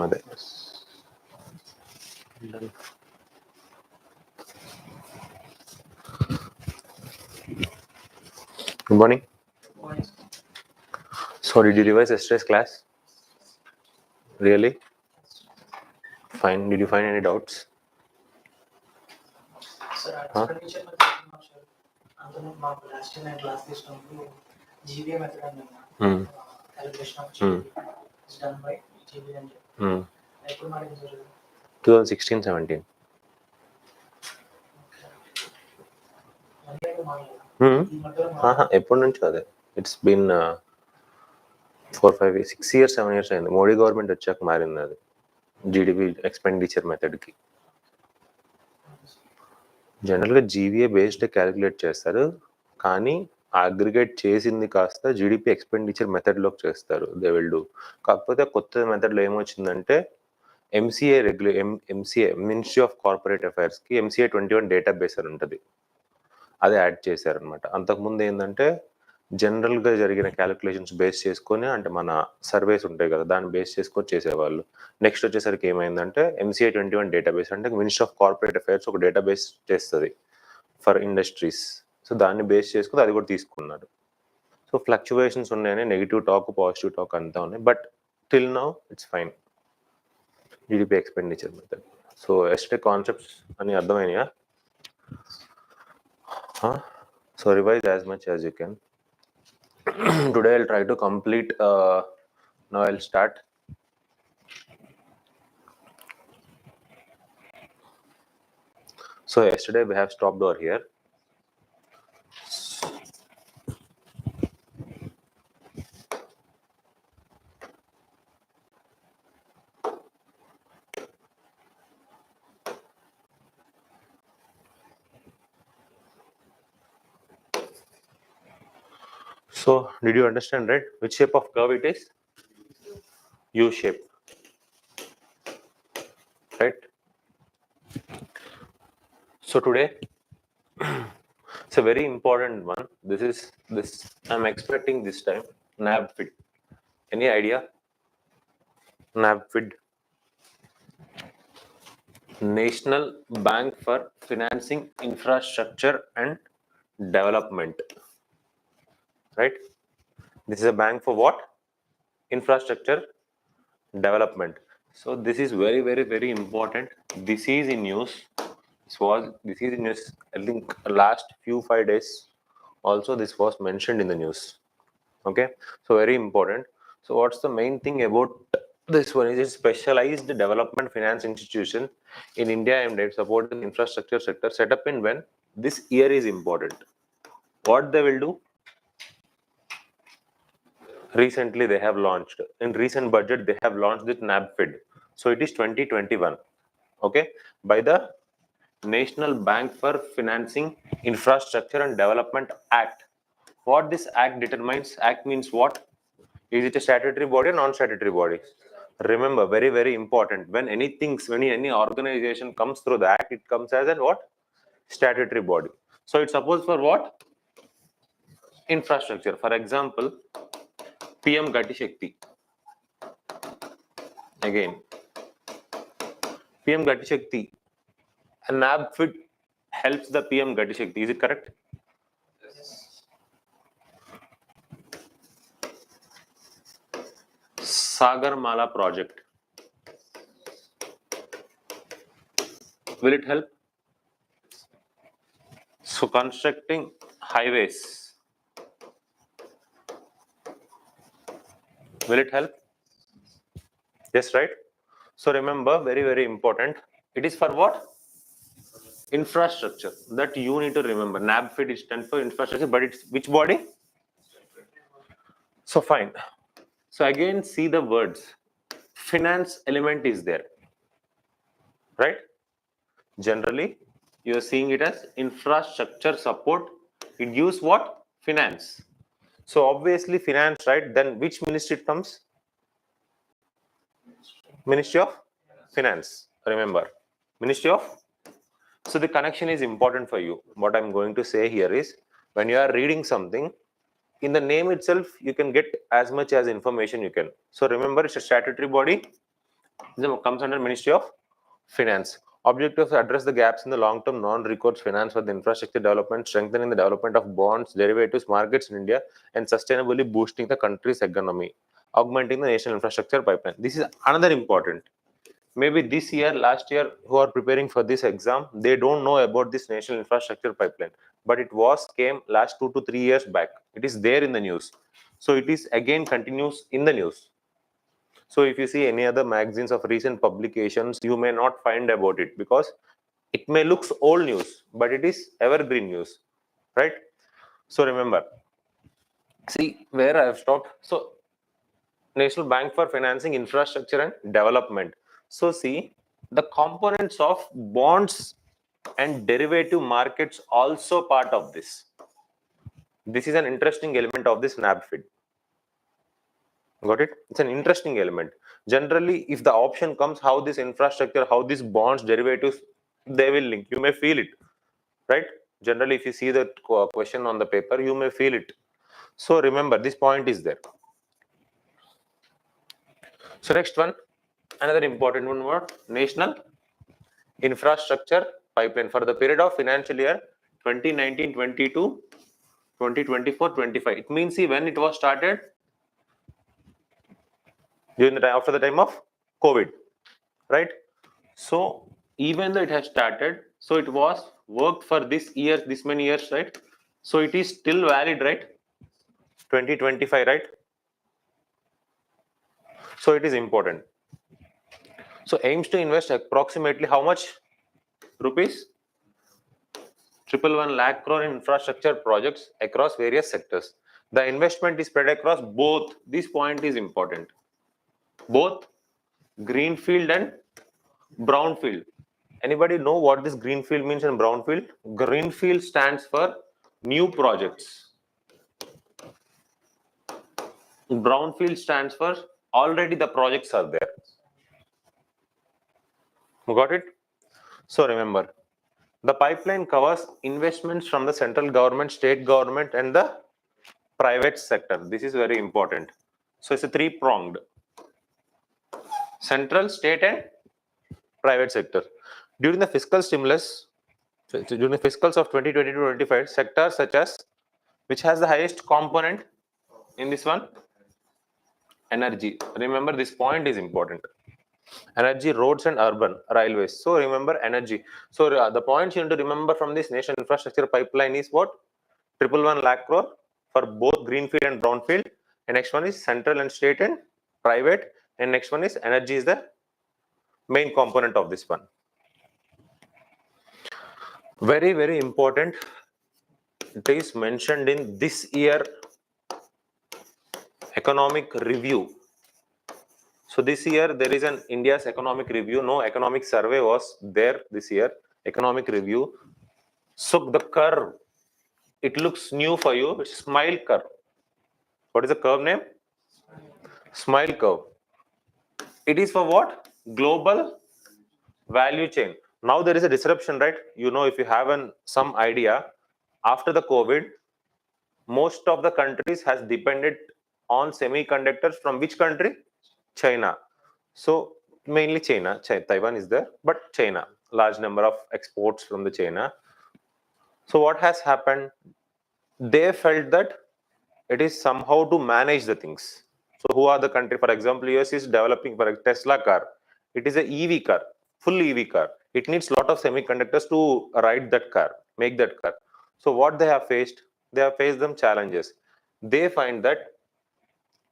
అదే Good morning. So did you revise yesterday's class? Really? Fine. Did you find any doubts? Sir, explanation last time and class this GBA method calculation of GBA is done by GBA and 2016-17. ఎప్పటి నుంచి అదే it's been 4-5 6 years 7 years అయింది. Modi government వచ్చాక మారింది అది GDP expenditure మెథడ్కి. జనరల్గా GVA based calculate చేస్తారు, కానీ అగ్రిగేట్ చేసింది కాస్త జీడిపి ఎక్స్పెండిచర్ మెథడ్లోకి చేస్తారు. They will do. కాకపోతే కొత్త మెథడ్లో ఏమొచ్చిందంటే ఎంసీఏ మినిస్ట్రీ ఆఫ్ కార్పొరేట్ అఫైర్స్కి MCA 21 డేటాబేస్ అని ఉంటుంది, అదే యాడ్ చేశారనమాట. అంతకుముందు ఏంటంటే జనరల్గా జరిగిన క్యాలిక్యులేషన్స్ బేస్ చేసుకొని, అంటే మన సర్వేస్ ఉంటాయి కదా దాన్ని బేస్ చేసుకొని చేసేవాళ్ళు. నెక్స్ట్ వచ్చేసరికి ఏమైందంటే MCA 21 డేటాబేస్, అంటే మినిస్ట్రీ ఆఫ్ కార్పొరేట్ అఫైర్స్ ఒక డేటాబేస్ చేస్తుంది ఫర్ ఇండస్ట్రీస్. సో దాన్ని బేస్ చేసుకుని అది కూడా తీసుకున్నారు. సో ఫ్లక్చువేషన్స్ ఉన్నాయని నెగిటివ్ టాక్ పాజిటివ్ టాక్ అంతా ఉన్నాయి, but till now it's fine GDP expenditure method. So ఎస్టే కాన్సెప్ట్స్ అని అర్థమైనాయా? So revise as much as you can. Today I'll try to complete. Now I'll start. So yesterday we have stopped over here. So did you understand, right? Which shape of curve it is? U shape, right? So today it's a very important one. This I'm expecting this time. NABFID. Any idea? NABFID, National Bank for Financing Infrastructure and Development. Right? This is a bank for what? Infrastructure development. So this is very, very, very important. This is in news. This is in news. I think last 5 days also this was mentioned in the news. Okay, so very important. So what's the main thing about this one? Is a specialized development finance institution in India aimed at supporting the infrastructure sector, set up in when this year is important. What they will do? Recently they have launched, in recent budget they have launched this NABFID. So it is 2021, okay, by the National Bank for Financing Infrastructure and Development Act. What this act determines? Act means what? Is it a statutory body or non-statutory body? Remember, very, very important, when any organization comes through the act, it comes as a what? Statutory body. So it's supposed for what? Infrastructure. For example, PM Gati Shakti. Again, PM Gati Shakti. And NABFID helps the PM Gati Shakti. Is it correct? Yes. Sagarmala project. Will it help? So constructing highways. Will it help? Yes, right? So remember, very, very important. It is for what? Infrastructure. That you need to remember. NABFID is stand for infrastructure, but it's which body? So fine. So again, see the words. Finance element is there, right? Generally, you are seeing it as infrastructure support. It gives what? Finance. So obviously finance, right? Then which ministry it comes? Ministry of Finance. Remember, Ministry of. So the connection is important for you. What I'm going to say here is, when you are reading something, in the name itself, you can get as much as information you can. So remember, it's a statutory body. It comes under Ministry of Finance. Objective to address the gaps in the long-term non-recourse finance for the infrastructure development, strengthening the development of bonds, derivatives, markets in India, and sustainably boosting the country's economy, augmenting the national infrastructure pipeline. This is another important. Maybe this year, last year, who are preparing for this exam, they don't know about this national infrastructure pipeline, but it came last 2 to 3 years back. It is there in the news. So it is again continues in the news. So if you see any other magazines of recent publications, you may not find about it, because it may looks old news, but it is evergreen news, right? So remember, see where I have stopped. So National Bank for Financing Infrastructure and Development. So see, the components of bonds and derivative markets also part of this. This is an interesting element of this NABFID. Got it? It's an interesting element. Generally, if the option comes, how this infrastructure, how these bonds, derivatives, they will link. You may feel it, right? Generally, if you see the question on the paper, you may feel it. So remember, this point is there. So next one, another important one, what? National Infrastructure Pipeline for the period of financial year 2019-22, 2024-25. It means, see, when it was started, during the time, after the time of COVID, right? So even though it has started, so it was worked for this year, this many years, right? So it is still valid, right? 2025, right? So it is important. So aims to invest approximately how much rupees? 111 lakh crore in infrastructure projects across various sectors. The investment is spread across both. This point is important. Both greenfield and brownfield. Anybody know what this greenfield means and brownfield? Greenfield stands for new projects. Brownfield stands for already the projects are there. Got it? So remember, the pipeline covers investments from the central government, state government, and the private sector. This is very important. So it's a three-pronged: central, state, and private sector. During the fiscal stimulus, during the fiscals of 2020-25, sectors such as, which has the highest component in this one? Energy. Remember, this point is important. Energy, roads, and urban railways. So remember energy. So the points you need to remember from this national infrastructure pipeline is what? 111 lakh crore for both greenfield and brownfield. And next one is central and state and private. And next one is energy is the main component of this one. Very, very important. It is mentioned in this year economic review. So this year there is an India's economic review. No economic survey was there this year. Economic review. So the curve, it looks new for you. It's smile curve. What is the curve name? Smile curve. It is for what? Global value chain. Now there is a disruption, right? You know, if you have some idea, after the COVID, most of the countries has depended on semiconductors from which country? China. So mainly China. Taiwan is there, but China. Large number of exports from the China. So what has happened? They felt that it is somehow to manage the things. So who are the country? For example, US is developing for a Tesla car. It is a EV car, full EV car. It needs a lot of semiconductors to ride that car, make that car. So what they have faced? They have faced them challenges. They find that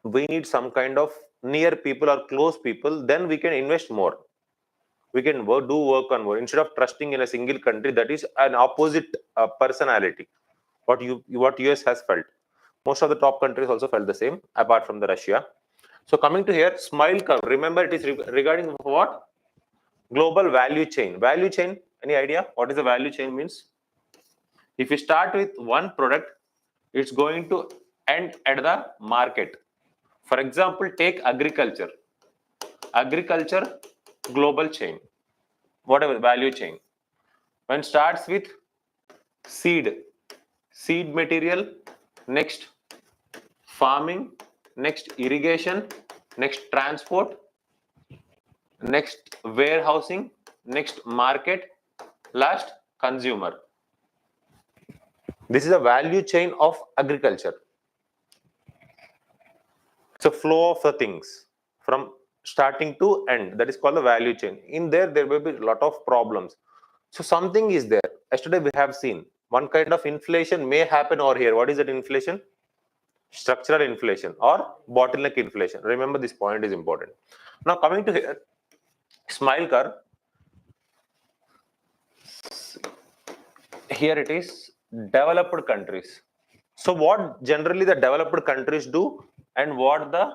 we need some kind of near people or close people, then we can invest more. We can do work on more instead of trusting in a single country that is an opposite personality. What US has felt. Most of the top countries also felt the same, apart from the Russia. So coming to here, smile curve. Remember, it is regarding what? Global value chain. Value chain. Any idea what is the value chain means? If you start with one product, it's going to and at the market. For example, take agriculture. Agriculture, global chain, whatever value chain. When starts with seed, seed material, next farming, next irrigation, next transport, next warehousing, next market, last consumer. This is a value chain of agriculture. It's a flow of the things from starting to end. That is called the value chain. In there will be a lot of problems. So something is there. Yesterday we have seen one kind of inflation may happen over here. What is that inflation? Structural inflation or bottleneck inflation. Remember, this point is important. Now coming to here, smile curve. Here it is developed countries. So what generally the developed countries do and what the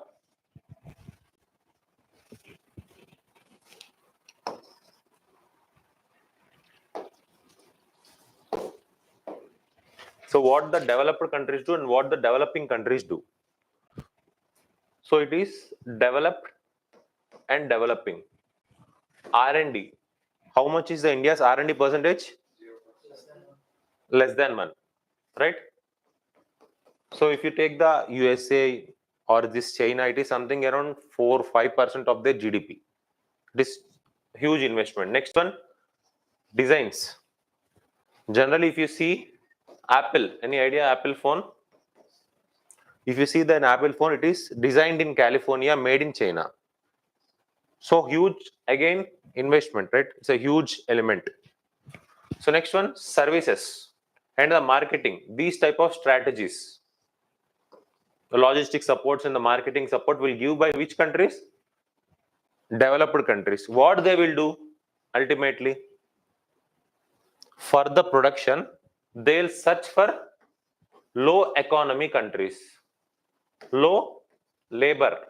developed countries do and what the developing countries do. So it is developed and developing. R&D. How much is the India's R&D percentage? Less than 1, right? So if you take the USA or this China, it is something around 4-5% of their GDP. This huge investment. Next one, designs. Generally, if you see Apple, any idea Apple phone? If you see the Apple phone, it is designed in California, made in China. So huge, again, investment, right? It's a huge element. So next one, services and the marketing. These type of strategies, the logistic supports and the marketing support will give by which countries? Developed countries. What they will do ultimately? For the production, they'll search for low economy countries, low labor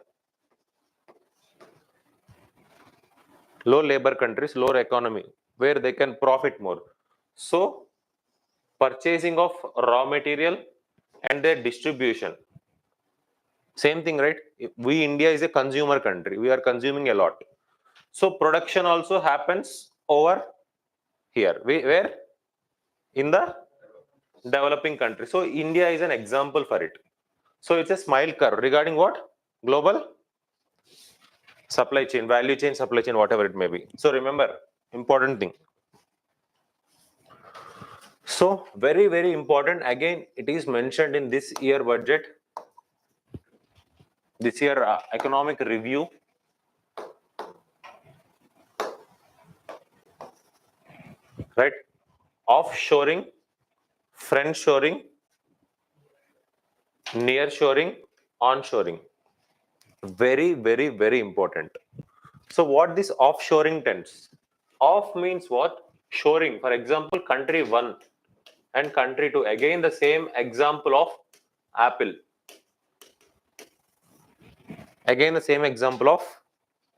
countries, lower economy, where they can profit more. So purchasing of raw material and their distribution. Same thing, right? We, India is a consumer country. We are consuming a lot. So production also happens over here. Where? In the developing country. So India is an example for it. So it's a smile curve regarding what? Global supply chain, value chain, supply chain, whatever it may be. So remember, important thing. So very, very important. Again, it is mentioned in this year budget, this year economic review. Right? Offshoring, friendshoring, nearshoring, onshoring. Very, very, very important. So what this offshoring tends? Off means what? Shoring. For example, country 1 and country 2. Again, the same example of Apple. Again, the same example of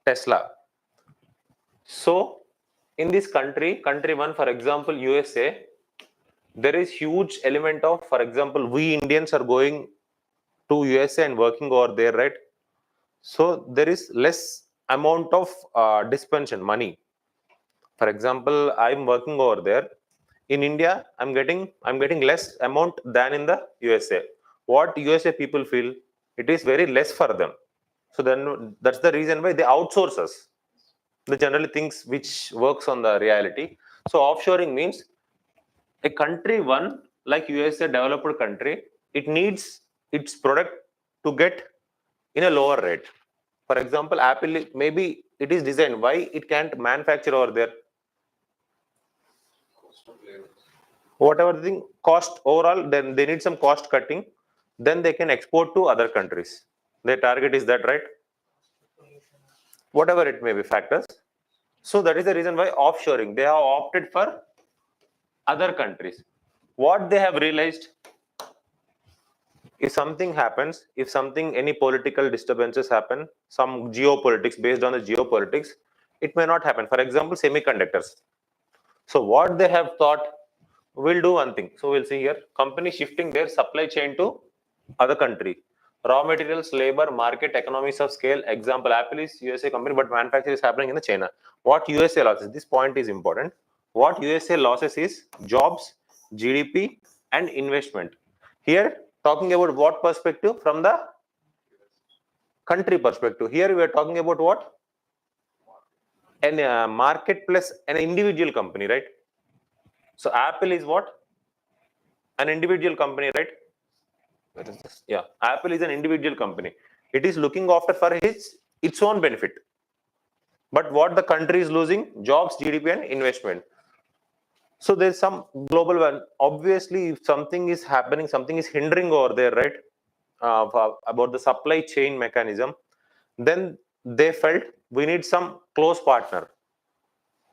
Tesla. So in this country 1, for example, USA, there is huge element of, for example, we Indians are going to USA and working over there, right? So there is less amount of dispensation money. For example, I'm working over there. In India, I'm getting less amount than in the USA. What USA people feel, it is very less for them. So then that's the reason why they outsource us. The generally things which works on the reality. So offshoring means a country 1 like USA, developed country, it needs its product to get in a lower rate. For example, Apple, maybe it is designed. Why it can't manufacture over there? Whatever the thing, cost overall, then they need some cost cutting. Then they can export to other countries. Their target is that, right? Whatever it may be factors. So that is the reason why offshoring, they have opted for other countries. What they have realized, if something happens, if something, any political disturbances happen, some geopolitics, based on the geopolitics, it may not happen. For example, semiconductors. So what they have thought, we'll do one thing. So we'll see here, company shifting their supply chain to other country. Raw materials, labor, market, economies of scale. Example, Apple is USA company, but manufacturing is happening in the China. What USA losses? This point is important. What USA losses is jobs, GDP, and investment. Here, talking about what perspective? From the country perspective. Here, we are talking about what? An market plus an individual company, right? So Apple is what? An individual company, right? Where is this? Yeah, Apple is an individual company. It is looking after for its own benefit. But what the country is losing? Jobs, GDP, and investment. So there's some global one. Obviously, if something is happening, something is hindering over there, right? About the supply chain mechanism, then they felt we need some close partner.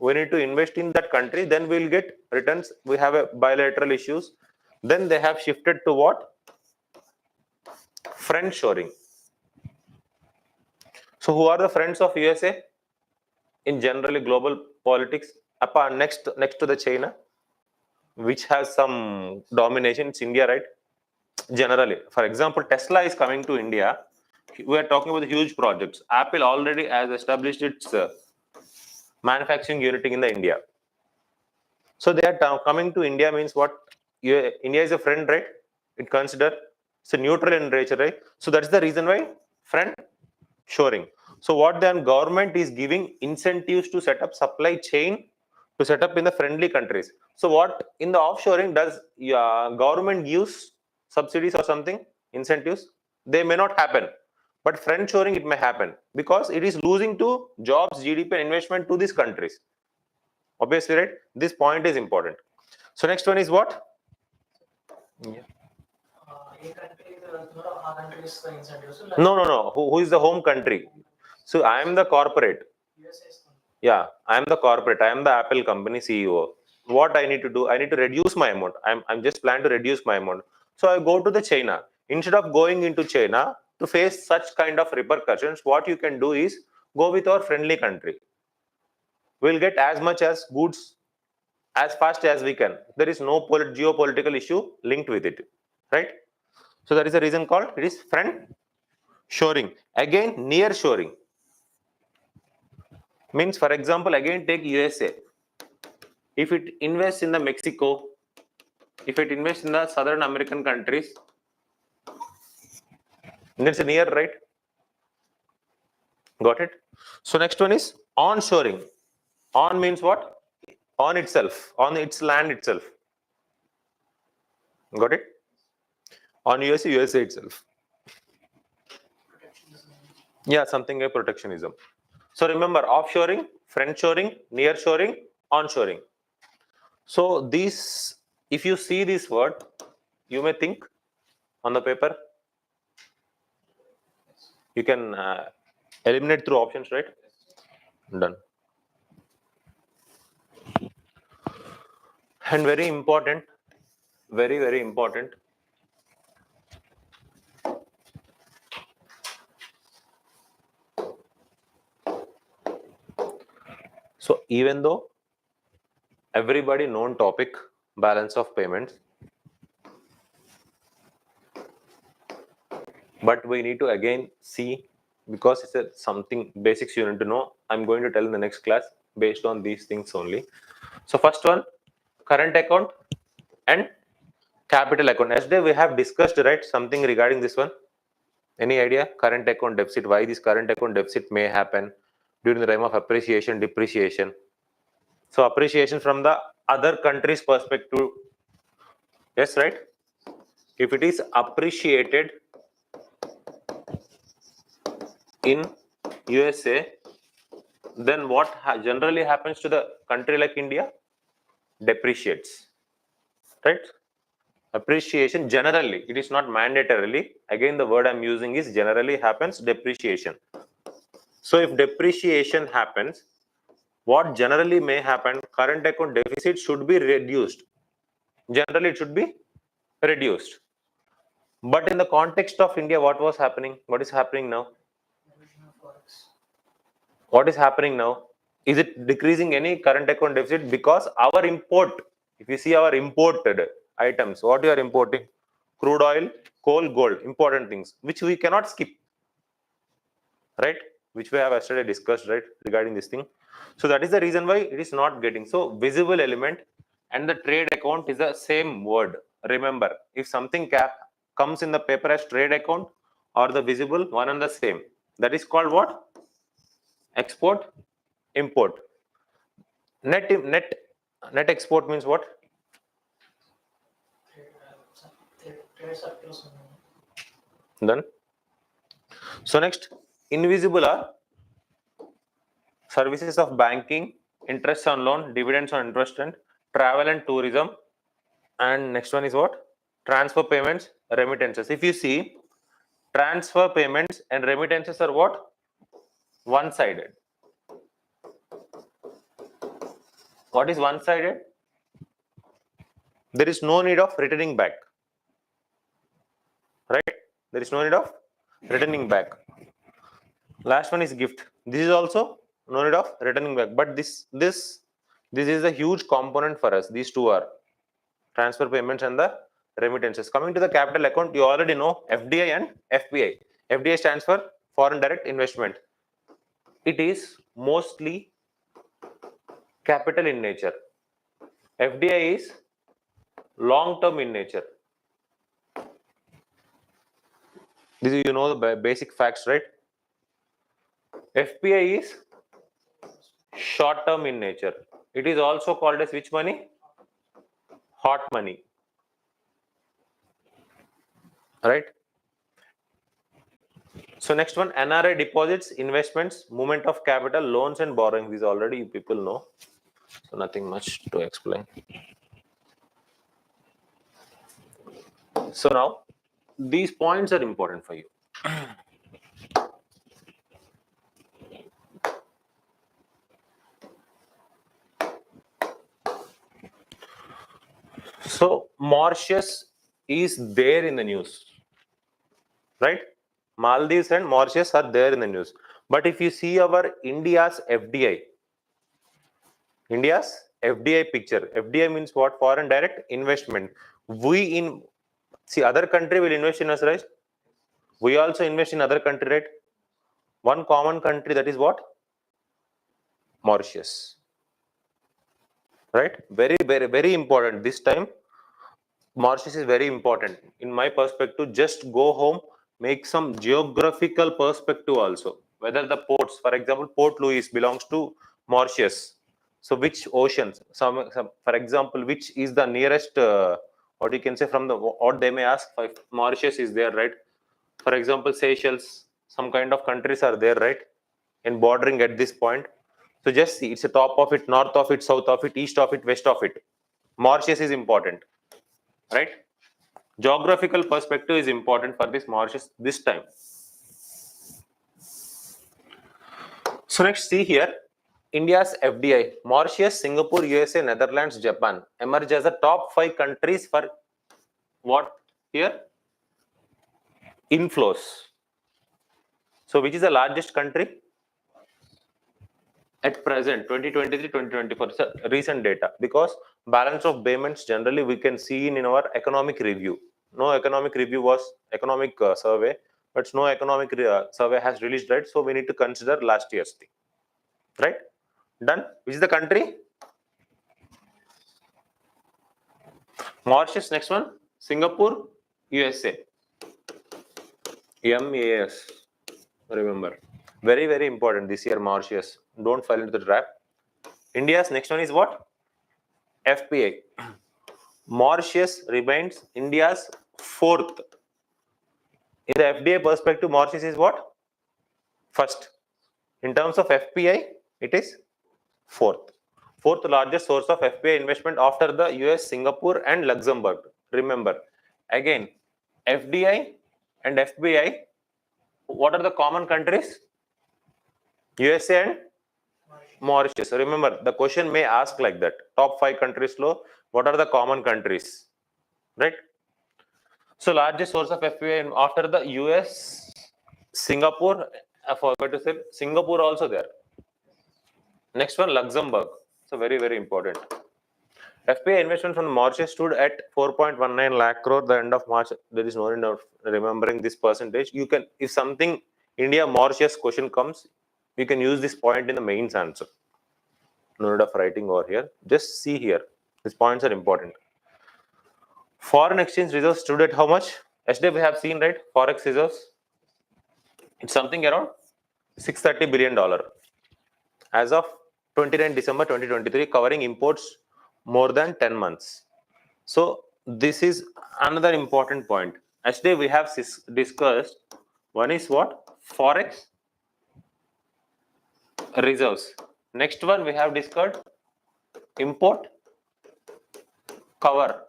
We need to invest in that country, then we'll get returns. We have a bilateral issues. Then they have shifted to what? Friend shoring. So who are the friends of USA in generally global politics? Apart next to the China, which has some domination, it's India, right? Generally, for example, Tesla is coming to India. We are talking about huge projects. Apple already has established its manufacturing unit in the India. So they are coming to India means what? India is a friend, right? It consider it's a neutral in nature, right? So that's the reason why friend shoring. So what then government is giving incentives to set up supply chain to set up in the friendly countries. So what in the offshoring does government gives subsidies or something, incentives? They may not happen. But friend shoring it may happen because it is losing to jobs, GDP and investment to these countries. Obviously, right? This point is important. So next one is what? Yeah. No. Who is the home country? So I am the corporate. Yeah, I am the corporate. I am the Apple company CEO. What I need to do? I need to reduce my amount. I'm just planning to reduce my amount. So I go to the China. Instead of going into China to face such kind of repercussions, what you can do is go with our friendly country. We'll get as much as goods as fast as we can. There is no geopolitical issue linked with it, right? So that is the reason called it is friend shoring. Again, near shoring means, for example, again take USA. If it invests in the Mexico, if it invests in the Southern American countries, it's near, right? Got it? So next one is onshoring. On means what? On itself, on its land itself. Got it? On USA itself. Yeah, something like protectionism. So remember, offshoring, friendshoring, nearshoring, onshoring. So these, if you see this word, you may think on the paper. You can eliminate through options, right? Done. And very important, very important. So even though everybody known topic, balance of payments, but we need to again see, because it's something basics you need to know. I'm going to tell in the next class based on these things only. So first one, current account and capital account. Yesterday we have discussed, right, something regarding this one. Any idea? Current account deficit, why this current account deficit may happen during the time of appreciation, depreciation. So appreciation from the other country's perspective. Yes, right? If it is appreciated in USA, then what generally happens to the country like India? Depreciates, right? Appreciation generally, it is not mandatorily. Again, the word I'm using is generally happens, depreciation. So if depreciation happens, what generally may happen, current account deficit should be reduced. Generally, it should be reduced. But in the context of India, what was happening? What is happening now? What is happening now? Is it decreasing any current account deficit? Because our import, if you see our imported items, what you are importing? crude oil, coal, gold, important things which we cannot skip, right? Which we have yesterday discussed, right, regarding this thing. So that is the reason why it is not getting. So visible element and the trade account is the same word. Remember, if something comes in the paper as trade account or the visible, one and the same. That is called what? Export, import. Net export means what? trade surplus ఉంది. Done. So next, invisible are services of banking, interest on loan, dividends on interest, and travel and tourism. And next one is what? Transfer payments, remittances. If you see, transfer payments and remittances are what? One-sided. What is one-sided? There is no need of returning back. Right? There is no need of returning back. Last one is gift. This is also no need of returning back. But this is a huge component for us. These two are transfer payments and the remittances. Coming to the capital account, you already know FDI and FPI. FDI stands for foreign direct investment. It is mostly capital in nature. FDI is long term in nature. This is, you know, the basic facts, right? FPI is short term in nature. It is also called as which money? Hot money. Right? So next one, NRI deposits, investments, movement of capital, loans and borrowing. These already people know. So nothing much to explain. So now these points are important for you. So Mauritius is there in the news, right? Maldives and Mauritius are there in the news. But if you see our India's FDI picture, FDI means what? Foreign direct investment. Other country will invest in us, right? We also invest in other country, right? One common country, that is what? Mauritius. Right? Very, very, very important. This time, Mauritius is very important. In my perspective, just go home, make some geographical perspective also. Whether the ports, for example, Port Louis belongs to Mauritius. So which oceans? Some for example, which is the nearest, what you can say from the, what they may ask, if Mauritius is there, right? For example, Seychelles, some kind of countries are there, right? In bordering at this point. So just see, it's the top of it, north of it, south of it, east of it, west of it. Mauritius is important, right? Geographical perspective is important for this Mauritius this time. So next, see here, India's FDI, Mauritius, Singapore, USA, Netherlands, Japan emerge as the top 5 countries for what here? Inflows. So which is the largest country? At present, 2023-2024, so recent data, because balance of payments generally we can see in our economic review. No economic review was economic survey, but no economic survey has released, right? So we need to consider last year's thing, right? Done. Which is the country? Mauritius. Next one, Singapore, USA. MAS. Remember, very, very important this year, Mauritius. Don't fall into the trap. India's next one is what? FPI. Mauritius remains India's 4th. In the FDI perspective, Mauritius is what? First. In terms of FPI, it is 4th. 4th largest source of FPI investment after the US, Singapore and Luxembourg. Remember, again, FDI and FPI, what are the common countries? USA and Mauritius. Remember, the question may ask like that. Top 5 countries low. What are the common countries? Right? So largest source of FPI after the US, Singapore, I forgot to say, Singapore also there. Next one, Luxembourg. So very, very important. FPI investment from Mauritius stood at 4.19 lakh crore the end of March. There is no need of remembering this percentage. You can, if something India Mauritius question comes, you can use this point in the mains answer. No need of writing over here. Just see here. These points are important. Foreign exchange reserves stood at how much? Yesterday we have seen, right? Forex reserves. It's something around $630 billion as of 29 December 2023, covering imports more than 10 months. So this is another important point. Yesterday we have discussed, one is what? Forex reserves. Next one we have discussed import cover.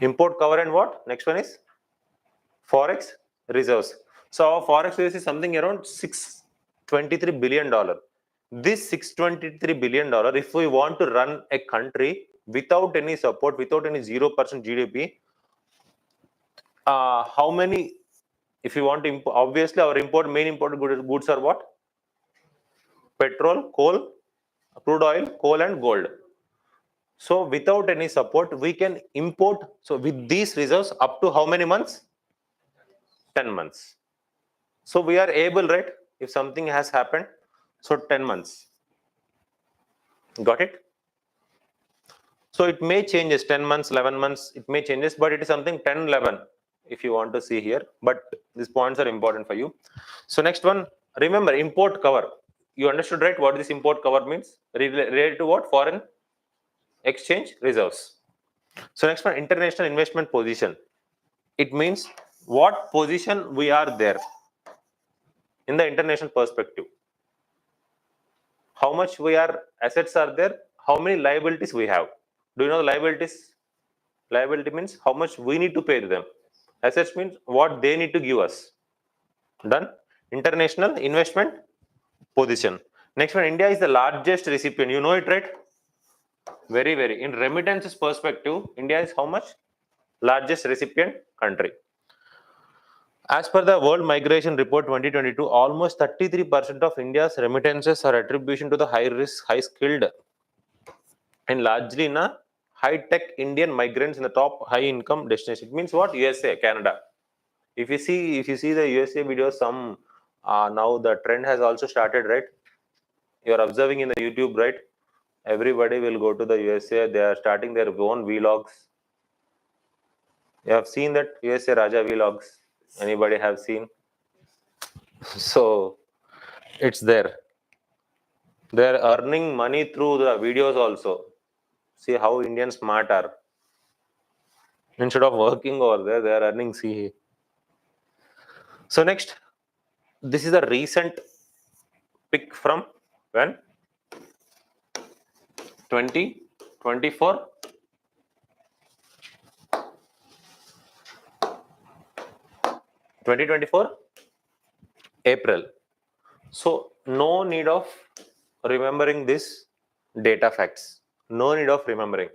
Import cover and what? Next one is Forex reserves. So our Forex reserves is something around $623 billion. This $623 billion, if we want to run a country without any support, without any 0% GDP, how many, if you want to import, obviously our main imported goods are what? Petrol, coal, crude oil, coal and gold. So without any support, we can import. So with these reserves up to how many months? 10 months. So we are able, right? If something has happened, so 10 months. Got it? So it may changes 10 months, 11 months, it may changes, but it is something 10, 11 if you want to see here. But these points are important for you. So next one, remember import cover. You understood, right? What this import cover means? Related to what? Foreign exchange reserves. So next one, international investment position. It means what position we are there in the international perspective. How much we are assets are there? How many liabilities we have? Do you know the liabilities? Liability means how much we need to pay to them. Assets means what they need to give us. Done. International investment position. Next one, India is the largest recipient. You know it, right? Very, very. In remittances perspective, India is how much? Largest recipient country. As per the World Migration Report 2022, almost 33% of India's remittances are attribution to the high risk, high skilled, and largely in a high-tech Indian migrants in the top high-income destination. It means what? USA, Canada. If you see the USA videos, some now the trend has also started, right? You are observing in the YouTube, right? Everybody will go to the USA. They are starting their own vlogs. You have seen that USA Raja vlogs. Anybody have seen? So it's there. They are earning money through the videos also. See how Indians smart are. Instead of working over there, they are earning. See. So next, this is a recent pick from when? 2024. 2024 April. So no need of remembering this data facts. No need of remembering.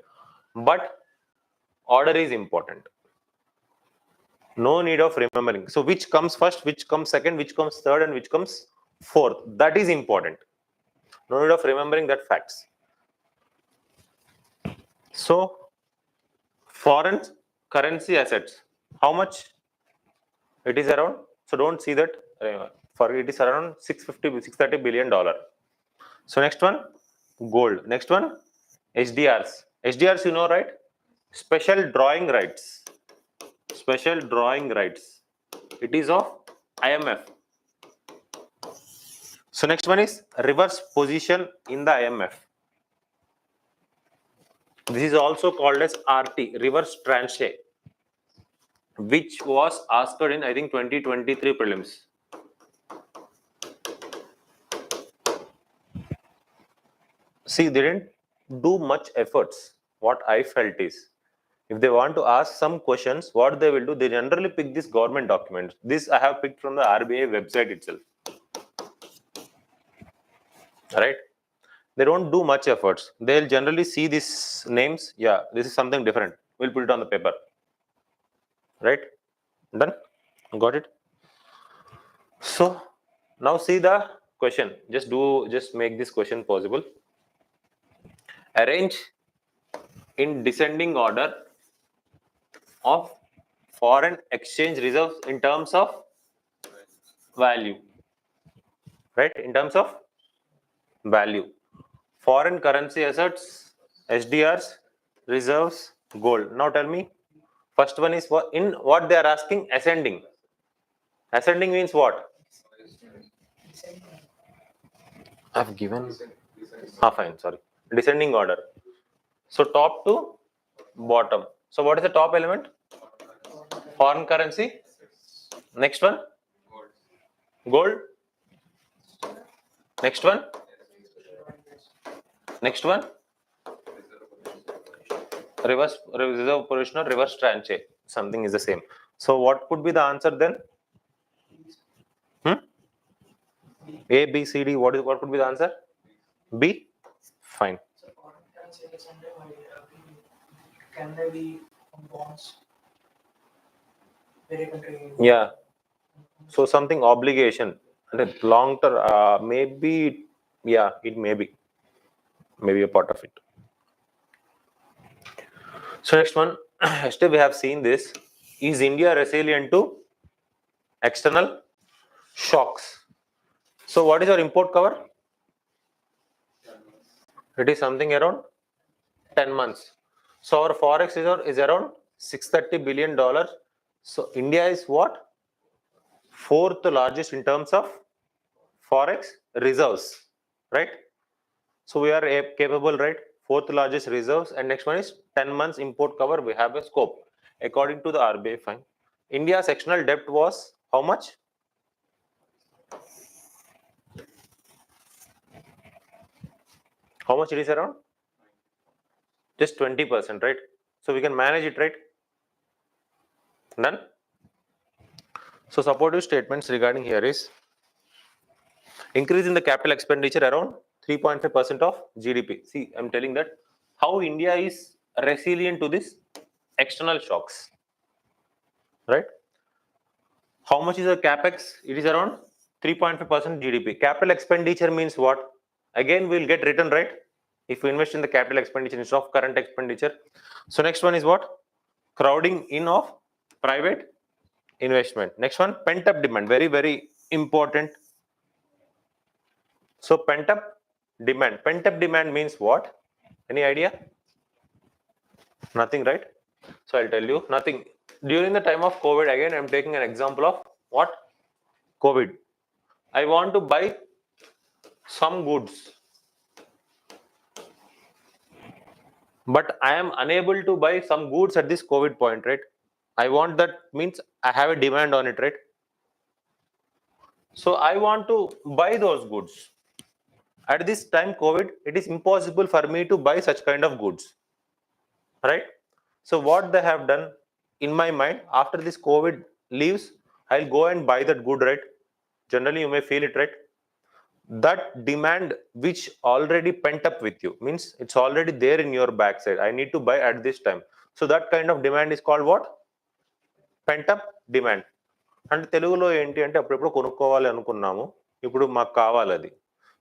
But order is important. No need of remembering. So which comes first, which comes second, which comes third, and which comes fourth. That is important. No need of remembering that facts. So foreign currency assets. How much? It is around. So don't see that. For it is around 630 billion dollar. So next one, gold. Next one, HDRs. HDRs, you know, right? Special drawing rights. Special drawing rights. It is of IMF. So next one is reverse position in the IMF. This is also called as RT, reverse tranche, which was asked in, I think, 2023 prelims. See, they didn't do much efforts. What I felt is, if they want to ask some questions, what they will do, they generally pick this government document. This I have picked from the RBI website itself. Right? They don't do much efforts. They'll generally see these names. Yeah, this is something different. We'll put it on the paper. Right? Done? Got it? So now see the question. Just make this question possible. Arrange in descending order of foreign exchange reserves in terms of value, right? In terms of value, foreign currency assets, SDRs, reserves, gold. Now tell me, first one is what in what they are asking? Ascending. Ascending means what? I've given. Fine. Sorry. Descending order. So top to bottom. So what is the top element? Foreign currency. Next one. Gold. Next one. Next one. Reverse reserve position or reverse tranche. Something is the same. So what could be the answer then? A, B, C, D. What could be the answer? B. Fine. So foreign currency assets అంటే మరి can they be bonds? Very country. Yeah. So something obligation and long term. Maybe. Yeah. It may be. Maybe a part of it. So next one. Yesterday we have seen this. Is India resilient to external shocks? So what is our import cover? It is something around 10 months. So our forex reserve is around $630 billion. So India is what? Fourth largest in terms of forex reserves, right? So we are capable, right? Fourth largest reserves, and next one is 10 months import cover. We have a scope according to the RBI. Fine. India's external debt was how much? How much it is around? Just 20%, right? So we can manage it, right? Done. So supportive statements regarding here is increase in the capital expenditure around 3.5% of GDP. See, I'm telling that how India is resilient to this external shocks, right? How much is the capex? It is around 3.5% GDP. Capital expenditure means what? Again, we'll get return, right? If we invest in the capital expenditure instead of current expenditure. So next one is what? Crowding in of private investment. Next one, pent up demand. Very, very important. So pent up demand. Pent up demand means what? Any idea? Nothing, right? So I'll tell you nothing. During the time of COVID, again, I'm taking an example of what? COVID. I want to buy some goods, but I am unable to buy some goods at this COVID point, right? I want that means I have a demand on it, right? So I want to buy those goods. At this time COVID, it is impossible for me to buy such kind of goods, right? So what they have done in my mind, after this COVID leaves, I'll go and buy that good, right? Generally, you may feel it, right? That demand which already pent up with you means it's already there in your backside. I need to buy at this time. So that kind of demand is called what? Pent up demand. అంటే తెలుగులో ఏంటి అంటే అప్పుడెప్పుడు కొనుక్కోవాలి అనుకున్నాము, ఇప్పుడు మాకు కావాలి అది.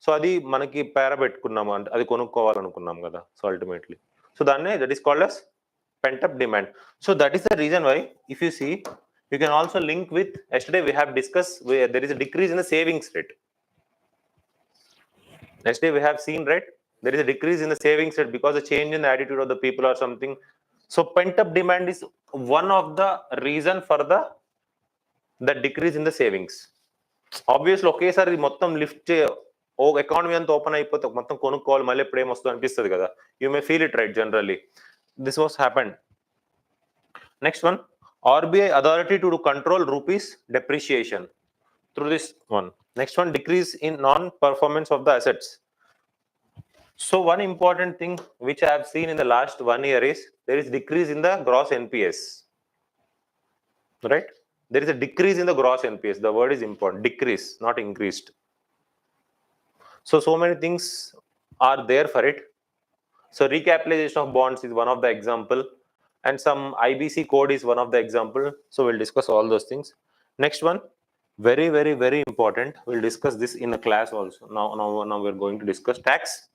సో అది మనకి పేర పెట్టుకున్నాము అంటే అది కొనుక్కోవాలనుకున్నాం కదా. సో అల్టిమేట్లీ సో దాన్ని that is called as pent up demand. So that is the reason why if you see, you can also link with yesterday we have discussed where there is a decrease in the savings rate. Yesterday we have seen, right? There is a decrease in the savings rate because of change in the attitude of the people or something. So pent up demand is one of the reason for the decrease in the savings. Obviously ఒకేసారి మొత్తం lift ఓ economy అంతా open అయిపోతే మొత్తం కొనుక్కోవాలి మళ్ళీ ఎప్పుడు ఏమొస్తుందో అనిపిస్తుంది కదా. You may feel it, right? Generally this was happened. Next one, RBI authority to control rupees depreciation through this one. Next one, decrease in non-performance of the assets. So one important thing which I have seen in the last 1 year is there is decrease in the gross NPS, right? There is a decrease in the gross NPS. The word is important, decrease, not increased. So many things are there for it. So recapitalization of bonds is one of the example, and some IBC code is one of the example. So we'll discuss all those things. Next one, very, very, very important. We'll discuss this in a class also. Now we're going to discuss tax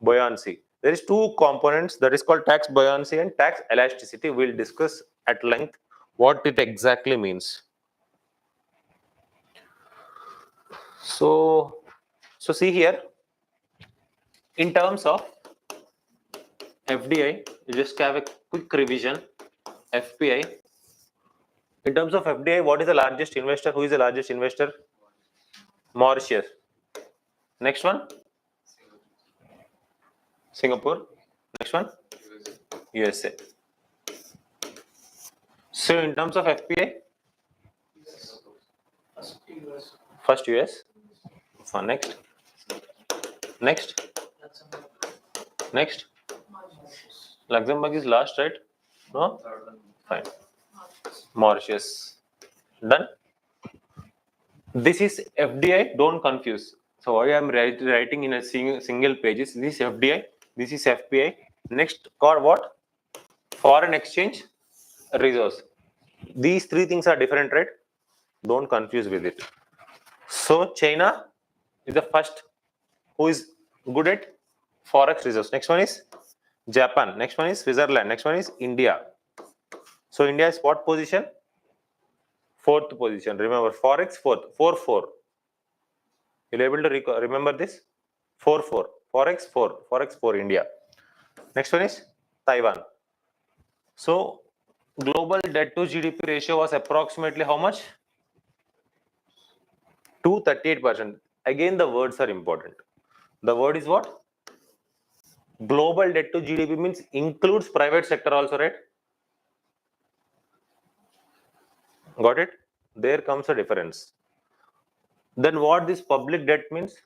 buoyancy. There is two components that is called tax buoyancy and tax elasticity. We'll discuss at length what it exactly means. So see here, in terms of FDI, you just have a quick revision. FPI. In terms of FDI, what is the largest investor? Who is the largest investor? Mauritius. Next one, Singapore. Next one, USA. So in terms of FPI, first US. For next. Luxembourg is last, right? No? Fine. Mauritius. Done. This is FDI. Don't confuse. So why I am writing in a single pages. This is FDI. This is FPI. Next called what? Foreign exchange reserves. These three things are different, right? Don't confuse with it. So China is the first who is good at forex reserves. Next one is Japan. Next one is Switzerland. Next one is India. So India is what position? Fourth position. Remember, forex fourth. 4-4. You'll able to remember this? 4-4. Forex 4. Forex 4 India. Next one is Taiwan. So global debt to GDP ratio was approximately how much? 238%. Again, the words are important. The word is what? Global debt to GDP means includes private sector also, right? Got it? There comes a difference. Then what this public debt means?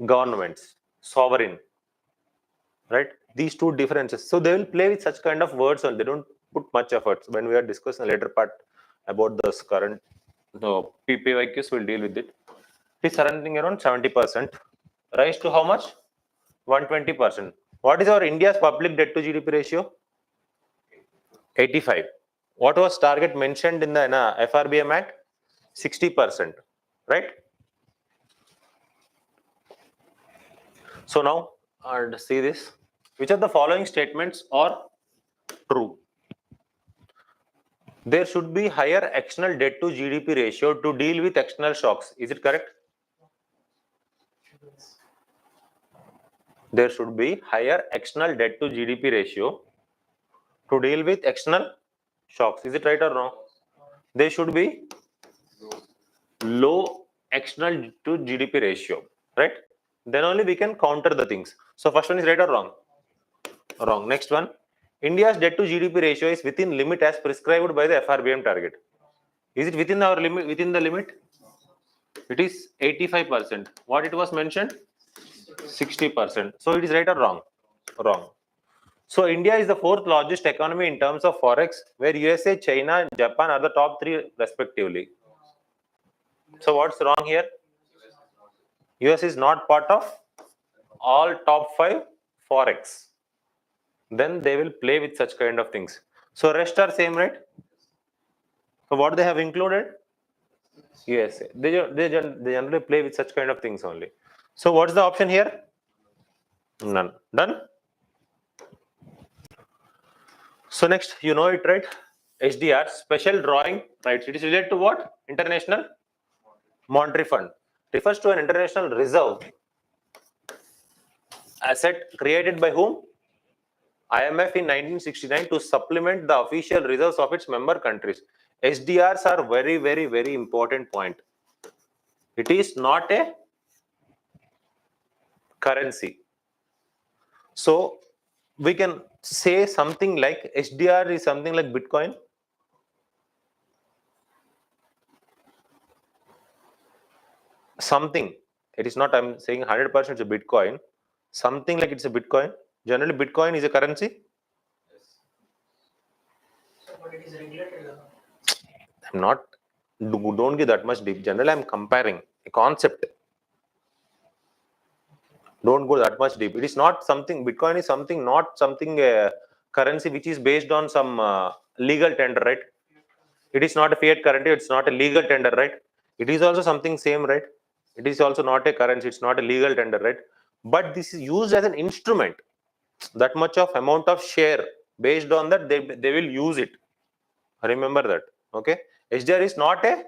Governments, sovereign, right? These two differences. So they will play with such kind of words and they don't put much efforts. When we are discussing later part about this current PPYQs, we'll deal with it. It is surrounding around 70%. Rise to how much? 120%. What is our India's public debt to GDP ratio? 85. What was target mentioned in the FRBM Act? 60%, right? So now, see this. Which of the following statements are true? There should be higher external debt to GDP ratio to deal with external shocks. Is it correct? There should be higher external debt to GDP ratio to deal with external shocks. Is it right or wrong? There should be low external to GDP ratio, right? Then only we can counter the things. So first one is right or wrong? Wrong. Next one. India's debt to GDP ratio is within limit as prescribed by the FRBM target. Is it within our limit? Within the limit? It is 85%. What it was mentioned? 60%. So it is right or wrong? Wrong. So India is the fourth largest economy in terms of forex, where USA, China, and Japan are the top three respectively. So what's wrong here? US is not part of all top 5 forex. Then they will play with such kind of things. So rest are same, right? So what they have included? USA. They generally play with such kind of things only. So what's the option here? None. Done? So next, you know it, right? HDR, special drawing rights. It is related to what? International Monetary Fund. Refers to an international reserve asset created by whom? IMF in 1969 to supplement the official reserves of its member countries. SDRs are very, very, very important point. It is not a currency. So we can say something like HDR is something like Bitcoin. Something. It is not, I'm saying 100% it's a Bitcoin. Something like it's a Bitcoin. Generally, Bitcoin is a currency. So, but it is regulated. I'm not, don't give that much deep. Generally, I'm comparing a concept. Don't go that much deep. It is not something, Bitcoin is something, not something currency which is based on some legal tender, right? It is not a fiat currency, it's not a legal tender, right? It is also something same, right? It is also not a currency, it's not a legal tender, right? But this is used as an instrument. That much of amount of share, based on that they will use it. Remember that. Okay, HDR is not a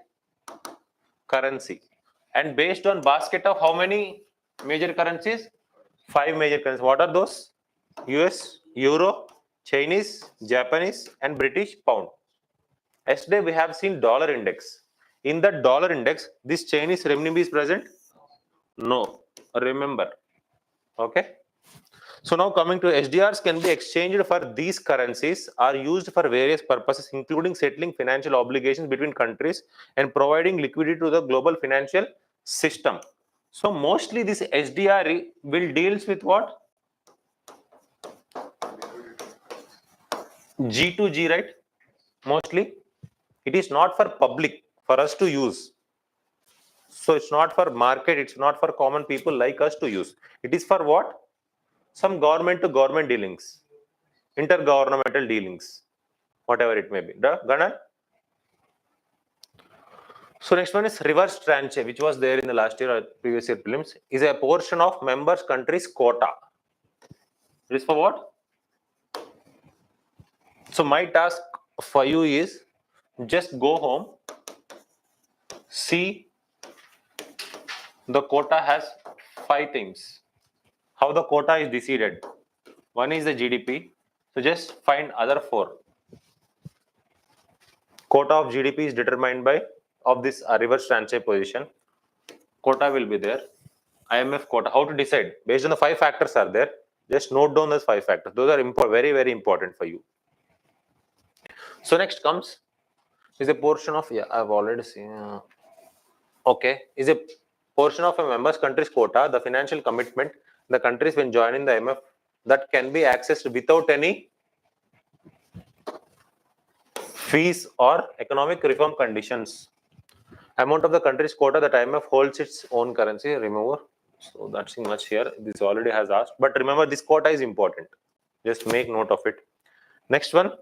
currency, and based on basket of how many major currencies? 5 major currencies. What are those? US, Euro, Chinese, Japanese, and British pound. Yesterday we have seen dollar index. In the dollar index, this Chinese renminbi is present? No. Remember. Okay. So now coming to HDRs can be exchanged for these currencies, are used for various purposes, including settling financial obligations between countries and providing liquidity to the global financial system. So mostly this HDR will deals with what? G to G, right? Mostly. It is not for public, for us to use. So it's not for market, it's not for common people like us to use. It is for what? Some government to government dealings, intergovernmental dealings, whatever it may be. Ganan? So next one is reverse tranche, which was there in the last year or previous year prelims, is a portion of members countries quota. It is for what? So my task for you is just go home, see the quota has 5 things. How the quota is decided? One is the GDP. So just find other 4. Quota of GDP is determined by of this reverse tranche position. Quota will be there. IMF quota. How to decide? Based on the 5 factors are there. Just note down those 5 factors. Those are very, very important for you. So next comes is a portion of, yeah, I've already seen. Okay, is a portion of a member's country's quota, the financial commitment the countries when joining the IMF that can be accessed without any fees or economic reform conditions. Amount of the country's quota that IMF holds its own currency. Remember, so that's much here. This already has asked, but remember this quota is important. Just make note of it. Next one,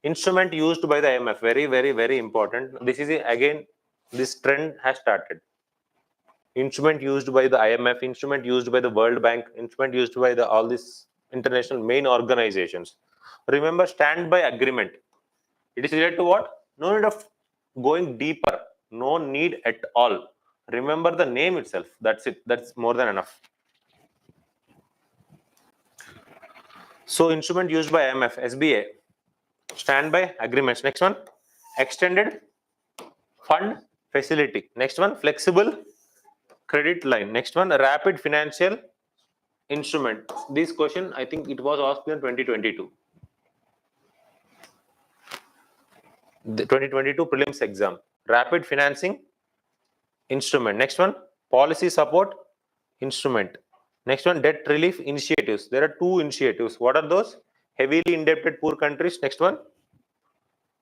instrument used by the IMF. Very, very, very important. This is again, this trend has started. Instrument used by the IMF, instrument used by the World Bank, instrument used by the all these international main organizations. Remember, standby agreement. It is related to what? No need of going deeper. No need at all. Remember the name itself. That's it. That's more than enough. So instrument used by IMF, SBA, standby agreements. Next one, extended fund facility. Next one, flexible credit line. Next one, rapid financial instrument. This question, I think it was asked in 2022. The 2022 prelims exam. Rapid financing instrument. Next one, policy support instrument. Next one, debt relief initiatives. There are 2 initiatives. What are those? Heavily indebted poor countries. Next one,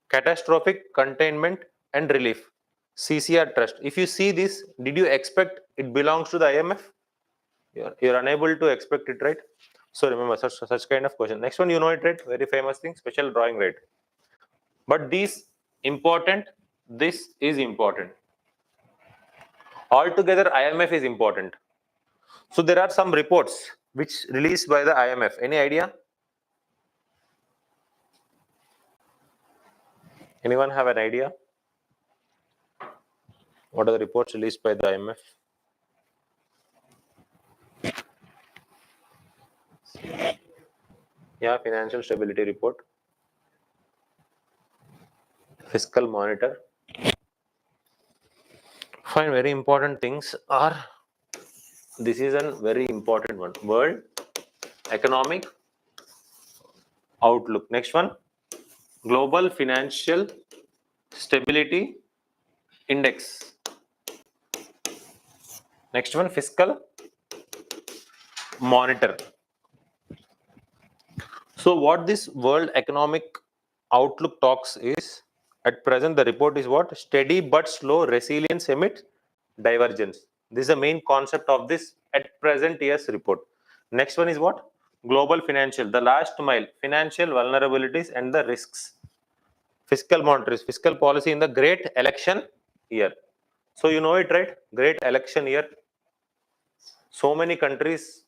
catastrophic containment and relief. CCR trust. If you see this, did you expect it belongs to the IMF? You're unable to expect it, right? So remember such kind of question. Next one, you know it, right? Very famous thing, special drawing right. But this important, this is important. Altogether, IMF is important. So there are some reports which released by the IMF. Any idea? Anyone have an idea? What are the reports released by the IMF? Yeah, financial stability report. Fiscal monitor. Fine, very important things are, this is a very important one. World economic outlook. Next one, global financial stability index. Next one, fiscal monitor. So what this world economic outlook talks is, at present the report is what? Steady but slow resilience amid divergence. This is the main concept of this at present year's report. Next one is what? Global financial, the last mile, financial vulnerabilities and the risks. Fiscal monitors, fiscal policy in the great election year. So you know it, right? Great election year. So many countries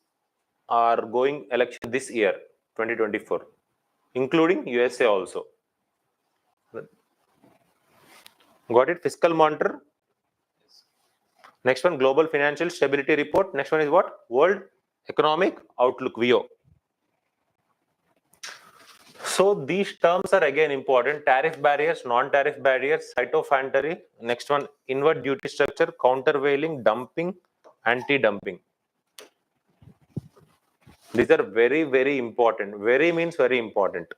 are going election this year. 2024, including USA also. Got it? Fiscal monitor. Next one, global financial stability report. Next one is what? World economic outlook, VO. So these terms are again important. Tariff barriers, non-tariff barriers, phytosanitary. Next one, inward duty structure, countervailing, dumping, anti-dumping. These are very, very important. Very means very important.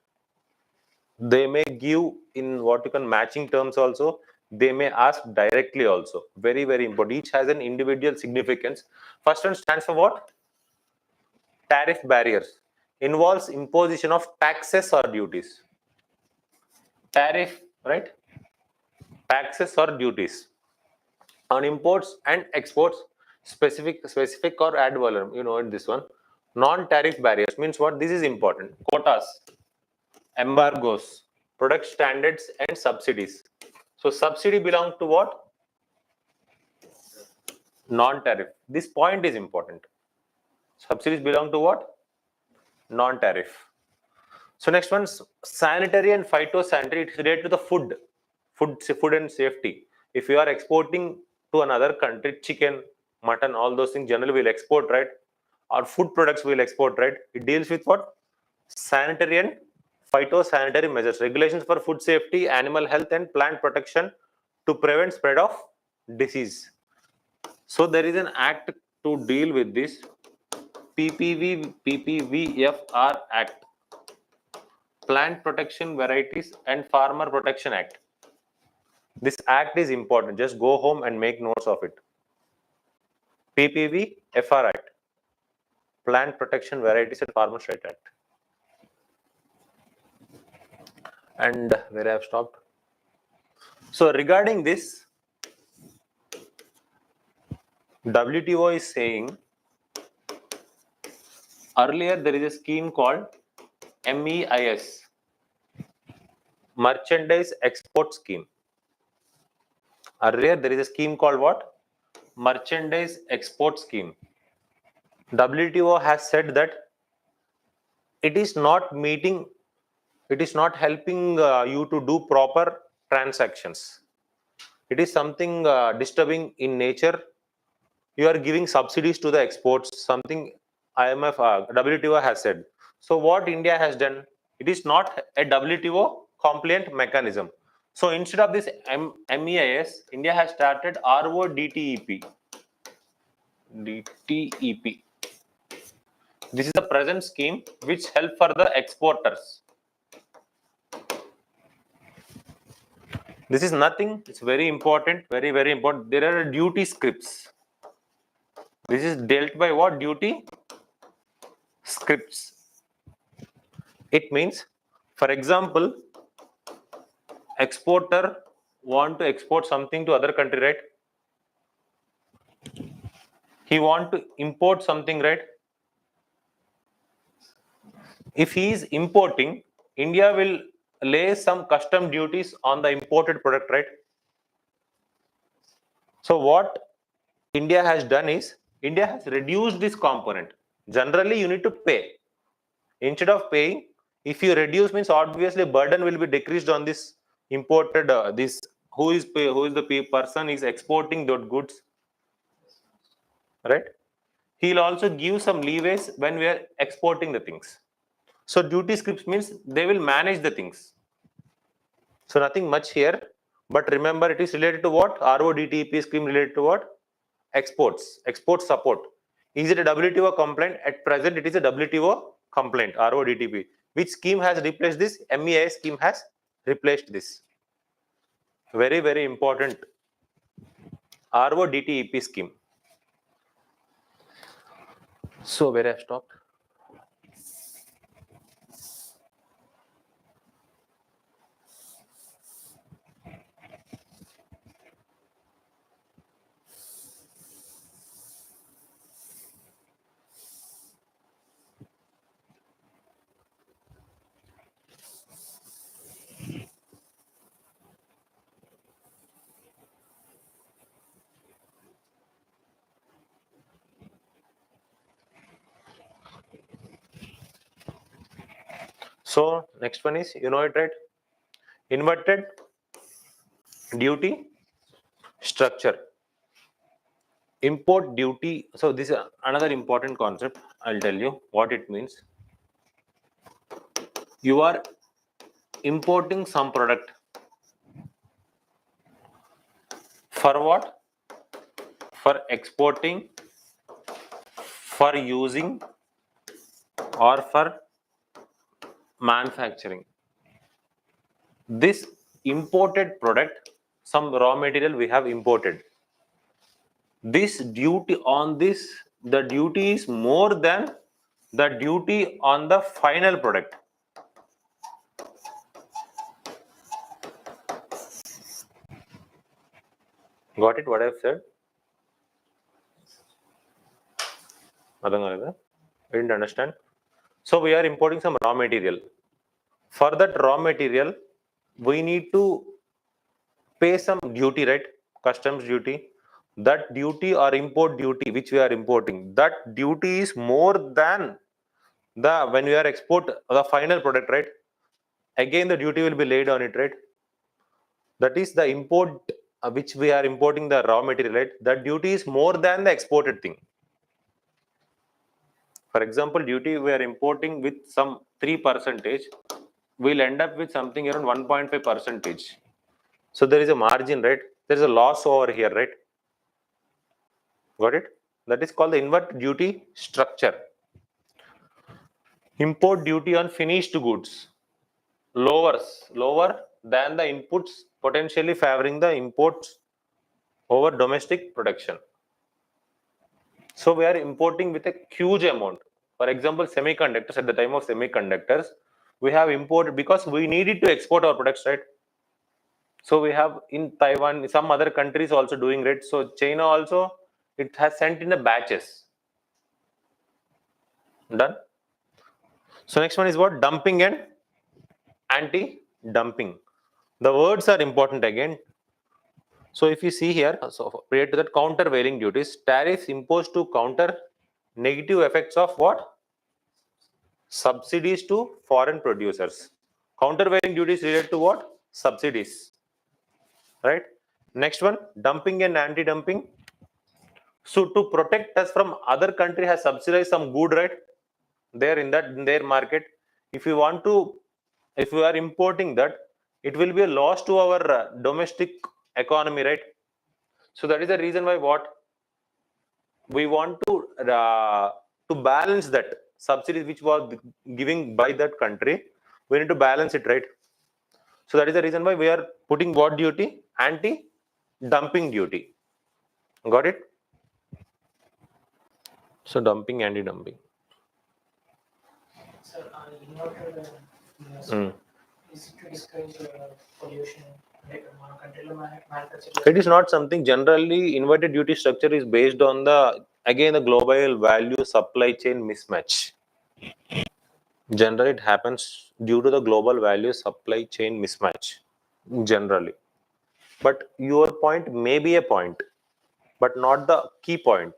They may give in what you can matching terms also. They may ask directly also. Very, very important. Each has an individual significance. First one stands for what? Tariff barriers. Involves imposition of taxes or duties. Tariff, right? Taxes or duties on imports and exports, specific or ad valorem. You know this one. Non-tariff barriers means what? This is important. Quotas, embargoes, product standards, and subsidies. So subsidy belongs to what? Non-tariff. This point is important. Subsidies belong to what? Non-tariff. So next one, sanitary and phytosanitary. It's related to the food and safety. If you are exporting to another country, chicken, mutton, all those things generally will export, right? Or food products will export, right? It deals with what? Sanitary and phytosanitary measures, regulations for food safety, animal health, and plant protection to prevent spread of disease. So there is an act to deal with this, PPVFR Act, Plant Protection Varieties and Farmer Protection Act. This act is important. Just go home and make notes of it. PPVFR Act, Plant Protection Varieties and Farmers' Right Act. And where I have stopped. So regarding this, WTO is saying earlier there is a scheme called MEIS, Merchandise Export Scheme. Earlier there is a scheme called what? Merchandise Export Scheme. WTO has said that it is not meeting, it is not helping you to do proper transactions. It is something disturbing in nature. You are giving subsidies to the exports, something IMF, WTO has said. So what India has done, it is not a WTO compliant mechanism. So instead of this MEIS, India has started RODTEP. DTEP. This is the present scheme which help for the exporters. This is nothing, it's very important, very, very important. There are duty scripts. This is dealt by what? Duty scripts. It means, for example, exporter want to export something to other country, right? He want to import something, right? If he is importing, India will lay some custom duties on the imported product, right? So what India has done is, India has reduced this component. Generally, you need to pay. Instead of paying, if you reduce, means obviously burden will be decreased on this imported, this who is the person is exporting those goods, right? He'll also give some leeways when we are exporting the things. So duty scripts means they will manage the things. So nothing much here, but remember it is related to what? RODTEP scheme related to what? Exports, export support. Is it a WTO complaint? At present, it is a WTO complaint, RODTEP. Which scheme has replaced this? MEIS scheme has replaced this. Very, very important. RODTEP scheme. So where I have stopped? So next one is, you know it, right? Inverted duty structure. Import duty. So this is another important concept. I'll tell you what it means. You are importing some product for what? For exporting, for using, or for manufacturing. This imported product, some raw material we have imported. This duty on this, the duty is more than the duty on the final product. Got it? What I've said? I didn't understand. So we are importing some raw material. For that raw material, we need to pay some duty, right? Customs duty. That duty or import duty which we are importing, that duty is more than the when we are export the final product, right? Again the duty will be laid on it, right? That is the import which we are importing the raw material, right? That duty is more than the exported thing. For example, duty we are importing with some 3%, we'll end up with something around 1.5%. So there is a margin, right? There is a loss over here, right? Got it? That is called the invert duty structure. Import duty on finished goods lower than the inputs, potentially favoring the imports over domestic production. So we are importing with a huge amount. For example, semiconductors, at the time of semiconductors, we have imported because we needed to export our products, right? So we have in Taiwan, some other countries also doing, right? So China also, it has sent in the batches. Done. So next one is what? Dumping and anti-dumping. The words are important again. So if you see here, so prior to that, countervailing duties, tariffs imposed to counter negative effects of what? Subsidies to foreign producers. Countervailing duties related to what? Subsidies. Right? Next one, dumping and anti-dumping. So to protect us from other country has subsidized some good, right? There in their market. If you want to, if we are importing that, it will be a loss to our domestic economy, right? So that is the reason why what we want to balance that subsidies which was giving by that country. We need to balance it, right? So that is the reason why we are putting what duty? Anti-dumping duty. Got it? So dumping, anti-dumping. Sir, inverted is to discourage pollution. It is not something generally. Inverted duty structure is based on the global value supply chain mismatch. Generally, it happens due to the global value supply chain mismatch. Generally, but your point may be a point, but not the key point.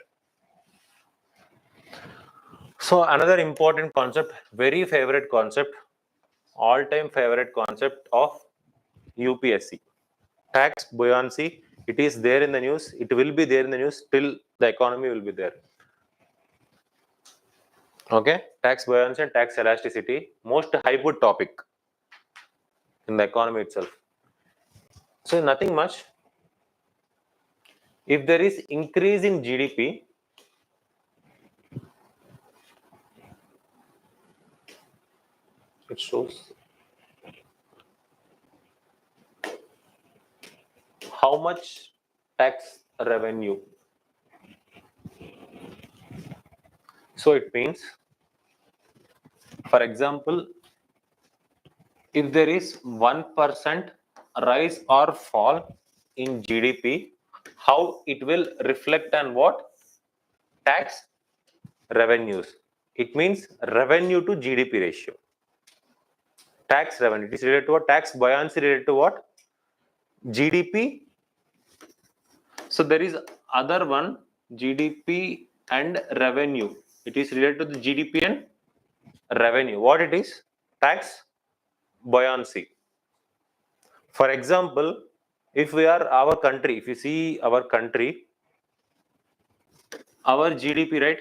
So another important concept, very favorite concept, all-time favorite concept of UPSC. Tax buoyancy, it is there in the news, it will be there in the news till the economy will be there. Okay, tax buoyancy and tax elasticity, most hyped topic in the economy itself. So nothing much. If there is increase in GDP, it shows how much tax revenue. So it means, for example, if there is 1% rise or fall in GDP, how it will reflect on what? Tax revenues. It means revenue to GDP ratio. Tax revenue, it is related to what? Tax buoyancy related to what? GDP. So there is other one, GDP and revenue. It is related to the GDP and revenue. What it is? Tax buoyancy. For example, if we are our country, if you see our country, our GDP, right?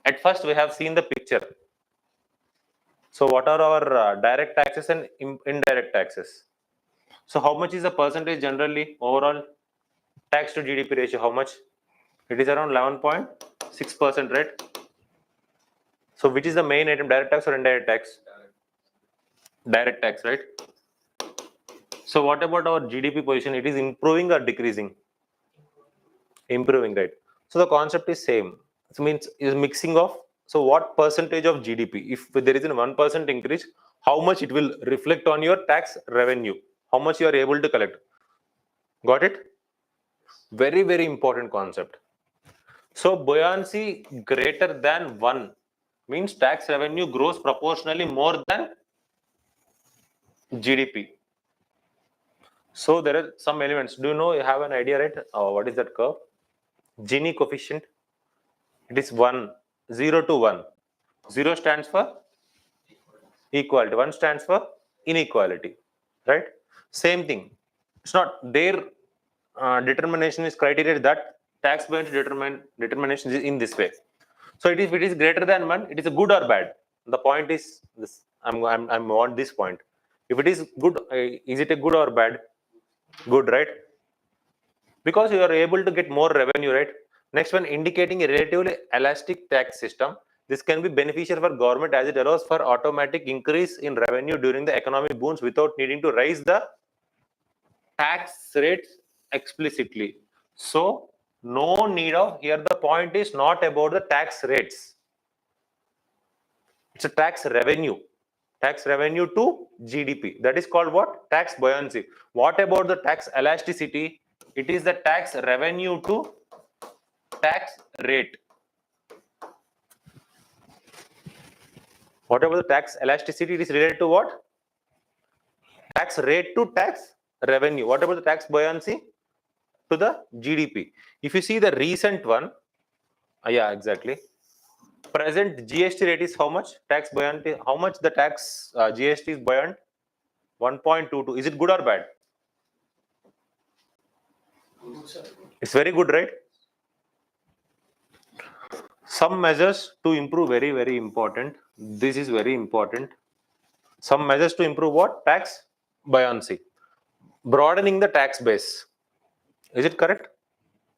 At first, we have seen the picture. So, what are our direct taxes and indirect taxes? So, how much is the percentage generally overall tax to GDP ratio? How much? It is around 11.6%, right? So, which is the main item, direct tax or indirect tax? Direct tax, right? So, what about our GDP position? It is improving or decreasing? Improving, right? So, the concept is same. It means is mixing of. So, what percentage of GDP? If there is a 1% increase, how much it will reflect on your tax revenue? How much you are able to collect? Got it? Very, very important concept. So, buoyancy greater than 1 means tax revenue grows proportionally more than GDP. So, there are some elements. Do you know, you have an idea, right? What is that curve? Gini coefficient. It is 1, 0 to 1. 0 stands for equality. 1 stands for inequality. Right? Same thing. It's not their determination is criteria that tax buoyancy determination is in this way. So if it is greater than 1, it is a good or bad. The point is this. I'm on this point. If it is good, is it a good or bad? Good, right? Because you are able to get more revenue, right? Next one, indicating a relatively elastic tax system. This can be beneficial for government as it allows for automatic increase in revenue during the economic booms without needing to raise the tax rates explicitly. So no need of, here the point is not about the tax rates. It's a tax revenue to GDP. That is called what? Tax buoyancy. What about the tax elasticity? It is the tax revenue to tax rate. Whatever the tax elasticity, it is related to what? Tax rate to tax revenue. Whatever the tax buoyancy to the GDP. If you see the recent one, yeah, exactly. Present GST rate is how much? Tax buoyancy, how much the tax GST is buoyant? 1.22. Is it good or bad? It's very good, right? Some measures to improve, very, very important. This is very important. Some measures to improve what? Tax buoyancy. Broadening the tax base. Is it correct?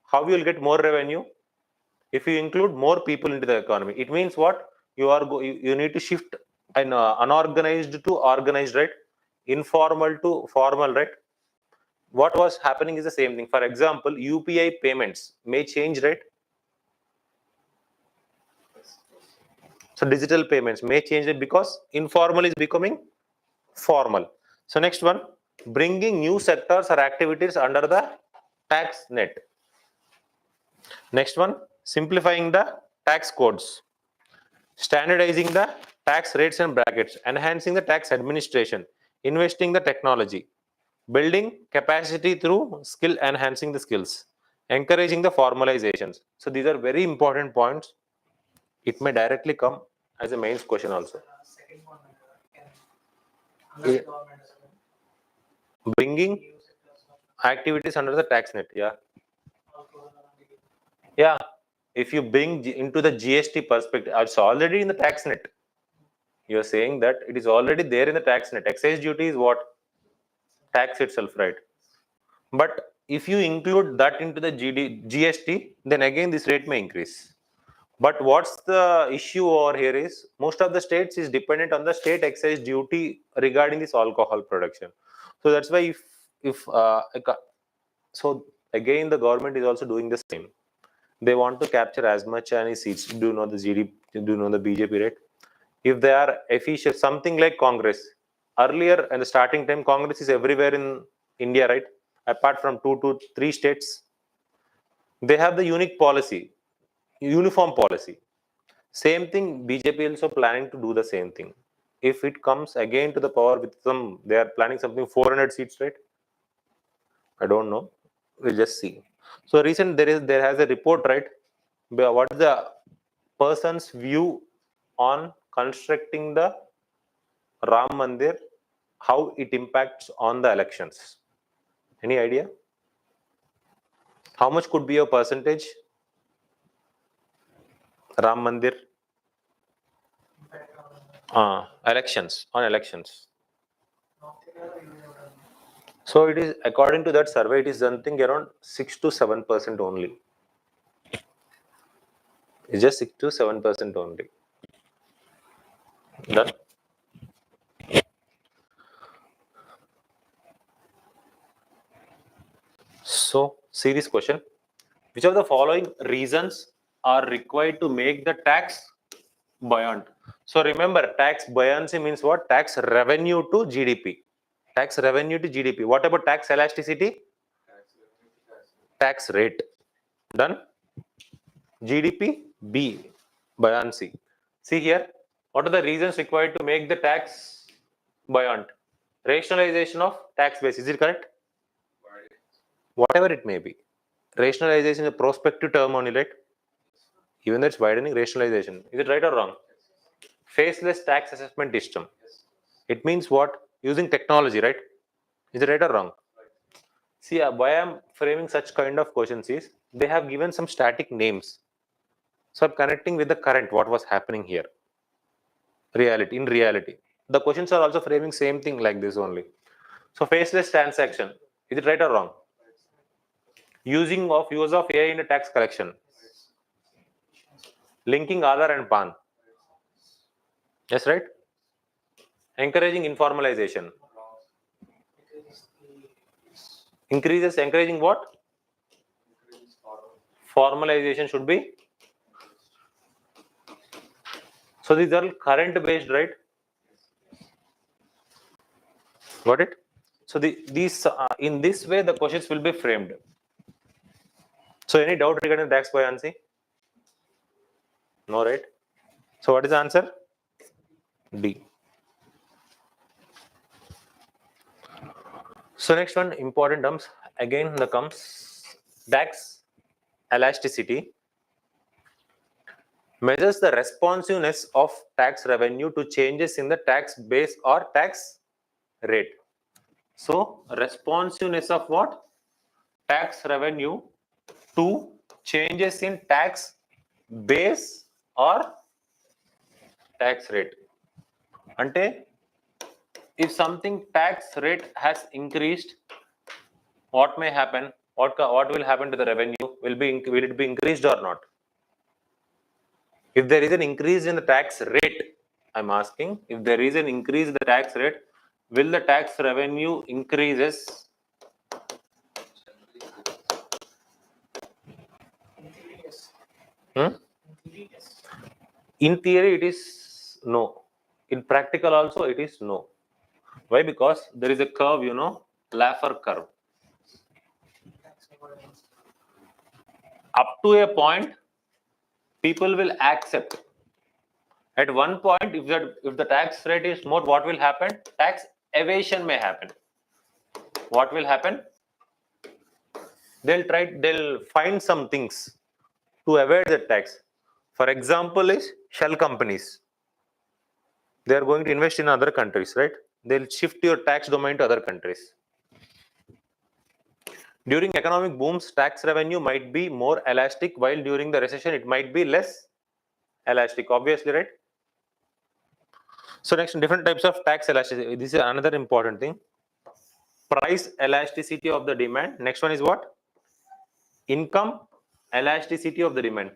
How you will get more revenue? If you include more people into the economy. It means what? You need to shift an unorganized to organized, right? Informal to formal, right? What was happening is the same thing. For example, UPI payments may change, right? So digital payments may change it because informal is becoming formal. So next one, bringing new sectors or activities under the tax net. Next one, simplifying the tax codes, standardizing the tax rates and brackets, enhancing the tax administration, investing the technology, building capacity through skill, enhancing the skills, encouraging the formalizations. So these are very important points. It may directly come as a mains question also. Second one, under the government as well. Bringing New sectors of activities under the tax net. Yeah. alcohol and Yeah. If you bring into the GST perspective, it's already in the tax net. You're saying that it is already there in the tax net. Excise duty is what? Tax itself, right? But if you include that into the GST, then again this rate may increase. But what's the issue over here is most of the states is dependent on the state excise duty regarding this alcohol production. So that's why if so again the government is also doing the same. They want to capture as much any seats. Do you know the GDP? Do you know the BJP, right? If they are efficient, something like Congress. Earlier in the starting time, Congress is everywhere in India, right? Apart from 2 to 3 states, they have the unique policy, uniform policy. Same thing, BJP also planning to do the same thing. If it comes again to the power with some, they are planning something 400 seats, right? I don't know. We'll just see. So recent there has a report, right? What is the person's view on constructing the Ram Mandir, how it impacts on the elections? Any idea? How much could be your percentage? Ram Mandir? Elections, on elections. So it is, according to that survey, it is something around 6 to 7% only. It's just 6 to 7% only. Done. So, series question. Which of the following reasons are required to make the tax buoyant? So remember, tax buoyancy means what? Tax revenue to GDP. Tax revenue to GDP. What about tax elasticity? Tax rate. Done. GDP, B, buoyancy. See here, what are the reasons required to make the tax buoyant? Rationalization of tax base. Is it correct? Whatever it may be. Rationalization is a prospective term only, right? Even though it's widening, rationalization. Is it right or wrong? Faceless tax assessment system. It means what? Using technology, right? Is it right or wrong? See, why I'm framing such kind of questions is, they have given some static names. So I'm connecting with the current, what was happening here. Reality, in reality. The questions are also framing same thing like this only. So faceless transaction, is it right or wrong? Use of AI in a tax collection. Linking Aadhaar and PAN. Yes, right? Encouraging informalization. Encouraging what? Formalization should be. So these are current based, right? Got it? So these in this way the questions will be framed. So any doubt regarding tax buoyancy? No, right? So what is the answer? D. So next one, important terms. Again, the comes tax elasticity. Measures the responsiveness of tax revenue to changes in the tax base or tax rate. So responsiveness of what? Tax revenue to changes in tax base or tax rate. Ante, if something tax rate has increased, what may happen? What will happen to the revenue? Will it be increased or not? If there is an increase in the tax rate, I'm asking, if there is an increase in the tax rate, will the tax revenue increases? In theory, it is no. In practical also, it is no. Why? Because there is a curve, Laffer curve. Up to a point, people will accept. At one point, if the tax rate is more, what will happen? Tax evasion may happen. What will happen? They'll find some things to avoid the tax. For example, is shell companies. They are going to invest in other countries, right? They'll shift your tax domain to other countries. During economic booms, tax revenue might be more elastic, while during the recession, it might be less elastic, obviously, right? So next, different types of tax elasticity. This is another important thing. Price elasticity of the demand. Next one is what? Income elasticity of the demand.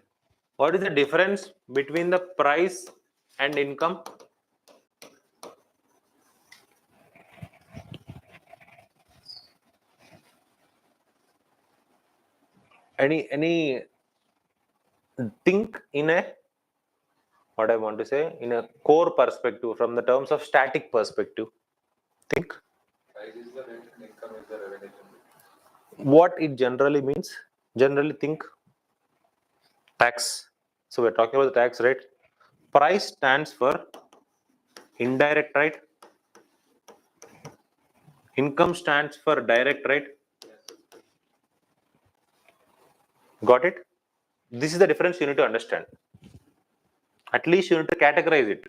What is the difference between the price and income? Any think in a, what I want to say, in a core perspective, from the terms of static perspective. Think. Price is the rate and income is the revenue. What it generally means? Generally think tax. So we're talking about the tax rate. Price stands for indirect, right? Income stands for direct, right? Got it? This is the difference you need to understand. At least you need to categorize it.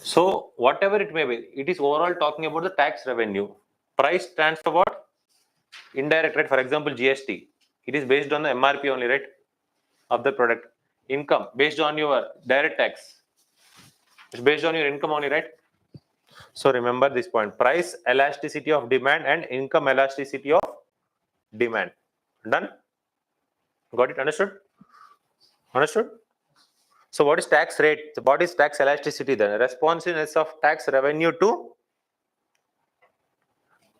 So whatever it may be, it is overall talking about the tax revenue. Price stands for what? Indirect, right? For example, GST. It is based on the MRP only, right? Of the product. Income based on your direct tax. It's based on your income only, right? So remember this point: price elasticity of demand and income elasticity of demand. Done? Got it? Understood? Understood? So what is tax rate? What is tax elasticity then? Responsiveness of tax revenue to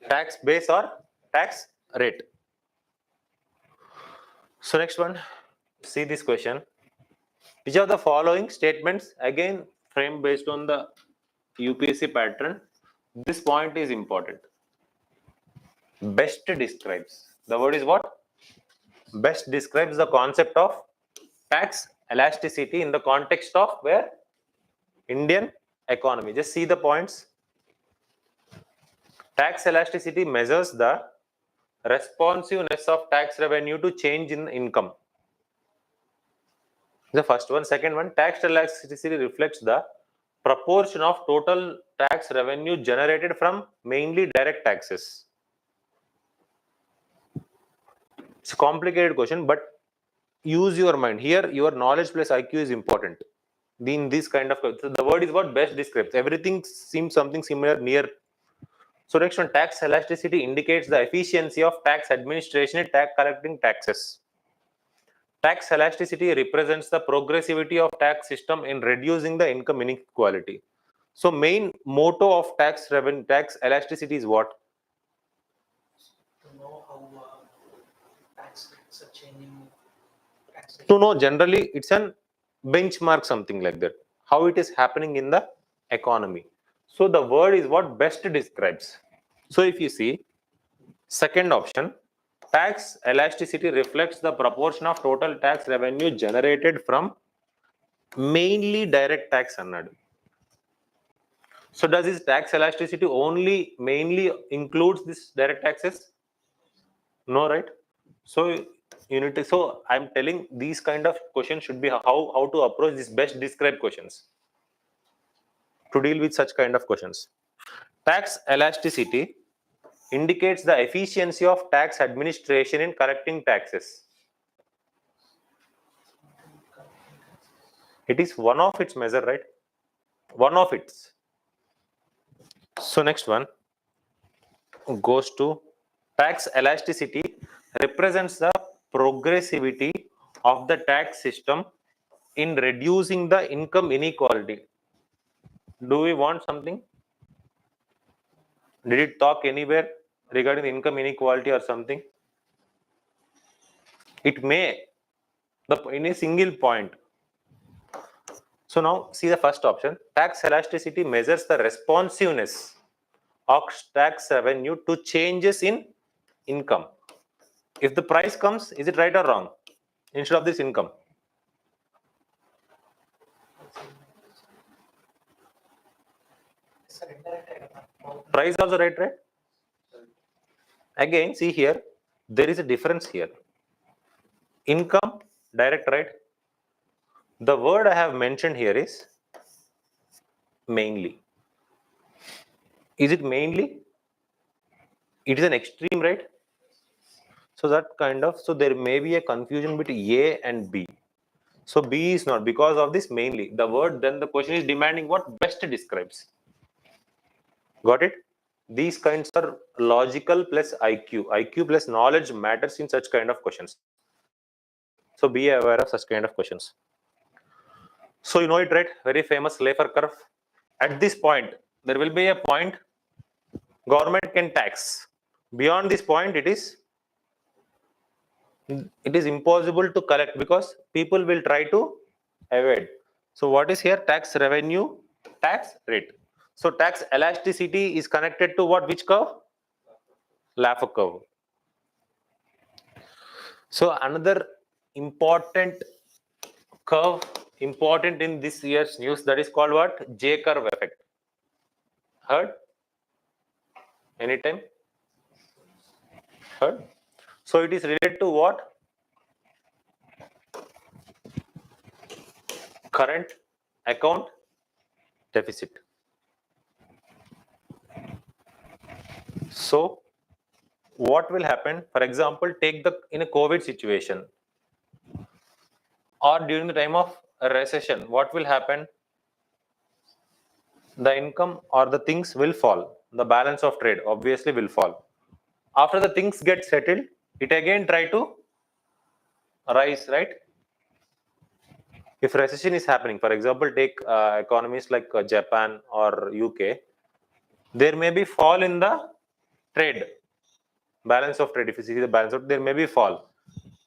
tax base or tax rate. So next one, see this question. Which of the following statements, again frame based on the UPSC pattern, this point is important. Best describes. The word is what? Best describes the concept of tax elasticity in the context of where? Indian economy. Just see the points. Tax elasticity measures the responsiveness of tax revenue to change in income. The first one. Second one, tax elasticity reflects the proportion of total tax revenue generated from mainly direct taxes. It's a complicated question, but use your mind. Here, your knowledge plus IQ is important. In this kind of, so the word is what? Best describes. Everything seems something similar, near. So next one, tax elasticity indicates the efficiency of tax administration in tax collecting taxes. Tax elasticity represents the progressivity of tax system in reducing the income inequality. So main motto of tax revenue, tax elasticity is what? To know how tax rates are changing. To know generally it's an benchmark, something like that. How it is happening in the economy. So the word is what? Best describes. So if you see second option, tax elasticity reflects the proportion of total tax revenue generated from mainly direct tax annadu. So does this tax elasticity only mainly includes this direct taxes? No, right? So you need to, so I'm telling these kind of questions should be how to approach these best described questions to deal with such kind of questions. Tax elasticity indicates the efficiency of tax administration in collecting taxes. It is one of its measure, right? One of its. So next one goes to tax elasticity represents the progressivity of the tax system in reducing the income inequality. Do we want something? Did it talk anywhere regarding the income inequality or something? It may, in a single point. So now see the first option. Tax elasticity measures the responsiveness of tax revenue to changes in income. If the price comes, is it right or wrong? Instead of this income. Price also right? Again, see here, there is a difference here. Income, direct, right? The word I have mentioned here is mainly. Is it mainly? It is an extreme, right? So that kind of, so there may be a confusion between A and B. So B is not because of this mainly. The word, then the question is demanding what best describes. Got it? These kinds are logical plus IQ. IQ plus knowledge matters in such kind of questions. So be aware of such kind of questions. So you know it, right? Very famous Laffer curve. At this point, there will be a point government can tax. Beyond this point, it is impossible to collect because people will try to evade. So what is here? Tax revenue, tax rate. So tax elasticity is connected to what? Which curve? Laffer curve. So another important curve, important in this year's news, that is called what? J curve effect. Heard? Anytime? Heard? So it is related to what? Current account deficit. So what will happen? For example, take in a COVID situation or during the time of a recession, what will happen? The income or the things will fall. The balance of trade obviously will fall. After the things get settled, it again try to rise, right? If recession is happening, for example, take economies like Japan or UK, there may be fall in the trade, balance of trade. If you see the balance of, there may be fall.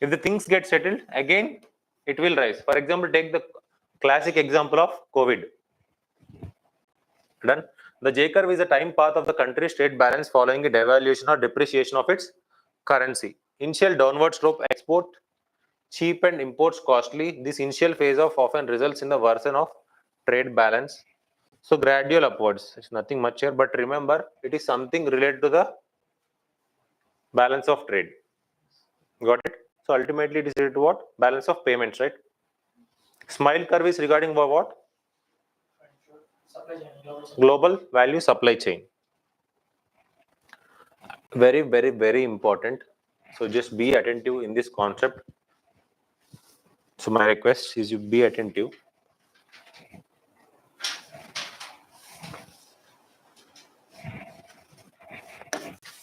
If the things get settled, again it will rise. For example, take the classic example of COVID. Done. The J curve is a time path of the country's trade balance following a devaluation or depreciation of its currency. Initial downward slope, export cheap and imports costly. This initial phase of often results in the worsen of trade balance. So gradual upwards. It's nothing much here, but remember it is something related to the balance of trade. Got it? So ultimately it is related to what? Balance of payments, right? Smile curve is regarding what? Supply chain, Global value supply chain. Very, very, very important. So just be attentive in this concept. So my request is you be attentive.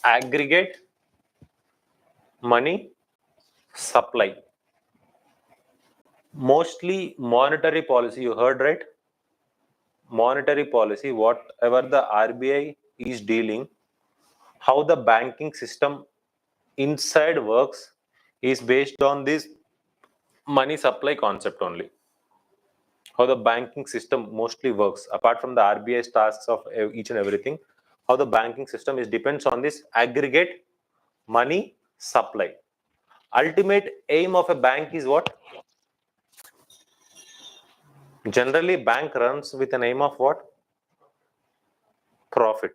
Aggregate money supply. Mostly monetary policy, you heard right? Monetary policy, whatever the RBI is dealing, how the banking system inside works is based on this money supply concept only. How the banking system mostly works, apart from the RBI's tasks of each and everything, how the banking system is depends on this aggregate money supply. Ultimate aim of a bank is what? Generally, bank runs with an aim of what? Profit.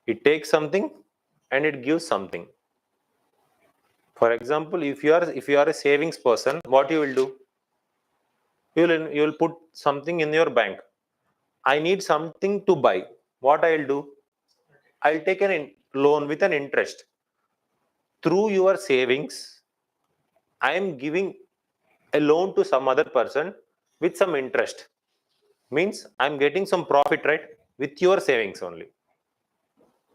It takes something and it gives something. For example, if you are a savings person, what you will do? You will put something in your bank. I need something to buy. What I'll do? I'll take loan with an interest. Through your savings, I am giving a loan to some other person with some interest. Means I'm getting some profit, right? With your savings only.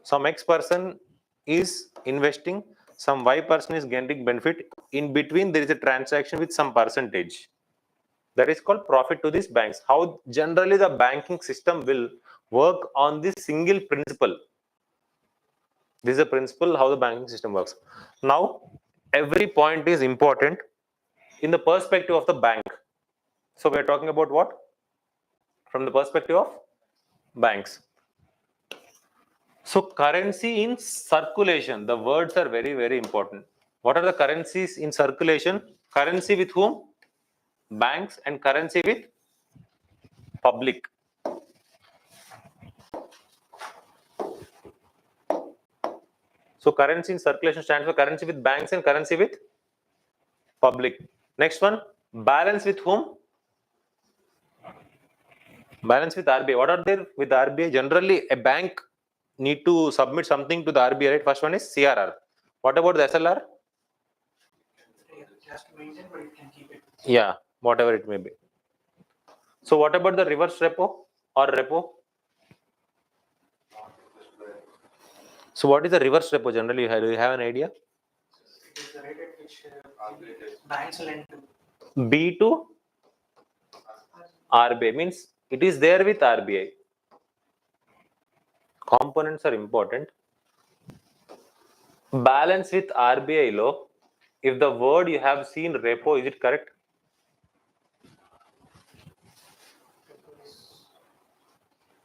Some X person is investing, some Y person is getting benefit. In between, there is a transaction with some percentage. That is called profit to these banks. How generally the banking system will work on this single principle. This is a principle how the banking system works. Now, every point is important in the perspective of the bank. So we are talking about what? From the perspective of banks. So currency in circulation, the words are very, very important. What are the currencies in circulation? Currency with whom? Banks, and currency with public. So currency in circulation stands for currency with banks and currency with public. Next one, balance with whom? Balance with RBI. What are there with RBI? Generally, a bank need to submit something to the RBI, right? First one is CRR. What about the SLR? it has to maintain, but it can keep it. Yeah, whatever it may be. So what about the reverse repo or repo? So what is the reverse repo generally? Do you have an idea? It is the rate at which banks lend to. B to RBI means it is there with RBI. Components are important. Balance with RBI law. If the word you have seen repo, is it correct?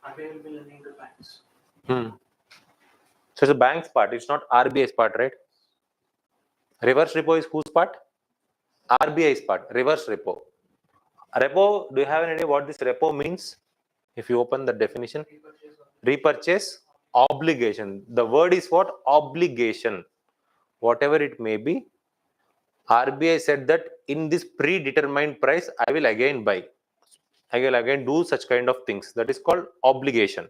RBI will be lending to banks. So it's a bank's part. It's not RBI's part, right? Reverse repo is whose part? RBI's part. Reverse repo. Repo, do you have any idea what this repo means? If you open the definition, repurchase obligation. The word is what? Obligation. Whatever it may be, RBI said that in this predetermined price, I will again buy. I will again do such kind of things. That is called obligation.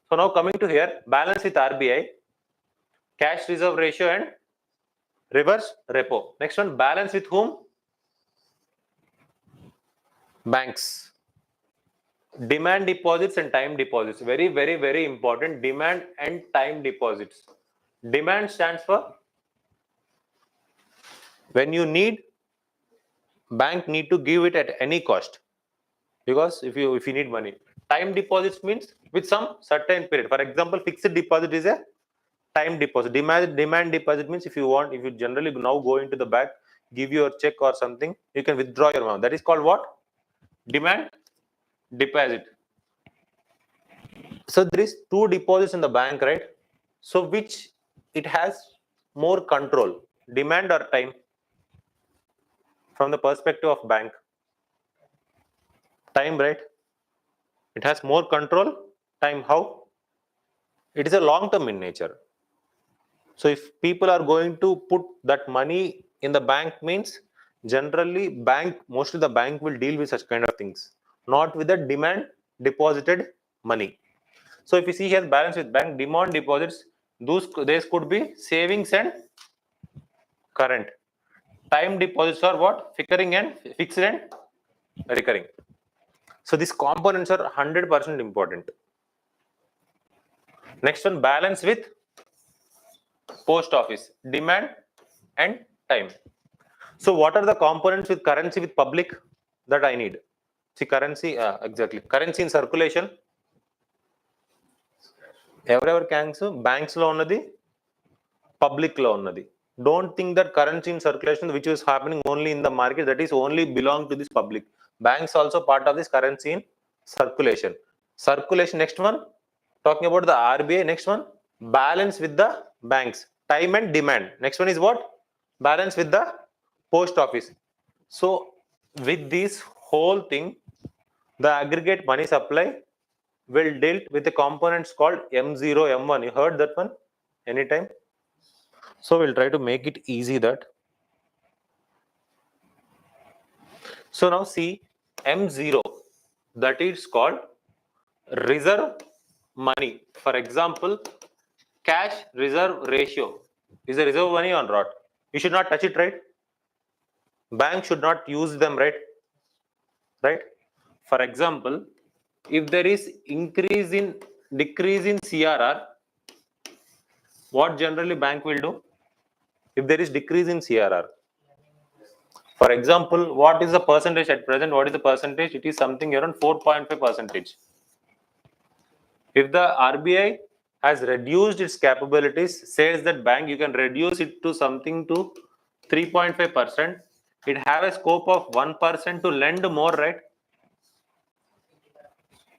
So now coming to here, balance with RBI. Cash reserve ratio and reverse repo. Next one, balance with whom? Banks. Demand deposits and time deposits. Very, very, very important. Demand and time deposits. Demand stands for when you need, bank need to give it at any cost. Because if you need money. Time deposits means with some certain period. For example, fixed deposit is a time deposit. Demand deposit means if you generally now go into the bank, give your check or something, you can withdraw your amount. That is called what? Demand deposit. So there is two deposits in the bank, right? So which it has more control, demand or time, from the perspective of bank? Time, right? It has more control. Time, how? It is a long term in nature. So if people are going to put that money in the bank, means generally mostly the bank will deal with such kind of things, not with the demand deposited money. So if you see here balance with bank, demand deposits, these could be savings and current. Time deposits are what? Fixed and recurring. So these components are 100% important. Next one, balance with post office, demand and time. So what are the components with currency with public that I need? See, currency, exactly. Currency in circulation. Everywhere banks lo unnadi, public lo unnadi. Don't think that currency in circulation, which is happening only in the market, that is only belong to this public. Banks also part of this currency in circulation. Circulation, next one, talking about the RBI. Next one, balance with the banks, time and demand. Next one is what? Balance with the post office. So with this whole thing, the aggregate money supply will deal with the components called M0, M1. You heard that one anytime? So we'll try to make it easy that. So now see M0, that is called reserve money. For example, cash reserve ratio is a reserve money or not? You should not touch it, right? Bank should not use them, right? Right? For example, if there is decrease in CRR, what generally bank will do? If there is decrease in CRR, for example, what is the percentage at present? What is the percentage? It is something around 4.5%. If the RBI has reduced its capabilities, says that bank you can reduce it to something to 3.5%, it have a scope of 1% to lend more, right?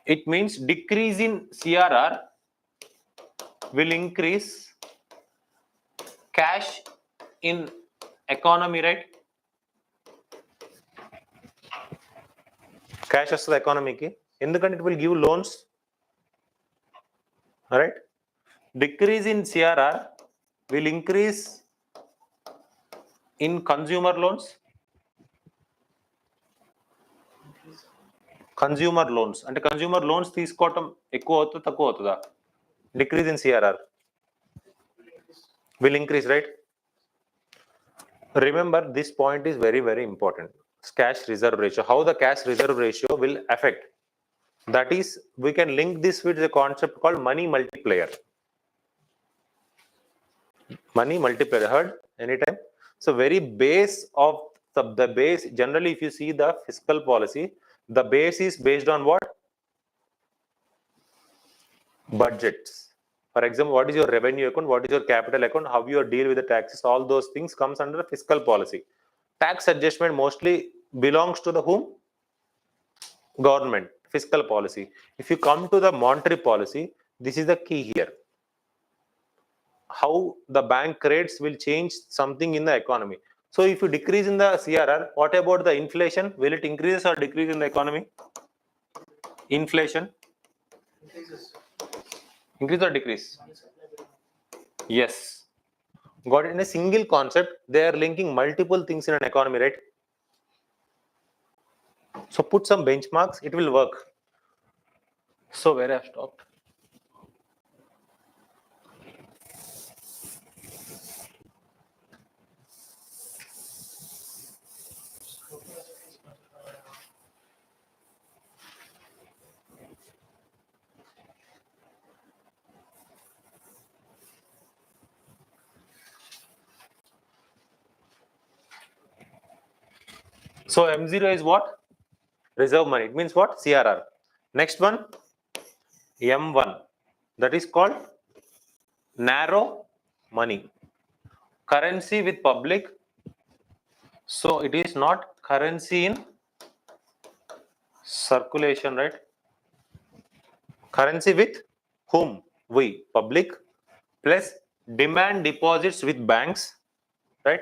It means decrease in CRR will increase cash in economy, right? Cash as the economy ki endukante it will give loans, all right? Decrease in CRR will increase in consumer loans. Consumer loans అంటే consumer loans తీసుకోవటం ఎక్కువ అవుతుందా తక్కువ అవుతుందా? Decrease in CRR will increase, right? Remember, this point is very, very important. Cash reserve ratio, how the cash reserve ratio will affect, that is, we can link this with the concept called money multiplier. Money multiplier, heard anytime? So very base of the base, generally if you see the fiscal policy, the base is based on what? Budgets. For example, what is your revenue account, what is your capital account, how you deal with the taxes, all those things comes under the fiscal policy. Tax adjustment mostly belongs to the whom? Government, fiscal policy. If you come to the monetary policy, this is the key here. How the bank rates will change something in the economy. So if you decrease in the CRR, what about the inflation? Will it increase or decrease in the economy? Inflation increase or decrease? Yes. Got it. In a single concept, they are linking multiple things in an economy, right? So put some benchmarks, it will work. So where I have stopped? So M0 is what? Reserve money. It means what? CRR. Next one, M1. That is called narrow money. Currency with public. So it is not currency in circulation, right? Currency with whom? We, public, plus demand deposits with banks, right?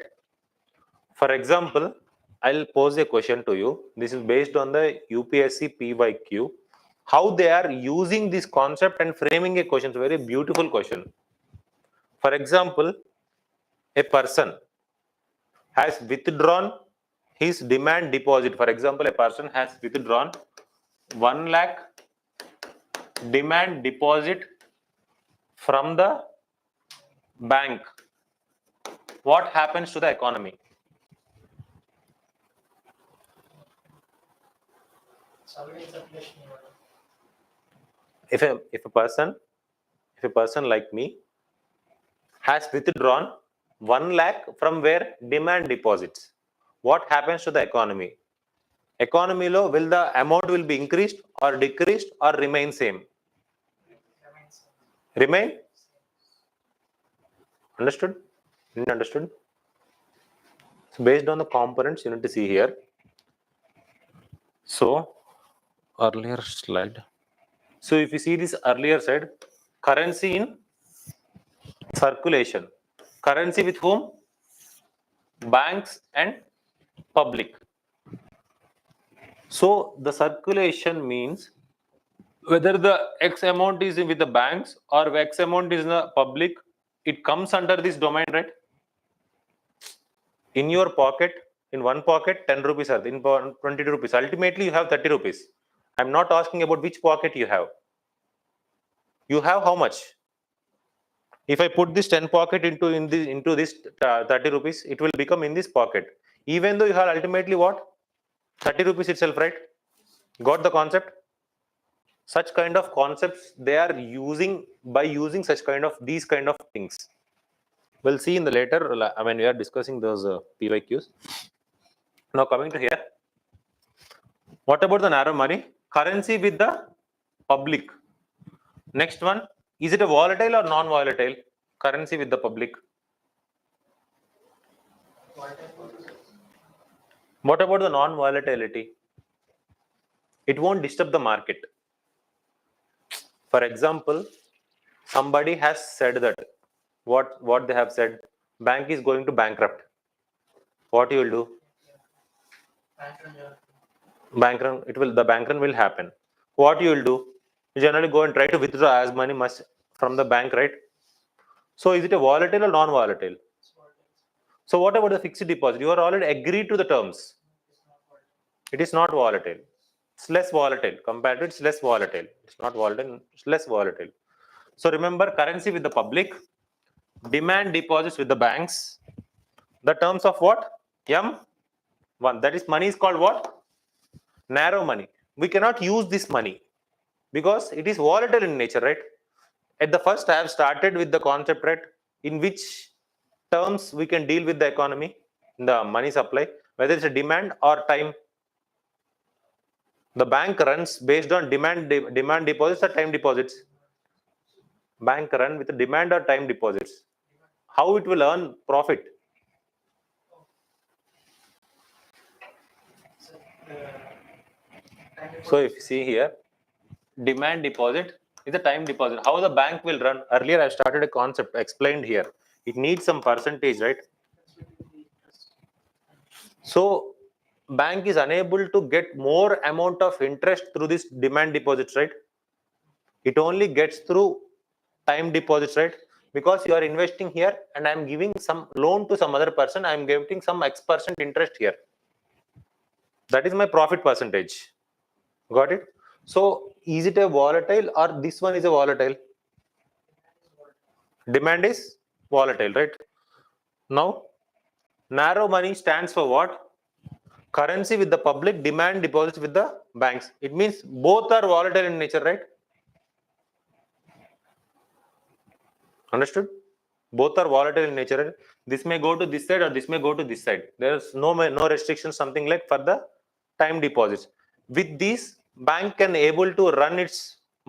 For example, I'll pose a question to you. This is based on the UPSC PYQ. How they are using this concept and framing a question. It's a very beautiful question. For example, a person has withdrawn his demand deposit. For example, a person has withdrawn 1 lakh demand deposit from the bank. What happens to the economy? It's already in circulation. If a person like me has withdrawn 1 lakh from where? Demand deposits. What happens to the economy? Economy law, will the amount will be increased or decreased or remain same? Remain? Understood? Didn't understood? So based on the components, you need to see here. So earlier slide. So if you see this earlier slide, currency in circulation. Currency with whom? Banks and public. So the circulation means whether the X amount is with the banks or X amount is in the public, it comes under this domain, right? In your pocket, in one pocket, 10 rupees are in 20 rupees. Ultimately, you have 30 rupees. I'm not asking about which pocket you have. You have how much? If I put this 10 pocket into this 30 rupees, it will become in this pocket. Even though you have ultimately what? 30 rupees itself, right? Got the concept? Such kind of concepts they are using by using such kind of these kind of things. We'll see in the later when we are discussing those PYQs. Now coming to here, what about the narrow money? Currency with the public. Next one, is it a volatile or non-volatile? Currency with the public. What about the non-volatility? It won't disturb the market. For example, somebody has said that what they have said, bank is going to bankrupt. What you will do? Bank run, the bank run will happen. What you will do? You generally go and try to withdraw as money much from the bank, right? So is it a volatile or non-volatile? So what about the fixed deposit? You are already agreed to the terms. It is not volatile. It's less volatile. Compared to it's less volatile. It's not volatile, it's less volatile. So remember, currency with the public, demand deposits with the banks. The terms of what? M1. That is money is called what? Narrow money. We cannot use this money because it is volatile in nature, right? At the first, I have started with the concept, right? In which terms we can deal with the economy, the money supply, whether it's a demand or time. The bank runs based on demand deposits or time deposits. Bank run with demand or time deposits. How it will earn profit? So if you see here, demand deposit is a time deposit. How the bank will run? Earlier I started a concept explained here. It needs some percentage, right? So bank is unable to get more amount of interest through this demand deposits, right? It only gets through time deposits, right? Because you are investing here and I'm giving some loan to some other person, I'm getting some X% interest here. That is my profit percentage. Got it? So is it a volatile or this one is a volatile? Demand is volatile, right? Now, narrow money stands for what? Currency with the public, demand deposits with the banks. It means both are volatile in nature, right? Understood? Both are volatile in nature. This may go to this side or this may go to this side. There's no restrictions, something like for the time deposits. With these, bank can able to run its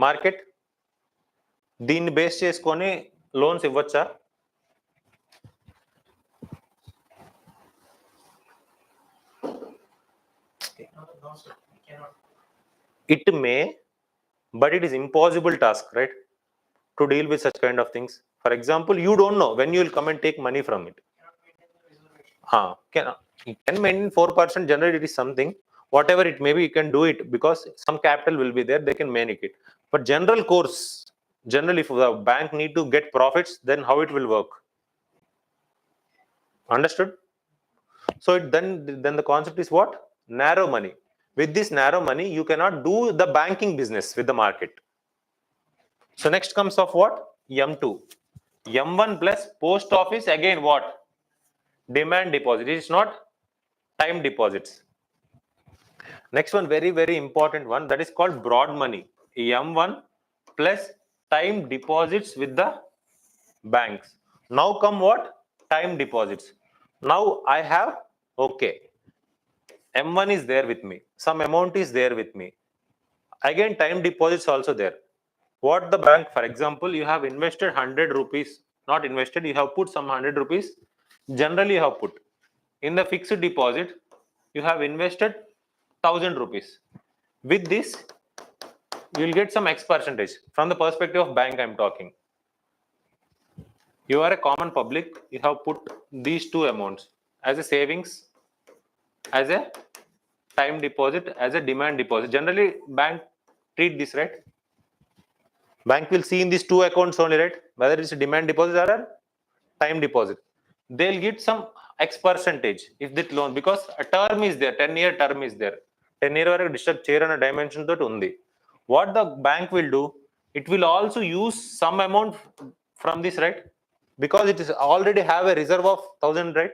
market. దీన్ని base చేసుకొని loans ఇవ్వచ్చా? No, sir, we cannot. It may, but it is impossible task, right, to deal with such kind of things. For example, you don't know when you will come and take money from it. Cannot maintain the reservation. You can maintain 4%. Generally, it is something. Whatever it may be, you can do it because some capital will be there. They can manage it. But general course, generally, if the bank need to get profits, then how it will work? Understood? So then the concept is what? Narrow money. With this narrow money, you cannot do the banking business with the market. So next comes of what? M2. M1 plus post office, again what? Demand deposit. It is not time deposits. Next one, very, very important one, that is called broad money. M1 plus time deposits with the banks. Now come what? Time deposits. Now I have, okay, M1 is there with me. Some amount is there with me. Again, time deposits also there. What the bank, for example, you have invested 100 rupees, not invested, you have put some 100 rupees. Generally, you have put in the fixed deposit, you have invested 1000 rupees. With this, you will get some X percentage. From the perspective of bank, I am talking. You are a common public, you have put these two amounts as a savings, as a time deposit, as a demand deposit. Generally, bank treat this, right? Bank will see in these two accounts only, right? Whether it's a demand deposit or a time deposit. They'll get some X percentage if that loan, because a term is there, 10-year term is there. 10-year వరకు disturb చేయరన్న dimension తోటి ఉంది. What the bank will do, it will also use some amount from this, right? Because it is already have a reserve of 1000, right?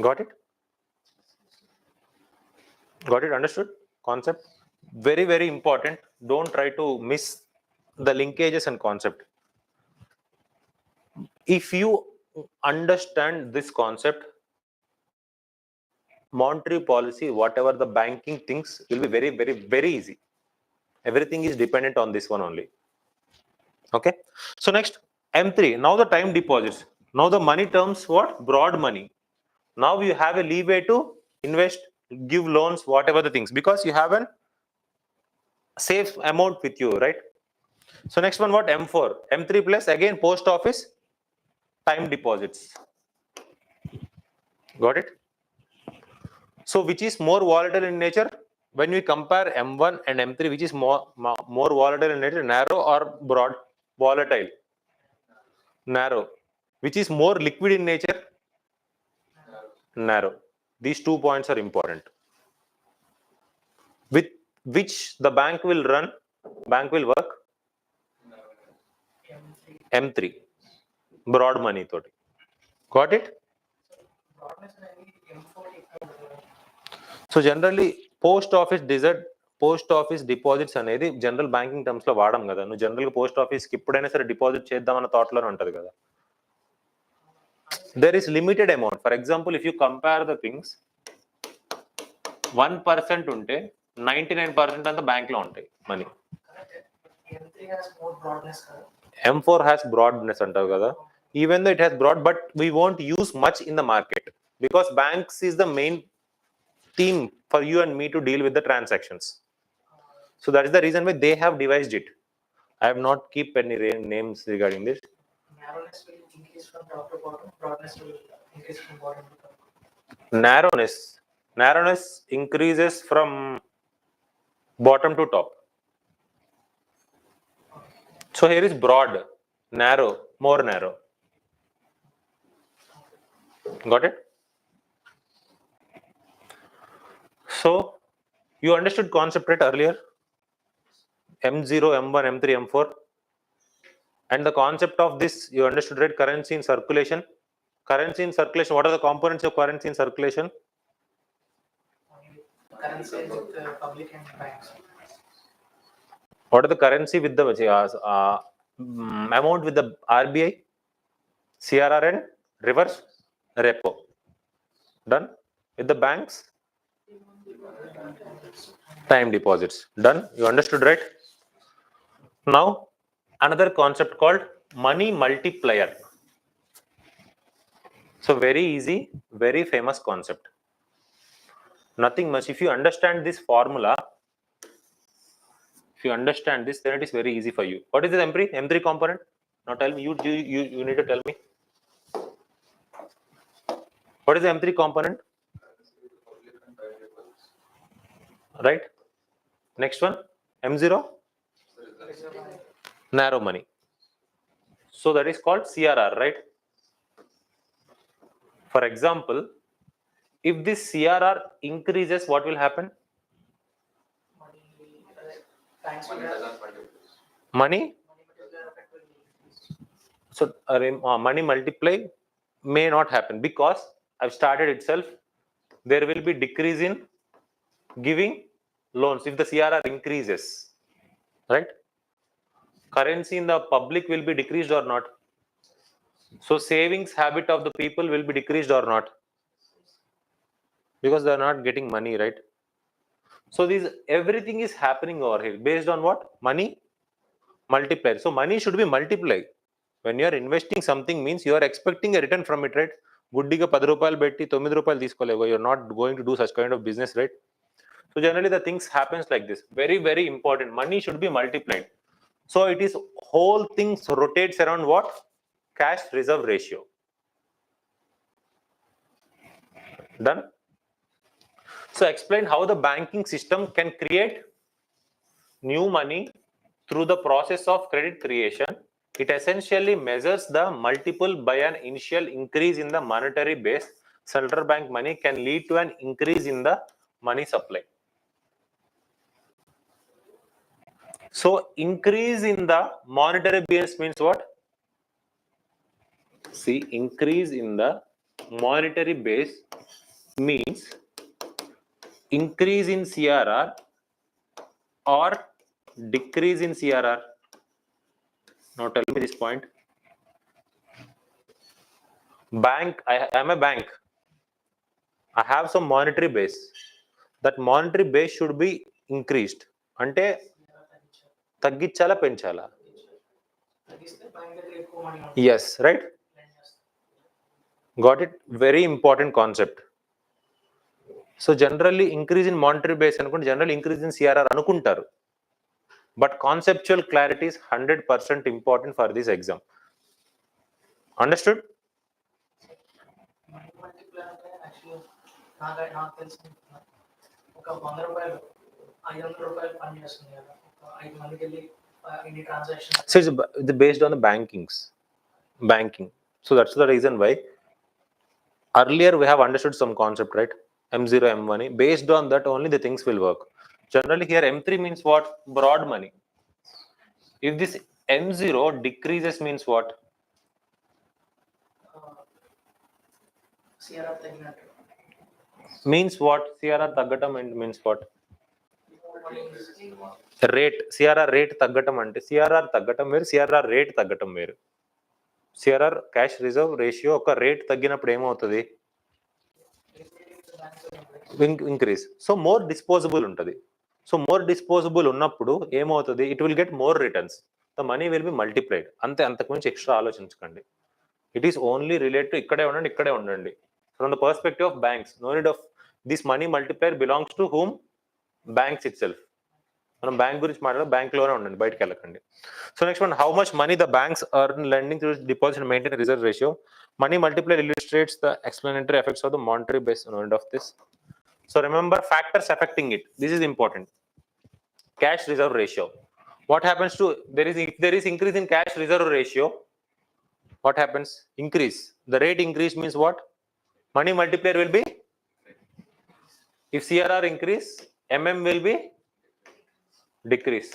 Got it? Got it? Understood? Concept? Very, very important. Don't try to miss the linkages and concept. If you understand this concept, monetary policy, whatever the banking things will be very, very, very easy. Everything is dependent on this one only. Okay. So next, M3. Now the time deposits. Now the money terms what? Broad money. Now you have a leeway to invest, give loans, whatever the things, because you have a safe amount with you, right? So next one, what? M4. M3 plus again post office, time deposits. Got it? So which is more volatile in nature? When we compare M1 and M3, which is more volatile in nature, narrow or broad? Volatile. Narrow. Which is more liquid in nature? Narrow. These 2 points are important. With which the bank will run, bank will work? M3. Broad money toti. Got it? Broadness అనేది M4 ఎక్కువ. So generally post office deposits అనేది general banking terms లో వాడడం కదా. నువ్వు general గా post office కి ఎప్పుడైనా సరే డిపాజిట్ చేద్దామన్న థాట్ లోనే ఉంటది కదా. There is limited amount. For example, if you compare the things, 1% ఉంటే 99% అంతా బ్యాంక్ లో ఉంటాయి money. M3 has more broadness కదా. M4 has broadness అంటావు కదా. Even though it has broad, but we won't use much in the market because banks is the main theme for you and me to deal with the transactions. So that is the reason why they have devised it. I have not keep any names regarding this. Narrowness will increase from top to bottom. Broadness will increase from bottom to top. Narrowness increases from bottom to top. So here is broad, narrow, more narrow. Got it? So you understood concept right earlier? M0, M1, M3, M4. And the concept of this, you understood right? Currency in circulation. Currency in circulation, what are the components of currency in circulation? Currency with public and banks. What are the currency with the amount with the RBI, CRR and reverse repo. Done. With the banks, time deposits. Done. You understood, right? Now, another concept called money multiplier. So very easy, very famous concept. Nothing much. If you understand this formula, if you understand this, then it is very easy for you. What is the M3 component? Now tell me. You need to tell me. What is the M3 component? Right. Next one, M0, narrow money. So that is called CRR, right? For example, if this CRR increases, what will happen? Money. So money multiply may not happen because I've started itself. There will be decrease in giving loans if the CRR increases, right? Currency in the public will be decreased or not? So savings habit of the people will be decreased or not? Because they are not getting money, right? So everything is happening over here based on what? Money multiplier. So money should be multiplied. When you are investing something means you are expecting a return from it, right? Guddiga 10 రూపాయలు పెట్టి 9 రూపాయలు తీసుకోలేవు. You're not going to do such kind of business, right? So generally the things happens like this. Very, very important. Money should be multiplied. So it is whole things rotates around what? Cash reserve ratio. Done. So explain how the banking system can create new money through the process of credit creation. It essentially measures the multiple by an initial increase in the monetary base. Central bank money can lead to an increase in the money supply. So increase in the monetary base means what? See, increase in the monetary base means increase in CRR or decrease in CRR. Now tell me this point. Bank, I am a bank. I have some monetary base. That monetary base should be increased. Ante తగ్గించాలా పెంచాలా? Yes, right? Got it? Very important concept. So generally increase in monetary base అనుకుంటే generally increase in CRR అనుకుంటారు. But conceptual clarity is 100% important for this exam. Understood? నాకు తెలిసి ఒక 100 రూపాయలు 500 రూపాయలు పని చేస్తుంది కదా, ఒక 5 మందికి వెళ్ళి ఇన్ని transaction. So it's based on the banking. So that's the reason why earlier we have understood some concept, right? M0, M1. Based on that only the things will work. Generally here M3 means what? Broad money. If this M0 decreases means what? CRR తగ్గినట్టు. Means what? CRR తగ్గటం means what? Rate. CRR rate తగ్గటం అంటే CRR తగ్గటం వేరు, CRR rate తగ్గటం వేరు. CRR cash reserve ratio ఒక rate తగ్గినప్పుడు ఏమవుతుంది? ఇంక్రీజ్. సో మోర్ డిస్పోజబుల్ ఉంటుంది. సో మోర్ డిస్పోజబుల్ ఉన్నప్పుడు ఏమవుతుంది? It will get more returns. The money will be multiplied. అంతే, అంతకుమించి ఎక్స్ట్రా ఆలోచించకండి. ఇట్ ఈస్ ఓన్లీ రిలేటెడ్ ఇక్కడే ఉండండి, ఇక్కడే ఉండండి. From the perspective of banks, no need of this money multiplier belongs to whom? Banks it self bank గురించి మాట్లాడాలి, బ్యాంక్లోనే ఉండండి, బయటకు వెళ్ళకండి. So next one, how much money the banks earn lending through deposit and maintain reserve ratio. Money multiplier illustrates the explanatory effects of the monetary base. End of this. So remember factors affecting it. This is important. Cash reserve ratio. What happens to if there is increase in cash reserve ratio? What happens? Increase. The rate increase means what? Money multiplier will be. If CRR increase, MM will be decrease.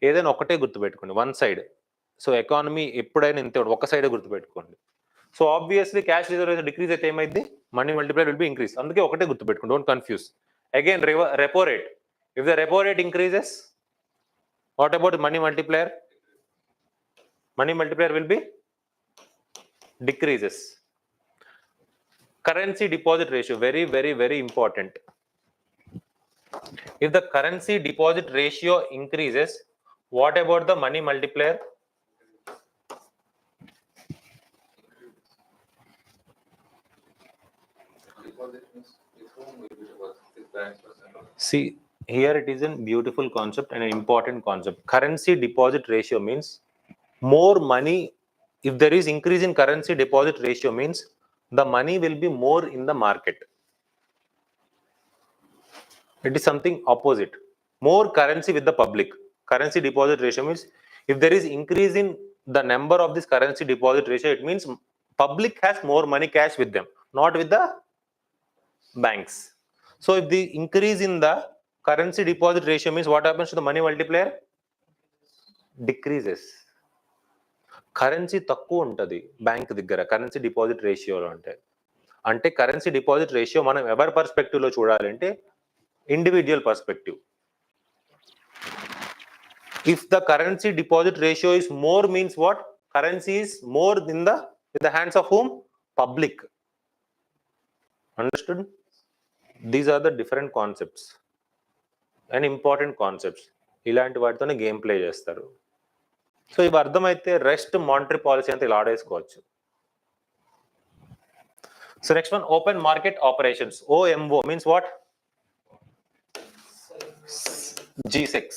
ఏదైనా ఒకటే గుర్తుపెట్టుకోండి, one side. So economy ఎప్పుడైనా ఇంతే, ఒక సైడే గుర్తుపెట్టుకోండి. So obviously cash reserve decrease అయితే ఏమైంది? Money multiplier will be increase. అందుకే ఒకటే గుర్తుపెట్టుకోండి, don't confuse. Again repo rate. If the repo rate increases, what about money multiplier? Money multiplier will be decreases. Currency deposit ratio, very, very, very important. If the currency deposit ratio increases, what about the money multiplier? Deposit means with whom will be deposit? With banks or central? See, here it is a beautiful concept and an important concept. Currency deposit ratio means more money. If there is increase in currency deposit ratio means the money will be more in the market. It is something opposite. More currency with the public. Currency deposit ratio means if there is increase in the number of this currency deposit ratio, it means public has more money cash with them, not with the banks. So if the increase in the currency deposit ratio means what happens to the money multiplier? Decreases. Currency తక్కువ ఉంటుంది bank దగ్గర currency deposit రేషియోలో అంటే currency deposit ratio మనం ఎవరి పర్స్పెక్టివ్లో చూడాలంటే individual perspective. If the currency deposit ratio is more means what? Currency is more in the hands of whom? Public. Understood? These are the different concepts and important concepts. ఇలాంటి వాటితోనే game play చేస్తారు. So ఇవి అర్థమైతే rest monetary policy అంతా ఇలా ఆడేసుకోవచ్చు. So next one open market operations. OMO means what? G6.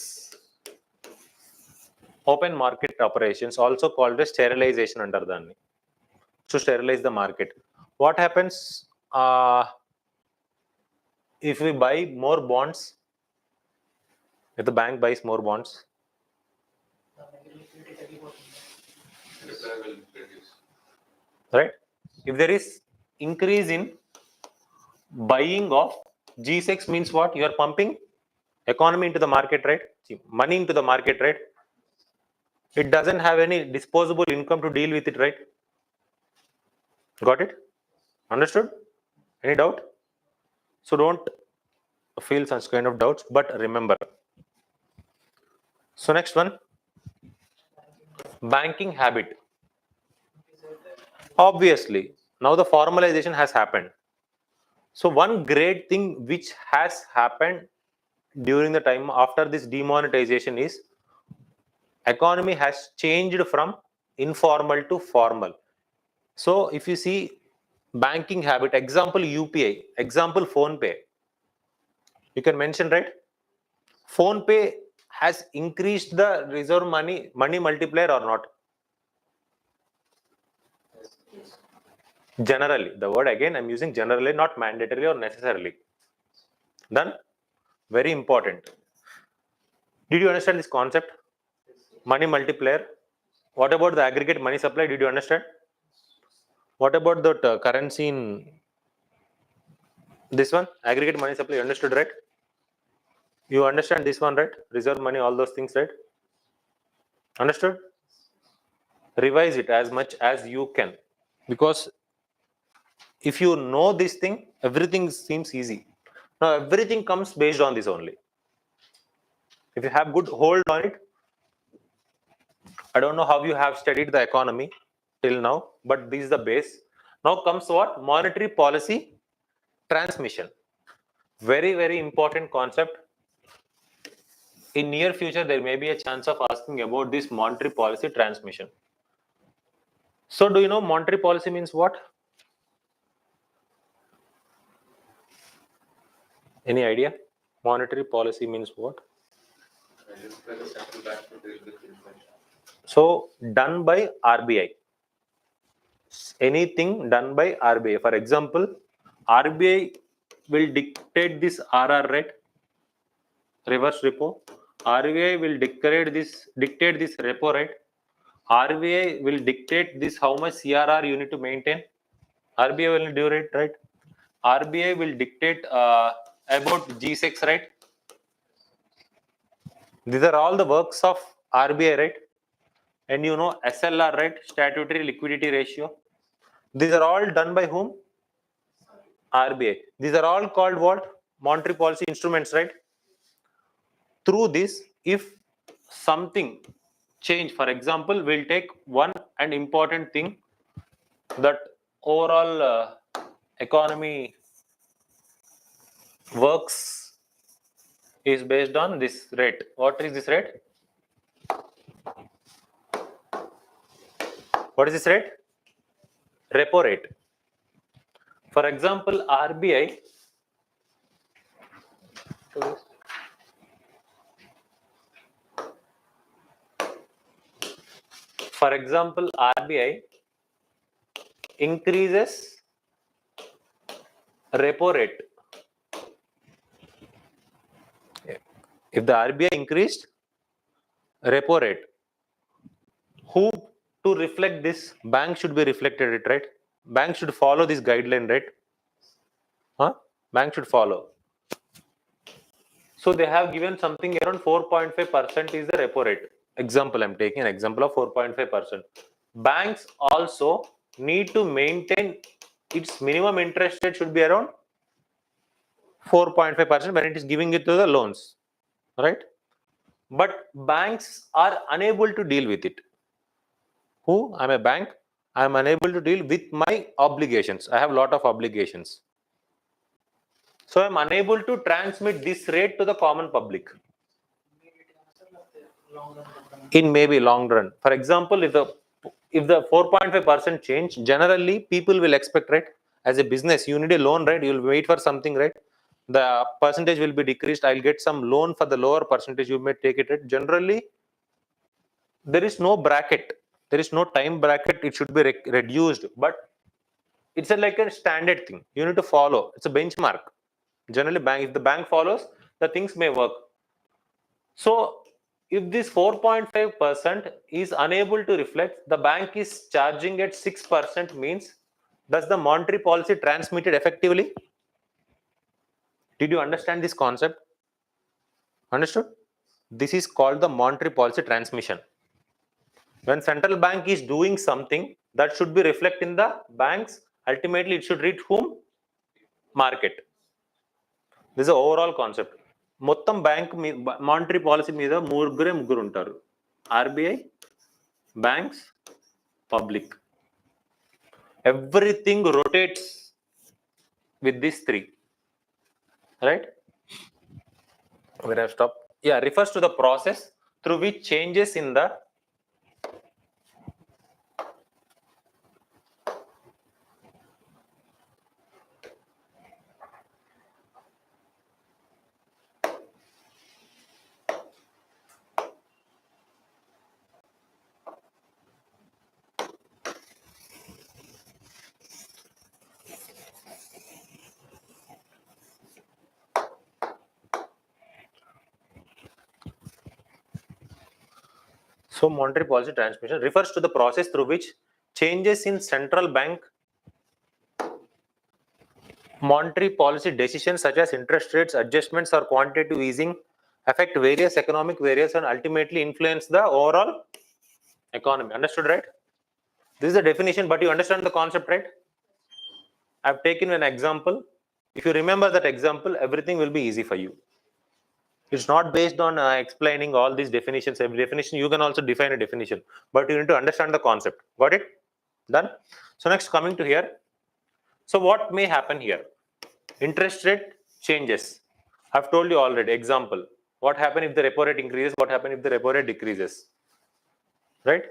Open market operations, also called as sterilization under danni. To sterilize the market. What happens if we buy more bonds? If the bank buys more bonds, Supply will reduce. right? If there is increase in buying of G6 means what? You are pumping economy into the market, right? Money into the market, right? It doesn't have any disposable income to deal with it, right? Got it? Understood? Any doubt? So don't feel such kind of doubts, but remember. So next one, banking habit. Obviously, now the formalization has happened. So one great thing which has happened during the time after this demonetization is economy has changed from informal to formal. So if you see banking habit, example UPI, example phone pay, you can mention, right? Phone pay has increased the reserve money multiplier or not? Generally, the word again I'm using generally, not mandatorily or necessarily. Done? Very important. Did you understand this concept? Money multiplier. What about the aggregate money supply? Did you understand? What about the currency in this one? Aggregate money supply, you understood, right? You understand this one, right? Reserve money, all those things, right? Understood? Revise it as much as you can, because if you know this thing, everything seems easy. Now everything comes based on this only. If you have good hold on it, I don't know how you have studied the economy till now, but this is the base. Now comes what? Monetary policy transmission. Very, very important concept. In near future, there may be a chance of asking about this monetary policy transmission. So do you know monetary policy means what? Any idea? Monetary policy means what? And this is like a central bank to deal with inflation. So done by RBI. Anything done by RBI. For example, RBI will dictate this RR rate, reverse repo. RBI will dictate this repo rate. RBI will dictate this how much CRR you need to maintain. RBI will do it, right? RBI will dictate about G6, right? These are all the works of RBI, right? And you know SLR, right? Statutory liquidity ratio. These are all done by whom? RBI. These are all called what? Monetary policy instruments, right? Through this, if something change. For example, we'll take one and important thing that overall economy works is based on this rate. What is this rate? What is this rate? Repo rate. For example, RBI. For example, RBI increases repo rate. If the RBI increased repo rate, who to reflect this? Bank should be reflected it, right? Bank should follow this guideline, right? Bank should follow. So they have given something around 4.5% is the repo rate. Example, I'm taking an example of 4.5%. Banks also need to maintain its minimum interest rate should be around 4.5% when it is giving it to the loans, right? But banks are unable to deal with it. Who? I'm a bank. I'm unable to deal with my obligations. I have a lot of obligations. So I'm unable to transmit this rate to the common public. In maybe long run. For example, if the 4.5% change, generally people will expect, right? As a business, you need a loan, right? You'll wait for something, right? The percentage will be decreased. I'll get some loan for the lower percentage. You may take it, right? Generally, there is no bracket. There is no time bracket. It should be reduced, but it's like a standard thing. You need to follow. It's a benchmark. Generally, if the bank follows, the things may work. So if this 4.5% is unable to reflect, the bank is charging at 6% means, does the monetary policy transmitted effectively? Did you understand this concept? Understood? This is called the monetary policy transmission. When central bank is doing something, that should be reflected in the banks. Ultimately, it should reach whom? Market. This is the overall concept. మొత్తం bank monetary policy మీద ముగ్గురు ఉంటారు. RBI, banks, public. Everything rotates with these three, right? Where I stop? Yeah, refers to the process through which changes in the So monetary policy transmission refers to the process through which changes in central bank monetary policy decisions such as interest rates, adjustments or quantitative easing affect various economic variables and ultimately influence the overall economy. Understood, right? This is the definition, but you understand the concept, right? I've taken an example. If you remember that example, everything will be easy for you. It's not based on explaining all these definitions. Every definition, you can also define a definition, but you need to understand the concept. Got it? Done? So next, coming to here. So what may happen here? Interest rate changes. I've told you already. Example. What happens if the repo rate increases? What happens if the repo rate decreases? Right?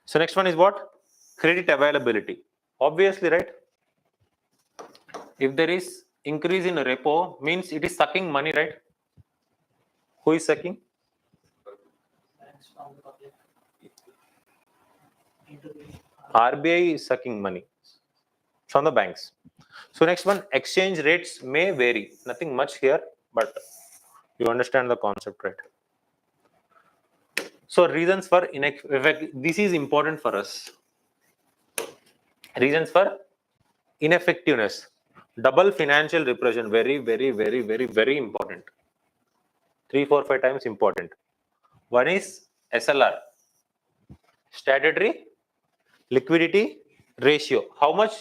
So next one is what? Credit availability. Obviously, right? If there is increase in repo, means it is sucking money, right? Who is sucking? Banks from the public into the RBI is sucking money from the banks. So next one, exchange rates may vary. Nothing much here, but you understand the concept, right? So reasons for this is important for us. Reasons for ineffectiveness. Double financial repression, very, very, very, very, very important. 3, 4, 5 times important. One is SLR, statutory liquidity ratio. How much?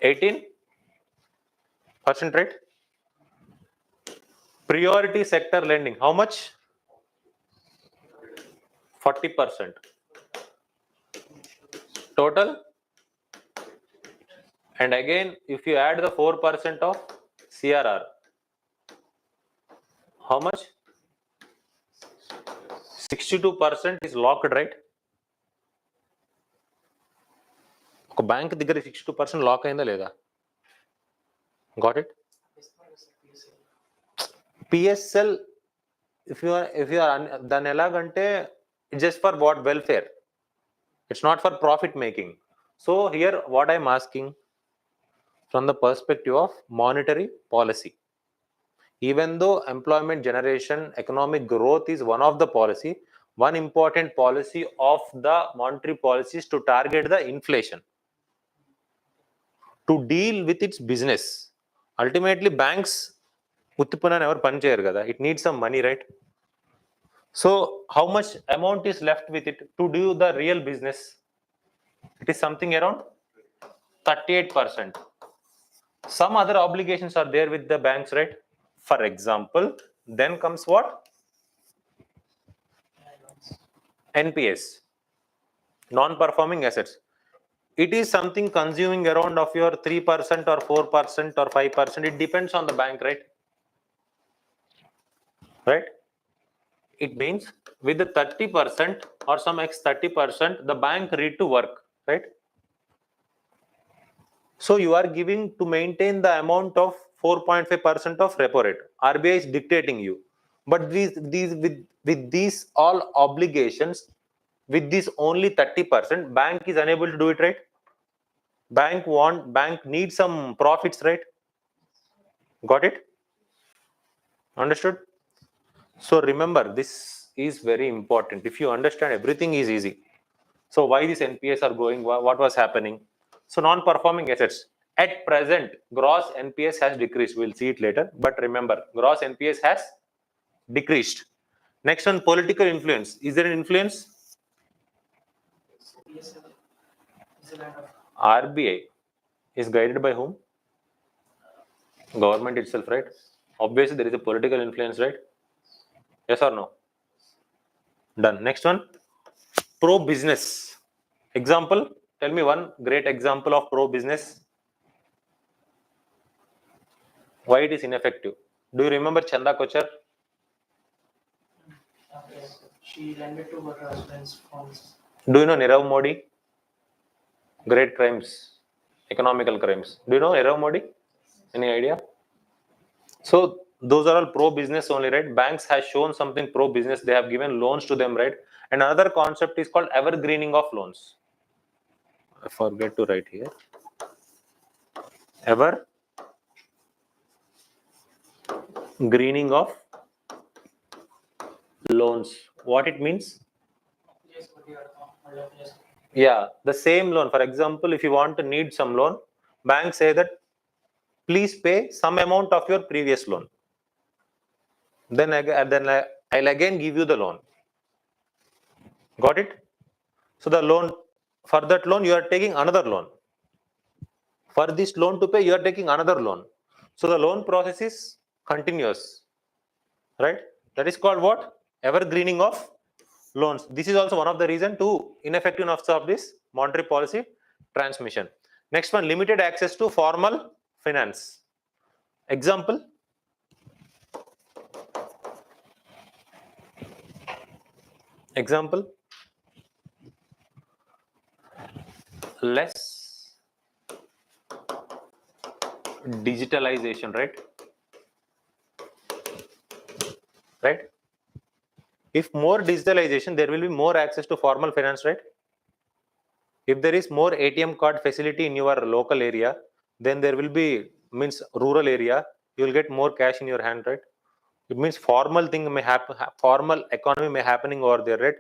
18%, right? Priority sector lending. How much? 40%. Total. And again, if you add the 4% of CRR, how much? 62% is locked, right? ఒక bank దగ్గర 62% lock అయిందా లేదా? Got it? PSL, if you are then elagante, it's just for what? Welfare. It's not for profit making. So here what I am asking, from the perspective of monetary policy, even though employment generation, economic growth is one of the policy, one important policy of the monetary policy is to target the inflation, to deal with its business. Ultimately banks uttipuna never pani cheyaru kada, it needs some money, right? So how much amount is left with it to do the real business? It is something around 38%. Some other obligations are there with the banks, right? For example, then comes what? NPS, non-performing assets. It is something consuming around of your 3% or 4% or 5%. It depends on the bank, right? Right? It means with the 30% or some X 30%, the bank read to work, right? So you are giving to maintain the amount of 4.5% of repo rate. RBI is dictating you. But with these all obligations, with this only 30%, bank is unable to do it, right? Bank needs some profits, right? Got it? Understood? So remember, this is very important. If you understand, everything is easy. So why these NPAs are going, what was happening? So non-performing assets. At present, gross NPS has decreased. We'll see it later. But remember, gross NPS has decreased. Next one, political influence. Is there an influence? PSL is a kind of RBI is guided by whom? Government itself, right? Obviously, there is a political influence, right? Yes or no? Done. Next one, pro-business. Example, tell me one great example of pro-business. Why it is ineffective? Do you remember Chanda Kochar? she lended to her husband's funds. Do you know Nirav Modi? Great crimes, economical crimes. Do you know Nirav Modi? Any idea? So those are all pro-business only, right? Banks has shown something pro-business. They have given loans to them, right? And another concept is called evergreening of loans. I forget to write here. Evergreening of loans. What it means? Yes, what you are talking about. Yeah, the same loan. For example, if you want to need some loan, banks say that please pay some amount of your previous loan. Then I'll again give you the loan. Got it? So the loan, for that loan, you are taking another loan. For this loan to pay, you are taking another loan. So the loan process is continuous, right? That is called what? Evergreening of loans. This is also one of the reasons to ineffectiveness of this monetary policy transmission. Next one, limited access to formal finance. Example, less digitalization, right? If more digitalization, there will be more access to formal finance, right? If there is more ATM card facility in your local area, then there will be, means rural area, you will get more cash in your hand, right? It means formal thing may happen, formal economy may happening over there, right?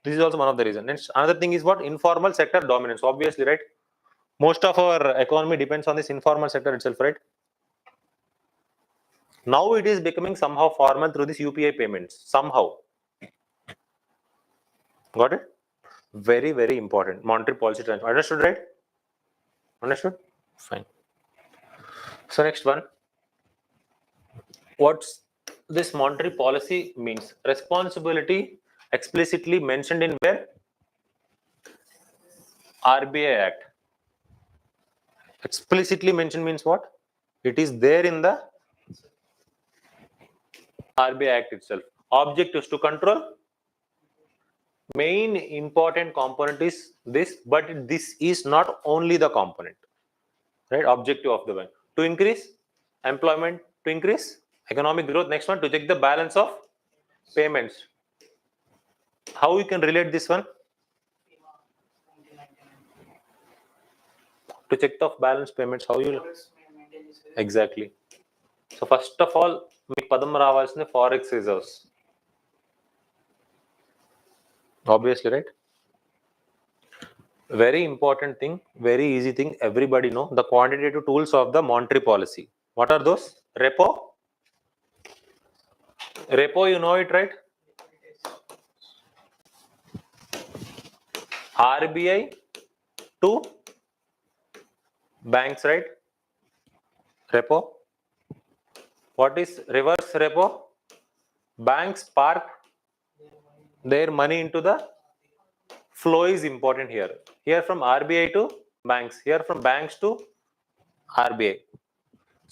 This is also one of the reasons. Next, another thing is what? Informal sector dominance, obviously, right? Most of our economy depends on this informal sector itself, right? Now it is becoming somehow formal through this UPI payments, somehow. Got it? Very, very important. Monetary policy transfer. Understood, right? Understood? Fine. So next one. What's this monetary policy means? Responsibility explicitly mentioned in where? RBI Act. Explicitly mentioned means what? It is there in the RBI Act itself. Object is to control. Main important component is this, but this is not only the component, right? Objective of the bank to increase employment, to increase economic growth. Next one, to check the balance of payments. How you can relate this one? To check the balance payments, how you exactly? So first of all, మీకు పదం రావాల్సింది forex reserves. Obviously, right? Very important thing, very easy thing, everybody know the quantitative tools of the monetary policy. What are those? Repo. Repo, you know it, right? RBI to banks, right? Repo. What is reverse repo? Banks park their money into the flow is important here. Here from RBI to banks, here from banks to RBI.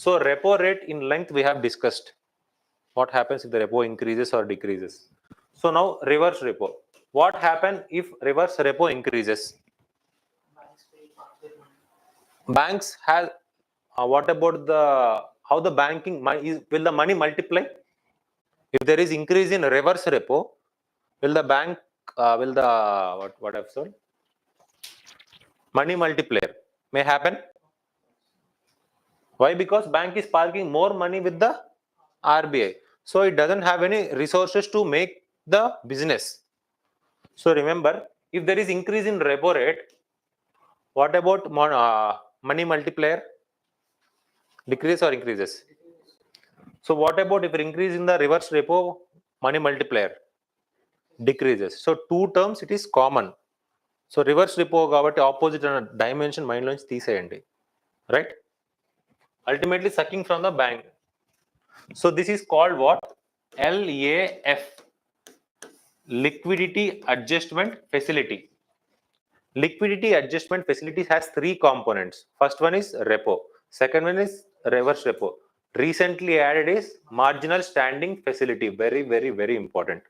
So repo rate in length we have discussed. What happens if the repo increases or decreases? So now reverse repo. What happens if reverse repo increases? Banks have what about the how the banking will the money multiply? If there is increase in reverse repo, will the bank will the what I've said? Money multiplier may happen. Why? Because bank is parking more money with the RBI, so it doesn't have any resources to make the business. So remember, if there is increase in repo rate, what about money multiplier? Decrease or increases? So what about if it increase in the reverse repo, money multiplier decreases? So two terms it is common. So reverse repo కాబట్టి opposite అన్న dimension mind లోంచి తీసేయండి, right? Ultimately sucking from the bank. So this is called what? LAF, liquidity adjustment facility. Liquidity adjustment facilities has three components. First one is repo, second one is reverse repo, recently added is marginal standing facility. Very very important.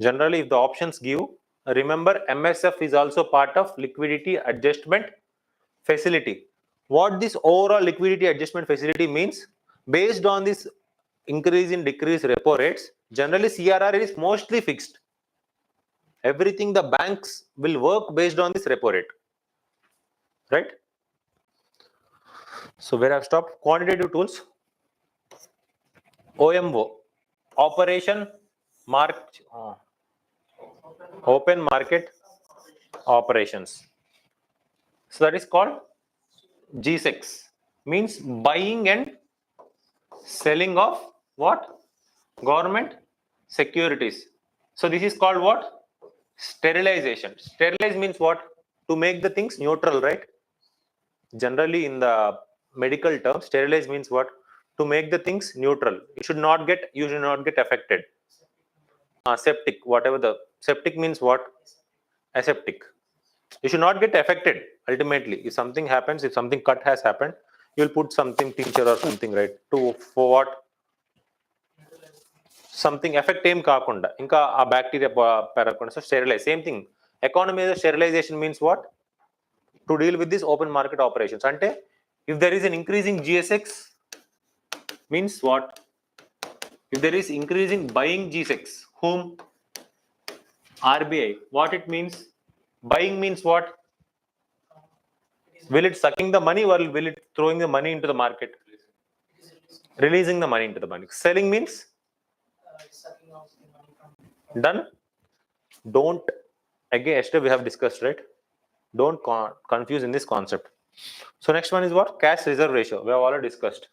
Generally if the options give, remember MSF is also part of liquidity adjustment facility. What this overall liquidity adjustment facility means, based on this increase in decrease repo rates, generally CRR is mostly fixed. Everything the banks will work based on this repo rate, right? So where I've stopped, quantitative tools. OMO, operation open market operations. So that is called G6, means buying and selling of what? Government securities. So this is called what? Sterilization. Sterilize means what? To make the things neutral, right? Generally in the medical term, sterilize means what? To make the things neutral. You should not get affected. Septic, whatever the septic means, what? Aseptic. You should not get affected. Ultimately, if something happens, if something cut has happened, you'll put something tincture or something, right? For what? Something effect ఏం కాకుండా ఇంకా ఆ bacteria పెరగకుండా. So sterilize, same thing. Economy sterilization means what? To deal with this open market operations. అంటే if there is an increasing GSX means what? If there is increasing buying G6, whom? RBI. What it means? Buying means what? Will it sucking the money or will it throwing the money into the market? Releasing the money into the market. Selling means? Done. Don't, again yesterday we have discussed, right? Don't confuse in this concept. So next one is what? Cash reserve ratio. We have already discussed.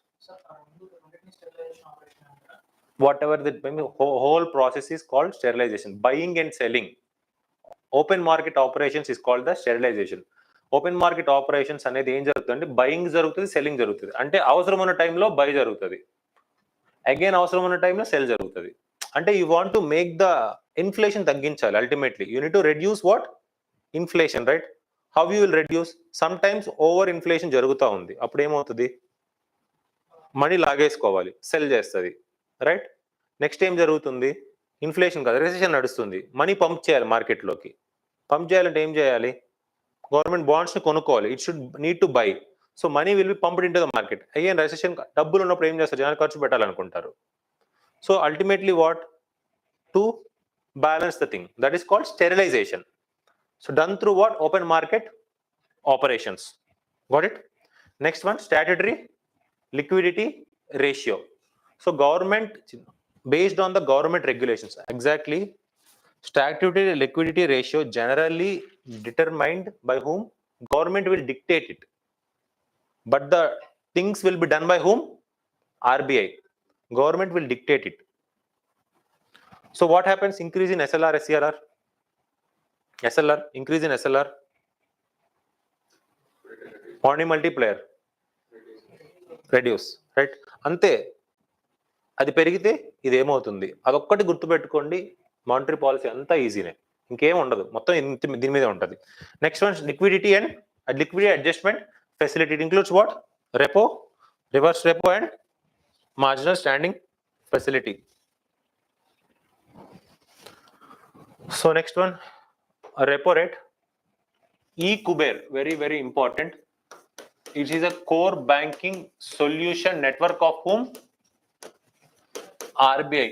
Whatever the whole process is called sterilization. Buying and selling. Open market operations is called the sterilization. Open market operations అనేది ఏం జరుగుతుంది? Buying జరుగుతుంది, selling జరుగుతుంది. అంటే అవసరం ఉన్న టైంలో by జరుగుతుంది, అగైన్ అవసరం ఉన్న టైంలో సెల్ జరుగుతుంది. అంటే you want to make the inflation తగ్గించాలి. Ultimately you need to reduce what inflation, right? How you will reduce? Sometimes over inflation జరుగుతూ ఉంది, అప్పుడు ఏమవుతుంది? మనీ లాగేసుకోవాలి, సెల్ చేస్తుంది, రైట్? నెక్స్ట్ ఏం జరుగుతుంది? ఇన్ఫ్లేషన్ కాదు, రెసెషన్ నడుస్తుంది, మనీ పంప్ చేయాలి మార్కెట్లోకి. పంప్ చేయాలంటే ఏం చేయాలి? గవర్నమెంట్ బాండ్స్ని కొనుక్కోవాలి. It should need to buy. So money will be pumped into the market. Again recession, డబ్బులు ఉన్నప్పుడు ఏం చేస్తారు? జనాలు ఖర్చు పెట్టాలనుకుంటారు. So ultimately what? To balance the thing, that is called sterilization. So done through what? Open market operations. Got it? Next one, statutory liquidity ratio. So government, based on the government regulations, exactly, statutory liquidity ratio generally determined by whom? Government will dictate it, but the things will be done by whom? RBI. Government will dictate it. So what happens? Increase in SLR, SCRR? SLR, increase in SLR. Quantity multiplier. Reduce, right? అంతే. అది పెరిగితే ఇది ఏమవుతుంది? అదొక్కటి గుర్తుపెట్టుకోండి. Monetary policy అంతా ఈజీనే, ఇంకేం ఉండదు, మొత్తం దీని మీదే ఉంటుంది. Next one, liquidity and liquidity adjustment facility. It includes what? Repo, reverse repo and marginal standing facility. So next one, repo rate. E-Kuber, very very important. It is a core banking solution network of whom? RBI.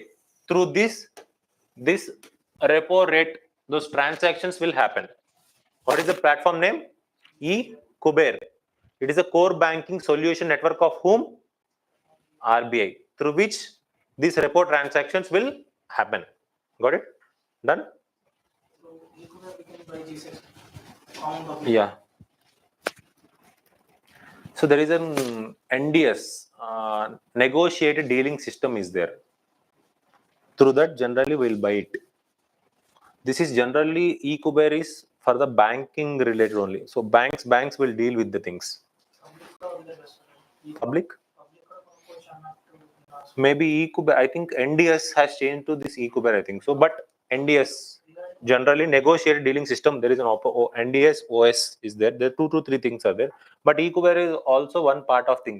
Through this repo rate, those transactions will happen. What is the platform name? E-Kuber. It is a core banking solution network of whom? RBI. Through which these repo transactions will happen. Got it? Done? Yeah. So there is an NDS, negotiated dealing system is there. Through that generally we'll buy it. This is generally E-Kuber is for the banking related only. So banks will deal with the things. Public? Maybe E-Kuber, I think NDS has changed to this E-Kuber, I think so, but NDS generally negotiated dealing system. There is an NDS OS is there. There are 2 to 3 things are there, but E-Kuber is also one part of thing.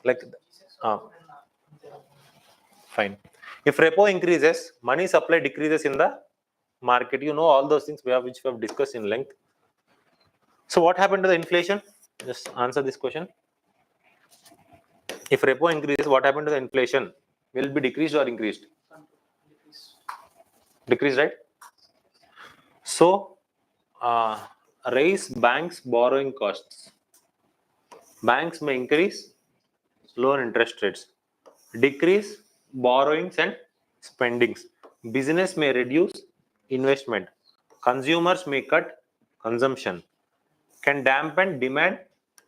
Like fine. If repo increases, money supply decreases in the market. You know all those things which we have discussed in length. So what happened to the inflation? Just answer this question. If repo increases, what happened to the inflation? Will it be decreased or increased? Decreased, right? So raise banks borrowing costs. Banks may increase loan interest rates, decrease borrowings and spendings. Business may reduce investment. Consumers may cut consumption. Can dampen demand,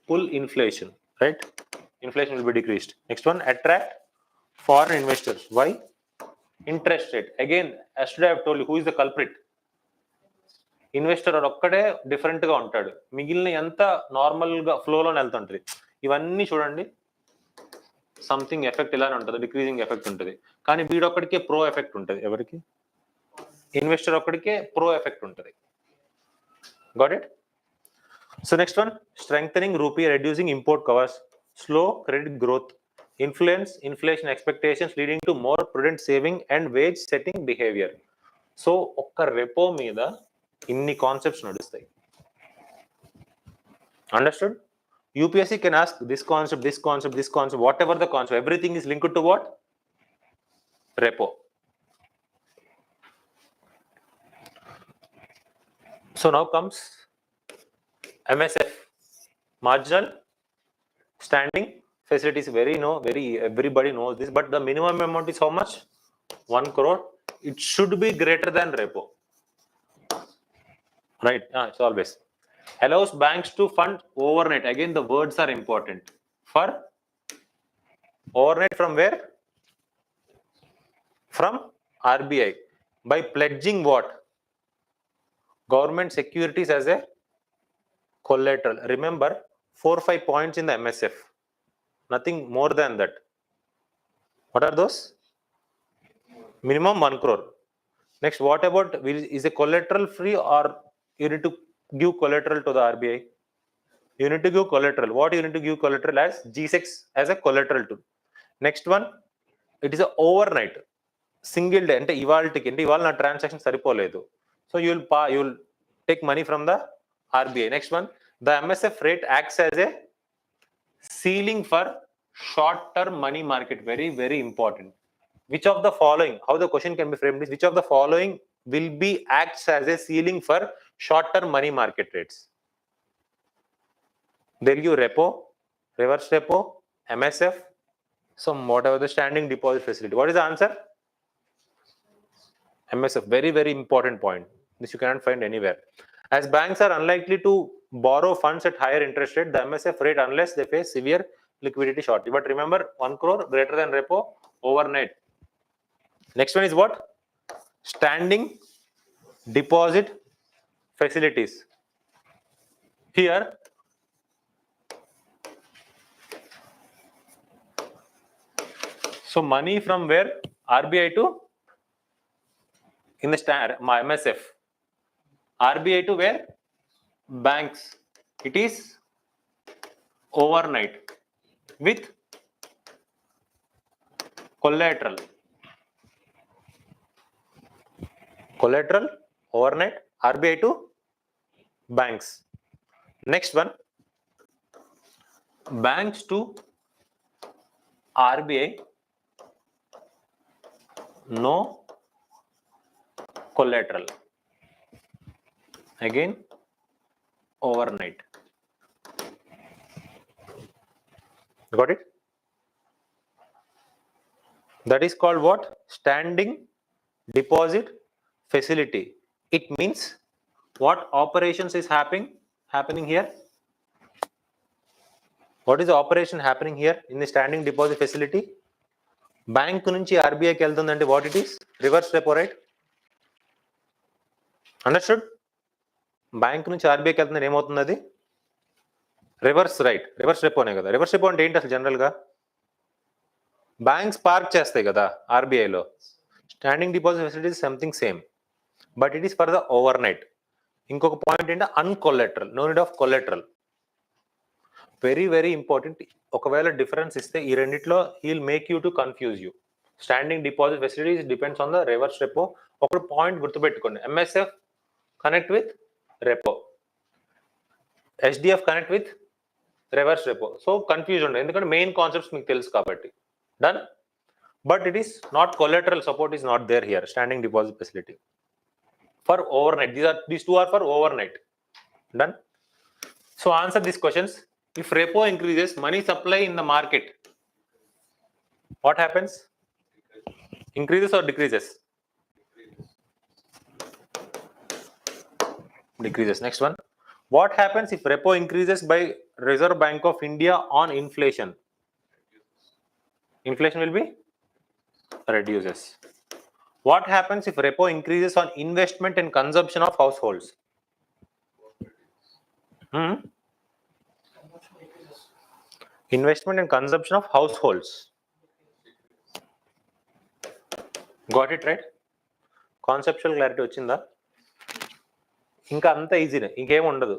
pull inflation, right? Inflation will be decreased. Next one, attract foreign investors. Why? Interest rate. Again, yesterday I have told you who is the culprit. Investor ఒక్కడే different గా ఉంటాడు, మిగిలిన ఎంత normal గా ఫ్లోలోనే వెళ్తుంటది. ఇవన్నీ చూడండి, something effect ఇలానే ఉంటుంది, డిక్రీజింగ్ ఎఫెక్ట్ ఉంటుంది. కానీ వీడొక్కడికే ప్రో ఎఫెక్ట్ ఉంటుంది. ఎవరికి? ఇన్వెస్టర్ ఒక్కడికే ప్రో ఎఫెక్ట్ ఉంటుంది. Got it? So next one, strengthening rupee, reducing import covers, slow credit growth, influence inflation expectations leading to more prudent saving and wage setting behaviour. So ఒక్క repo మీద ఇన్ని concepts నడుస్తాయి. Understood? UPSC can ask this concept, this concept, this concept, whatever the concept, everything is linked to what? Repo. So now comes MSF, marginal standing facilities. Very everybody knows this, but the minimum amount is how much? 1 crore. It should be greater than repo, right? It's always allows banks to fund overnight. Again, the words are important. For overnight from where? From RBI, by pledging what? Government securities as a collateral. Remember 4-5 points in the MSF, nothing more than that. What are those? Minimum 1 crore. Next, what about is a collateral free or you need to give collateral to the RBI? You need to give collateral. What you need to give collateral as G6 as a collateral to. Next one, it is a overnight single day. అంటే ఇవాళకి అంటే ఇవాళ నా transaction సరిపోలేదు. So you will take money from the RBI. Next one, the MSF rate acts as a ceiling for short-term money market. Very, very important. Which of the following, how the question can be framed is, which of the following will be acts as a ceiling for short-term money market rates? They'll give repo, reverse repo, MSF, some whatever the standing deposit facility. What is the answer? MSF. Very, very important point. This you cannot find anywhere. As banks are unlikely to borrow funds at higher interest rate, the MSF rate unless they face severe liquidity shortage. But remember, 1 crore greater than repo overnight. Next one is what? Standing deposit facilities. Here, so money from where? RBI to in the MSF. RBI to where? Banks. It is overnight with collateral. Collateral overnight, RBI to banks. Next one, banks to RBI, no collateral. Again, overnight. Got it? That is called what? Standing deposit facility. It means what operations is happening here? What is the operation happening here in the standing deposit facility? Bank nunchi RBI ki veldundante what it is? Reverse repo rate. Understood? Bank nunchi RBI ki veldundante ఏమవుతుంది అది? Reverse right, reverse రెపోనే కదా. Reverse repo అంటే ఏంటి అసలు general గా? Banks park చేస్తాయి కదా ఆర్బీఐలో. Standing deposit facility something same, but it is for the overnight. ఇంకొక పాయింట్ ఏంటంటే uncollateral, no need of collateral. Very very important. ఒకవేళ డిఫరెన్స్ ఇస్తే ఈ రెండిట్లో he'll make you to confuse you. Standing deposit facilities depends on the reverse repo. ఒక point గుర్తుపెట్టుకోండి, MSF connect with repo, SDF connect with reverse repo. So confuse ఉండదు, ఎందుకంటే main concepts మీకు తెలుసు కాబట్టి. Done. But it is not collateral support is not there here. Standing deposit facility for overnight. These two are for overnight. Done. So answer these questions. If repo increases, money supply in the market, what happens? Increases or decreases? Decreases. Next one. What happens if repo increases by Reserve Bank of India on inflation? Inflation will be reduces. What happens if repo increases on investment and consumption of households? Investment and consumption of households. Got it right? Conceptual clarity వచ్చిందా? ఇంకా అంత ఈజీనే, ఇంకేం ఉండదు.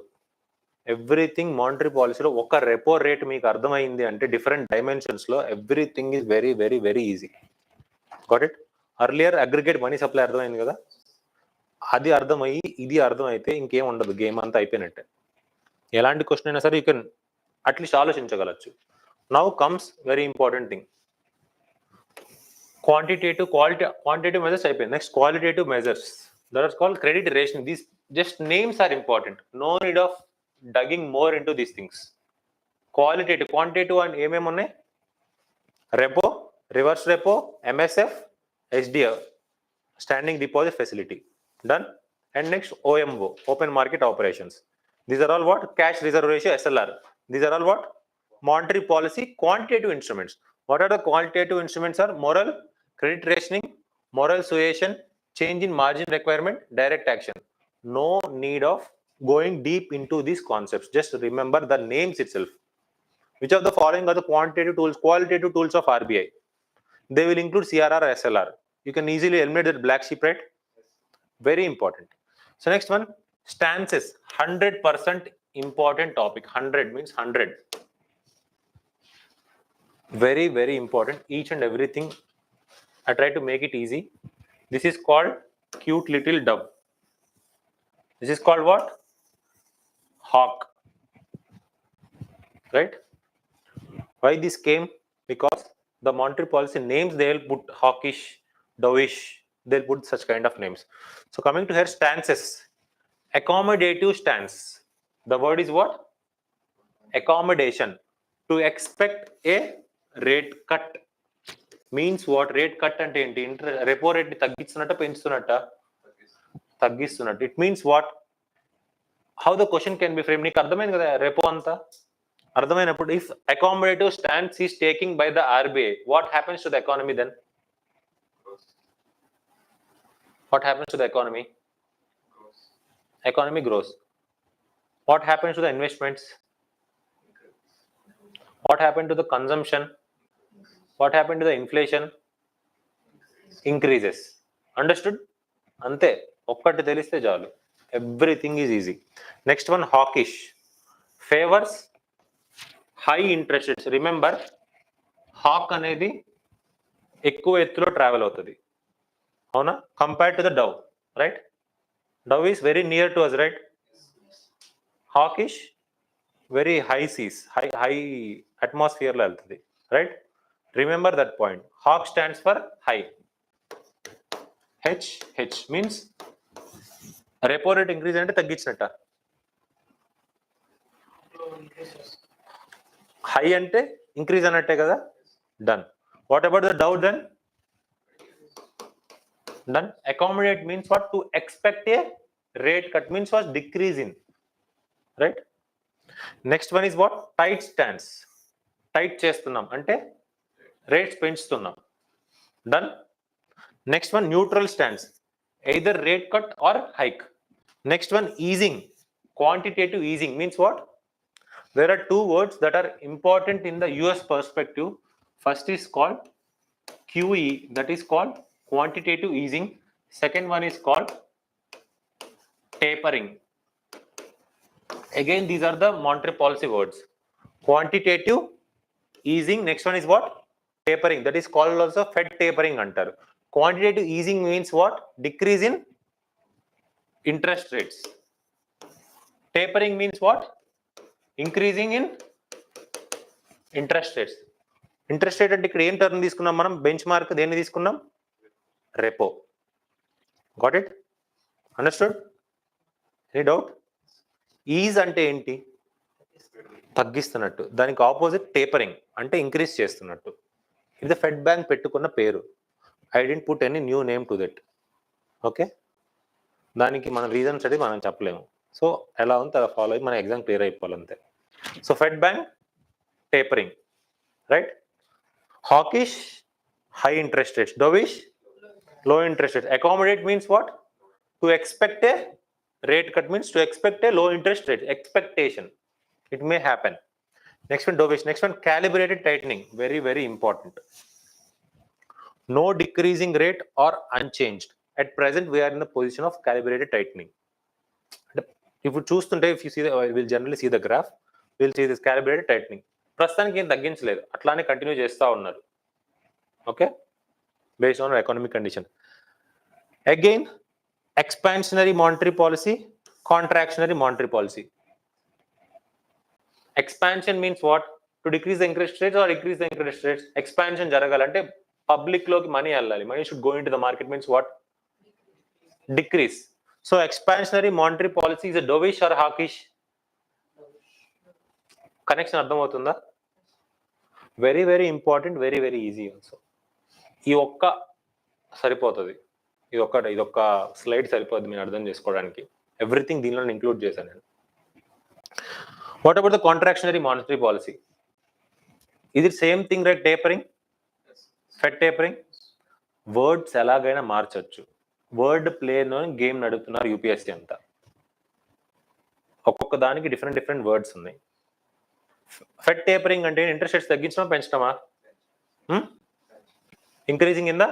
Everything monetary పాలసీలో ఒక repo rate మీకు అర్థమైంది అంటే డిఫరెంట్ డైమెన్షన్స్ లో everything is very very very easy. Got it? Earlier aggregate money supply అర్థమైంది కదా, అది అర్థమయ్యి ఇది అర్థమైతే ఇంకేం ఉండదు, గేమ్ అంతా అయిపోయినట్టే. ఎలాంటి క్వశ్చన్ అయినా సరే యూ కెన్ అట్లీస్ట్ ఆలోచించగలచ్చు. Now comes very important thing, quantitative measures అయిపోయింది. Next qualitative measures, that are called credit rationing. These just names are important, no need of digging more into these things. Qualitative, quantitative and ఏమేమి ఉన్నాయి? Repo, reverse repo, MSF, SDF, standing deposit facility. Done. And next OMO, open market operations. These are all what? Cash reserve ratio, SLR. These are all what? Monetary policy quantitative instruments. What are the quantitative instruments? Are moral, credit rationing, moral suasion, change in margin requirement, direct action. No need of going deep into these concepts. Just remember the names itself. Which of the following are the quantitative tools, qualitative tools of RBI? They will include CRR or SLR. You can easily eliminate that black sheep, right? Very important. So next one, stances. 100% important topic. 100 means 100. Very, very important. Each and everything. I try to make it easy. This is called cute little dove. This is called what? Hawk. Right? Why this came? Because the monetary policy names, they'll put hawkish, dovish, they'll put such kind of names. So coming to here, stances. Accommodative stance. The word is what? Accommodation. To expect a rate cut. Means what? Rate cut ante enti? Repo rate ni తగ్గిస్తున్నట్ట పెంచుతున్నట్ట? తగ్గిస్తున్నట్టు. It means what? How the question can be framed? నీకు అర్థమైంది కదా repo అంతా? అర్థమైనప్పుడు if accommodative stance is taken by the RBI, what happens to the economy then? What happens to the economy? Economy grows. What happens to the investments? What happened to the consumption? What happened to the inflation? Increases. Understood? Ante okkati teliste chalu. Everything is easy. Next one, hawkish. Favors high interest rates. Remember, hawk anedi ఎక్కువ ఎత్తులో travel అవుతుంది, అవునా? Compared to the dove, right? Dove is very near to us, right? hawkish very high seas, high atmosphere lo veltadi, right? Remember that point. Hawk stands for high. H means repo rate increase ante తగ్గించినట్ట. High ante increase అన్నట్టే కదా. Done. What about the dow then? Done. Accommodate means what? To expect a rate cut means was decreasing, right? Next one is what? Tight stance. Tight చేస్తున్నాం అంటే rates పెంచుతున్నాం. Done. Next one, neutral stance. Either rate cut or hike. Next one, easing. Quantitative easing means what? There are two words that are important in the US perspective. First is called QE, that is called quantitative easing. Second one is called tapering. Again, these are the monetary policy words. Quantitative easing. Next one is what? Tapering. That is called also Fed tapering antaru. Quantitative easing means what? Decrease in interest rates. Tapering means what? Increasing in interest rates. Interest rate అంటే ఇక్కడ ఏం term తీసుకున్నాం మనం? Bench mark దేన్ని తీసుకున్నాం? Repo. Got it? Understood? Any doubt? Is అంటే ఏంటి? తగ్గిస్తున్నట్టు. దానికి ఆపోజిట్ టేపరింగ్ అంటే ఇంక్రీజ్ చేస్తున్నట్టు. ఇది ఫెడ్ బ్యాంక్ పెట్టుకున్న పేరు. I don't put any new name to that. Okay, దానికి మన రీజన్స్ అది మనం చెప్పలేము. సో ఎలా ఉందో అలా ఫాలో అయ్యి మన ఎగ్జామ్ క్లియర్ అయిపోవాలంతే. So Fed bank, tapering, right? hawkish, high interest rates. Dovish, low interest rates. Accommodate means what? To expect a rate cut means to expect a low interest rate. Expectation. It may happen. Next one, dovish. Next one, calibrated tightening. Very, very important. No decreasing rate or unchanged. At present, we are in the position of calibrated tightening. If you choose today, if you see, we'll generally see the graph. We'll see this calibrated tightening. ప్రస్తుతానికి ఏం తగ్గించలేదు, అట్లానే continue చేస్తూ ఉన్నారు. Okay, based on economic condition. Again expansionary monetary policy, contractionary monetary policy. Expansion means what? To decrease the interest rates or increase the interest rates. Expansion జరగాలంటే public లోకి money వెళ్ళాలి. Money should go into the market means what? Decrease. So expansionary monetary policy is dovish or hawkish? Connection అర్థమవుతుందా? Very very important, very very easy also. ఈ ఒక్క సరిపోతుంది, ఇదొక్క slide సరిపోద్ది మీరు అర్థం చేసుకోవడానికి. ఎవ్రీథింగ్ దీనిలో ఇంక్లూడ్ చేశాను నేను. What about the contractionary monetary policy? ఇది same thing, right? Tapering, Fed tapering. Words ఎలాగైనా మార్చచ్చు. వర్డ్ ప్లేలో గేమ్ నడుపుతున్నారు యూపీఎస్సీ అంతా. ఒక్కొక్క దానికి డిఫరెంట్ వర్డ్స్ ఉన్నాయి. ఫెడ్ టేపరింగ్ అంటే ఇంట్రెస్ట్ రేట్స్ తగ్గించడం, పెంచడమా? Increasing in the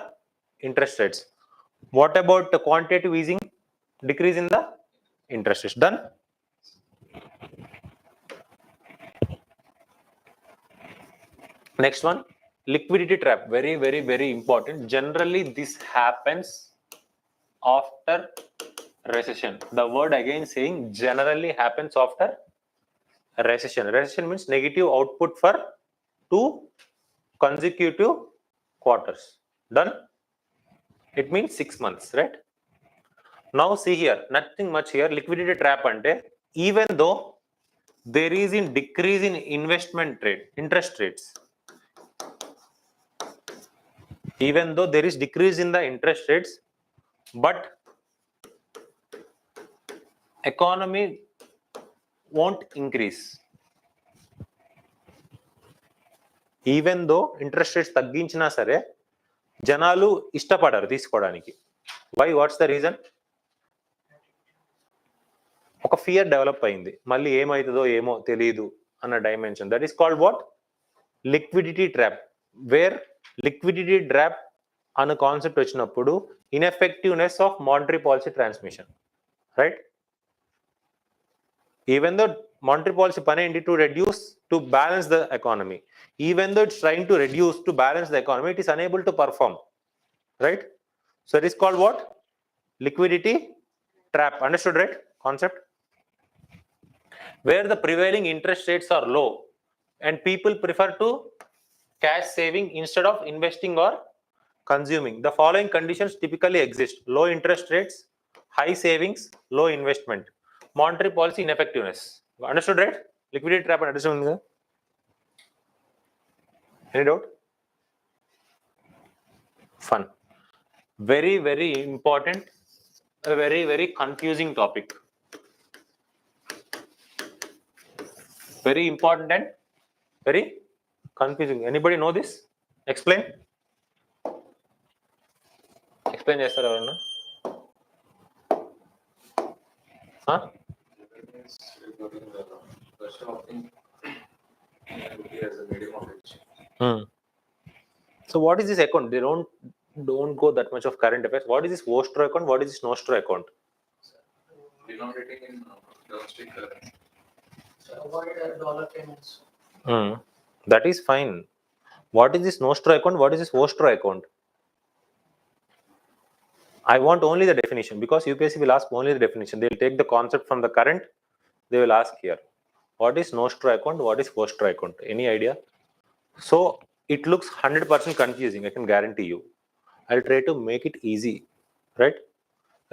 interest rates. What about the quantitative easing? Decrease in the interest rates. Done. Next one, liquidity trap. Very, very, very important. Generally, this happens after recession. The word again saying generally happens after recession. Recession means negative output for 2 consecutive quarters. Done. It means 6 months, right? Now see here, nothing much here. Liquidity trap ante, even though there is a decrease in investment rate, interest rates, even though there is decrease in the interest rates, but economy won't increase. Even though interest rates తగ్గించినా సరే జనాలు ఇష్టపడరు తీసుకోవడానికి. Why? What's the reason? ఒక fear develop అయింది, మళ్ళీ ఏమవుతుందో ఏమో తెలియదు అన్న డైమెన్షన్. That is called what? Liquidity trap. Where liquidity trap అన్న కాన్సెప్ట్ వచ్చినప్పుడు ineffectiveness of monetary policy transmission, right? Even though monetary policy పని ఏంటి? To reduce, to balance the economy. Even though it's trying to reduce to balance the economy, it is unable to perform, right? So it is called what? Liquidity trap. Understood, right? Concept. Where the prevailing interest rates are low and people prefer to cash saving instead of investing or consuming. The following conditions typically exist: low interest rates, high savings, low investment, monetary policy ineffectiveness. Understood, right? Liquidity trap and understood. Any doubt? Fun. Very, very important. A very, very confusing topic. Very important and very confusing. Anybody know this? Explain. Explain yes, sir. Huh? As a medium of exchange. So what is this account? They don't go that much of current affairs. What is this Vostro account? What is this Nostro account? Denominating in domestic currency. So avoid dollar payments. That is fine. What is this Nostro account? What is this Vostro account? I want only the definition, because UPSC will ask only the definition. They will take the concept from the current. They will ask here, what is Nostro account? What is Vostro account? Any idea? So it looks 100% confusing, I can guarantee you. I'll try to make it easy, right?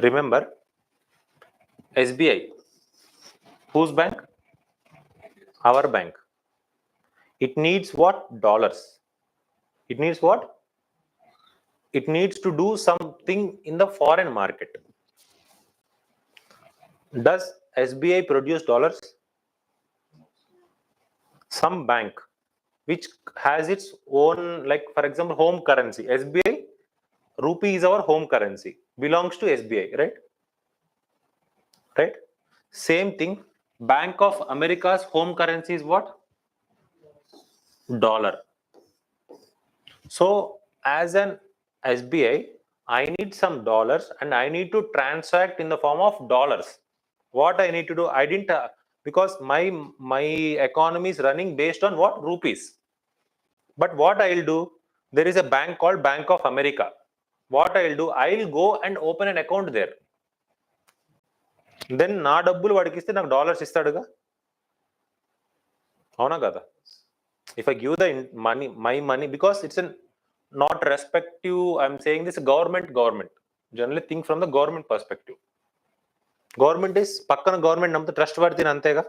Remember, SBI, whose bank? Our bank. It needs what? Dollars. It needs what? It needs to do something in the foreign market. Does SBI produce dollars? Some bank which has its own, like for example, home currency. SBI, rupee is our home currency, belongs to SBI, right? Right? Same thing, Bank of America's home currency is what? Dollar. So as an SBI, I need some dollars and I need to transact in the form of dollars. What I need to do? I didn't because my economy is running based on what? Rupees. But what I'll do? There is a bank called Bank of America. What I'll do? I'll go and open an account there. Then నా డబ్బులు వాడికి ఇస్తే నాకు dollars ఇస్తాడుగా, అవునా కదా? If I give the money, my money, because it's an not respective, I'm saying this government. Generally think from the government perspective. Government is పక్కన government నమ్మితే trustworthy అంతేగా.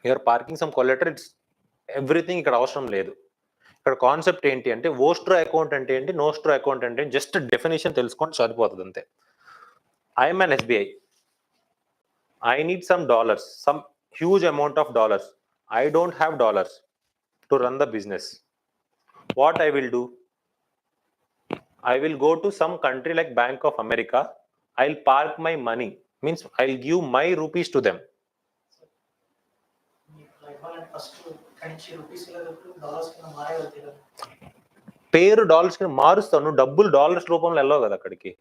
You're parking some collateral, it's everything. ఇక్కడ అవసరం లేదు. ఇక్కడ concept ఏంటి అంటే వోస్ట్రో account అంటే ఏంటి, నోస్ట్రో అకౌంట్ అంటే జస్ట్ డెఫినేషన్ తెలుసుకొని సరిపోతుంది అంతే. I'm an SBI. I need some dollars, some huge amount of dollars. I don't have dollars to run the business. What I will do? I will go to some country like Bank of America. I'll park my money. Means I'll give my rupees to them. ఇవ్వాలంటే first Kanchi rupees డॉलर्स కింద మారేది కదా. పేరు dollars కి మారుస్తావు, నువ్వు డబ్బులు dollars రూపంలో వెళ్ళవు కదా అక్కడికి.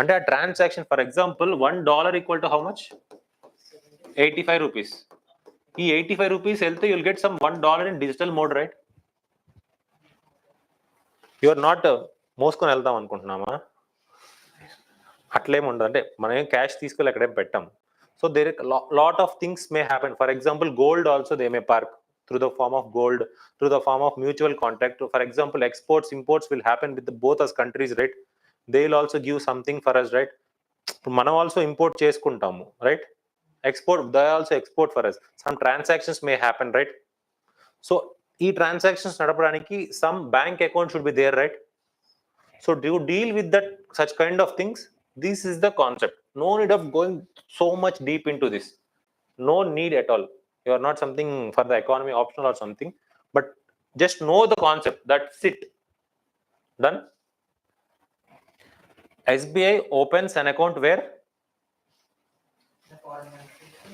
అంటే ఆ transaction for example $1 equal to how much 85 rupees. ఈ 85 రూపీస్ వెళ్తే you'll get some $1 in digital mode, right? You are not మోసుకొని వెళ్దాం అనుకుంటున్నామా? అట్లేమి ఉండదు. అంటే మనం ఏం క్యాష్ తీసుకెళ్ళి ఎక్కడేం పెట్టాం. So there lot of things may happen. For example gold also they may park through the form of gold, through the form of mutual contract. For example, exports, imports will happen with both as countries, right? They will also give something for us, right? మనం also import చేసుకుంటాము, right? Export, they also export for us. Some transactions may happen, right? So ఈ transactions నడపడానికి some bank account should be there, right? So do you deal with that such kind of things? This is the concept. No need of going so much deep into this. No need at all. You are not something for the economy optional or something, but just know the concept. That's it. Done. SBI opens an account where?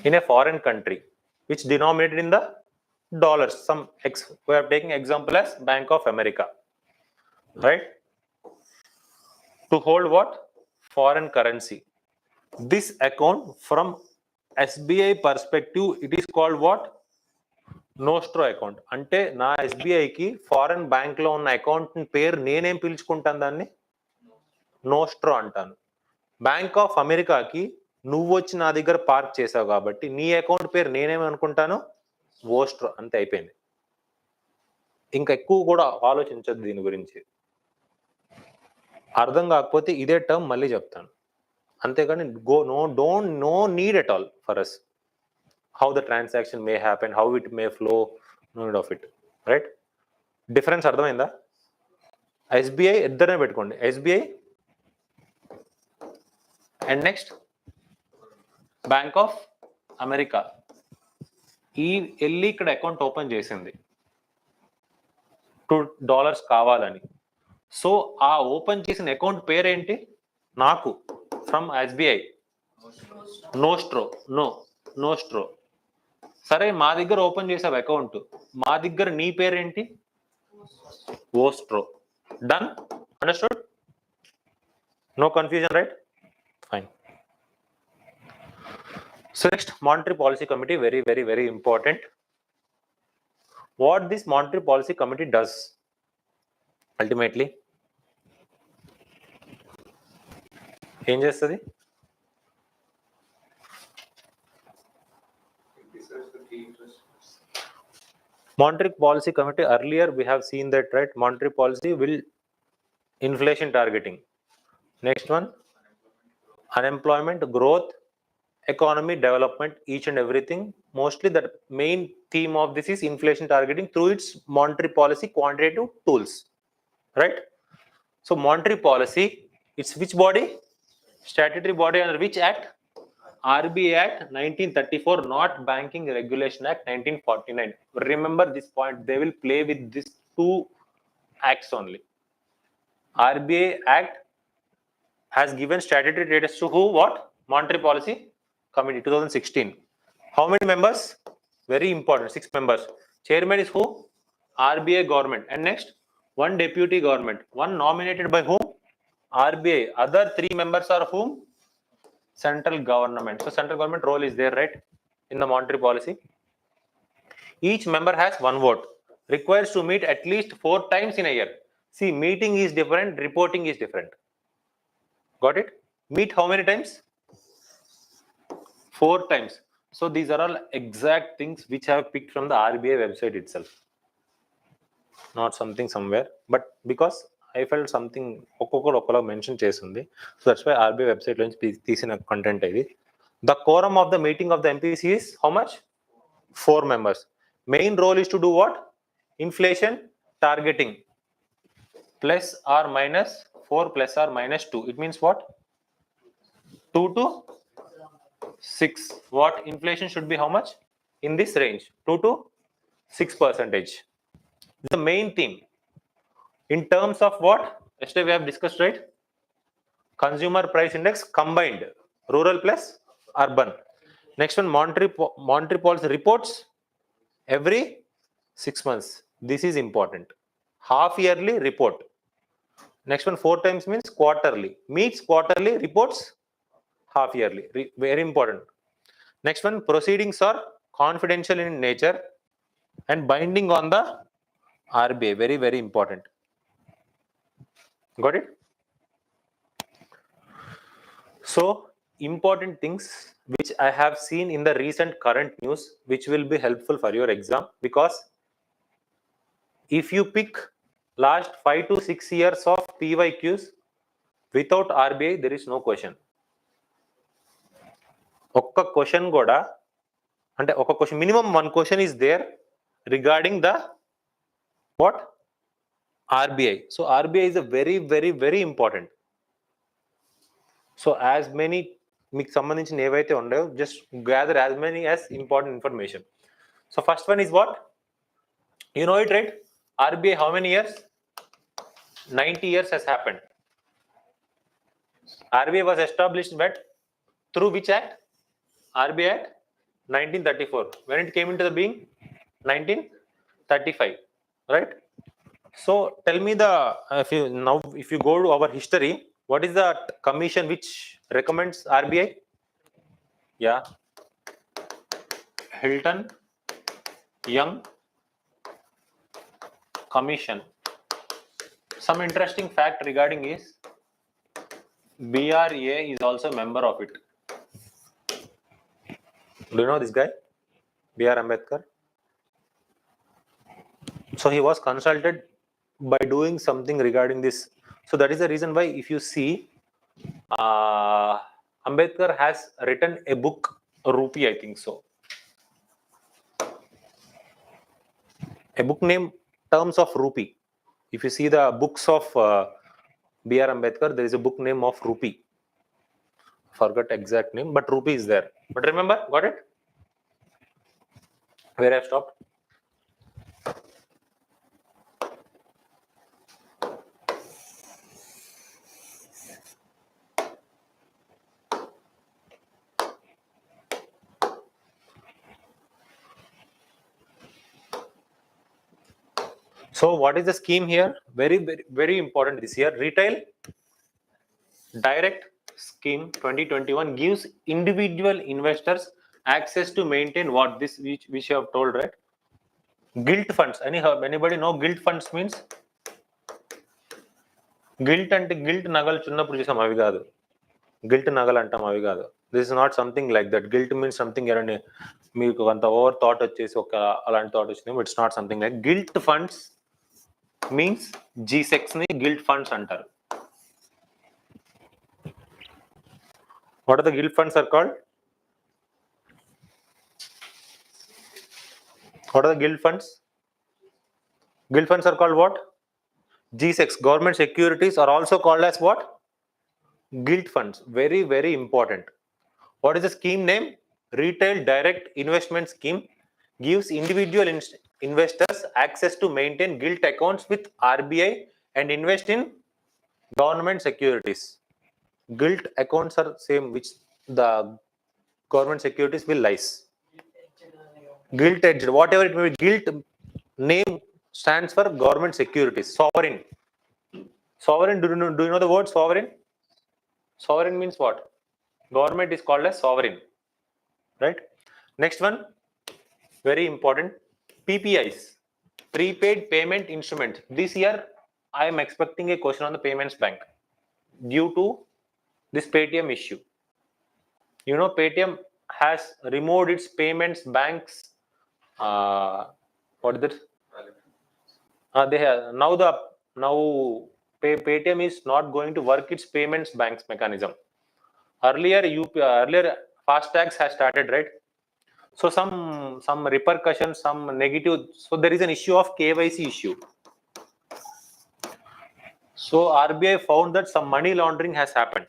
In a foreign country, which denominated in the dollars. We are taking example as Bank of America, right? To hold what? Foreign currency. This account from SBI perspective, it is called what? Nostro account. అంటే నా ఎస్బీఐకి foreign bank లో ఉన్న account పేరు నేనేం పిలుచుకుంటాను, దాన్ని నోస్ట్రో అంటాను. Bank of అమెరికాకి నువ్వు వచ్చి నా దగ్గర పార్క్ చేసావు కాబట్టి నీ అకౌంట్ పేరు నేనేమి అనుకుంటాను, వోస్ట్రో. అంతే, అయిపోయింది. ఇంకా ఎక్కువ కూడా ఆలోచించద్దు దీని గురించి. అర్థం కాకపోతే ఇదే టర్మ్ మళ్ళీ చెప్తాను, అంతేగాని no need at all for us. How the transaction may happen, how it may flow, no need of it, right? Difference అర్థమైందా? ఎస్బీఐ ఇద్దరే పెట్టుకోండి, SBI and next bank of America. ఈ వెళ్ళి ఇక్కడ అకౌంట్ ఓపెన్ చేసింది $2 కావాలని. సో ఆ open చేసిన అకౌంట్ పేరేంటి నాకు? From SBI nostro. సరే, మా దగ్గర ఓపెన్ చేసావు అకౌంట్, మా దగ్గర నీ పేరేంటి? Vostro. Done. Understood? No confusion, right? Fine. So next, monetary policy committee. Very very very important. What this monetary policy committee does ultimately? ఏం చేస్తుంది? Monetary policy committee, earlier we have seen that, right? Monetary policy will inflation targeting. Next one, unemployment, growth, economy development, each and everything. Mostly the main theme of this is inflation targeting through its monetary policy quantitative tools, right? So monetary policy, it's which body? Statutory body under which act? RBI Act 1934, not Banking Regulation Act 1949. Remember this point. They will play with these two acts only. RBI Act has given statutory status to who? What? Monetary Policy Committee 2016. How many members? Very important, 6 members. Chairman is who? RBI government. And next, one deputy government. One nominated by whom? RBI. Other 3 members are whom? Central government. So central government role is there, right, in the monetary policy. Each member has 1 vote. Requires to meet at least 4 times in a year. See, meeting is different, reporting is different. Got it? Meet how many times? 4 times. So these are all exact things which I have picked from the RBI website itself, not something somewhere, but because I felt something ఒక్కొక్కరు mention చేస్తుంది. So that's why RBI website నుంచి తీసిన content ఇది. The quorum of the meeting of the MPC is how much? 4 members. Main role is to do what? Inflation targeting plus or minus 4 plus or minus 2. It means what? 2 to 6. What? Inflation should be how much? In this range, 2 to 6%. The main theme. In terms of what? Yesterday we have discussed, right? Consumer price index combined, rural plus urban. Next one, monetary policy reports every 6 months. This is important. half yearly report. Next one, 4 times means quarterly. Meets quarterly, reports half yearly. Very important. Next one, proceedings are confidential in nature and binding on the RBI. Very, very important. Got it? So, important things which I have seen in the recent current news, which will be helpful for your exam, because if you pick last 5 to 6 years of PYQs without RBI, there is no question. ఒక్క question కూడా అంటే ఒక question minimum 1 question is there regarding the what RBI. So RBI is a very, very, very important. So as many మీకు సంబంధించిన ఏవైతే ఉన్నాయో just gather as many as important information. So first one is what? You know it, right? RBI how many years? 90 years has happened. RBI was established but through which act? RBI Act 1934. When it came into the being? 1935. Right? So tell me the if you go to our history, what is the commission which recommends RBI? Yeah, Hilton Young Commission. Some interesting fact regarding is BRA is also a member of it. Do you know this guy? B.R. Ambedkar. So he was consulted by doing something regarding this. So that is the reason why if you see Ambedkar has written a book, Rupee, I think so. A book named Terms of Rupee. If you see the books of B.R. Ambedkar, there is a book name of Rupee. Forgot exact name, but Rupee is there. But remember, got it? Where I have stopped? So what is the scheme here? Very, very, very important this year. Retail Direct Scheme 2021 gives individual investors access to maintain what this which you have told, right? Gilt funds. Anybody know gilt funds means? Gilt ante gilt nagal chunnappudu chusam avi kaadu. Gilt nagal antam avi kaadu. This is not something like that. Gilt means something erane meeku anta over thought vachesi oka alanti thought vachindi. It's not something like gilt funds means G6 ni gilt funds antaru. What are the gilt funds are called? What are the gilt funds? Gilt funds are called what? G6. Government securities are also called as what? Gilt funds. Very, very important. What is the scheme name? Retail Direct Investment Scheme gives individual investors access to maintain gilt accounts with RBI and invest in government securities. Gilt accounts are same which the government securities will lies. Gilt edged, whatever it may be, gilt name stands for government securities. Sovereign. Sovereign, do you know the word sovereign? Sovereign means what? Government is called as sovereign. Right? Next one, very important, PPIs, prepaid payment instrument. This year, I am expecting a question on the payments bank due to this Paytm issue. You know, Paytm has removed its payments banks. What is it? They have now Paytm is not going to work its payments banks mechanism. Earlier FASTags has started, right? So some repercussions, some negative. So there is an issue of KYC issue. So RBI found that some money laundering has happened.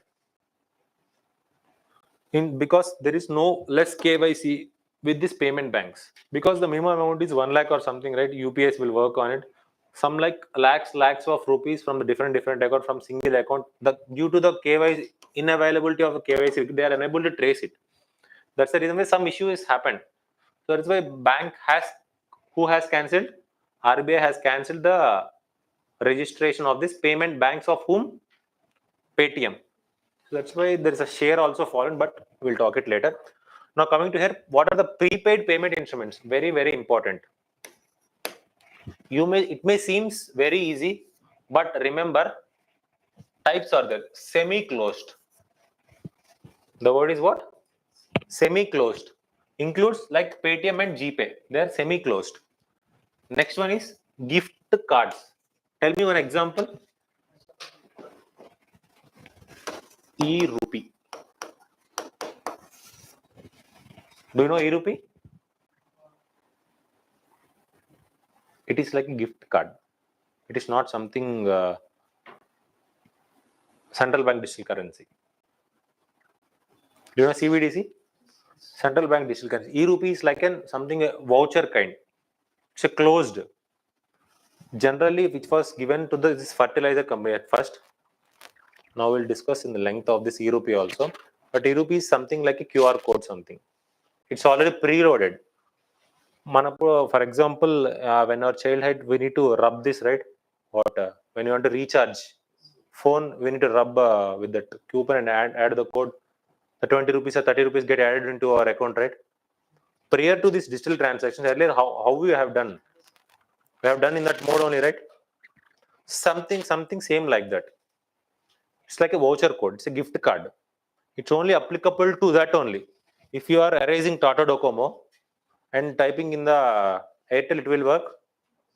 Because there is no less KYC with these payment banks. Because the minimum amount is 1 lakh or something, right? UPS will work on it. Some like lakhs of rupees from the different account, from single account. Due to the KYC inavailability of the KYC, they are unable to trace it. That's the reason why some issue has happened. So that's why bank who has cancelled? RBI has cancelled the registration of this payment banks of whom? Paytm. So that's why there is a share also fallen, but we'll talk it later. Now coming to here, what are the prepaid payment instruments? Very, very important. It may seems very easy, but remember, types are there. Semi-closed. The word is what? Semi-closed. Includes like Paytm and GPay. They are semi-closed. Next one is gift cards. Tell me one example. E-rupee. Do you know e-rupee? It is like a gift card. It is not something central bank digital currency. Do you know CBDC? Central bank digital currency. E-rupee is like something a voucher kind. It's a closed. Generally, which was given to this fertilizer company at first. Now we'll discuss in the length of this e-rupee also. But e-rupee is something like a QR code something. It's already preloaded. For example, when our child had, we need to rub this, right? When you want to recharge phone, we need to rub with that coupon and add the code. The 20 rupees or 30 rupees get added into our account, right? Prior to this digital transactions, earlier how we have done? We have done in that mode only, right? Something same like that. It's like a voucher code. It's a gift card. It's only applicable to that only. If you are erasing Tata Docomo and typing in the Airtel, it will work.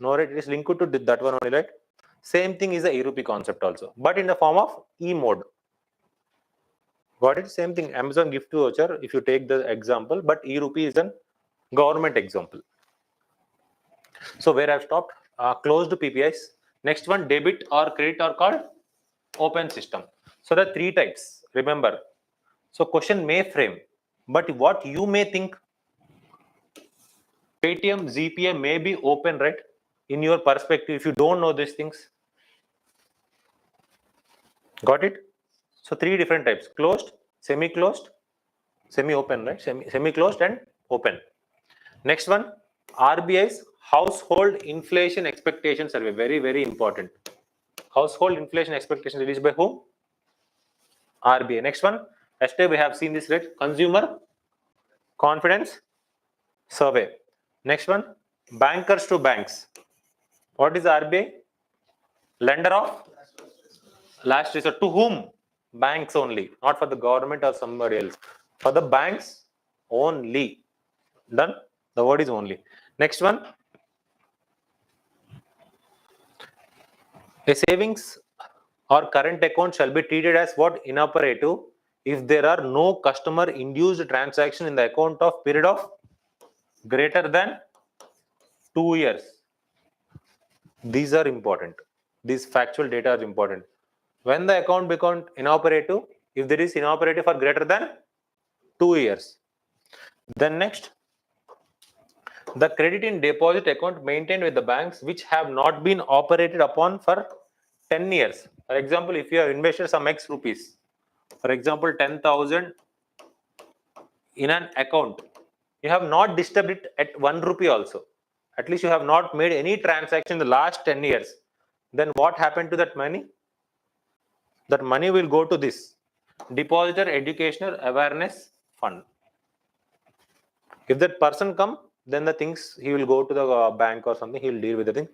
No, right? It is linked to that one only, right? Same thing is the e-rupee concept also, but in the form of e-mode. Got it? Same thing. Amazon gift voucher, if you take the example, but e-rupee is a government example. So where I've stopped, closed PPIs. Next one, debit or credit are called open system. So there are three types. Remember. So question may frame, but what you may think, Paytm, GPay may be open, right? In your perspective, if you don't know these things. Got it? So three different types: closed, semi-closed, semi-open, right? Semi-closed and open. Next one, RBI's household inflation expectation survey. Very, very important. Household inflation expectation released by whom? RBI. Next one, yesterday we have seen this, right? Consumer confidence survey. Next one, bankers to banks. What is RBI? Lender of last resort. To whom? Banks only, not for the government or somebody else. For the banks only. Done? The word is only. Next one. A savings or current account shall be treated as what? Inoperative if there are no customer induced transaction in the account of period of greater than 2 years. These are important. These factual data are important. When the account becomes inoperative, if there is inoperative for greater than 2 years. Then next, the credit in deposit account maintained with the banks which have not been operated upon for 10 years. For example, if you have invested some X rupees, for example 10,000 in an account, you have not disturbed it at 1 rupee also. At least you have not made any transaction in the last 10 years. Then what happened to that money? That money will go to this Depositor Educational Awareness Fund. If that person come, then the things he will go to the bank or something, he will deal with the thing.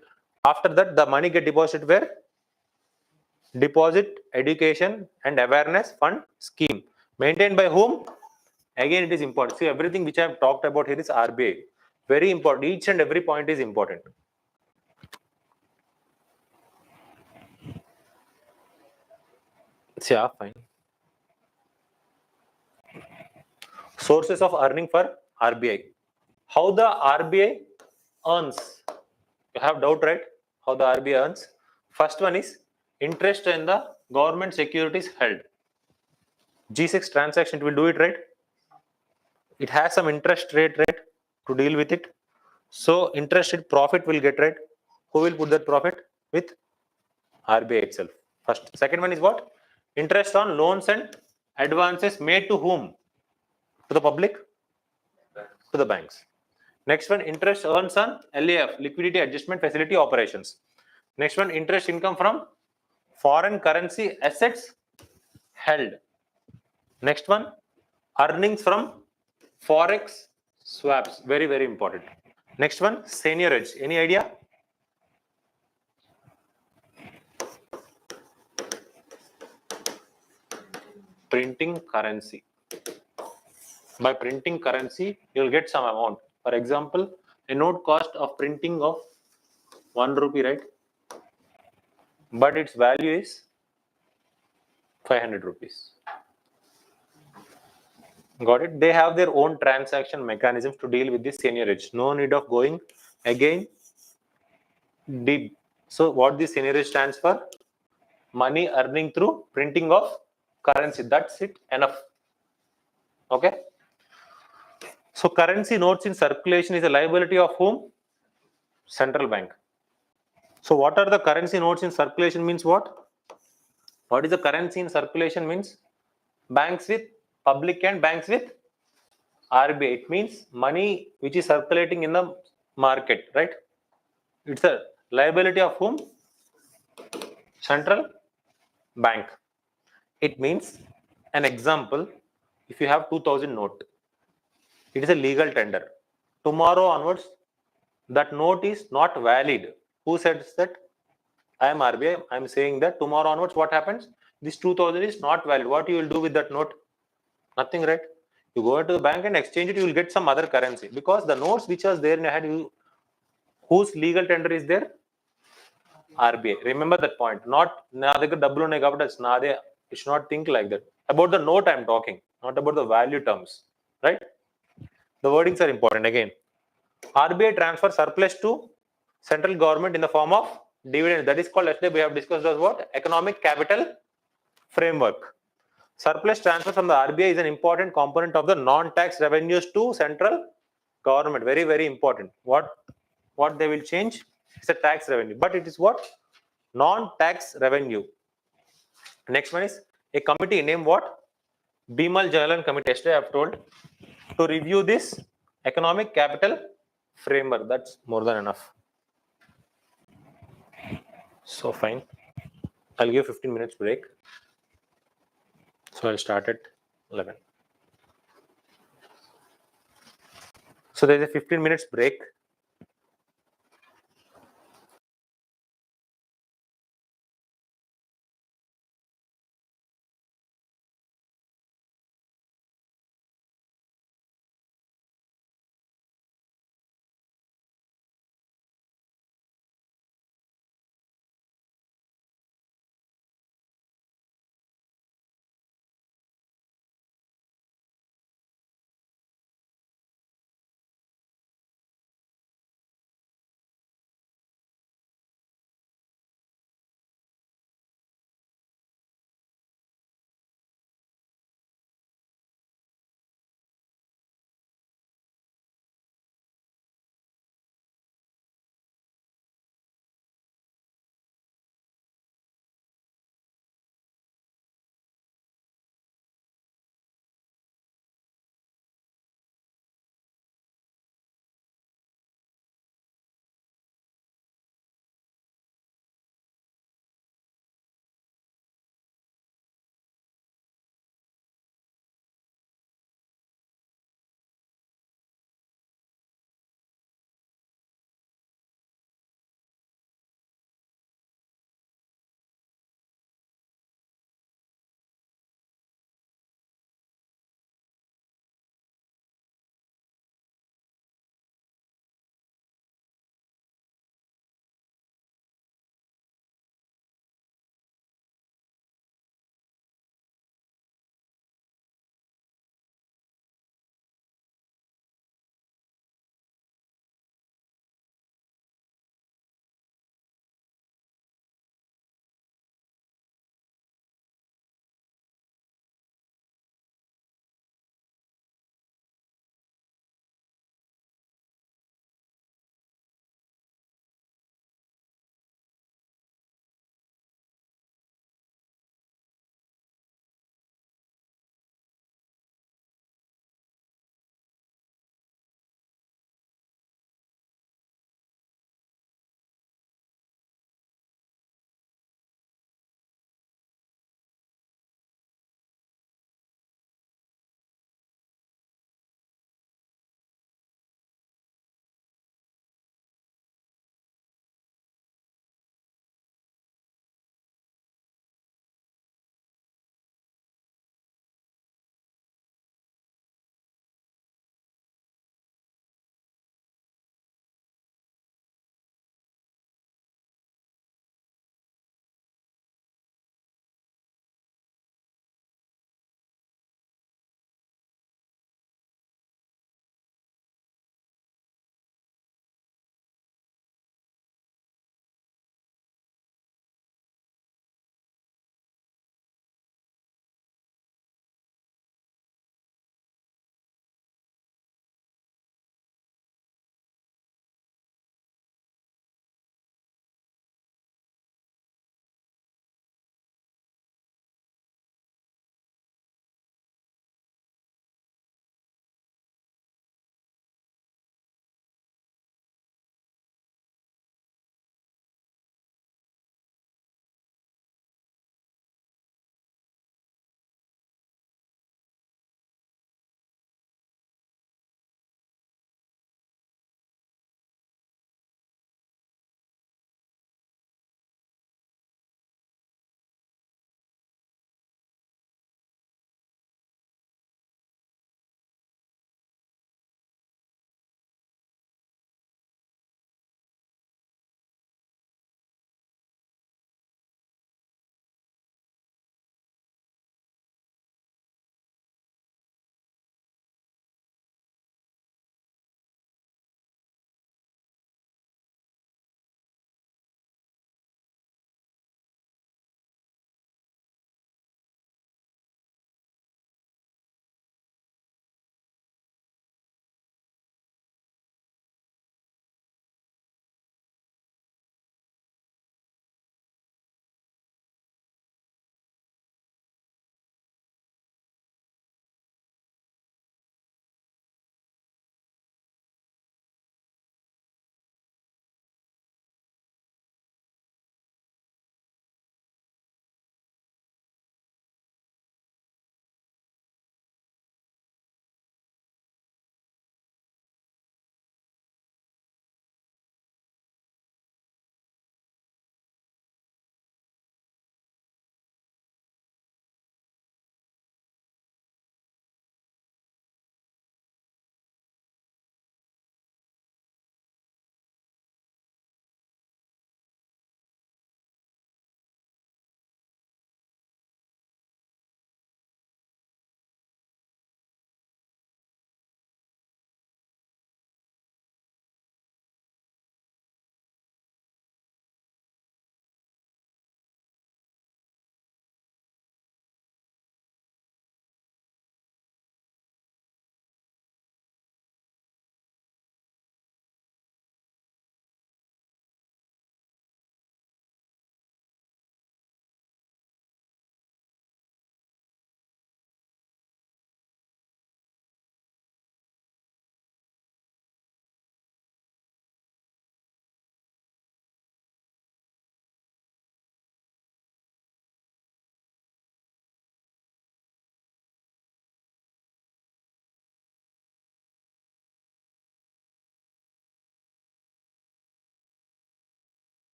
After that, the money get deposited where? Deposit Education and Awareness Fund scheme. Maintained by whom? Again, it is important. See, everything which I have talked about here is RBI. Very important. Each and every point is important. Yeah, fine. Sources of earning for RBI. How the RBI earns? You have doubt, right? How the RBI earns? First one is interest in the government securities held. G6 transaction, it will do it, right? It has some interest rate, right, to deal with it. So interest rate profit will get, right? Who will put that profit? With RBI itself. First. Second one is what? Interest on loans and advances made to whom? To the public? To the banks. Next one, interest earns on LAF, liquidity adjustment facility operations. Next one, interest income from foreign currency assets held. Next one, earnings from forex swaps. Very, very important. Next one, seniorage. Any idea? Printing currency. By printing currency, you'll get some amount. For example, a note cost of printing of 1 rupee, right? But its value is 500 rupees. Got it? They have their own transaction mechanisms to deal with this seniorage. No need of going again deep. So what this seniorage stands for? Money earning through printing of currency. That's it. Enough. Okay. So currency notes in circulation is a liability of whom? Central bank. So what are the currency notes in circulation means what? What is the currency in circulation means? Banks with public and banks with RBI. It means money which is circulating in the market, right? It's a liability of whom? Central bank. It means, an example, if you have 2000 note, it is a legal tender. Tomorrow onwards, that note is not valid. Who says that? I am RBI. I am saying that tomorrow onwards, what happens? This 2000 is not valid. What you will do with that note? Nothing, right? You go to the bank and exchange it, you will get some other currency. Because the notes which was there in your hand, whose legal tender is there? RBI. Remember that point. Not you should not think like that. About the note I am talking, not about the value terms. Right? The wordings are important again. RBI transfers surplus to central government in the form of dividend. That is called, yesterday we have discussed as what? Economic capital framework. Surplus transfer from the RBI is an important component of the non-tax revenues to central government. Very, very important. What they will change? It's a tax revenue, but it is what? Non-tax revenue. Next one is a committee named what? Bimal Jalan Committee. Yesterday I have told to review this economic capital framework. That's more than enough. So fine. I'll give 15 minutes break. So I'll start at 11. So there's a 15 minutes break.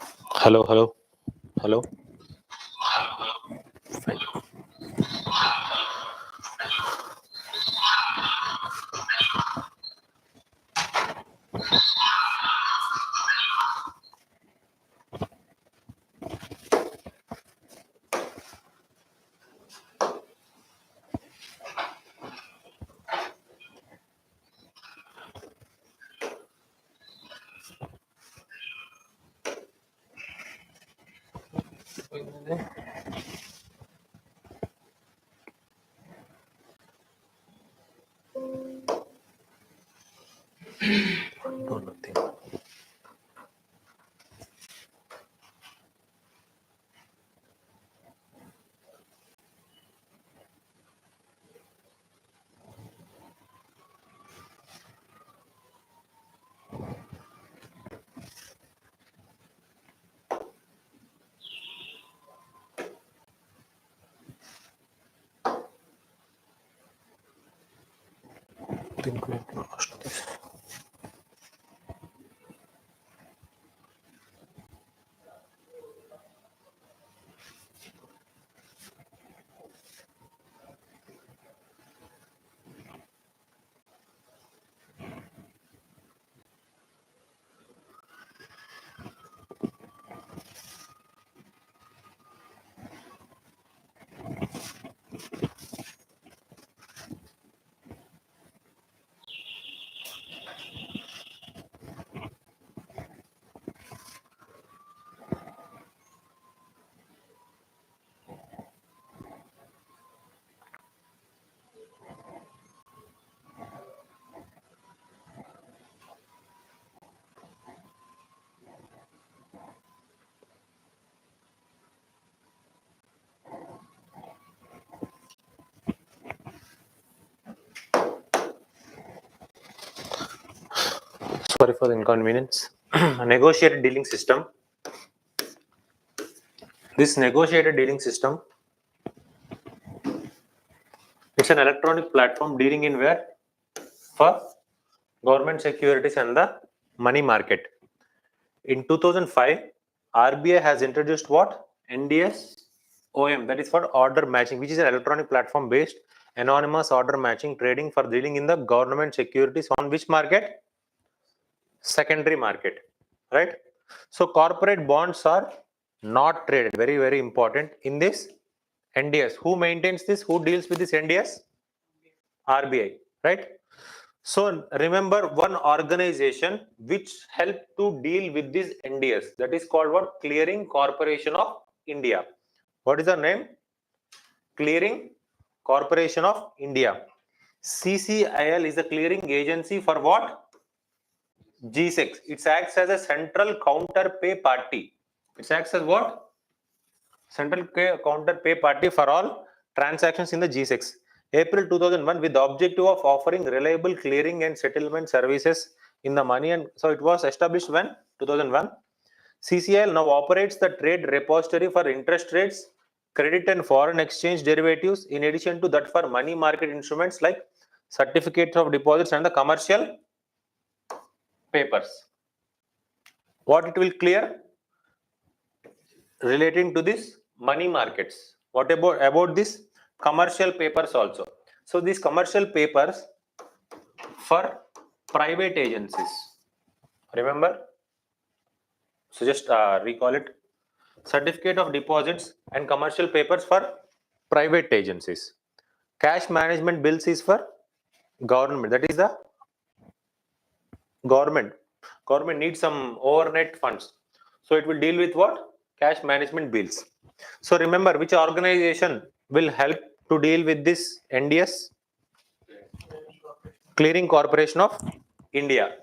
Hello, hello, hello. Fine. No, nothing. Think we lost this. Sorry for the inconvenience. A negotiated dealing system. This negotiated dealing system, it's an electronic platform dealing in where? For government securities and the money market. In 2005, RBI has introduced what? NDS OM, that is for order matching, which is an electronic platform based anonymous order matching trading for dealing in the government securities on which market? Secondary market, right? So corporate bonds are not traded, very, very important in this NDS. Who maintains this? Who deals with this NDS? RBI, right? So remember one organization which helped to deal with this NDS, that is called what? Clearing Corporation of India. What is the name? Clearing Corporation of India. CCIL is the clearing agency for what? G6. It acts as a central counter pay party. It acts as what? Central counter pay party for all transactions in the G6. April 2001, with the objective of offering reliable clearing and settlement services in the money, and so it was established when? 2001. CCIL now operates the trade repository for interest rates, credit and foreign exchange derivatives, in addition to that for money market instruments like certificates of deposits and the commercial papers. What it will clear? Relating to this money markets. What about this commercial papers also? So these commercial papers for private agencies, remember? So just recall it. Certificate of deposits and commercial papers for private agencies. Cash management bills is for government, that is the government needs some overnight funds, so it will deal with what? Cash management bills. So remember, which organization will help to deal with this NDS? Clearing Corporation of India.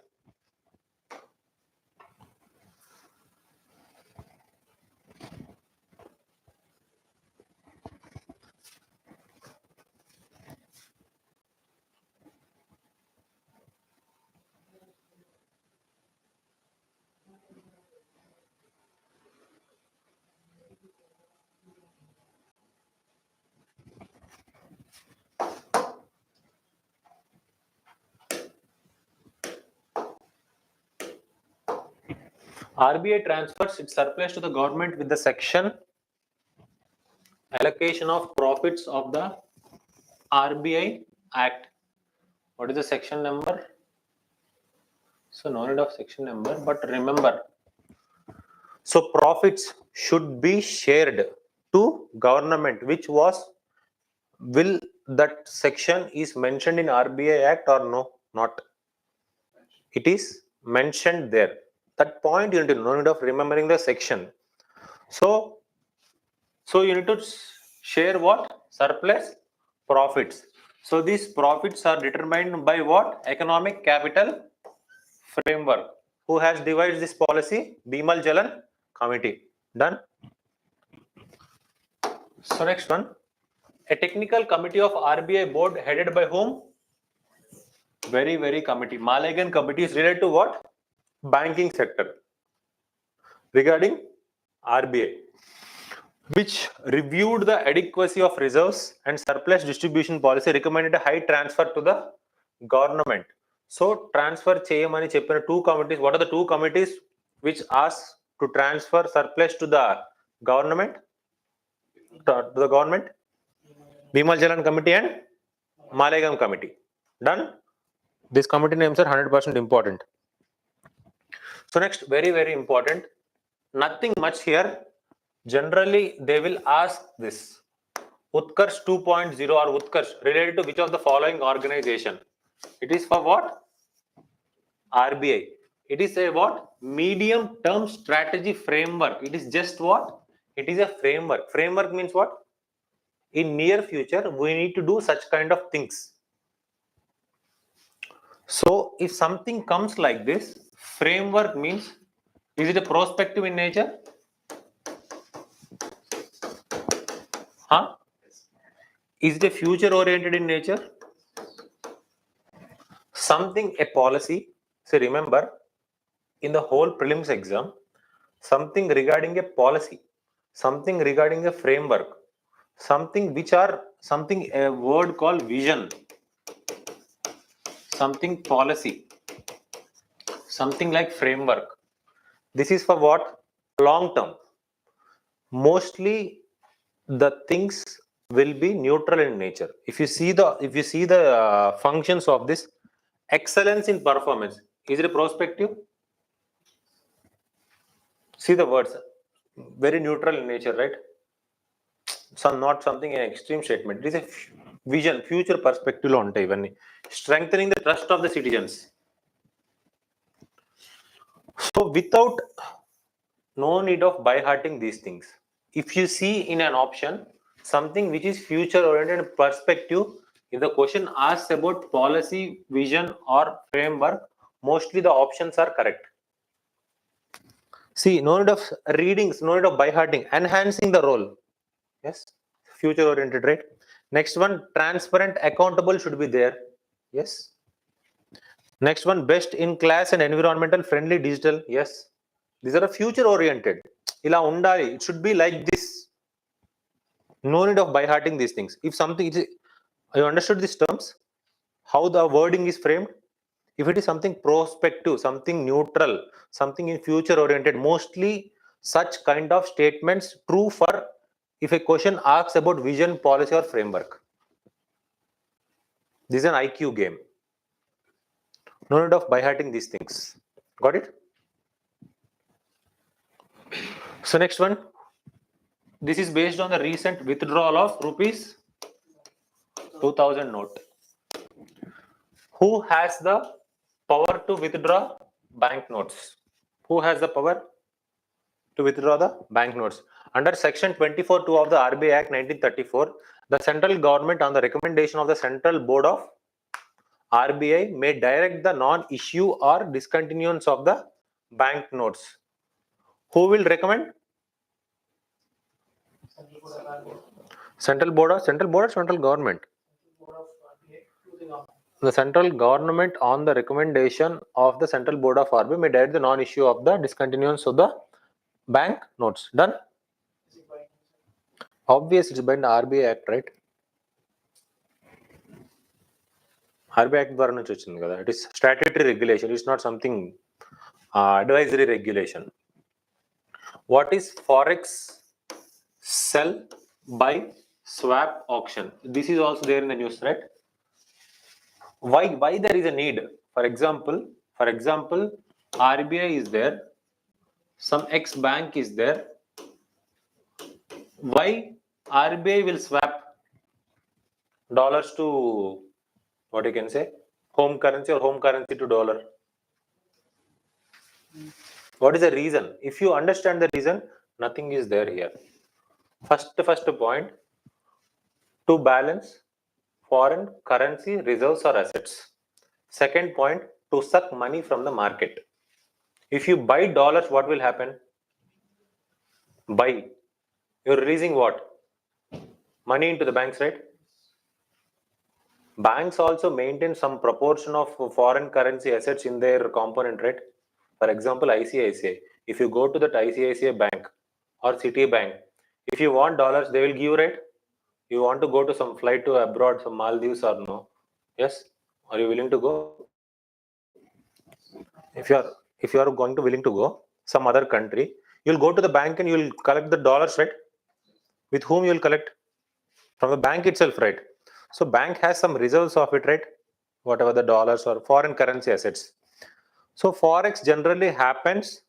RBI transfers its surplus to the government with the section allocation of profits of the RBI Act. What is the section number? So no need of section number, but remember, so profits should be shared to government, which was, will that section is mentioned in RBI Act or no? Not. It is mentioned there. That point you need to know, no need of remembering the section. So you need to share what? Surplus profits. So these profits are determined by what? Economic capital framework. Who has devised this policy? Bimal Jalan Committee. Done. So next one, a technical committee of RBI board headed by whom? Very committee. Malagan committee is related to what? Banking sector. Regarding RBI, which reviewed the adequacy of reserves and surplus distribution policy, recommended a high transfer to the government. So transfer cheyamani cheppina two committees. What are the two committees which ask to transfer surplus to the government? To the government? Bimal Jalan Committee and Malegam Committee. Done. These committee names are 100% important. So next, very important. Nothing much here. Generally, they will ask this. Utkarsh 2.0 or Utkarsh related to which of the following organization? It is for what? RBI. It is a what? Medium term strategy framework. It is just what? It is a framework. Framework means what? In near future, we need to do such kind of things. So if something comes like this, framework means, is it a prospective in nature? Huh? Is it a future oriented in nature? Something, a policy. So remember, in the whole prelims exam, something regarding a policy, something regarding a framework, something which are, something, a word called vision, something policy, something like framework. This is for what? Long term. Mostly the things will be neutral in nature. If you see the functions of this, excellence in performance, is it a prospective? See the words, very neutral in nature, right? Some, not something an extreme statement. It is a vision, future perspective lo untayi ivanni. Strengthening the trust of the citizens. So without, no need of by hearting these things. If you see in an option something which is future oriented perspective, if the question asks about policy, vision or framework, mostly the options are correct. See, no need of readings, no need of by hearting, enhancing the role. Yes, future oriented, right? Next one, transparent, accountable should be there. Yes. Next one, best in class and environmental friendly digital. Yes. These are future oriented. Ila undali. It should be like this. No need of by hearting these things. If something is, you understood these terms, how the wording is framed. If it is something prospective, something neutral, something in future oriented, mostly such kind of statements true for if a question asks about vision, policy or framework. This is an IQ game. No need of by hearting these things. Got it? So next one. This is based on the recent withdrawal of rupees 2000 note. Who has the power to withdraw banknotes? Who has the power to withdraw the banknotes? Under section 24(2) of the RBI Act 1934, the central government, on the recommendation of the Central Board of RBI, may direct the non-issue or discontinuance of the banknotes. Who will recommend? Central Board or Central Government? The central government, on the recommendation of the Central Board of RBI, may direct the non-issue of the discontinuance of the bank notes. Done? Obvious, it's by the RBI Act, right? RBI Act ద్వారా నుంచి వచ్చింది కదా. It is statutory regulation. It's not something advisory regulation. What is forex sell, buy, swap auction? This is also there in the news, right? Why there is a need? For example, RBI is there, some X bank is there. Why RBI will swap dollars to what you can say home currency or home currency to dollar? What is the reason? If you understand the reason, nothing is there here. First point, to balance foreign currency reserves or assets. Second point, to suck money from the market. If you buy dollars, what will happen? Buy. You're releasing what? Money into the banks, right? Banks also maintain some proportion of foreign currency assets in their component, right? For example, ICICI. If you go to that ICICI bank or Citibank, if you want dollars, they will give you, right? You want to go to some flight to abroad, some Maldives or no? Yes? Are you willing to go? If you are going to willing to go some other country, you'll go to the bank and you'll collect the dollars, right? With whom you'll collect? From the bank itself, right? So bank has some reserves of it, right? Whatever the dollars or foreign currency assets. So forex generally happens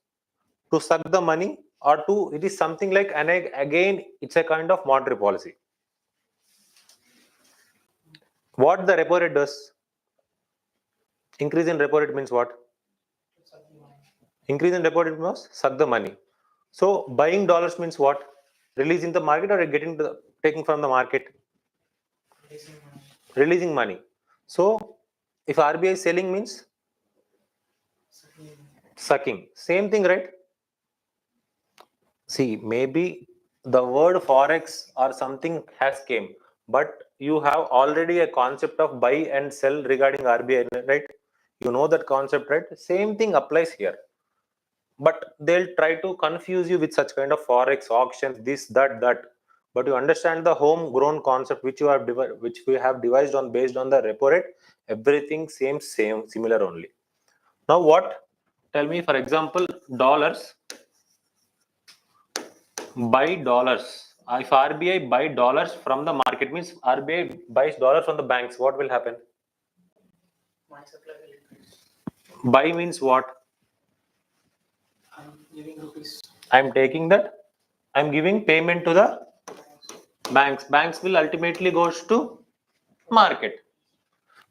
to suck the money or to, it is something like, and again it's a kind of monetary policy. What the repo rate does? Increase in repo rate means what? Increase in repo rate means suck the money. So buying dollars means what? Releasing the market or taking from the market? Releasing money. So if RBI is selling means sucking. Same thing, right? See, maybe the word forex or something has came, but you have already a concept of buy and sell regarding RBI, right? You know that concept, right? Same thing applies here. But they'll try to confuse you with such kind of forex auctions, this, that. But you understand the homegrown concept which we have devised on based on the repo rate. Everything same, similar only. Now what? Tell me, for example, dollars. Buy dollars. If RBI buy dollars from the market, means RBI buys dollars from the banks, what will happen? Money supply will increase. Buy means what? I'm giving rupees. I'm taking that. I'm giving payment to the banks. Banks will ultimately goes to market.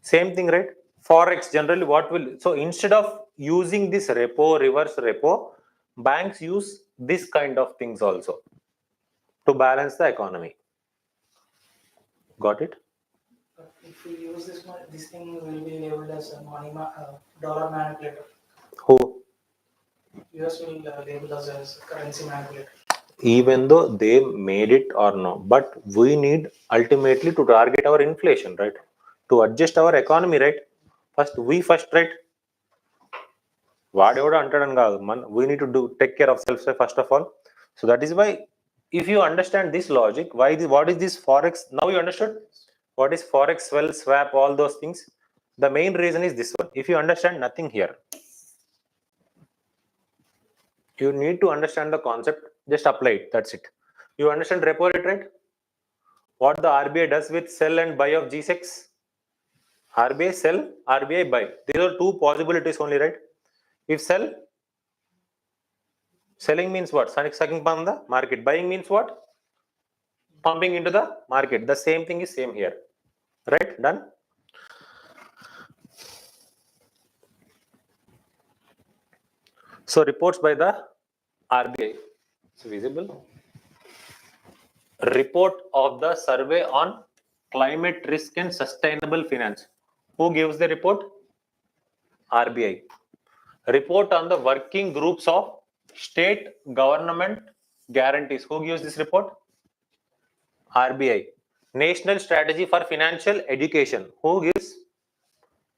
Same thing, right? Forex generally what will, so instead of using this repo, reverse repo, banks use this kind of things also to balance the economy. Got it? But if we use this thing will be labeled as a dollar manipulator. Who? US will label us as currency manipulator. Even though they made it or no, but we need ultimately to target our inflation, right? To adjust our economy, right? First, right? We need to take care of self first of all. So that is why, if you understand this logic, what is this forex? Now you understood what is forex, well, swap, all those things. The main reason is this one. If you understand nothing here, you need to understand the concept. Just apply it. That's it. You understand repo rate, right? What the RBI does with sell and buy of G6? RBI sell, RBI buy. These are two possibilities only, right? If sell, selling means what? Sucking from the market. Buying means what? Pumping into the market. The same thing is same here. Right? Done? So reports by the RBI. It's visible. Report of the survey on climate risk and sustainable finance. Who gives the report? RBI. Report on the working groups of state government guarantees. Who gives this report? RBI. National strategy for financial education. Who gives?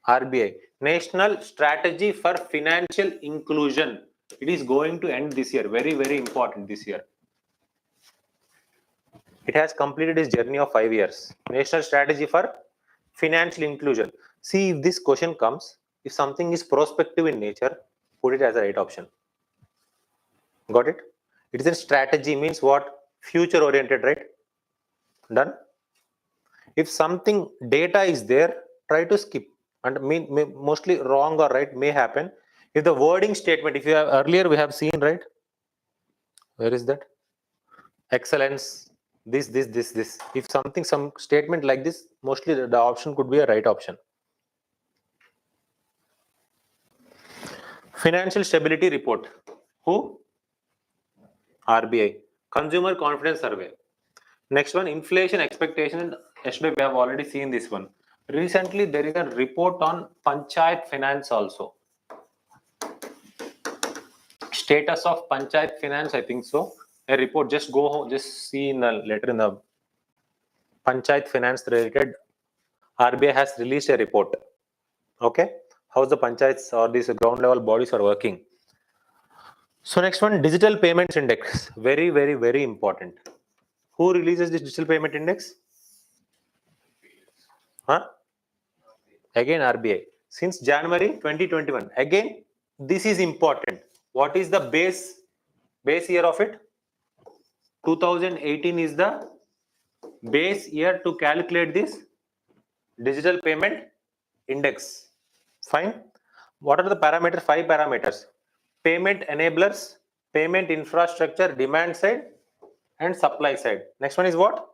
RBI. National strategy for financial inclusion. It is going to end this year. Very, very important this year. It has completed its journey of 5 years. National strategy for financial inclusion. See, if this question comes, if something is prospective in nature, put it as a right option. Got it? It is a strategy, means what? Future oriented, right? Done. If something data is there, try to skip, and mostly wrong or right may happen. If the wording statement, if you have earlier we have seen, right? Where is that? Excellence, this. If something, some statement like this, mostly the option could be a right option. Financial stability report. Who? RBI. Consumer confidence survey. Next one, inflation expectation. Yesterday we have already seen this one. Recently there is a report on Panchayat finance also. Status of Panchayat finance, I think so. A report, just go home, just see in the letter in the Panchayat finance related. RBI has released a report. Okay, how's the panchayats or these ground level bodies are working. So next one, digital payments index. Very important. Who releases this digital payment index? Huh? Again RBI. Since January 2021. Again, this is important. What is the base year of it? 2018 is the base year to calculate this digital payment index. Fine. What are the parameters? 5 parameters. Payment enablers, payment infrastructure, demand side and supply side. Next one is what?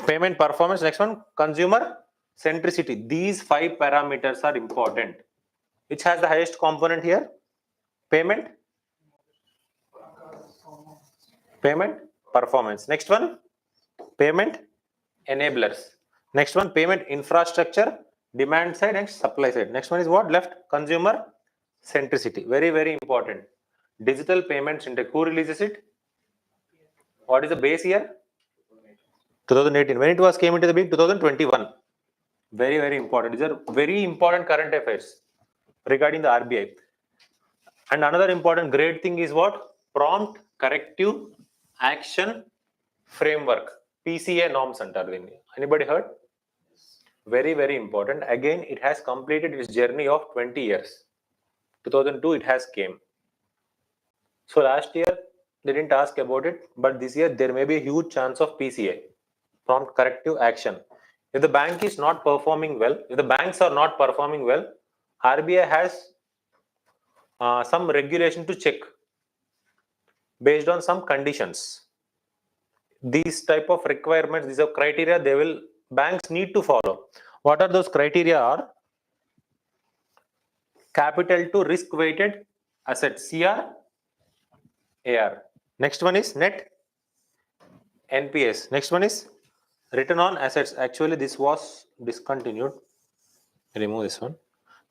Payment performance. Next one, consumer centricity. These 5 parameters are important. Which has the highest component here? Payment performance. Next one, payment enablers. Next one, payment infrastructure, demand side and supply side. Next one is what? Left, consumer centricity. Very important. Digital payments index. Who releases it? What is the base year? 2018. When it was came into the being? 2021. Very important. These are very important current affairs regarding the RBI. And another important great thing is what? Prompt corrective action framework. PCA norms under. Anybody heard? Very important. Again, it has completed its journey of 20 years. 2002 it has came. So last year they didn't ask about it, but this year there may be a huge chance of PCA, prompt corrective action. If the bank is not performing well, if the banks are not performing well, RBI has some regulation to check based on some conditions. These type of requirements, these are criteria banks need to follow. What are those criteria? Are capital to risk weighted assets, CR, AR. Next one is net NPS. Next one is return on assets. Actually this was discontinued. Remove this one.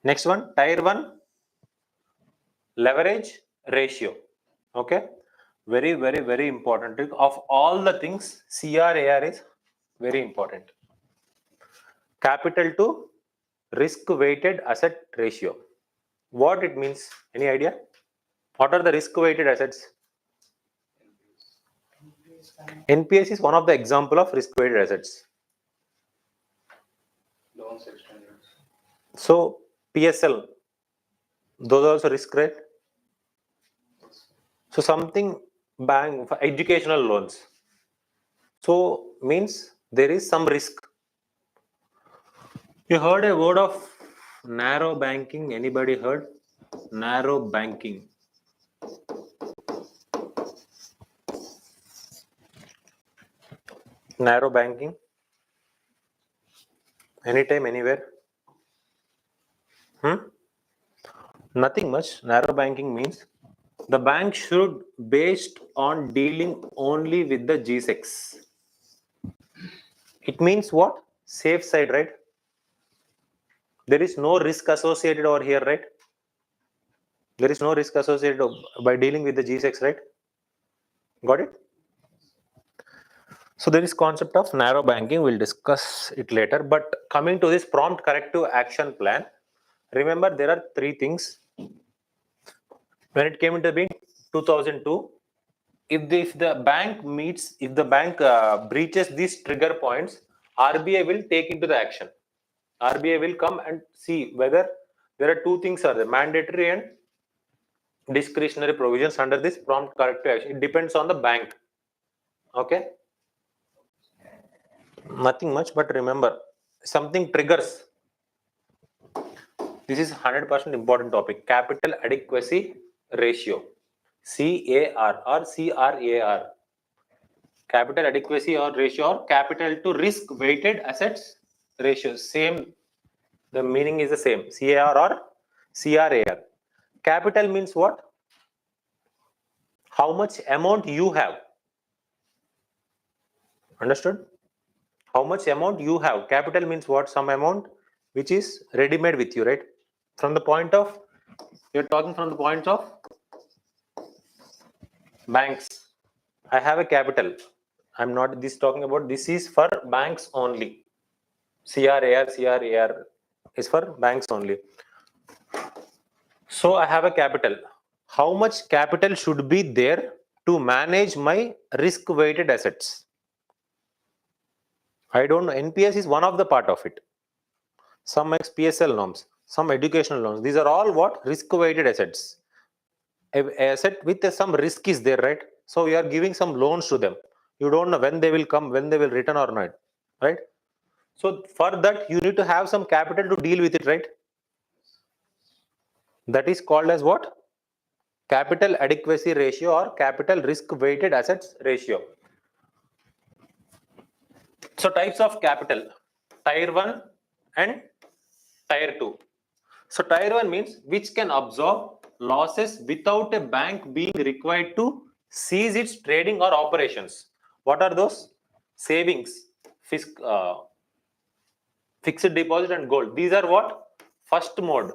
Next one, tier 1 leverage ratio. Okay, very important. Of all the things, CR, AR is very important. Capital to risk weighted asset ratio. What it means? Any idea? What are the risk weighted assets? NPS is one of the example of risk weighted assets. Loans extended. So PSL, those are also risk, right? So something bank for educational loans. So means there is some risk. You heard a word of narrow banking? Anybody heard? Narrow banking. Narrow banking. Anytime, anywhere. Nothing much. Narrow banking means the bank should based on dealing only with the G6. It means what? Safe side, right? There is no risk associated over here, right? There is no risk associated by dealing with the G6, right? Got it? So there is concept of narrow banking. We'll discuss it later. But coming to this prompt corrective action plan, remember there are 3 things. When it came into being 2002, if the bank breaches these trigger points, RBI will take into the action. RBI will come and see whether there are 2 things are there, mandatory and discretionary provisions under this prompt corrective action. It depends on the bank. Okay, nothing much, but remember, something triggers. This is 100% important topic. Capital adequacy ratio, CAR or CRAR. Capital adequacy or ratio, or capital to risk weighted assets ratio. Same, the meaning is the same. CAR or CRAR. Capital means what? How much amount you have. Understood? How much amount you have. Capital means what? Some amount which is ready-made with you, right? From the point of, you're talking from the point of banks. I have a capital. I'm not this talking about, this is for banks only. CRAR is for banks only. So I have a capital. How much capital should be there to manage my risk weighted assets? I don't know. NPS is one of the part of it. Some makes PSL norms, some educational loans. These are all what? Risk weighted assets. A asset with some risk is there, right? So you are giving some loans to them. You don't know when they will come, when they will return or not, right? So for that, you need to have some capital to deal with it, right? That is called as what? Capital adequacy ratio or capital risk weighted assets ratio. So types of capital, tier 1 and tier 2. So tier 1 means which can absorb losses without a bank being required to cease its trading or operations. What are those? Savings, fixed deposit and gold. These are what? First mode.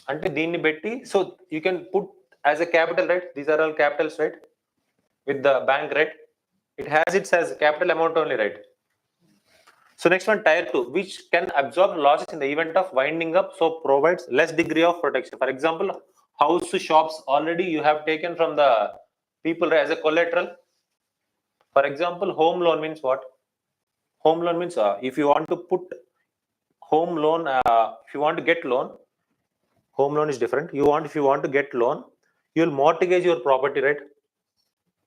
Ante deenni betti, so you can put as a capital, right? These are all capitals, right? With the bank, right? It has it as capital amount only, right? So next one, tier 2, which can absorb losses in the event of winding up, so provides less degree of protection. For example, house shops already you have taken from the people as a collateral. For example, home loan means what? Home loan means if you want to put home loan, if you want to get loan, home loan is different. If you want to get loan, you will mortgage your property, right?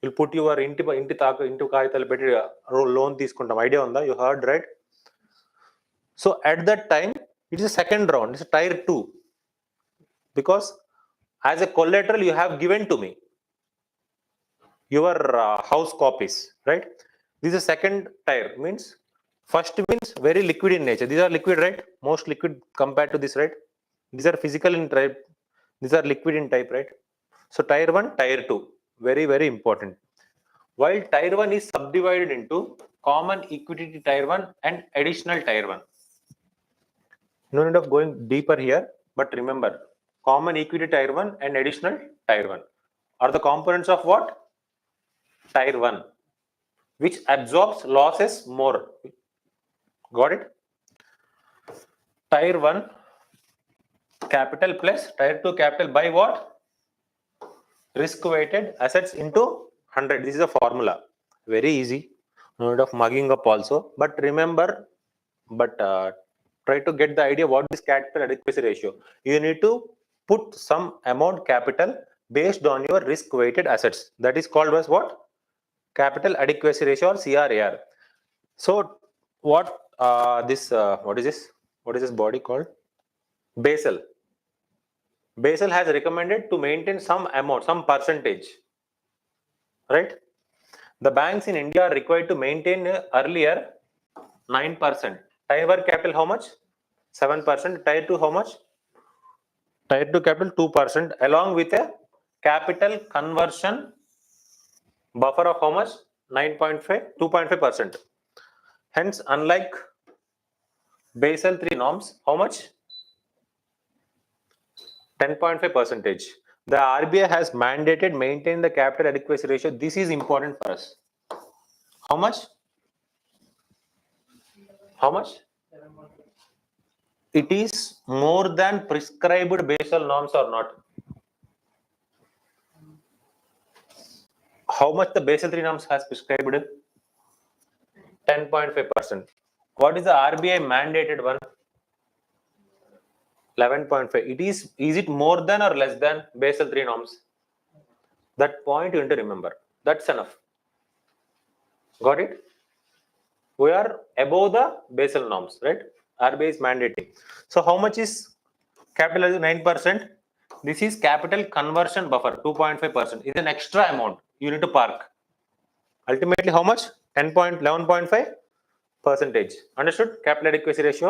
You'll put your into కాగితాలు పెట్టి loan తీసుకుంటాం. Idea ఉందా? You heard, right? So at that time, it is a second round. It's a tier 2 because as a collateral you have given to me your house copies, right? This is a second tier. Means first means very liquid in nature. These are liquid, right? Most liquid compared to this, right? These are physical in type. These are liquid in type, right? So tier 1, tier 2, very, very important. While tier 1 is subdivided into common equity tier 1 and additional tier 1. No need of going deeper here, but remember, common equity tier 1 and additional tier 1 are the components of what? Tier 1, which absorbs losses more. Got it? Tier 1 capital plus tier 2 capital by what? Risk weighted assets into 100. This is a formula. Very easy. No need of mugging up also. But remember, try to get the idea what is capital adequacy ratio. You need to put some amount capital based on your risk weighted assets. That is called as what? Capital adequacy ratio or CRAR. So what what is this? What is this body called? Basel. Basel has recommended to maintain some amount, some percentage, right? The banks in India are required to maintain earlier 9%. Tier 1 capital how much? 7%. Tier 2 how much? Tier 2 capital 2% along with a capital conversion buffer of how much? 9.5, 2.5%. Hence, unlike Basel 3 norms, how much? 10.5%. The RBI has mandated maintain the capital adequacy ratio. This is important for us. How much? How much? It is more than prescribed Basel norms or not? How much the Basel 3 norms has prescribed? 10.5%. What is the RBI mandated one? 11.5. Is it more than or less than Basel 3 norms? That point you need to remember. That's enough. Got it? We are above the Basel norms, right? RBI is mandating. So how much is capital? 9%. This is capital conversion buffer, 2.5%. Is an extra amount you need to park. Ultimately, how much? 11.5%. Understood? Capital adequacy ratio.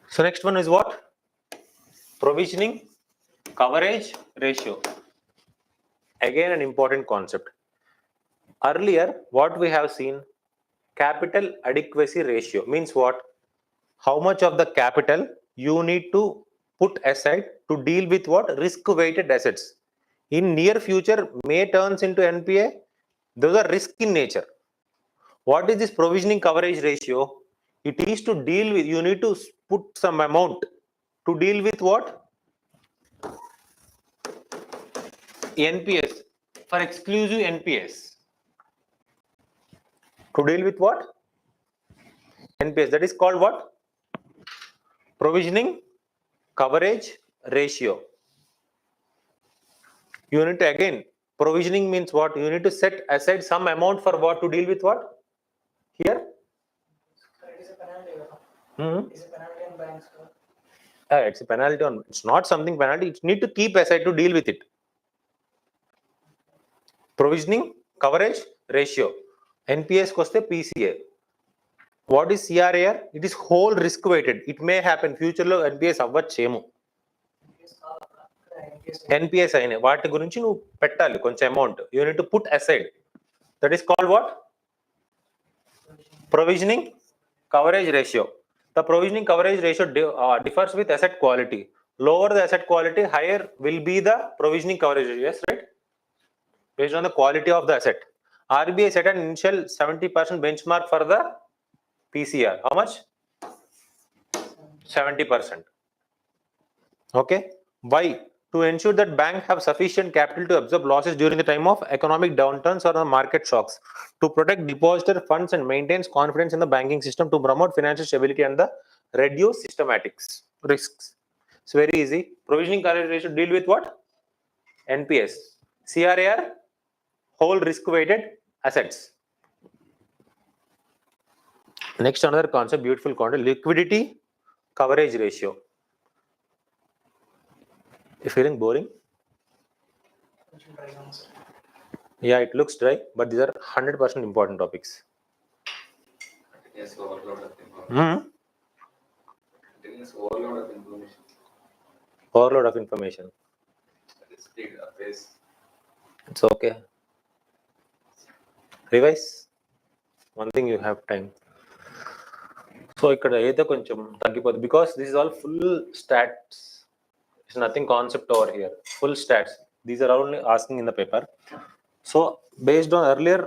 So next one is what? Provisioning coverage ratio. Again, an important concept. Earlier, what we have seen, capital adequacy ratio means what? How much of the capital you need to put aside to deal with what? Risk weighted assets. In near future may turns into NPA. Those are risk in nature. What is this provisioning coverage ratio? It is to deal with, you need to put some amount to deal with what? NPS, for exclusive NPS. To deal with what? NPS. That is called what? Provisioning coverage ratio. You need to, again, provisioning means what? You need to set aside some amount for what? To deal with what? Here? It is a penalty. Hmm. It is a penalty on banks. It's a penalty on, it's not something penalty, it need to keep aside to deal with it. Provisioning coverage ratio. NPS koste PCA. What is CRAR? It is whole risk weighted. It may happen future lo NPS avvachemo. NPS అయిన వాటి గురించి నువ్వు పెట్టాలి కొంచెం amount. You need to put aside. That is called what? Provisioning coverage ratio. The provisioning coverage ratio differs with asset quality. Lower the asset quality, higher will be the provisioning coverage ratio. Yes, right? Based on the quality of the asset. RBI set an initial 70% benchmark for the PCR. How much? 70%. Okay. Why? To ensure that banks have sufficient capital to absorb losses during the time of economic downturns or market shocks, to protect depositor funds and maintains confidence in the banking system, to promote financial stability and the reduce systematic risks. It's very easy. Provisioning coverage ratio deal with what? NPS. CRAR, whole risk weighted assets. Next, another concept, beautiful concept, liquidity coverage ratio. You feeling boring? Yeah, it looks dry, but these are 100% important topics. Yes, overload of information. Continuous overload of information. Overload of information. Speed up pace. It's okay. Revise. One thing you have time. So ikkada edo koncham taggipodhu because this is all full stats. It's nothing concept over here. Full stats. These are only asking in the paper. So based on earlier,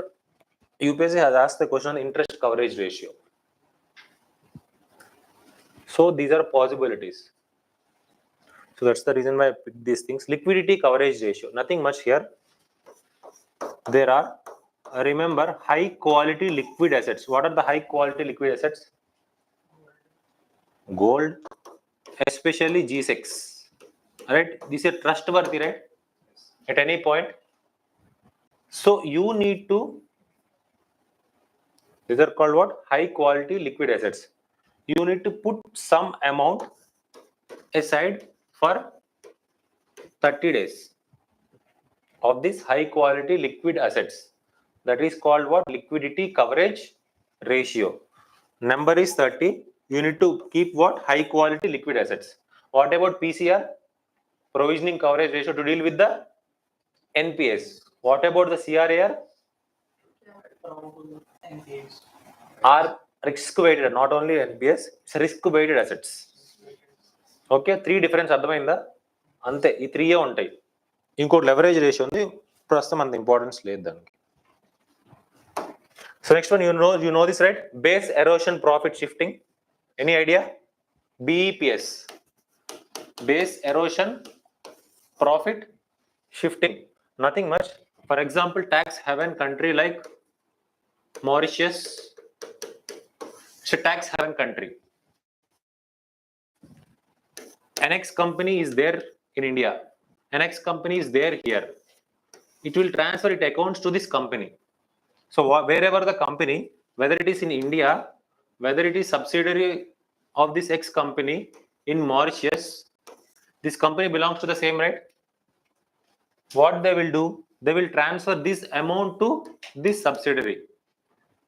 UPSC has asked the question on interest coverage ratio. So these are possibilities. So that's the reason why I picked these things. Liquidity coverage ratio. Nothing much here. There are, remember, high quality liquid assets. What are the high quality liquid assets? Gold, especially G6. Right? These are trustworthy, right? At any point. So you need to, these are called what? High quality liquid assets. You need to put some amount aside for 30 days of this high quality liquid assets. That is called what? Liquidity coverage ratio. Number is 30. You need to keep what? High quality liquid assets. What about PCR? Provisioning coverage ratio to deal with the NPS. What about the CRAR? Are risk weighted, not only NPS, it's risk weighted assets. Okay, three difference అర్థమైందా? అంతే, ఈ three ఉంటాయి. ఇంకోటి leverage ratio ఉంది, ప్రస్తుతం అంత importance లేదు దానికి. So next one, you know this, right? Base erosion profit shifting. Any idea? BEPS. Base erosion profit shifting. Nothing much. For example, tax haven country like Mauritius, It's a tax haven country. NX company is there in India. NX company is there here. It will transfer its accounts to this company. So wherever the company, whether it is in India, whether it is subsidiary of this X company in Mauritius, this company belongs to the same, right? What they will do, they will transfer this amount to this subsidiary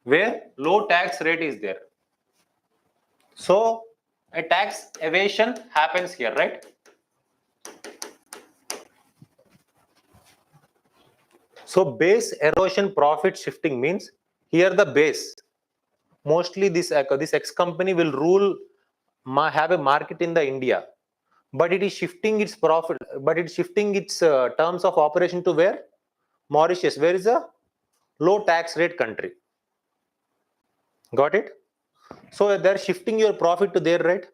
where low tax rate is there. So a tax evasion happens here, right? So base erosion profit shifting means here the base, mostly this X company will rule, have a market in the India, but it is shifting its profit, but it's shifting its terms of operation to where? Mauritius, where is a low tax rate country. Got it? So they're shifting your profit to their rate.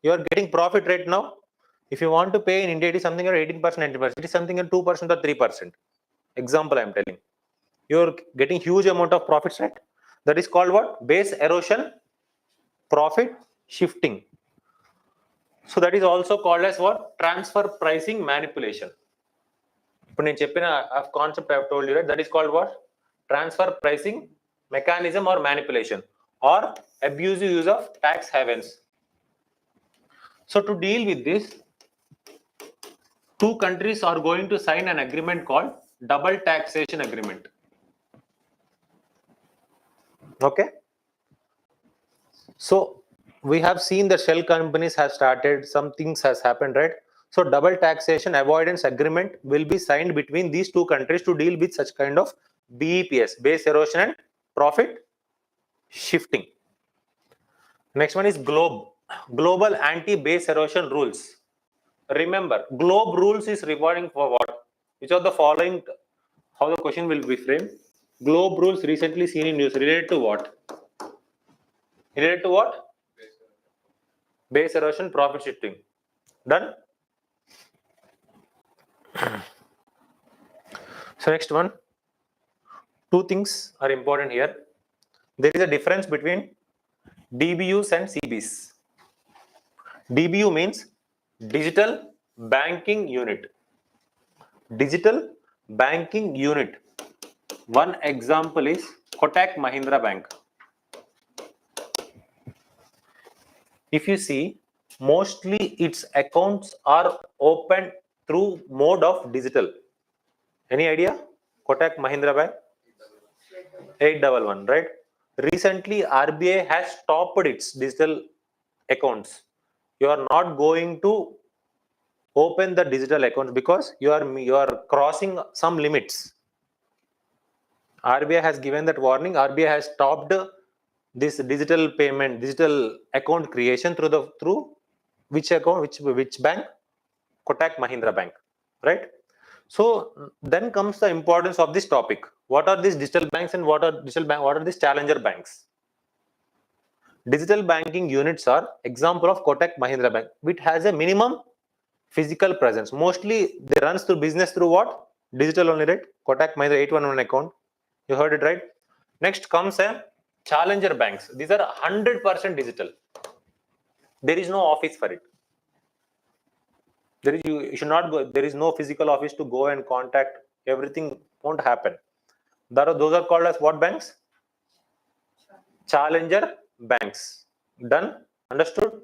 You are getting profit rate now. If you want to pay in India, it is something like 18%, 19%. It is something like 2% or 3%. Example I am telling. You're getting huge amount of profits, right? That is called what? Base erosion profit shifting. So that is also called as what? Transfer pricing manipulation. Concept I have told you, right? That is called what? Transfer pricing mechanism or manipulation or abusive use of tax havens. So to deal with this, two countries are going to sign an agreement called double taxation agreement. Okay. So we have seen the shell companies have started, some things has happened, right? So double taxation avoidance agreement will be signed between these two countries to deal with such kind of BEPS, base erosion and profit shifting. Next one is global anti-base erosion rules. Remember, globe rules is rewarding for what? Which of the following, how the question will be framed? Globe rules recently seen in news related to what? Related to what? Base erosion, profit shifting. Done? So next one, two things are important here. There is a difference between DBUs and CBs. DBU means digital banking unit. Digital banking unit. One example is Kotak Mahindra Bank. If you see, mostly its accounts are opened through mode of digital. Any idea? Kotak Mahindra Bank? 811, right? Recently, RBI has stopped its digital accounts. You are not going to open the digital accounts because you are crossing some limits. RBI has given that warning. RBI has stopped this digital payment, digital account creation through which account, which bank? Kotak Mahindra Bank, right? So then comes the importance of this topic. What are these digital banks and what are these challenger banks? Digital banking units are example of Kotak Mahindra Bank, which has a minimum physical presence. Mostly they runs through business through what? Digital only, right? Kotak Mahindra 811 account. You heard it right. Next comes a challenger banks. These are 100% digital. There is no office for it. You should not go. There is no physical office to go and contact. Everything won't happen. Those are called as what banks? Challenger banks. Done? Understood?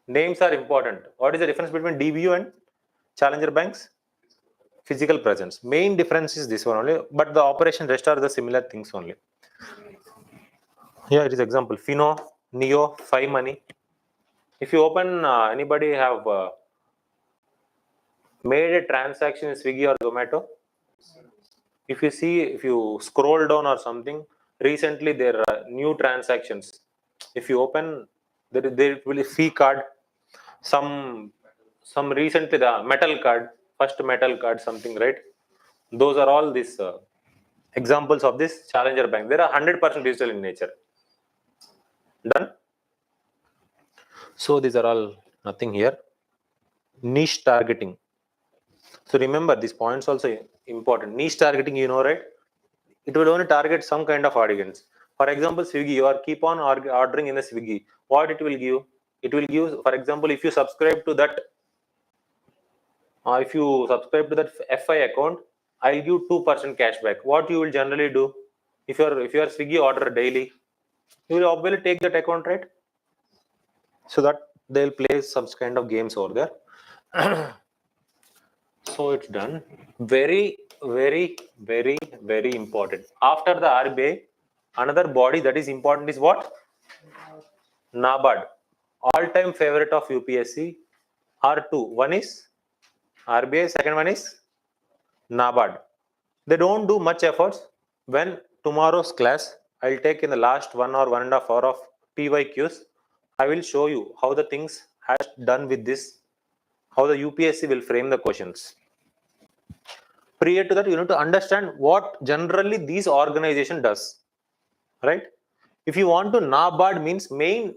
Names are important. What is the difference between DBU and challenger banks? Physical presence. Main difference is this one only, but the operation rest are the similar things only. Here it is example. Fino, Neo, Five Money. If you open, anybody have made a transaction in Swiggy or Zomato? If you see, if you scroll down or something, recently there are new transactions. If you open, there will be fee card, some recently the metal card, first metal card, something, right? Those are all these examples of this challenger bank. They are 100% digital in nature. Done? So these are all nothing here. Niche targeting. So remember, these points also important. Niche targeting, you know, right? It will only target some kind of audience. For example, Swiggy, you are keep on ordering in the Swiggy. What it will give? It will give, for example, if you subscribe to that, FI account, I'll give 2% cashback. What you will generally do? If you are Swiggy order daily, you will obviously take that account, right? So that they'll play some kind of games over there. So it's done. Very, very, very, very important. After the RBI, another body that is important is what? NABARD. All-time favorite of UPSC are two. One is RBI, second one is NABARD. They don't do much efforts. When tomorrow's class, I'll take in the last 1 or 1.5 hour of PYQs, I will show you how the things has done with this, how the UPSC will frame the questions. Prior to that, you need to understand what generally these organization does, right? If you want to, NABARD means main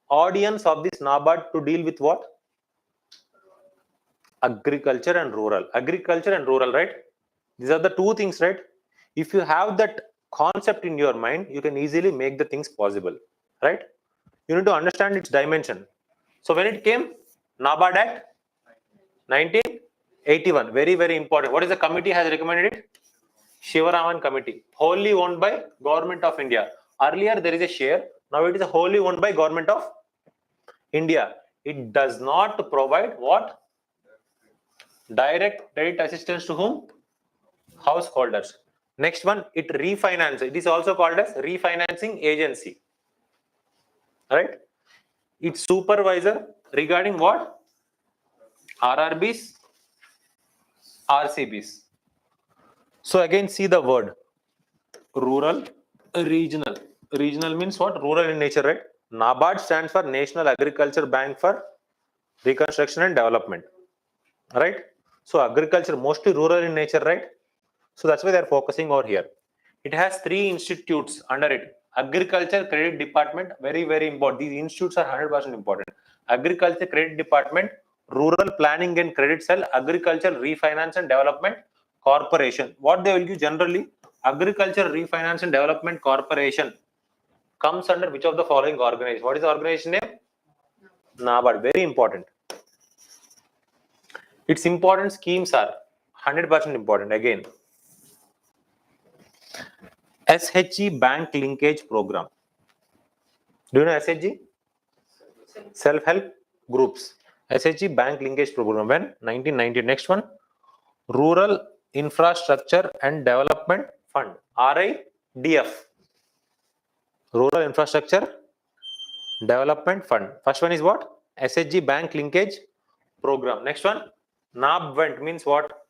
audience of this NABARD to deal with what? Agriculture and rural. Agriculture and rural, right? These are the two things, right? If you have that concept in your mind, you can easily make the things possible, right? You need to understand its dimension. So when it came, NABARD Act 1981, very, very important. What is the committee has recommended it? Shivaraman Committee, wholly owned by Government of India. Earlier there is a share, now it is wholly owned by Government of India. It does not provide what? Direct credit assistance to whom? Householders. Next one, it refinance. It is also called as refinancing agency. Right? Its supervisor regarding what? RRBs, RCBs. So again, see the word rural, regional. Regional means what? Rural in nature, right? NABARD stands for National Agriculture Bank for Reconstruction and Development, right? So agriculture mostly rural in nature, right? So that's why they're focusing over here. It has 3 institutes under it. Agriculture Credit Department, very, very important. These institutes are 100% important. Agriculture Credit Department, Rural Planning and Credit Cell, Agriculture Refinance and Development Corporation. What they will give generally? Agriculture Refinance and Development Corporation comes under which of the following organization? What is the organization name? NABARD. Very important. Its important schemes are 100% important. Again, SHG Bank Linkage Program. Do you know SHG? Self-help groups. SHG Bank Linkage Program. When? 1990. Next one, Rural Infrastructure and Development Fund. RIDF. Rural Infrastructure Development Fund. First one is what? SHG Bank Linkage Program. Next one, NABVENT means what?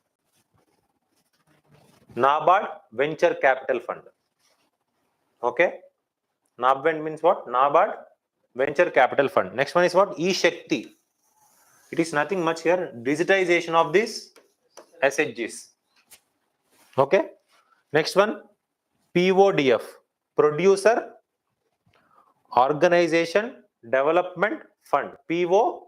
NABARD Venture Capital Fund. Okay. NABVENT means what? NABARD Venture Capital Fund. Next one is what? eShakti. It is nothing much here. Digitization of these SHGs. Okay. Next one, PODF. Producer Organization Development Fund. PODF.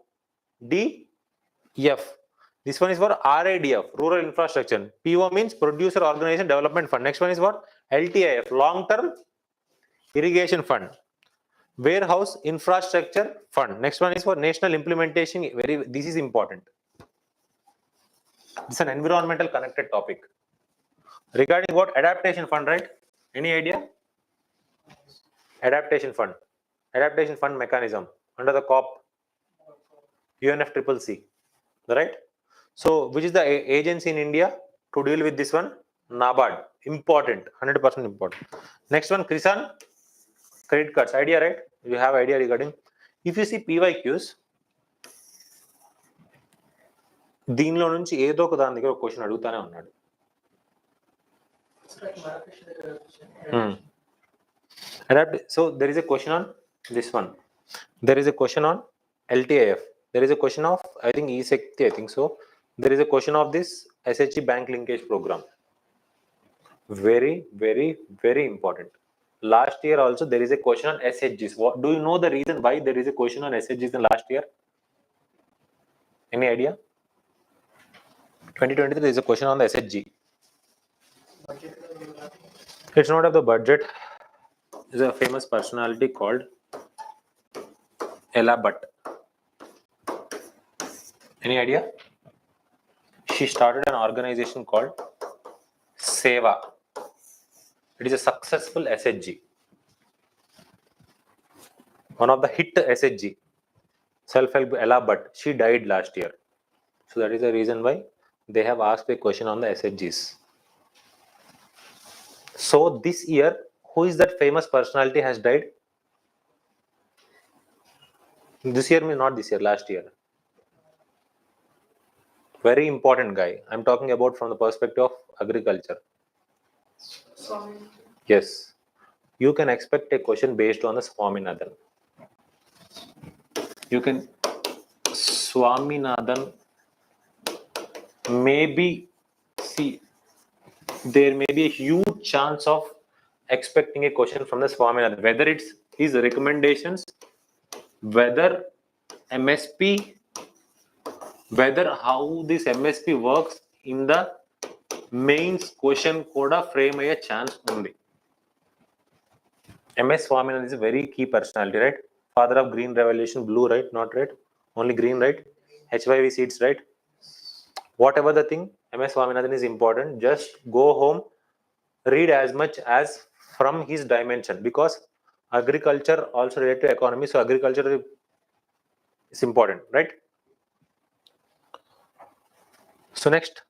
This one is for RIDF, Rural Infrastructure. PO means Producer Organization Development Fund. Next one is what? LTIF, Long Term Irrigation Fund. Warehouse Infrastructure Fund. Next one is for National Implementation. This is important. This is an environmental connected topic. Regarding what? Adaptation Fund, right? Any idea? Adaptation Fund. Adaptation Fund mechanism under the COP, UNFCCC, right? So, which is the agency in India to deal with this one? NABARD. Important, 100% important. Next one, Kisan credit cards. Idea, right? You have idea regarding. If you see PYQs, దీనిలో నుంచి ఏదో ఒక దాని దగ్గర question అడుగుతానే ఉన్నాడు. So there is a question on this one. There is a question on LTIF. There is a question of, I think, eShakti, I think so. There is a question of this SHG Bank Linkage Program. Very, very, very important. Last year also there is a question on SHGs. What do you know the reason why there is a question on SHGs in last year? Any idea? 2023 there is a question on the SHG. It's not of the budget. is a famous personality called Ella Butt. Any idea? She started an organization called Seva. It is a successful SHG. One of the hit SHG, self-help Ella Butt. She died last year. So that is the reason why they have asked a question on the SHGs. So this year, who is that famous personality has died? This year means not this year, last year. Very important guy. I'm talking about from the perspective of agriculture. Sorry. Yes. You can expect a question based on the Swaminathan. You can Swaminathan, maybe, see, there may be a huge chance of expecting a question from the Swaminathan, whether it's his recommendations, whether MSP, whether how this MSP works in the mains question coda frame a chance only. MS Swaminathan is a very key personality, right? Father of green revolution, blue, right? Not red, only green, right? HYV seeds, right? Whatever the thing, MS Swaminathan is important. Just go home, read as much as from his dimension, because agriculture also related to economy. So agriculture is important, right? So next,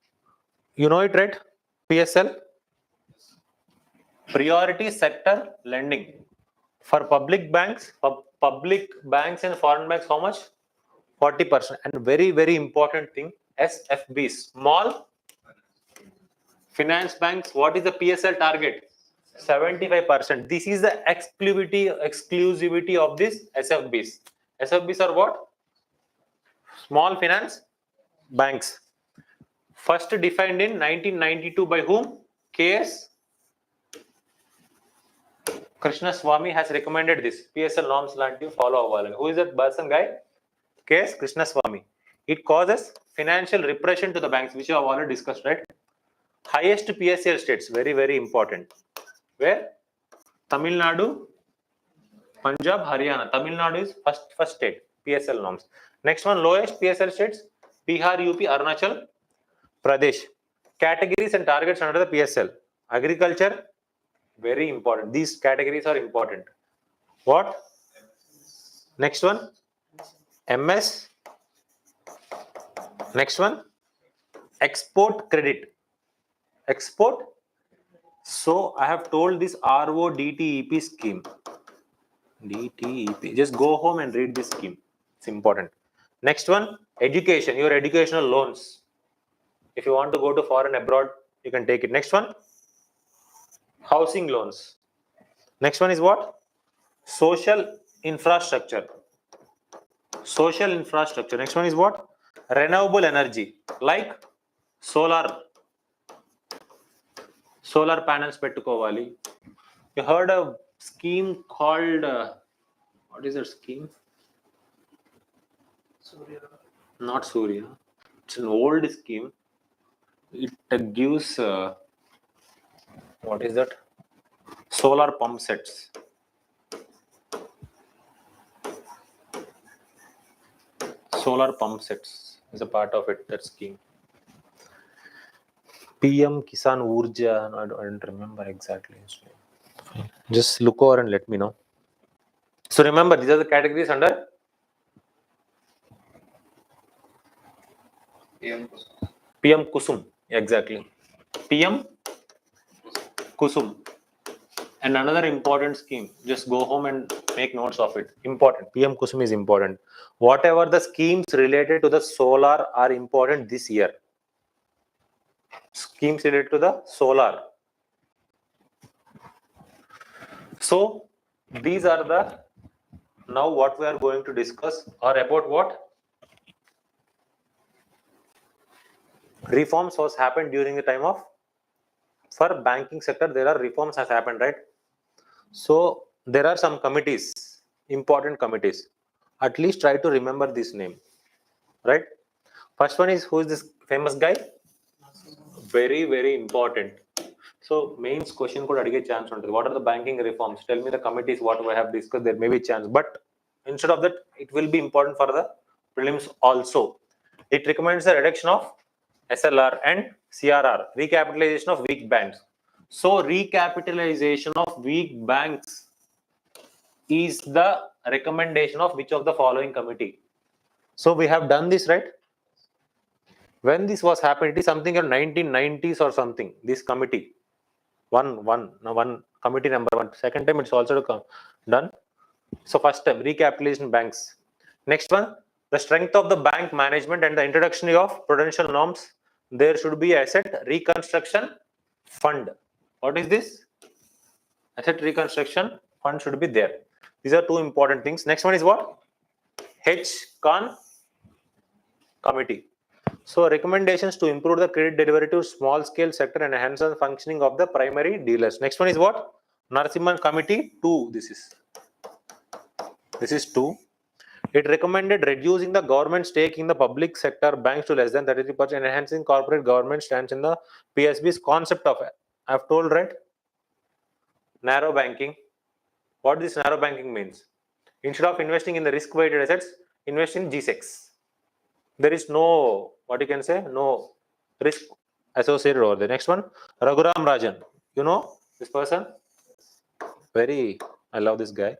you know it, right? PSL, priority sector lending. For public banks and foreign banks, how much? 40%. And very, very important thing, SFB, small finance banks. What is the PSL target? 75%. This is the exclusivity of this SFBs. SFBs are what? Small finance banks. First defined in 1992 by whom? KS Krishna Swamy has recommended this. PSL norms లాంటివి follow అవ్వాలి. Who is that person guy? KS Krishna Swamy. It causes financial repression to the banks, which you have already discussed, right? Highest PSL states, very, very important. Where? Tamil Nadu, Punjab, Haryana. Tamil Nadu is first state, PSL norms. Next one, lowest PSL states, Bihar, UP, Arunachal Pradesh. Categories and targets under the PSL. Agriculture, very important. These categories are important. What? Next one, MS. Next one, export credit. Export. So I have told this RODTEP scheme. DTEP. Just go home and read this scheme. It's important. Next one, education. Your educational loans. If you want to go to foreign abroad, you can take it. Next one, housing loans. Next one is what? Social infrastructure. Social infrastructure. Next one is what? Renewable energy, like solar panels పెట్టుకోవాలి. You heard a scheme called what is that scheme? Surya. Not Surya. It's an old scheme. It gives what is that? Solar pump sets. Solar pump sets is a part of it, that scheme. PM Kisan Urja, I don't remember exactly. Just look over and let me know. So remember, these are the categories under PM Kusum. Exactly. PM Kusum. And another important scheme, just go home and make notes of it. Important. PM Kusum is important. Whatever the schemes related to the solar are important this year. Schemes related to the solar. So these are the, now what we are going to discuss are about what? Reforms was happened during the time of, for banking sector, there are reforms has happened, right? So there are some committees, important committees. At least try to remember this name, right? First one is, who is this famous guy? Very, very important. So So mains question could adige chance on what are the banking reforms? Tell me the committees what we have discussed. There may be chance, but instead of that, it will be important for the prelims also. It recommends the reduction of SLR and CRR, recapitalization of weak banks. So recapitalization of weak banks is the recommendation of which of the following committee? So we have done this, right? When this was happened, it is something in 1990s or something. This committee, one committee number one. Second time it's also done. So first time recapitalization banks. Next one, the strength of the bank management and the introduction of prudential norms. There should be asset reconstruction fund. What is this? Asset reconstruction fund should be there. These are two important things. Next one is what? HCON committee. So recommendations to improve the credit delivery to small scale sector and enhance the functioning of the primary dealers. Next one is what? Narasimhan committee 2. This is 2. It recommended reducing the government stake in the public sector banks to less than 33%, enhancing corporate government stance in the PSB's concept of, I have told, right? Narrow banking. What this narrow banking means? Instead of investing in the risk weighted assets, invest in G6. There is no, what you can say, no risk associated over there. Next one, Raghuram Rajan. You know this person? I love this guy.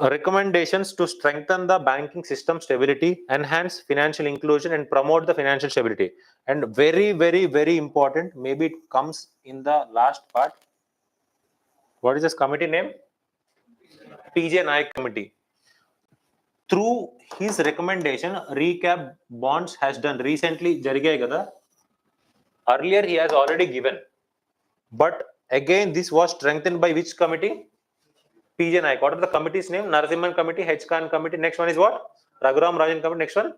Recommendations to strengthen the banking system stability, enhance financial inclusion, and promote the financial stability. And very important, maybe it comes in the last part. What is this committee name? PJ Naik committee. Through his recommendation, recap bonds has done recently. Earlier he has already given, but again this was strengthened by which committee? PJ Naik. What are the committee's name? Narasimhan committee, HCON committee. Next one is what? Raghuram Rajan committee. Next one.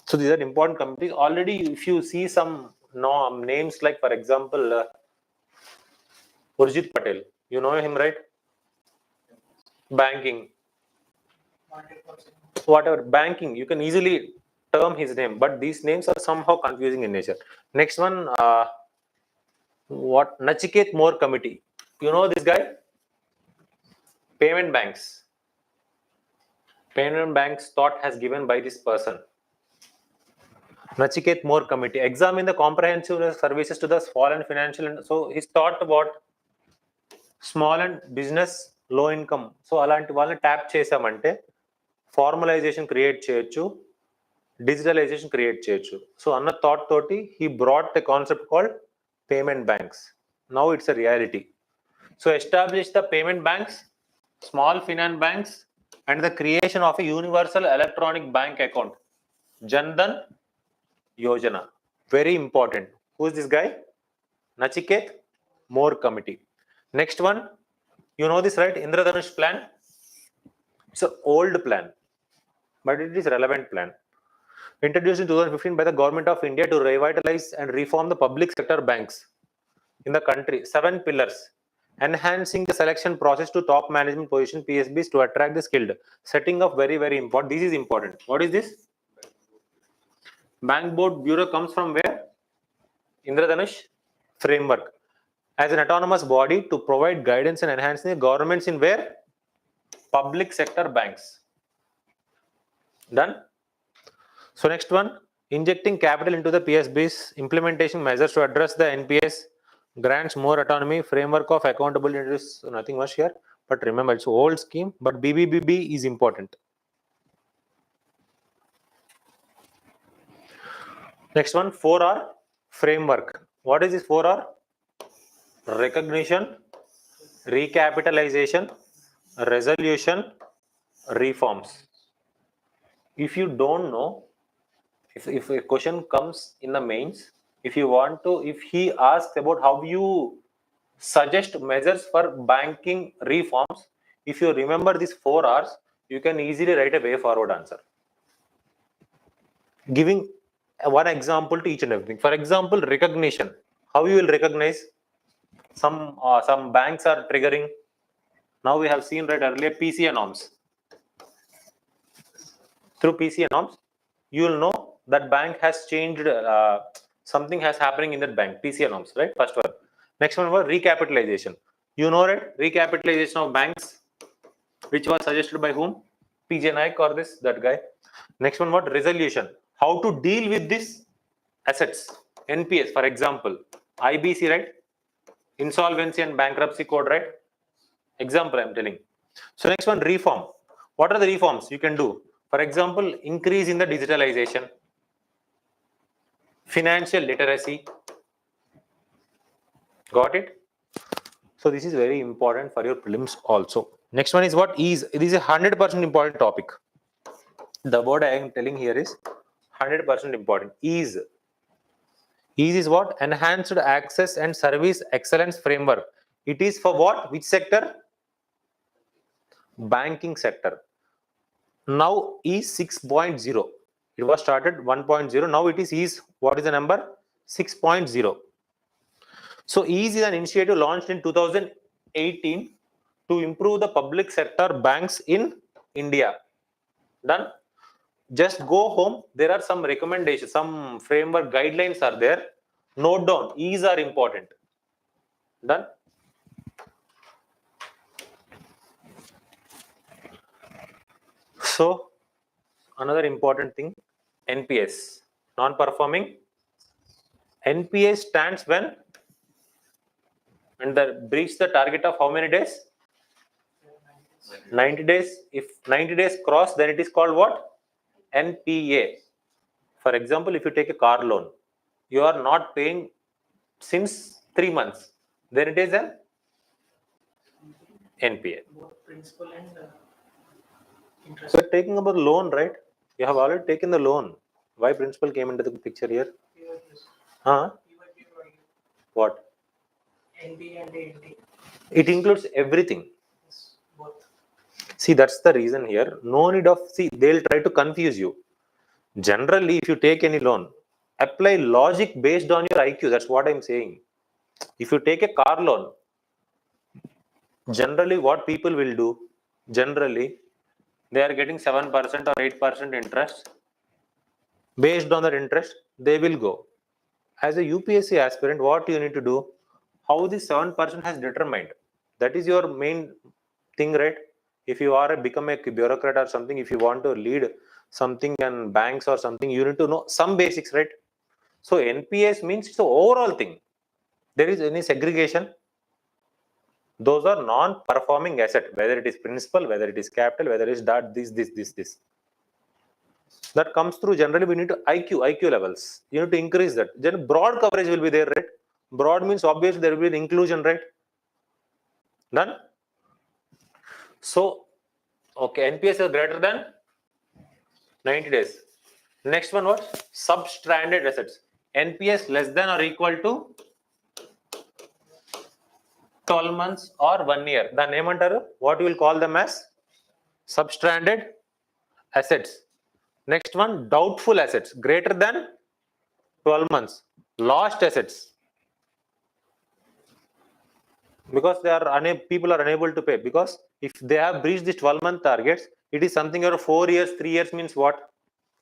So these are important committees. Already, if you see some names like, for example, Urjit Patel, you know him, right? Banking, whatever, banking, you can easily term his name, but these names are somehow confusing in nature. Next one, what? Nachiket More committee. You know this guy? Payment banks. Payment banks thought has given by this person. Nachiket More committee. Examine the comprehensive services to the small and financial. And so his thought about small and business low income. So అలాంటి వాళ్ళని tap చేసామంటే formalisation create చేయొచ్చు, digitalisation create చేయొచ్చు. So అన్న thought తోటి he brought a concept called payment banks. Now it's a reality. So establish the payment banks, small finance banks, and the creation of a universal electronic bank account. Jandan Yojana. Very important. Who is this guy? Nachiket More committee. Next one, you know this, right? Indradhanush plan. It's an old plan, but it is relevant plan. Introduced in 2015 by the government of India to revitalize and reform the public sector banks in the country. 7 pillars. Enhancing the selection process to top management position PSBs to attract the skilled. Setting up very important. This is important. What is this? Bank Board Bureau comes from where? Indradhanush framework. As an autonomous body to provide guidance and enhancing the governments in where? Public sector banks. Done? So next one, injecting capital into the PSBs, implementation measures to address the NPS, grants more autonomy, framework of accountability. Is nothing much here, but remember it's an old scheme, but BBBB is important. Next one, 4R framework. What is this 4R? Recognition, recapitalization, resolution, reforms. If you don't know, if a question comes in the mains, if he asks about how you suggest measures for banking reforms, if you remember these 4 R's, you can easily write a way forward answer. Giving one example to each and everything. For example, recognition. How you will recognize? Some banks are triggering. Now we have seen right earlier PCA norms. Through PCA norms, you will know that bank has changed, something has happening in that bank, PCA norms, right? First one. Next one was recapitalization. You know, right? Recapitalization of banks, which was suggested by whom? PJ Naik or that guy. Next one, what? Resolution. How to deal with this assets. NPS, for example, IBC, right? Insolvency and Bankruptcy Code, right? Example, I'm telling. So next one, reform. What are the reforms you can do? For example, increase in the digitalization, financial literacy. Got it? So this is very important for your prelims also. Next one is what? Ease. It is a 100% important topic. The word I am telling here is 100% important. Ease. Ease is what? Enhanced access and service excellence framework. It is for what? Which sector? Banking sector. Now is 6.0. It was started 1.0. Now it is what is the number? 6.0. So ease is an initiative launched in 2018 to improve the public sector banks in India. Done. Just go home. There are some recommendations, some framework guidelines are there. Note down. Ease are important. Done. So another important thing, NPS, non-performing. NPS stands when the breach the target of how many days? 90 days. If 90 days cross, then it is called what? NPA. For example, if you take a car loan, you are not paying since 3 months, then it is an NPA. Both principal and interest. So taking about loan, right? You have already taken the loan. Why principal came into the picture here? Huh? What? NB and ANT. It includes everything. Yes, both. See, that's the reason here. No need of, see, they'll try to confuse you. Generally, if you take any loan, apply logic based on your IQ. That's what I'm saying. If you take a car loan, generally what people will do, generally, they are getting 7% or 8% interest. Based on that interest, they will go. As a UPSC aspirant, what you need to do, how this 7% has determined. That is your main thing, right? If you are become a bureaucrat or something, if you want to lead something and banks or something, you need to know some basics, right? So NPS means it's the overall thing. There is any segregation. Those are non-performing asset, whether it is principal, whether it is capital, whether it is that, this. That comes through. Generally, we need to IQ levels. You need to increase that. Then broad coverage will be there, right? Broad means obviously there will be an inclusion, right? Done. So, okay, NPS is greater than 90 days. Next one, what? Substandard assets. NPS less than or equal to 12 months or 1 year. The name under what you will call them as substandard assets. Next one, doubtful assets greater than 12 months. Lost assets, because they are people are unable to pay, because if they have breached this 12-month targets, it is something over 4 years, 3 years means what?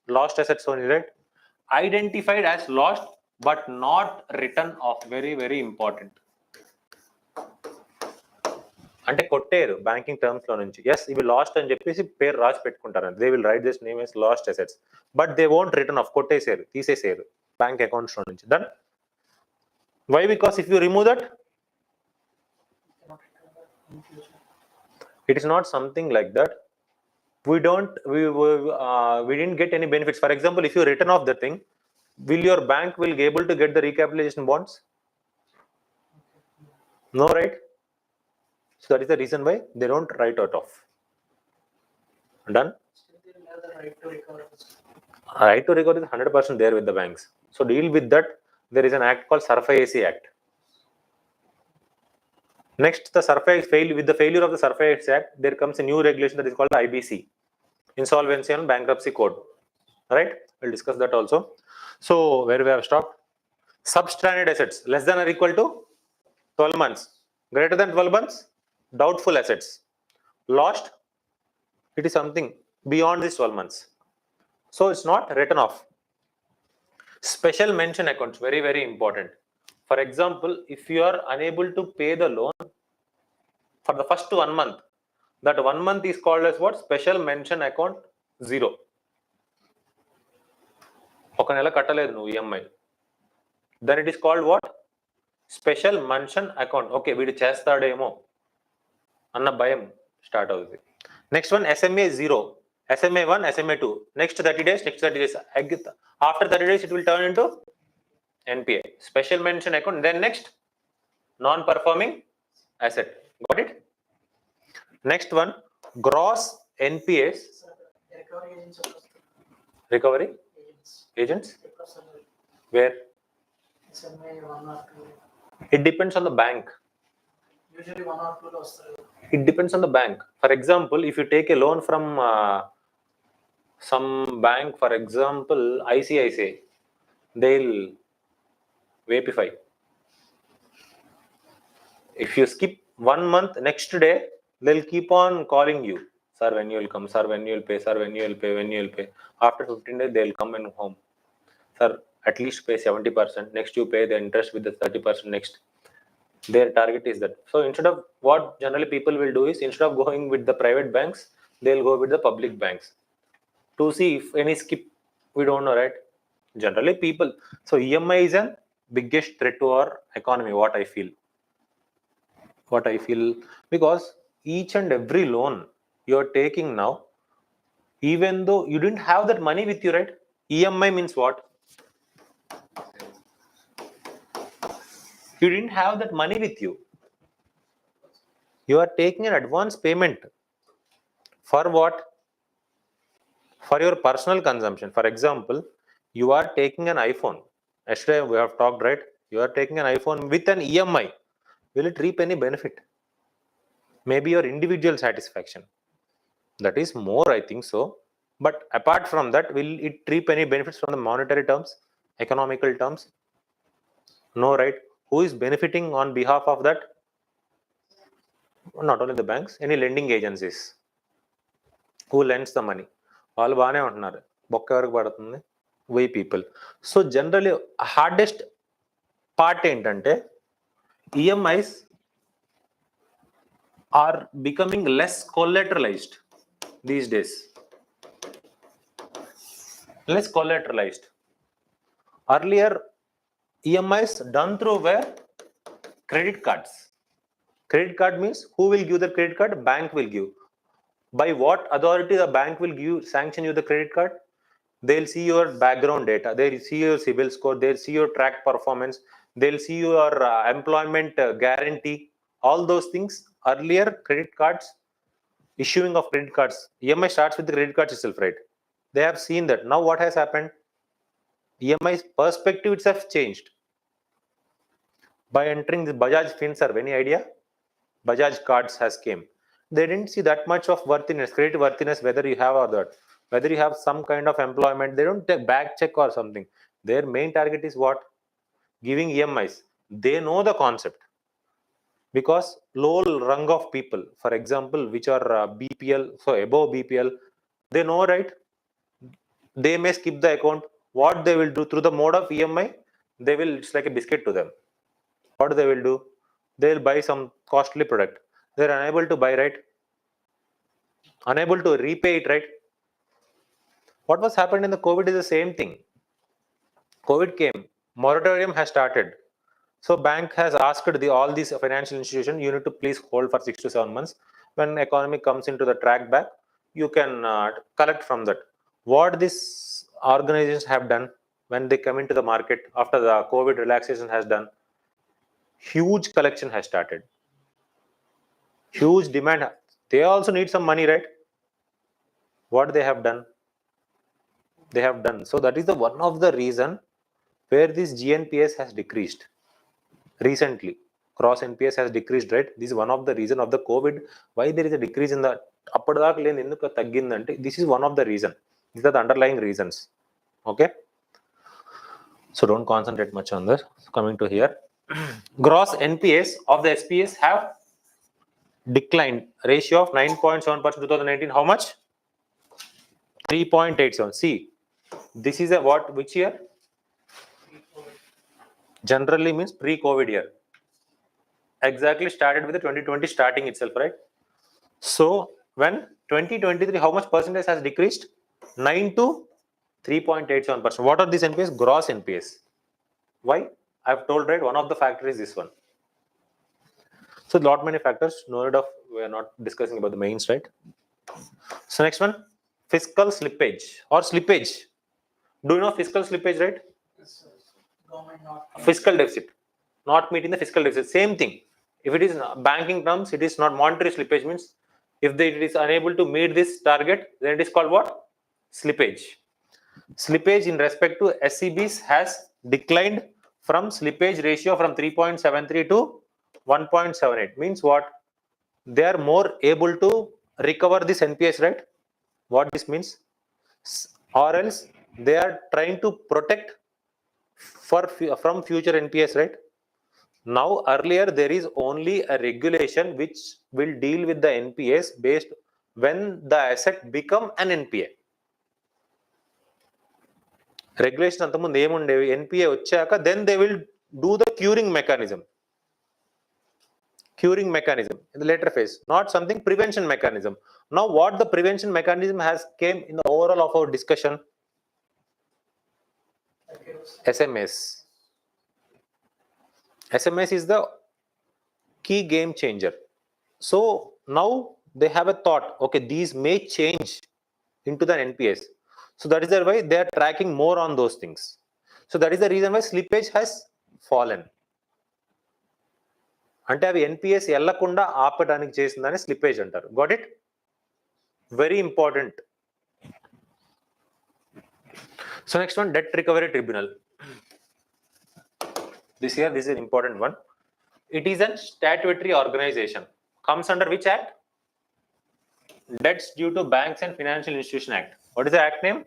Lost assets only, right? Identified as lost but not written off. Very, very important. అంటే కొట్టేరు banking terms లో నుంచి, yes ఇవి last అని చెప్పేసి పేరు రాసి పెట్టుకుంటారు. They will write this name as lost assets, but they won't return off, కొట్టేసారు, తీసేసారు బ్యాంక్ అకౌంట్స్ లో నుంచి. Done. Why? Because if you remove that, it is not something like that. We didn't get any benefits. For example, if you written off the thing, will your bank will be able to get the recapitalization bonds? No, right? So that is the reason why they don't write out off. Done. Right to recover. Right to recover is 100% there with the banks. So deal with that. There is an act called SURFACE Act. Next, the SURFACE with the failure of the SURFACE Act, there comes a new regulation that is called IBC, Insolvency and Bankruptcy Code. Right? We'll discuss that also. So where we have stopped? Substandard assets less than or equal to 12 months, greater than 12 months, doubtful assets. Lost, it is something beyond this 12 months. So it's not written off. Special mention accounts, very, very important. For example, if you are unable to pay the loan for the first 1 month, that 1 month is called as what? Special mention account 0. ఒక నెల కట్టలేదు నువ్వు EMI, then it is called what? Special mention account. Okay, వీడు చేస్తాడేమో అన్న భయం start అవుతుంది. Next one SMA 0, SMA 1, SMA 2. Next 30 days, next 30 days. After 30 days, it will turn into NPA. Special mention account. Then next, non-performing asset. Got it? Next one, gross NPAs. recovery agents of Recovery agents. Where? SMA 1 or 2. It depends on the bank. Usually 1 or 2 లో వస్తారు. It depends on the bank. For example, if you take a loan from some bank, for example, ICICI, they'll vapify. If you skip 1 month, next day, they'll keep on calling you. Sir, when you will come? Sir, when you will pay? Sir, when you will pay? When you will pay? After 15 days, they'll come and home. Sir, at least pay 70%. Next, you pay the interest with the 30% next. Their target is that. So instead of what generally people will do is, instead of going with the private banks, they'll go with the public banks to see if any skip. We don't know, right? Generally people. So EMI is a biggest threat to our economy. What I feel, because each and every loan you are taking now, even though you didn't have that money with you, right? EMI means what? You didn't have that money with you. You are taking an advance payment for what? For your personal consumption. For example, you are taking an iPhone. Yesterday we have talked, right? You are taking an iPhone with an EMI. Will it reap any benefit? Maybe your individual satisfaction. That is more, I think so. But apart from that, will it reap any benefits from the monetary terms, economical terms? No, right? Who is benefiting on behalf of that? Not only the banks, any lending agencies. Who lends the money? వాళ్ళు బాగానే ఉంటున్నారు, బొక్క ఎవరికి పడుతుంది? We people. So generally hardest part ఏంటంటే, EMIs are becoming less collateralized these days. Less collateralized. Earlier, EMIs done through where? Credit cards. Credit card means who will give the credit card? Bank will give. By what authority the bank will give, sanction you the credit card? They'll see your background data, they'll see your CIBIL score, they'll see your track performance, they'll see your employment guarantee, all those things. Earlier, credit cards, issuing of credit cards, EMI starts with the credit cards itself, right? They have seen that. Now what has happened? EMI's perspective itself changed. By entering the Bajaj FinServe, any idea? Bajaj cards has came. They didn't see that much of worthiness, credit worthiness, whether you have or that, whether you have some kind of employment. They don't take back check or something. Their main target is what? Giving EMIs. They know the concept, because low rung of people, for example, which are BPL, so above BPL, they know, right? They may skip the account. What they will do through the mode of EMI, they will, it's like a biscuit to them. What they will do? They will buy some costly product. They are unable to buy, right? Unable to repay it, right? What was happened in the COVID is the same thing. COVID came, moratorium has started. So bank has asked all these financial institutions, you need to please hold for 6 to 7 months. When economy comes into the track back, you can collect from that. What these organizations have done when they come into the market after the COVID relaxation has done, huge collection has started. Huge demand. They also need some money, right? What they have done? They have done. So that is the one of the reason where this GNPS has decreased recently. Cross NPS has decreased, right? This is one of the reason of the COVID. Why there is a decrease in the appadadaaka lane enduku taggindante? This is one of the reason. These are the underlying reasons. Okay. So don't concentrate much on this. Coming to here, gross NPS of the SPS have declined. Ratio of 9.7% 2019. How much? 3.87. See, this is a what? Which year? Generally means pre-COVID year. Exactly started with the 2020 starting itself, right? So when 2023, how much percentage has decreased? 9 to 3.87%. What are these NPS? Gross NPS. Why? I've told, right? One of the factors is this one. So lot many factors. No need of, we are not discussing about the mains, right? So next one, fiscal slippage or slippage. Do you know fiscal slippage, right? Government not Fiscal deficit, not meeting the fiscal deficit. Same thing. If it is banking terms, it is not monetary slippage. Means if it is unable to meet this target, then it is called what? Slippage. Slippage in respect to SCBs has declined from slippage ratio from 3.73 to 1.78. Means what? They are more able to recover this NPS, right? What this means? Or else they are trying to protect from future NPS, right? Now earlier there is only a regulation which will deal with the NPS based when the asset become an NPA. Regulation అంతకుముందు ఏముండేవి, NPA వచ్చాక then they will do the curing mechanism in the later phase, not something prevention mechanism. Now what the prevention mechanism has came in the overall of our discussion? SMS. SMS is the key game changer. So now they have a thought, okay, these may change into the NPS. So that is the why they are tracking more on those things. So that is the reason why slippage has fallen. అంటే అవి NPS వెళ్లకుండా ఆపడానికి చేసిందని slippage అంటారు. Got it? Very important. So next one, debt recovery tribunal. This is an important one. It is a statutory organization. Comes under which act? Debts due to Banks and Financial Institution Act. What is the act name?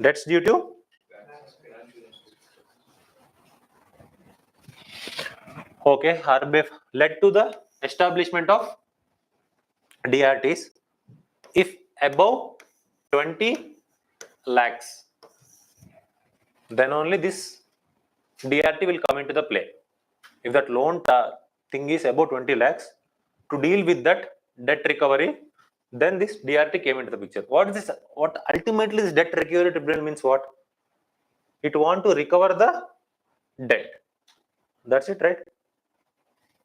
Debts due to? Okay, RBF led to the establishment of DRTs if above 20 lakhs. Then only this DRT will come into the play. If that loan thing is above 20 lakhs, to deal with that debt recovery, then this DRT came into the picture. What is this? What ultimately this debt recovery tribunal means what? It want to recover the debt. That's it, right?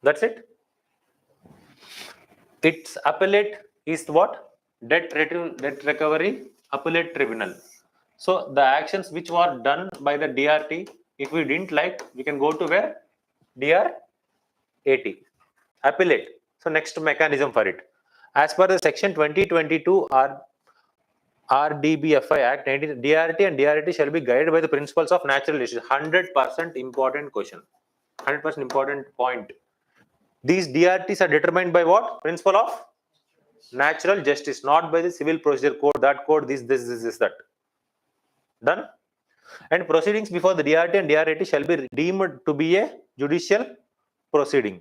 That's it. Its appellate is what? Debt recovery appellate tribunal. So the actions which were done by the DRT, if we didn't like, we can go to where? DRAT, appellate. So next mechanism for it, as per the section 2022 RDBFI Act, DRT and DRT shall be guided by the principles of natural justice. 100% important question, 100% important point. These DRTs are determined by what? Principle of natural justice, not by the civil procedure code, that code, this, that. Done? And proceedings before the DRT and DRAT shall be deemed to be a judicial proceeding.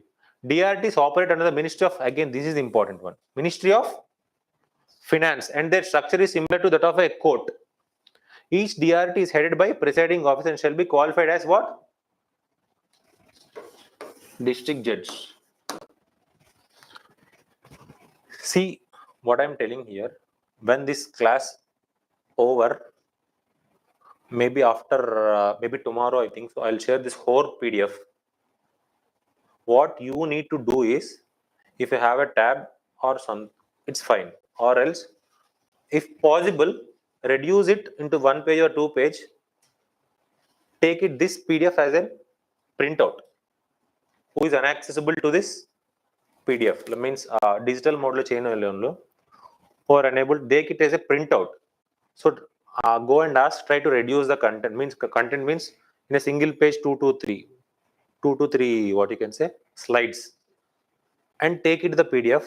DRTs operate under the Ministry of, again this is the important one, Ministry of Finance, and their structure is similar to that of a court. Each DRT is headed by presiding officer and shall be qualified as what? District judge. See what I am telling here. When this class over, maybe after maybe tomorrow, I think so, I'll share this whole PDF. What you need to do is, if you have a tab or some, it's fine, or else if possible reduce it into 1 page or 2 page. Take it this PDF as a printout. Who is inaccessible to this PDF, means digital mode lo cheyalonu, who are unable, take it as a printout. So go and ask, try to reduce the content. Content means in a single page 2 to 3 what you can say slides, and take it to the PDF.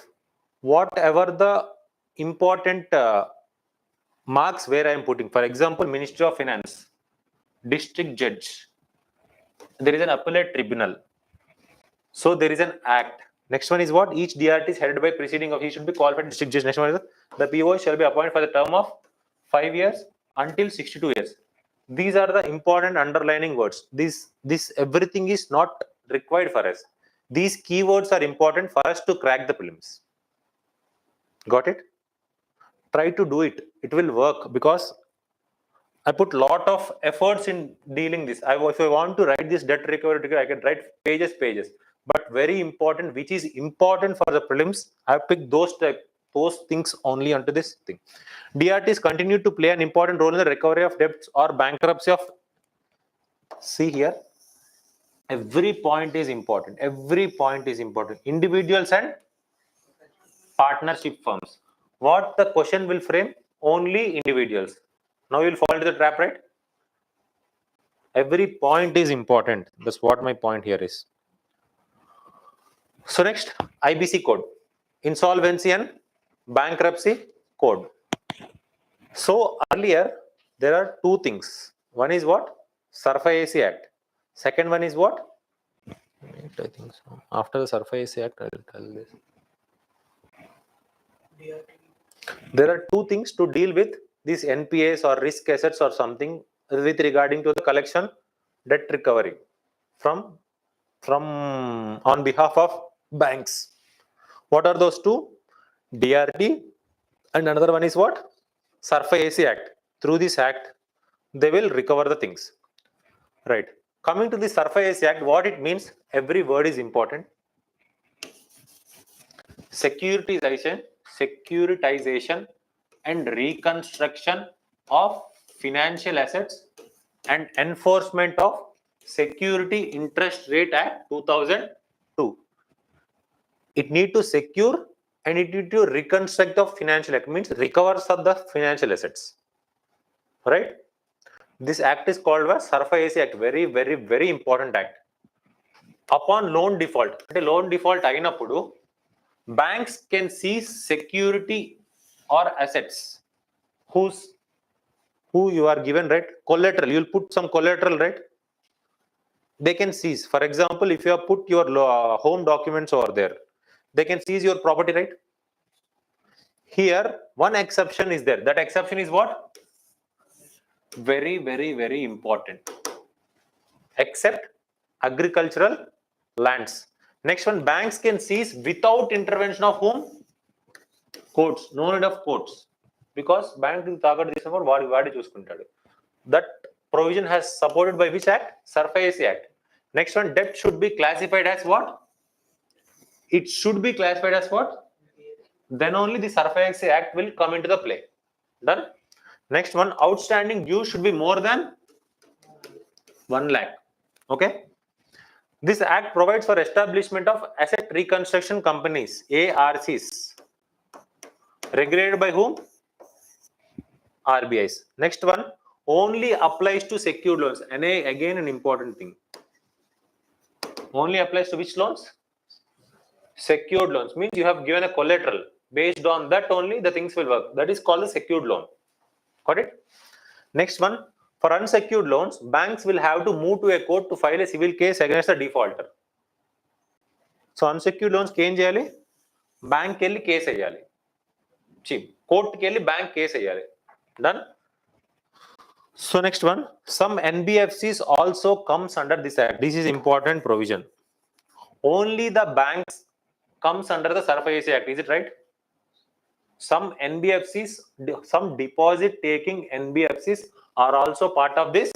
Whatever the important marks where I am putting, for example, Ministry of Finance, district judge, there is an appellate tribunal, so there is an act. Next one is what? Each DRT is headed by preceding of, he should be qualified district judge. Next one is the PO shall be appointed for the term of 5 years until 62 years. These are the important underlining words. This everything is not required for us. These keywords are important for us to crack the prelims. Got it? Try to do it. It will work because I put lot of efforts in dealing this. If I want to write this debt recovery, I can write pages. But very important, which is important for the prelims, I picked those things only onto this thing. DRTs continue to play an important role in the recovery of debts or bankruptcy of. See here, every point is important. Every point is important. Individuals and partnership firms. What the question will frame? Only individuals. Now you'll fall into the trap, right? Every point is important. That's what my point here is. So next, IBC code, insolvency and bankruptcy code. So earlier there are two things. One is what? SARFA-AC Act. Second one is what? Wait, I think so. After the SARFA-AC Act, I will tell this. There are two things to deal with these NPAs or risk assets or something with regarding to the collection, debt recovery from on behalf of banks. What are those two? DRT and another one is what? SARFA-AC Act. Through this act, they will recover the things. Right. Coming to the SARFA-AC Act, what it means? Every word is important. Securitization and reconstruction of financial assets and enforcement of Security Interest Rate Act 2002. It need to secure and it need to reconstruct the financial act, means recovers of the financial assets. Right? This act is called as SARFA-AC Act. Very, very, very important act. Upon loan default, loan default ayinappudu, banks can seize security or assets who you are given, right? Collateral, you'll put some collateral, right? They can seize. For example, if you have put your home documents over there, they can seize your property, right? Here, one exception is there. That exception is what? Very, very, very important. Except agricultural lands. Next one, banks can seize without intervention of whom? Courts. No need of courts. Because bank vaadi chusukuntadu. That provision has supported by which act? SARFA-AC Act. Next one, debt should be classified as what? It should be classified as what? Then only the SARFA-AC Act will come into the play. Done? Next one, outstanding due should be more than 1 lakh. Okay? This act provides for establishment of asset reconstruction companies, ARCs. Regulated by whom? RBIs. Next one, only applies to secured loans. And again, an important thing. Only applies to which loans? Secured loans. Means you have given a collateral. Based on that only the things will work. That is called a secured loan. Got it? Next one, for unsecured loans, banks will have to move to a court to file a civil case against the defaulter. So unsecured loans ki em cheyali? Bank kelli case cheyali. Court kelli bank case cheyali. Done? So next one, some NBFCs also comes under this act. This is important provision. Only the banks comes under the SARFA-AC Act. Is it right? Some NBFCs, some deposit taking NBFCs are also part of this.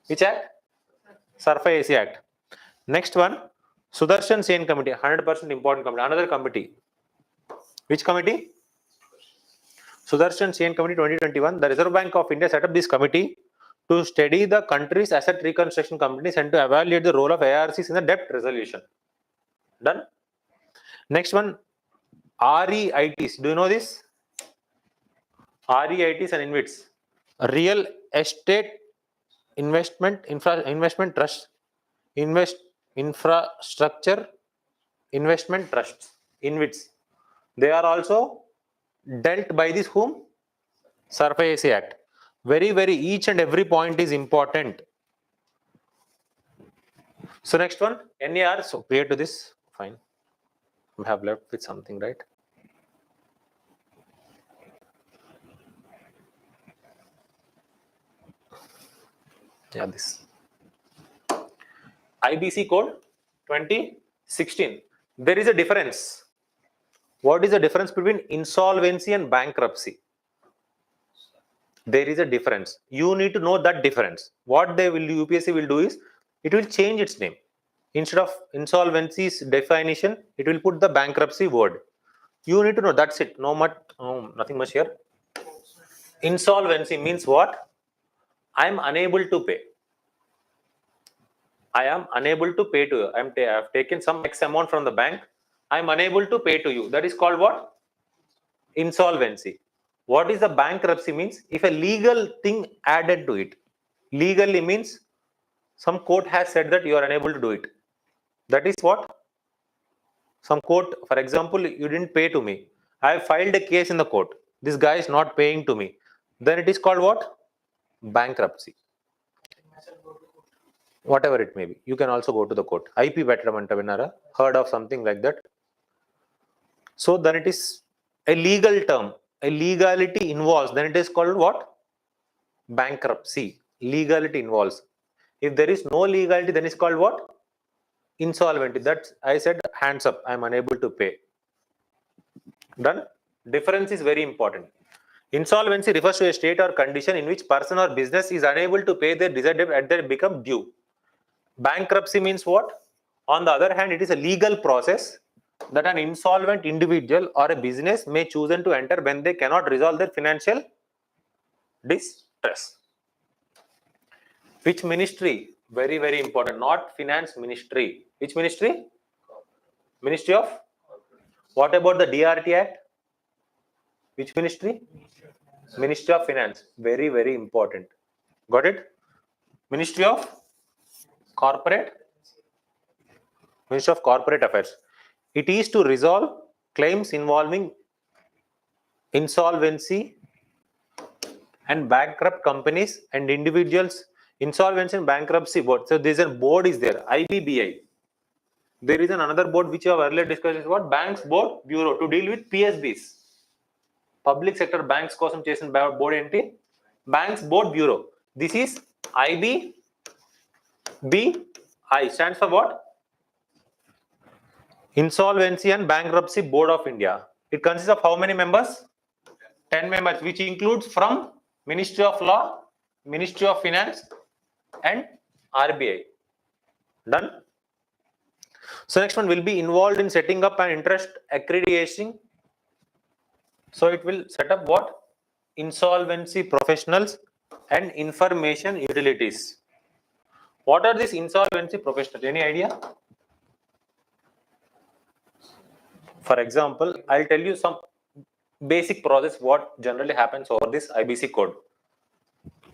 Which act? SARFA-AC Act. Next one, Sudarshan Sen Committee, 100% important committee. Another committee. Which committee? Sudarshan Sen Committee 2021. The Reserve Bank of India set up this committee to study the country's asset reconstruction companies and to evaluate the role of ARCs in the debt resolution. Done? Next one, REITs. Do you know this? REITs and InvITs. Real Estate Investment Trust. Infrastructure Investment Trusts. InvITs. They are also dealt by this whom? SARFA-AC Act. Very, very each and every point is important. So next one, NAR. So clear to this? Fine. We have left with something, right? Yeah, this IBC code 2016. There is a difference. What is the difference between insolvency and bankruptcy? There is a difference. You need to know that difference. What they will UPSC will do is it will change its name. Instead of insolvency's definition, it will put the bankruptcy word. You need to know, that's it. No much, nothing much here. Insolvency means what? I am unable to pay. I am unable to pay to you. I have taken some X amount from the bank. I am unable to pay to you. That is called what? Insolvency. What is the bankruptcy means? If a legal thing added to it. Legally means some court has said that you are unable to do it. That is what? Some court, for example, you didn't pay to me. I have filed a case in the court. This guy is not paying to me. Then it is called what? Bankruptcy. Whatever it may be. You can also go to the court. IP betterment heard of something like that. So then it is a legal term. A legality involves. Then it is called what? Bankruptcy. Legality involves. If there is no legality, then it's called what? Insolvency. That's I said hands up. I am unable to pay. Done. Difference is very important. Insolvency refers to a state or condition in which person or business is unable to pay their desired debt and they become due. Bankruptcy means what? On the other hand, it is a legal process that an insolvent individual or a business may choose to enter when they cannot resolve their financial distress. Which ministry? Very, very important. Not finance ministry. Which ministry? Ministry of? What about the DRT Act? Which ministry? Ministry of Finance. Very, very important. Got it? Ministry of Corporate? Ministry of Corporate Affairs. It is to resolve claims involving insolvency and bankrupt companies and individuals. Insolvency and bankruptcy board. So there is a board is there. IBBI. There is another board which you have earlier discussed is what? Banks Board Bureau to deal with PSBs. Public sector banks కోసం చేసిన board ఏంటి? Banks Board Bureau. This is IBBI. Stands for what? Insolvency and Bankruptcy Board of India. It consists of how many members? 10 members, which includes from Ministry of Law, Ministry of Finance and RBI. Done. So next one will be involved in setting up an interest accreditation. So it will set up what? Insolvency professionals and information utilities. What are these insolvency professionals? Any idea? For example, I'll tell you some basic process what generally happens over this IBC code.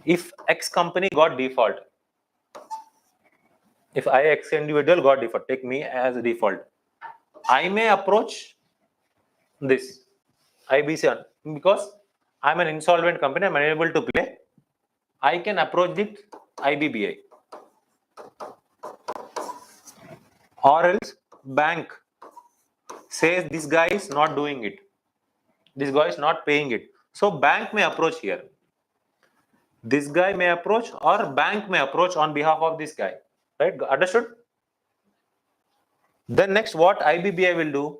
If X company got default, if I X individual got default, take me as a default, I may approach this IBC because I'm an insolvent company, I'm unable to pay. I can approach it IBBI. Or else bank says this guy is not doing it. This guy is not paying it. So bank may approach here. This guy may approach or bank may approach on behalf of this guy. Right? Understood? Then next what IBBI will do?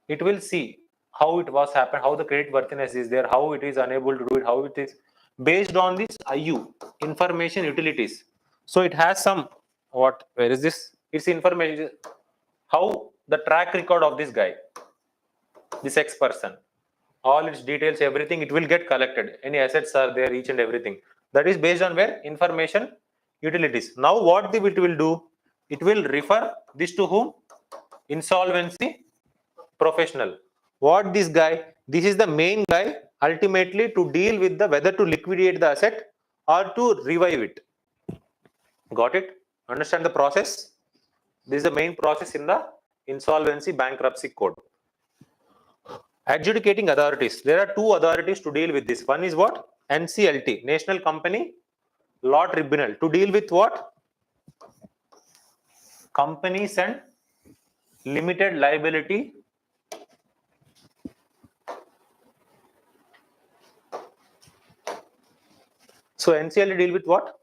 It will see how it was happened, how the credit worthiness is there, how it is unable to do it, how it is based on this IU, information utilities. So it has some what? Where is this? It's information. How the track record of this guy, this X person, all its details, everything, it will get collected. Any assets are there, each and everything. That is based on where? Information utilities. Now what it will do? It will refer this to whom? Insolvency professional. What this guy? This is the main guy ultimately to deal with the whether to liquidate the asset or to revive it. Got it? Understand the process? This is the main process in the insolvency bankruptcy code. Adjudicating authorities. There are two authorities to deal with this. One is what? NCLT, National Company Law Tribunal, to deal with what? Companies and limited liability So NCLT deal with what?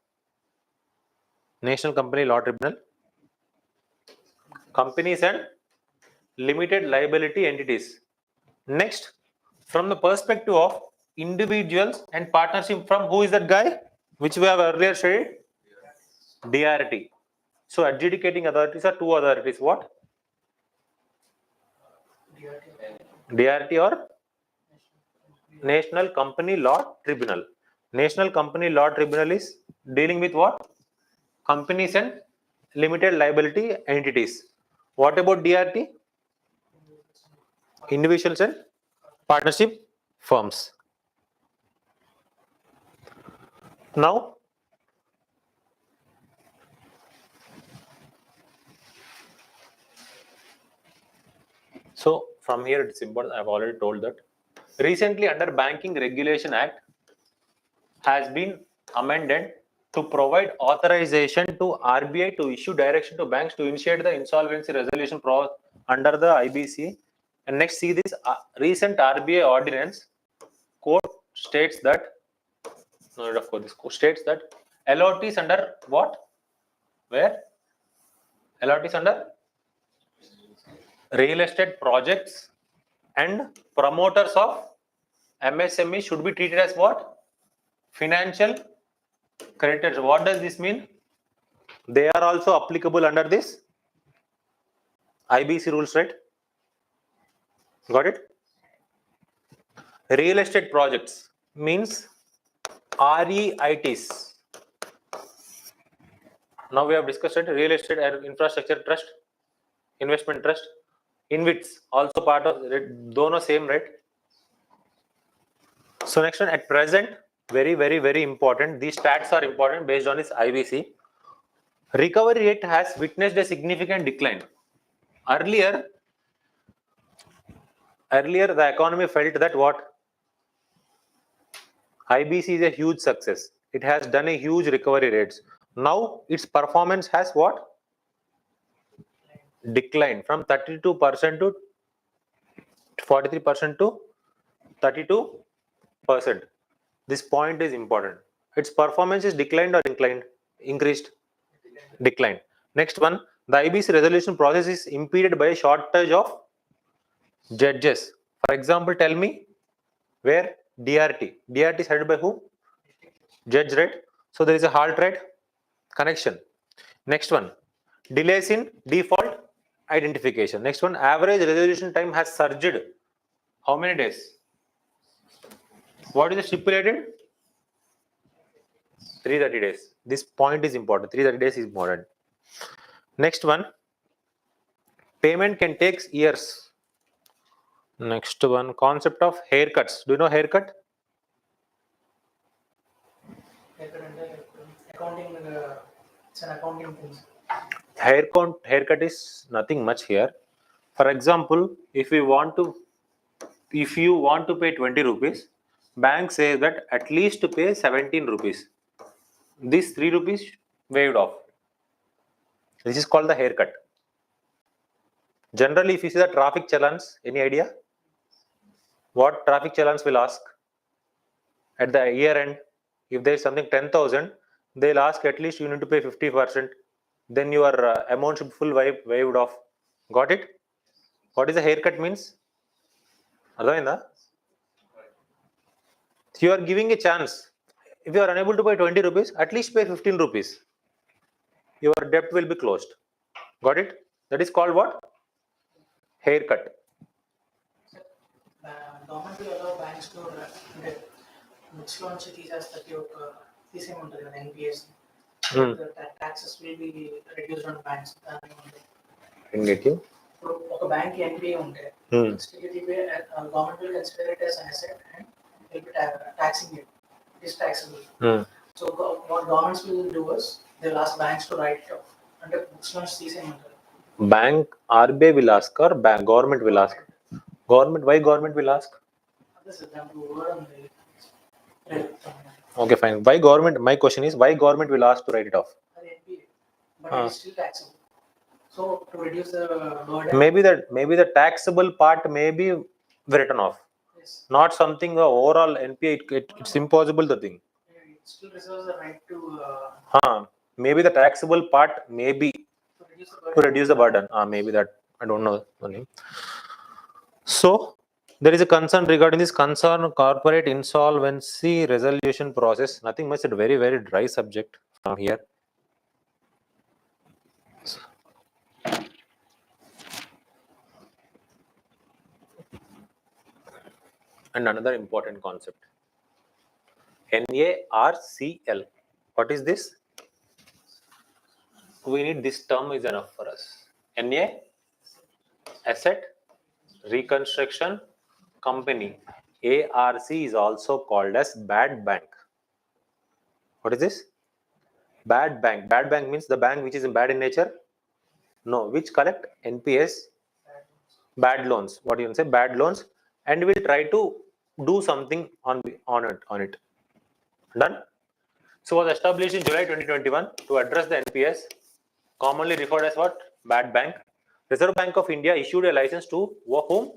National Company Law Tribunal. Companies and limited liability entities. Next, from the perspective of individuals and partnership, from who is that guy? Which we have earlier studied? DRT. So adjudicating authorities are two authorities. What? DRT or National Company Law Tribunal. National Company Law Tribunal is dealing with what? Companies and limited liability entities. What about DRT? Individuals and partnership firms. Now, so from here it's important, I've already told that. Recently under Banking Regulation Act has been amended to provide authorization to RBI to issue direction to banks to initiate the insolvency resolution process under the IBC. And next, see this recent RBI ordinance. Court states that, no, of course, this court states that LOTs under what? Where? LOTs under real estate projects and promoters of MSME should be treated as what? Financial creditors. What does this mean? They are also applicable under this IBC rules, right? Got it? Real estate projects means REITs. Now we have discussed it. Real estate infrastructure trust, investment trust, InvITs also part of it. Dono same, right? So next one, at present, very important. These stats are important based on this IBC. Recovery rate has witnessed a significant decline. Earlier the economy felt that what? IBC is a huge success. It has done a huge recovery rates. Now its performance has what? Declined from 32% to 43% to 32%. This point is important. Its performance is declined or inclined? Increased? Declined. Next one, the IBC resolution process is impeded by a shortage of judges. For example, tell me where? DRT. DRT is headed by who? Judge, right? So there is a halt, right? Connection. Next one, delays in default identification. Next one, average resolution time has surged. How many days? What is the stipulated? 330 days. This point is important. 330 days is important. Next one, payment can take years. Next one, concept of haircuts. Do you know haircut? Accounting, it's an accounting thing. Haircut is nothing much here. For example, if you want to pay 20 rupees, bank says that at least to pay 17 rupees. This 3 rupees waived off. This is called the haircut. Generally, if you see the traffic challans, any idea? What traffic challans will ask? At the year end, if there is something 10,000, they'll ask at least you need to pay 50%. Then your amount should be full waived off. Got it? What is the haircut means? So you are giving a chance. If you are unable to pay 20 rupees, at least pay 15 rupees. Your debt will be closed. Got it? That is called what? Haircut. Government will allow banks to books loans NPS. The taxes will be reduced on banks. ఒక bank NPA ఉంటే government will consider it as an asset and will be taxing it. It is taxable. So what governments will do is they'll ask banks to write it off. అంటే books loans తీసేయమంటారు. Bank RBI will ask or government will ask? Government. Why government will ask? Okay, fine. Why government? My question is why government will ask to write it off? But it is still taxable. So to reduce the burden. Maybe the taxable part may be written off. Yes. Not something overall NPA. It's impossible to think. It still reserves the right to. Maybe the taxable part may be to reduce the burden. Maybe that, I don't know the name. So there is a concern regarding this concern corporate insolvency resolution process. Nothing much, a very, very dry subject from here. And another important concept, NARCL. What is this? We need this term is enough for us. NA, Asset Reconstruction Company. ARC is also called as bad bank. What is this? Bad bank. Bad bank means the bank which is bad in nature. No, which collect NPS, bad loans. What you can say? Bad loans, and will try to do something on it. Done. So was established in July 2021 to address the NPS, commonly referred as what? Bad bank. Reserve Bank of India issued a license to whom?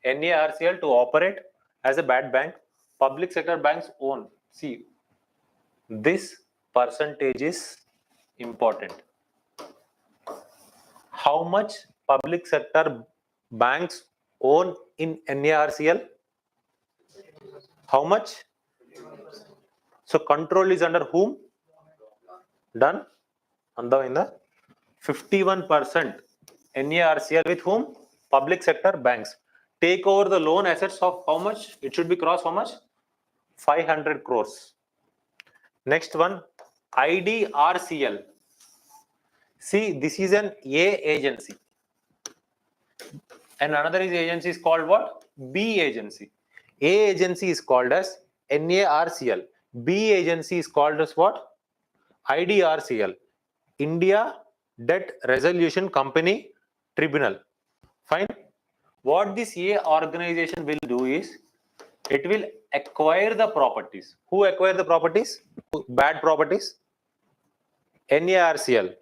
NARCL to operate as a bad bank. Public sector banks own. See, this percentage is important. How much public sector banks own in NARCL? How much? So control is under whom? Done. In the 51%. NARCL with whom? Public sector banks. Take over the loan assets of how much? It should be cross how much? 500 crores. Next one, IDRCL. See, this is an A agency. And another agency is called what? B agency. A agency is called as NARCL. B agency is called as what? IDRCL. India Debt Resolution Company Tribunal. Fine. What this A organization will do is, it will acquire the properties. Who acquire the properties? Bad properties? NARCL.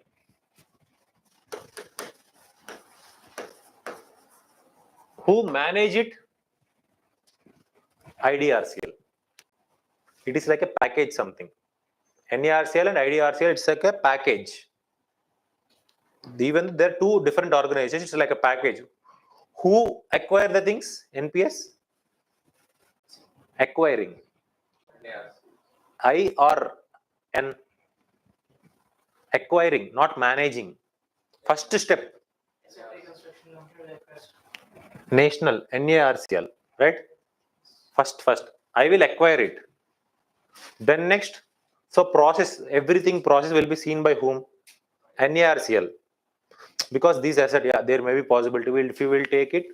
Who manage it? IDRCL. It is like a package something. NARCL and IDRCL, it's like a package. Even there are two different organizations, it's like a package. Who acquire the things? NPS? Acquiring. I or N? Acquiring, not managing. First step. National, NARCL, right? First, I will acquire it. Then next, so process, everything process will be seen by whom? NARCL. Because these assets, yeah, there may be possibility. If you will take it,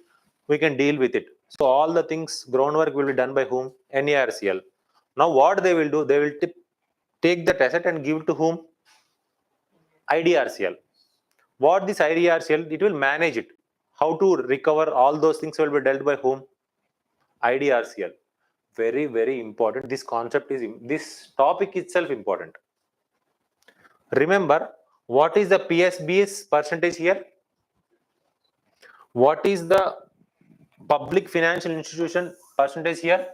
we can deal with it. So all the things, groundwork will be done by whom? NARCL. Now what they will do? They will take that asset and give it to whom? IDRCL. What this IDRCL? It will manage it. How to recover all those things will be dealt by whom? IDRCL. Very, very important. This concept is, this topic itself important. Remember, what is the PSB's percentage here? What is the public financial institution percentage here?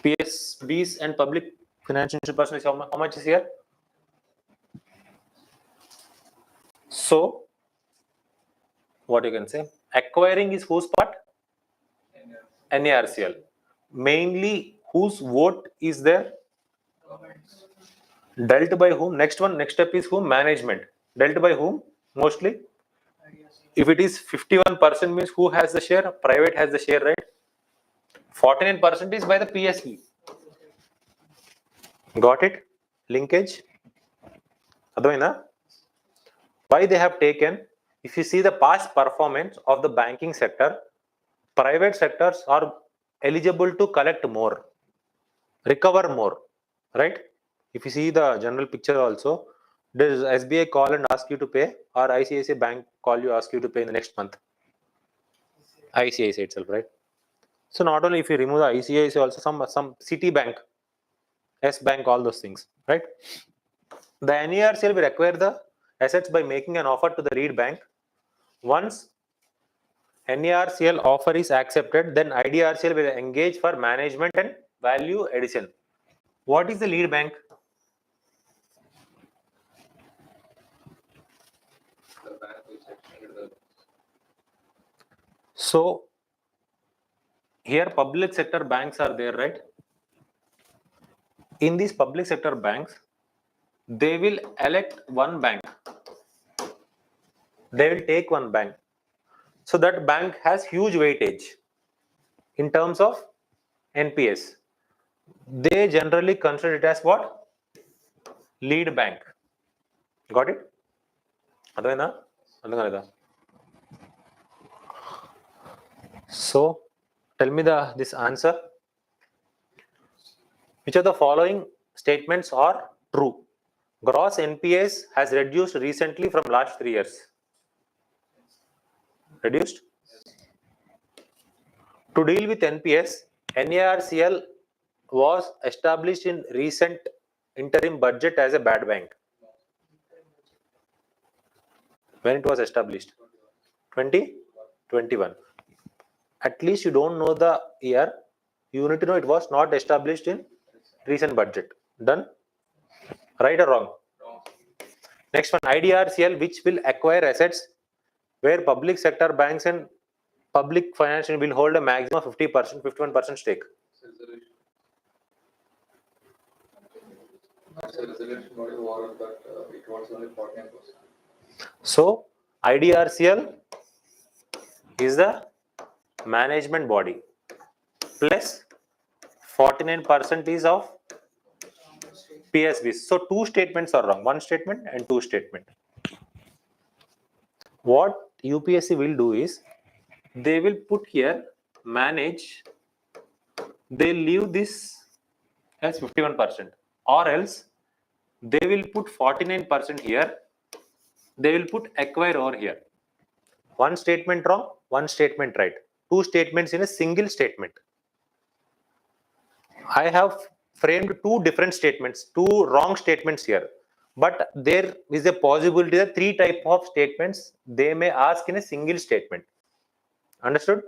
PSB's and public financial institution percentage, how much is here? So, what you can say? Acquiring is whose part? NARCL. Mainly, whose vote is there? Dealt by whom? Next step is whom? Management. Dealt by whom? Mostly. If it is 51% means who has the share? Private has the share, right? 49% is by the PSB. Got it? Linkage? Why they have taken? If you see the past performance of the banking sector, private sectors are eligible to collect more, recover more, right? If you see the general picture also, does SBI call and ask you to pay, or ICICI Bank call you, ask you to pay in the next month? ICICI itself, right? So not only if you remove the ICICI, also some Citibank, S Bank, all those things, right? The NARCL will acquire the assets by making an offer to the lead bank. Once NARCL offer is accepted, then IDRCL will engage for management and value addition. What is the lead bank? So here public sector banks are there, right? In these public sector banks, they will elect one bank. They will take one bank. So that bank has huge weightage in terms of NPS. They generally consider it as what? Lead bank. Got it? So tell me this answer. Which of the following statements are true? Gross NPS has reduced recently from last 3 years. Reduced? To deal with NPS, NARCL was established in recent interim budget as a bad bank. When it was established? 2021. At least you don't know the year. You need to know it was not established in recent budget. Done? Right or wrong? Next one, IDRCL, which will acquire assets where public sector banks and public finance will hold a maximum of 50%, 51% stake. It's a resolution body warrant that it wants only 49%. So IDRCL is the management body plus 49% is of PSBs. So two statements are wrong. One statement and two statement. What UPSC will do is they will put here manage. They leave this as 51%, or else they will put 49% here. They will put acquire over here. One statement wrong, one statement right. Two statements in a single statement. I have framed two different statements, two wrong statements here. But there is a possibility that three types of statements they may ask in a single statement. Understood?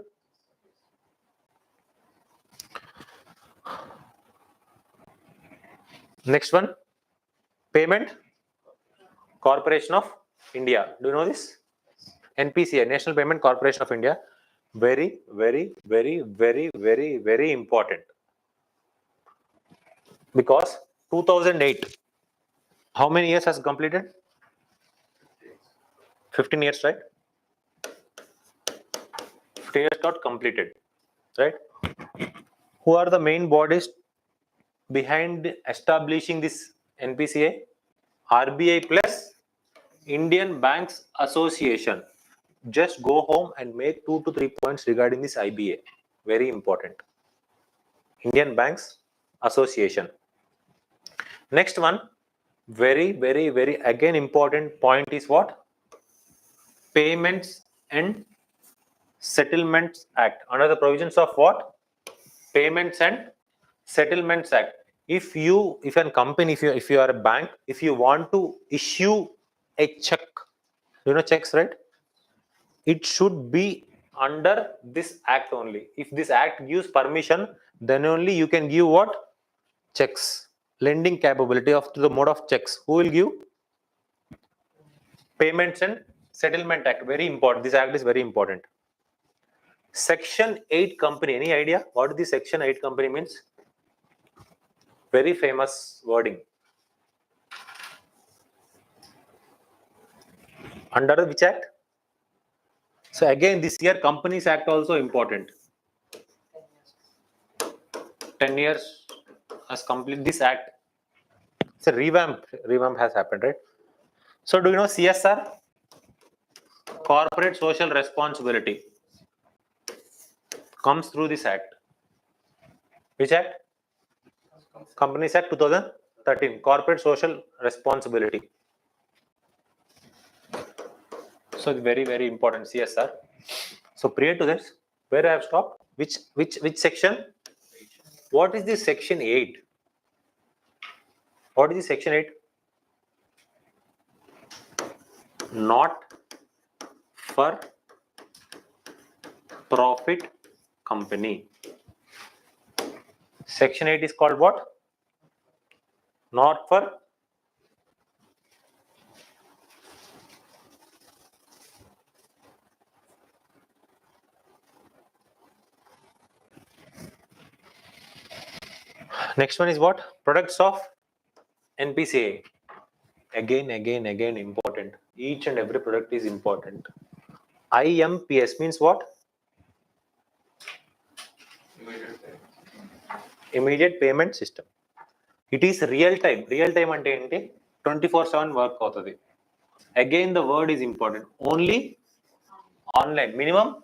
Next one, Payment Corporation of India. Do you know this? NPCI, National Payment Corporation of India. Very, very, very, very, very, very important. Because 2008, how many years has completed? 15 years, right? 15 years got completed, right? Who are the main bodies behind establishing this NPCA? RBI plus Indian Banks Association. Just go home and make 2 to 3 points regarding this IBA. Very important. Indian Banks Association. Next one, very, very, very again important point is what? Payments and Settlements Act. Under the provisions of what? Payments and Settlements Act. If you are a bank, if you want to issue a check, you know checks, right? It should be under this act only. If this act gives permission, then only you can give what? Checks. Lending capability of the mode of checks. Who will give? Payments and Settlement Act. Very important. This act is very important. Section 8 company. Any idea what the Section 8 company means? Very famous wording. Under which act? So again, this year Companies Act also important. 10 years has completed this act. It's a revamp has happened, right? So do you know CSR? Corporate Social Responsibility comes through this act. Which act? Companies Act 2013. Corporate Social Responsibility. So it's very, very important, CSR. So prior to this, where I have stopped? Which section? What is this Section 8? What is this Section 8? Not for profit company. Section 8 is called what? Not for Next one is what? Products of NPCA. Again important. Each and every product is important. IMPS means what? Immediate time. Immediate payment system. It is real time. Real time ante enti 24/7 work avutadi. Again the word is important. Only online. Minimum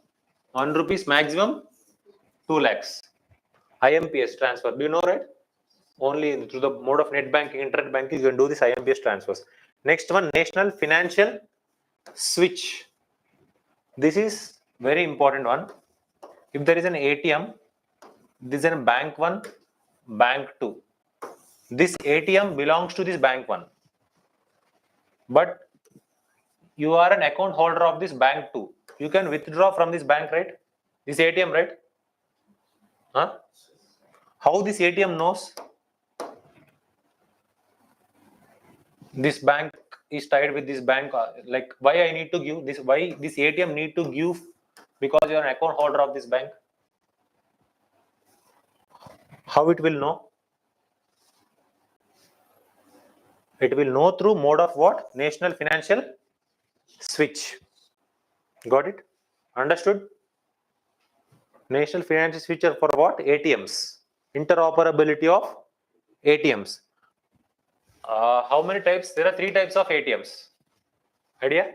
1 rupees, maximum 2 lakhs. IMPS transfer. Do you know, right? Only through the mode of net banking, internet banking, you can do this IMPS transfers. Next one, National Financial Switch. This is very important one. If there is an ATM, this is a bank 1, bank 2. This ATM belongs to this bank 1. But you are an account holder of this bank 2. You can withdraw from this bank, right? This ATM, right? Huh? How this ATM knows this bank is tied with this bank? Like, why I need to give this? Why this ATM need to give? Because you are an account holder of this bank. How it will know? It will know through mode of what? National Financial Switch. Got it? Understood? National Financial Switch are for what? ATMs. Interoperability of ATMs. How many types? There are 3 types of ATMs. Idea?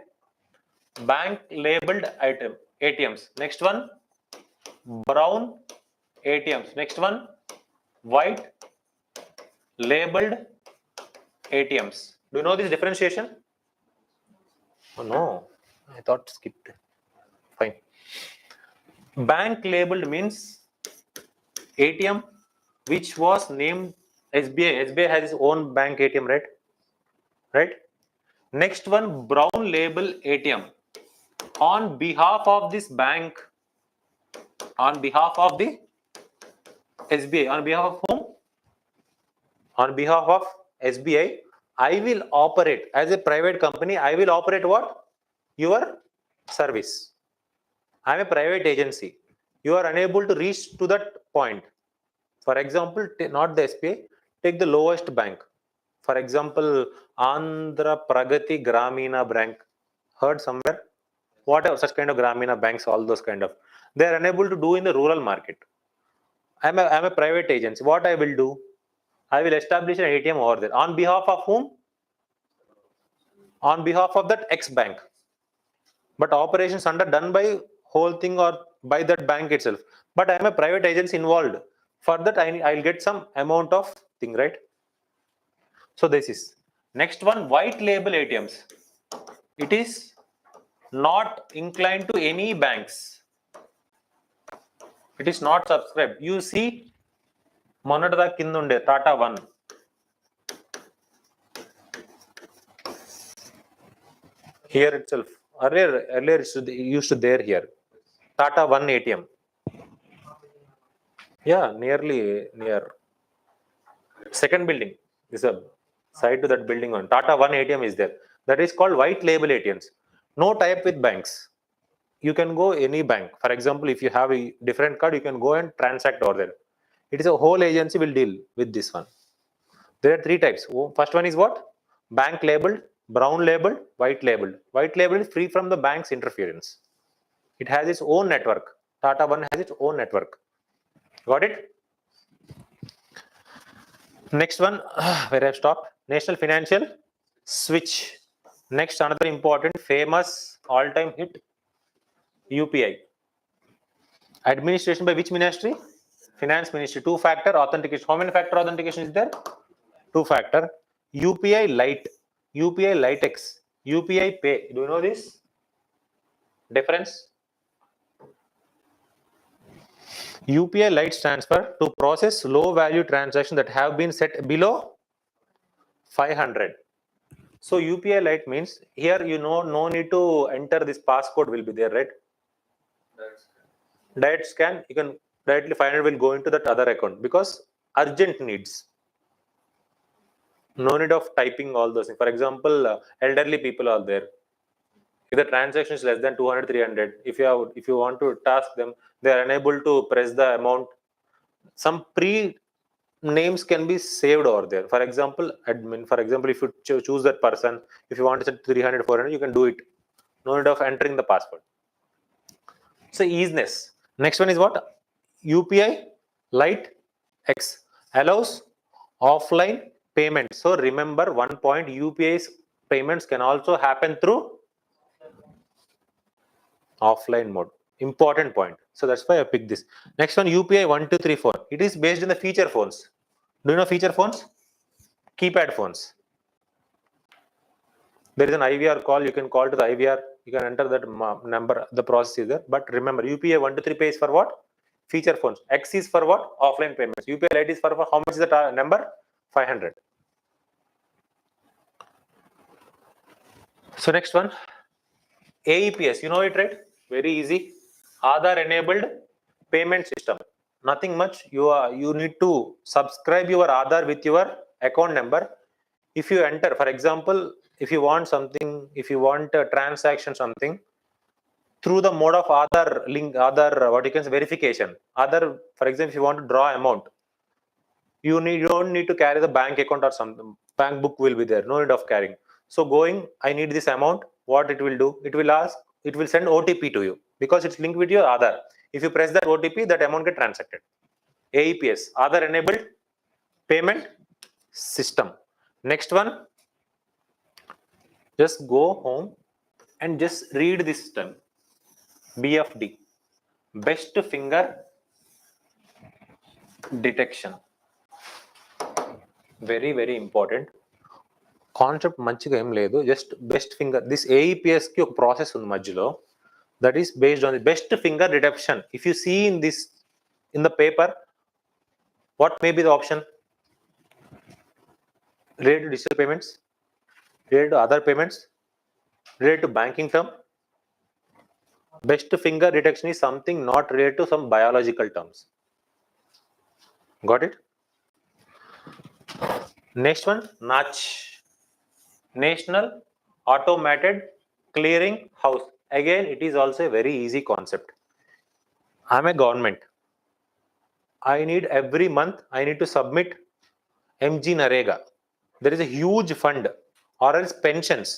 Bank labeled item ATMs. Next one, brown ATMs. Next one, white labeled ATMs. Do you know this differentiation? Oh no, I thought skipped. Fine. Bank labeled means ATM which was named SBI. SBI has its own bank ATM, right? Right. Next one, brown label ATM. On behalf of this bank, on behalf of the SBI, on behalf of whom? On behalf of SBI, I will operate as a private company. I will operate what? Your service. I am a private agency. You are unable to reach to that point. For example, not the SBI, take the lowest bank. For example, Andhra Pragati Gramina Bank. Heard somewhere? Whatever, such kind of Gramina banks, all those kind of. They are unable to do in the rural market. I'm a private agency. What I will do? I will establish an ATM over there. On behalf of whom? On behalf of that X bank. But operations under done by whole thing or by that bank itself. But I am a private agency involved. For that, I'll get some amount of thing, right? So this is. Next one, white label ATMs. It is not inclined to any banks. It is not subscribed. You see, Monada Kindunde, Tata 1. Here itself. Earlier it used to there here. Tata 1 ATM. Yeah, nearly near. Second building. This is a side to that building on. Tata 1 ATM is there. That is called white label ATMs. No type with banks. You can go any bank. For example, if you have a different card, you can go and transact over there. It is a whole agency will deal with this one. There are 3 types. First one is what? Bank labeled, brown labeled, white labeled. White labeled is free from the bank's interference. It has its own network. Tata 1 has its own network. Got it? Next one, where I've stopped. National Financial Switch. Next, another important, famous, all-time hit, UPI. Administration by which ministry? Finance Ministry. 2-factor authentication. How many factor authentication is there? 2-factor. UPI Lite. UPI Litex. UPI Pay. Do you know this difference? UPI Lite stands for to process low value transactions that have been set below 500. So UPI Lite means here no need to enter this passcode will be there, right? Direct scan, you can directly 500 will go into that other account because urgent needs. No need of typing all those things. For example, elderly people are there. If the transaction is less than 200, 300, if you want to task them, they are unable to press the amount. Some pre names can be saved over there. For example, admin. For example, if you choose that person, if you want to set 300, 400, you can do it. No need of entering the password. So easiness. Next one is what? UPI Lite X allows offline payment. So remember one point, UPI's payments can also happen through offline mode. Important point. So that's why I picked this. Next one, UPI 1234. It is based on the feature phones. Do you know feature phones? Keypad phones. There is an IVR call. You can call to the IVR. You can enter that number. The process is there. But remember, UPI 123 pay is for what? Feature phones. X is for what? Offline payments. UPI Lite is for how much is the number? 500. So next one, AEPS. You know it, right? Very easy. Aadhaar enabled payment system. Nothing much. You need to subscribe your Aadhaar with your account number. If you enter, for example, if you want something, if you want a transaction something through the mode of Aadhaar link, Aadhaar what you can say verification. Aadhaar, for example, if you want to draw amount, you don't need to carry the bank account or something. Bank book will be there. No need of carrying. So going, I need this amount. What it will do? It will ask. It will send OTP to you because it's linked with your Aadhaar. If you press that OTP, that amount get transacted. AEPS, Aadhaar enabled payment system. Next one, just go home and just read this term. BFD, best finger detection. Very, very important. Concept మంచిగా ఏం లేదు, just best finger. This AEPS కి ఒక process ఉంది మధ్యలో, that is based on the best finger detection. If you see in this, in the paper, what may be the option? Related to digital payments, related to other payments, related to banking term. Best finger detection is something not related to some biological terms. Got it? Next one, NACH, National Automated Clearing House. Again, it is also a very easy concept. I'm a government. I need every month, I need to submit MG Narega. There is a huge fund or else pensions.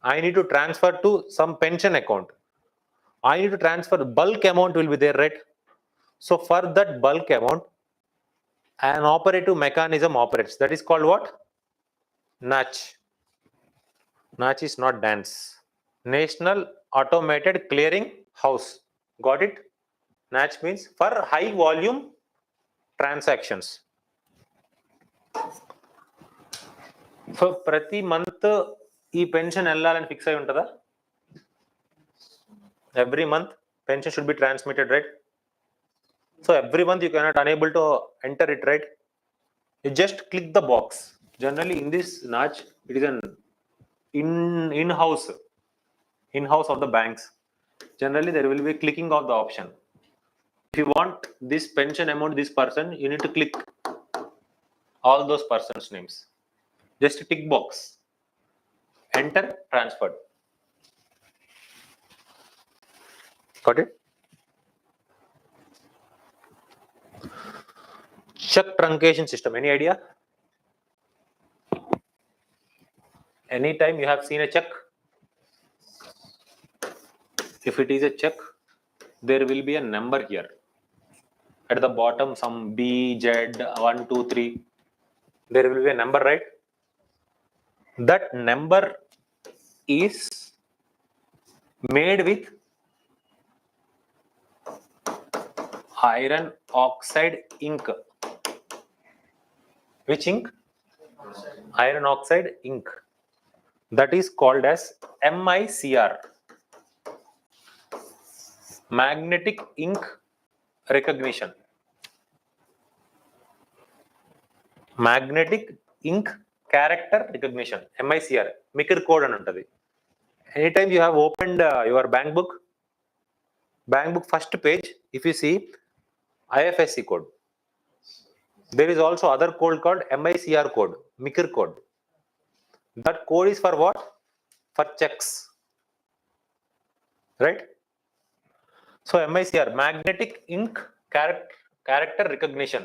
I need to transfer to some pension account. I need to transfer, bulk amount will be there, right? So for that bulk amount, an operative mechanism operates. That is called what? NACH. NACH is not dance. National Automated Clearing House. Got it? NACH means for high volume transactions. So ప్రతి month ఈ pension వెళ్ళాలని fix అయి ఉంటుందా? Every month pension should be transmitted, right? So every month you cannot unable to enter it, right? You just click the box. Generally in this NACH, it is an in-house of the banks. Generally there will be clicking of the option. If you want this pension amount, this person, you need to click all those persons' names. Just a tick box. Enter, transferred. Got it? Check truncation system. Any idea? Anytime you have seen a check? If it is a check, there will be a number here. At the bottom, some BZ 1, 2, 3. There will be a number, right? That number is made with iron oxide ink. Which ink? Iron oxide ink. That is called as MICR. Magnetic ink recognition. Magnetic ink character recognition. MICR. MICR code అని ఉంటుంది. Anytime you have opened your bank book first page, if you see IFSC code, there is also other code called MICR code, MICR code. That code is for what? For checks, right? So MICR, magnetic ink character recognition.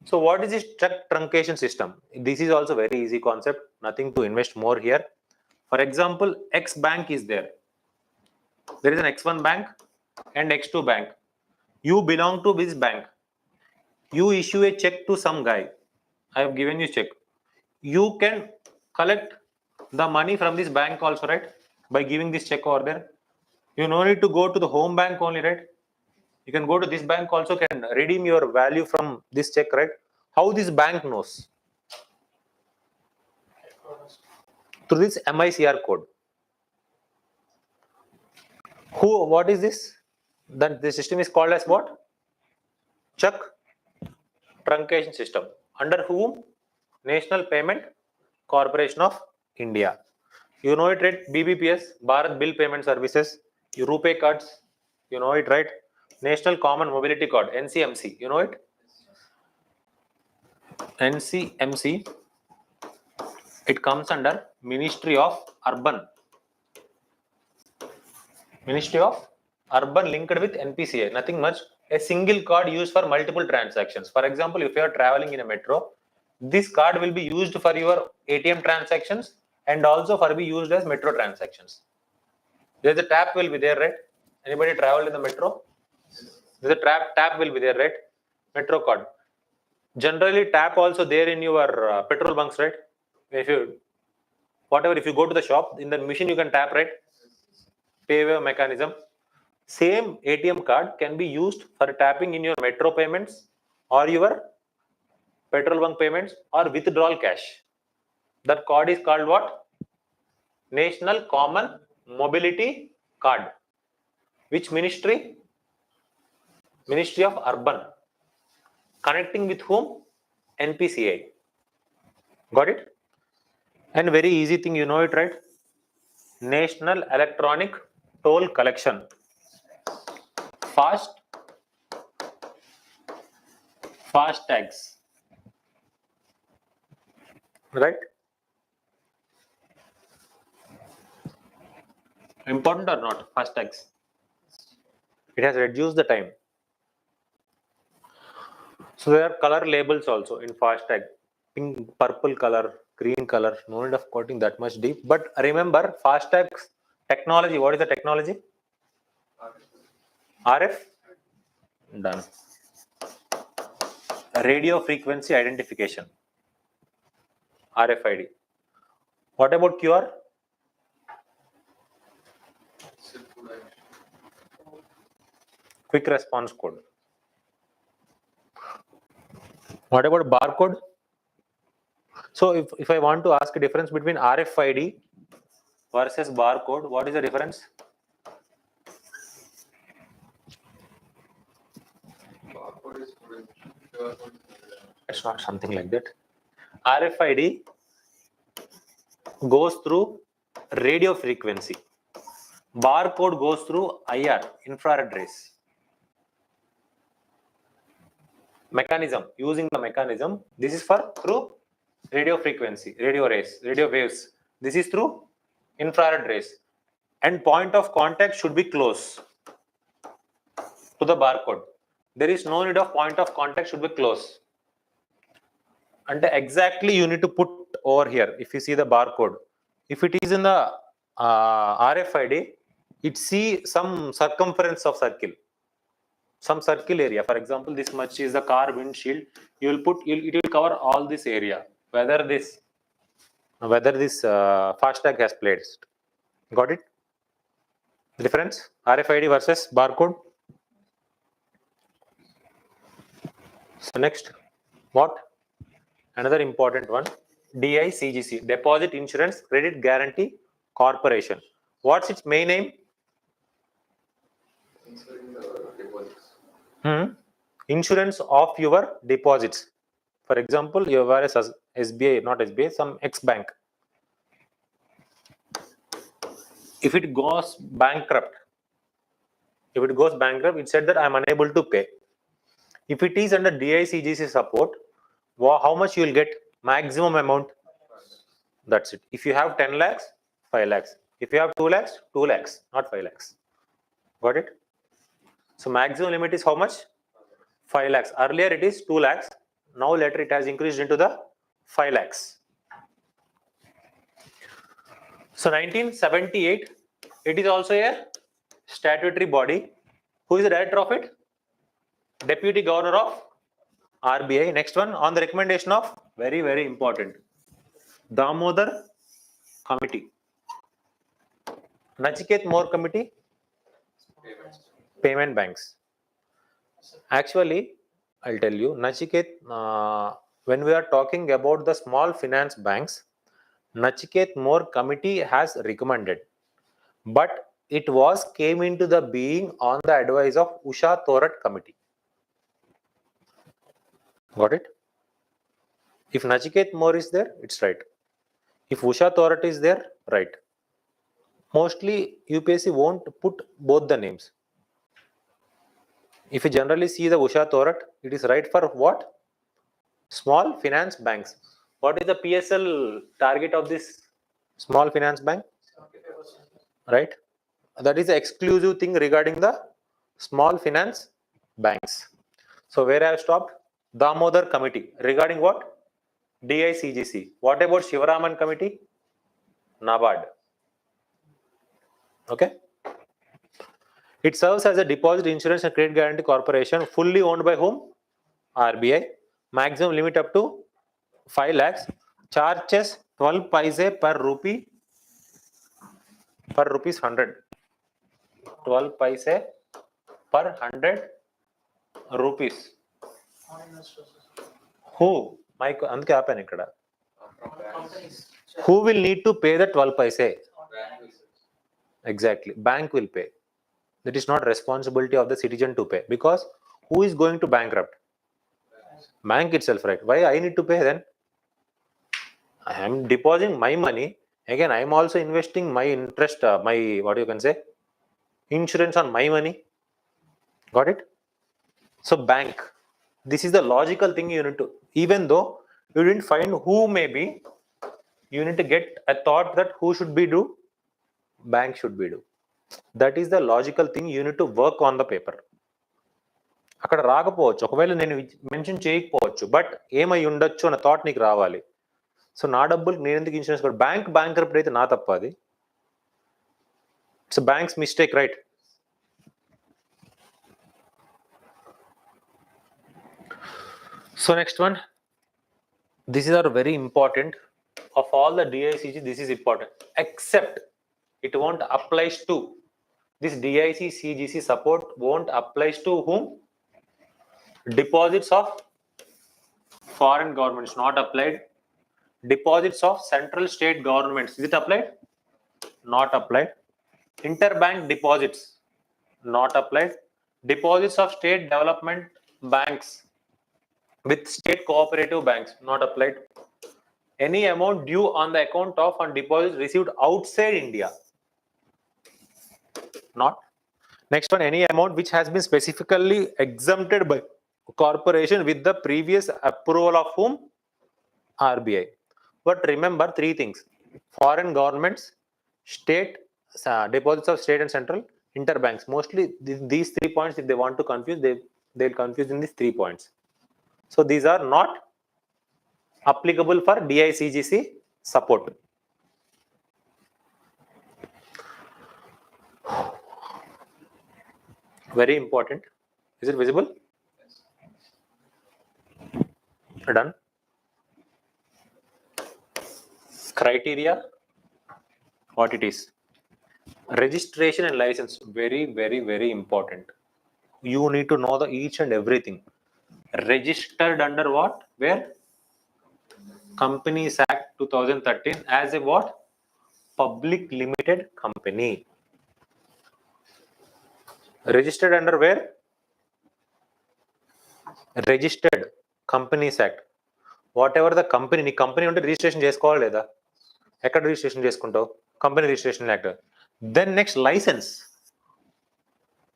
So what is this check truncation system? This is also very easy concept, nothing to invest more here. For example, X bank is there. There is an X1 bank and X2 bank. You belong to this bank. You issue a check to some guy. I have given you check. You can collect the money from this bank also, right? By giving this check over there. You no need to go to the home bank only, right? You can go to this bank also, can redeem your value from this check, right? How this bank knows? Through this MICR code. What is this? Then the system is called as what? Check truncation system. Under whom? National Payment Corporation of India. You know it, right? BBPS, Bharat Bill Payment Services, RuPay cards, you know it, right? National Common Mobility Card, NCMC, you know it? NCMC, it comes under Ministry of Urban. Ministry of Urban linked with NPCI, nothing much. A single card used for multiple transactions. For example, if you are traveling in a metro, this card will be used for your ATM transactions and also for be used as metro transactions. There's a tap will be there, right? Anybody traveled in the metro? There's a tap will be there, right? Metro card. Generally, tap also there in your petrol bunks, right? If you whatever, if you go to the shop, in the machine you can tap, right? Pay wave mechanism. Same ATM card can be used for tapping in your metro payments or your petrol bunk payments or withdrawal cash. That card is called what? National Common Mobility Card. Which ministry? Ministry of Urban. Connecting with whom? NPCI. Got it? And very easy thing, you know it, right? National Electronic Toll Collection. Fast tags. Right? Important or not? Fast tags. It has reduced the time. So there are color labels also in fast tag. Pink, purple color, green color. No need of quoting that much deep. But remember, fast tag technology. What is the technology? RF. Done. Radio frequency identification. RFID. What about QR? Quick response code. What about barcode? So if I want to ask a difference between RFID versus barcode, what is the difference? It's not something like that. RFID goes through radio frequency. Barcode goes through IR, infrared rays. Mechanism, using the mechanism, this is for through radio frequency, radio rays, radio waves. This is through infrared rays. And point of contact should be close to the barcode. There is no need of point of contact should be close. And exactly you need to put over here. If you see the barcode, if it is in the RFID, it see some circumference of circle, some circle area. For example, this much is the car windshield. You will put it will cover all this area. Whether this FASTag has placed. Got it? Difference RFID versus barcode. So next, what? Another important one, DICGC, Deposit Insurance Credit Guarantee Corporation. What's its main name? Insurance of your deposits. For example, you are a SBI, not SBI, some X bank. If it goes bankrupt, it said that I am unable to pay. If it is under DICGC support, how much you will get? Maximum amount. That's it. If you have 10 lakhs, 5 lakhs. If you have 2 lakhs, 2 lakhs, not 5 lakhs. Got it? So maximum limit is how much? 5 lakhs. Earlier it is 2 lakhs. Now later it has increased into the 5 lakhs. So 1978, it is also a statutory body. Who is the director of it? Deputy Governor of RBI. Next one, on the recommendation of, very, very important, Damodar Committee. Nachiket More Committee, payment banks. Actually, I'll tell you, Nachiket, when we are talking about the small finance banks, Nachiket More Committee has recommended, but it came into the being on the advice of Usha Thorat Committee. Got it? If Nachiket More is there, it's right. If Usha Thorat is there, right. Mostly UPSC won't put both the names. If you generally see the Usha Thorat, it is right for what? Small finance banks. What is the PSL target of this small finance bank? 75%. Right? That is the exclusive thing regarding the small finance banks. So where I have stopped? Damodar Committee. Regarding what? DICGC. What about Shivaraman Committee? NABARD. Okay. It serves as a deposit insurance and credit guarantee corporation, fully owned by whom? RBI. Maximum limit up to 5 lakhs. Charges 12 paise per rupee per rupees 100. 12 paise per 100 rupees. On investors. Who? Mike, అందుకే ఆపాను ఇక్కడ. From On banks. companies. Who will need to pay the 12 paise? Bank will. Exactly. Bank will pay. That is not responsibility of the citizen to pay, because who is going to bankrupt? Bank itself, right? Why I need to pay then? I am depositing my money. Again, I am also investing my interest, my, what you can say, insurance on my money. Got it? So bank, this is the logical thing you need to, even though you didn't find who may be, you need to get a thought that who should be do, bank should be do. That is the logical thing you need to work on the paper. అక్కడ రాకపోవచ్చు, ఒకవేళ నేను mention చేయకపోవచ్చు, but ఏమై ఉండొచ్చు అన్న thought నీకు రావాలి. సో నా డబ్బులు నేను ఎందుకు ఇన్సూరెన్స్ కూడా? బ్యాంక్ బ్యాంక్రప్ట్ అయితే నా తప్ప అది. It's banks mistake, right? So next one, this is our very important. Of all the DICG, this is important, except it won't applies to this DIC CGC support won't applies to whom? Deposits of foreign governments, not applied. Deposits of central state governments, is it applied? Not applied. Interbank deposits, not applied. Deposits of state development banks with state cooperative banks, not applied. Any amount due on the account of on deposits received outside India, not. Next one, any amount which has been specifically exempted by corporation with the previous approval of whom? RBI. But remember 3 things: foreign governments, state deposits of state and central, interbanks. Mostly these 3 points, if they want to confuse, they'll confuse in these 3 points. So these are not applicable for DICGC support. Very important. Is it visible? Done. Criteria, what it is. Registration and license, very, very, very important. You need to know the each and everything. Registered under what? Where? Companies Act 2013 as a what? Public limited company. Registered under where? Registered Companies Act. Whatever the company, నీ company ఉంటే registration చేసుకోవాలి లేదా? ఎక్కడ registration చేసుకుంటావు? Company registration act. Then next licence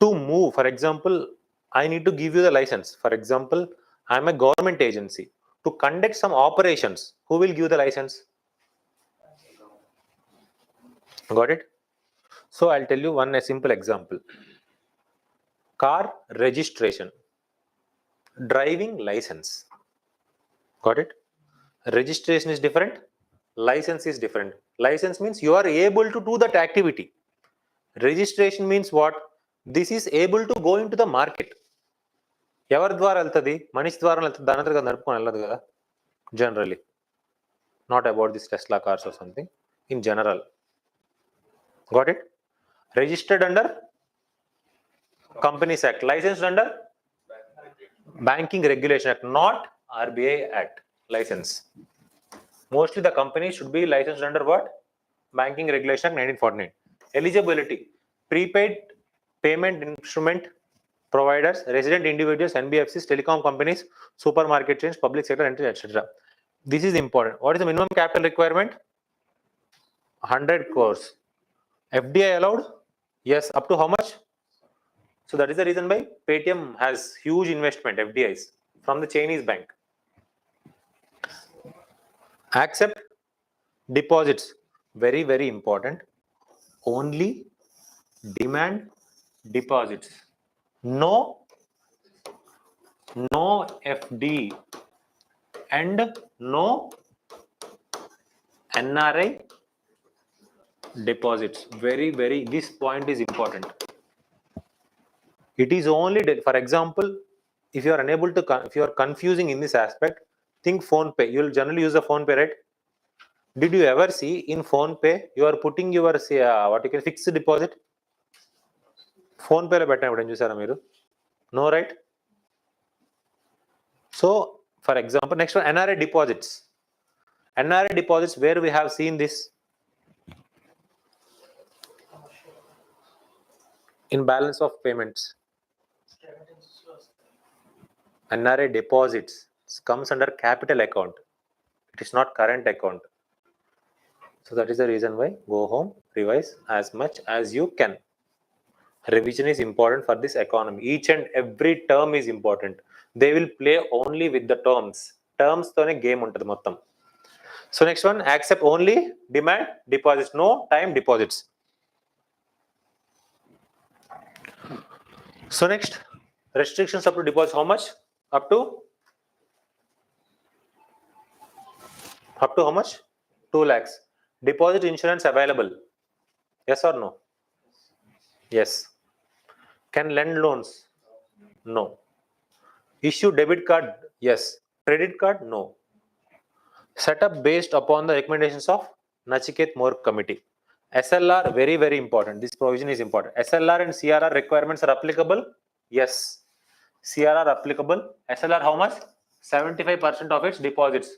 to move. For example, I need to give you the license. For example, I am a government agency to conduct some operations. Who will give the license? Got it? So I'll tell you a simple example. Car registration, driving license. Got it? Registration is different. License is different. License means you are able to do that activity. Registration means what? This is able to go into the market. ఎవరి ద్వారా వెళ్తుంది? మనిషి ద్వారా వెళ్తుంది. దాని అంతా నడుపుకొని వెళ్ళదు కదా generally. Not about this Tesla cars or something. In general. Got it? Registered under Companies Act. Licensed under Banking Regulation Act. Not RBI Act. License. Mostly the company should be licensed under what? Banking Regulation Act 1949. Eligibility. Prepaid payment instrument providers, resident individuals, NBFCs, telecom companies, supermarket chains, public sector entities, etc. This is important. What is the minimum capital requirement? 100 crores. FDI allowed? Yes. Up to how much? So that is the reason why Paytm has huge investment FDIs from the Chinese bank. Accept deposits. Very, very important. Only demand deposits. No FD and no NRI deposits. Very, very, this point is important. It is only, for example, if you are unable to, if you are confusing in this aspect, think phone pay. You will generally use the phone pay, right? Did you ever see in phone pay you are putting your what you can fixed deposit? Phone pay lo పెట్టినప్పుడు ఏం చూసారా మీరు? No, right? So for example, next one, NRI deposits. NRI deposits, where we have seen this in balance of payments. NRI deposits comes under capital account. It is not current account. So that is the reason why go home, revise as much as you can. Revision is important for this economy. Each and every term is important. They will play only with the terms. Terms tone game untadi mottam. So next one, accept only demand deposits, no time deposits. So next, restrictions up to deposits, how much? Up to how much? 2 lakhs. Deposit insurance available? Yes or no? Yes. Can lend loans? No. Issue debit card? Yes. Credit card? No. Set up based upon the recommendations of Nachiket Moore Committee. SLR, very, very important. This provision is important. SLR and CRR requirements are applicable? Yes. CRR applicable. SLR how much? 75% of its deposits.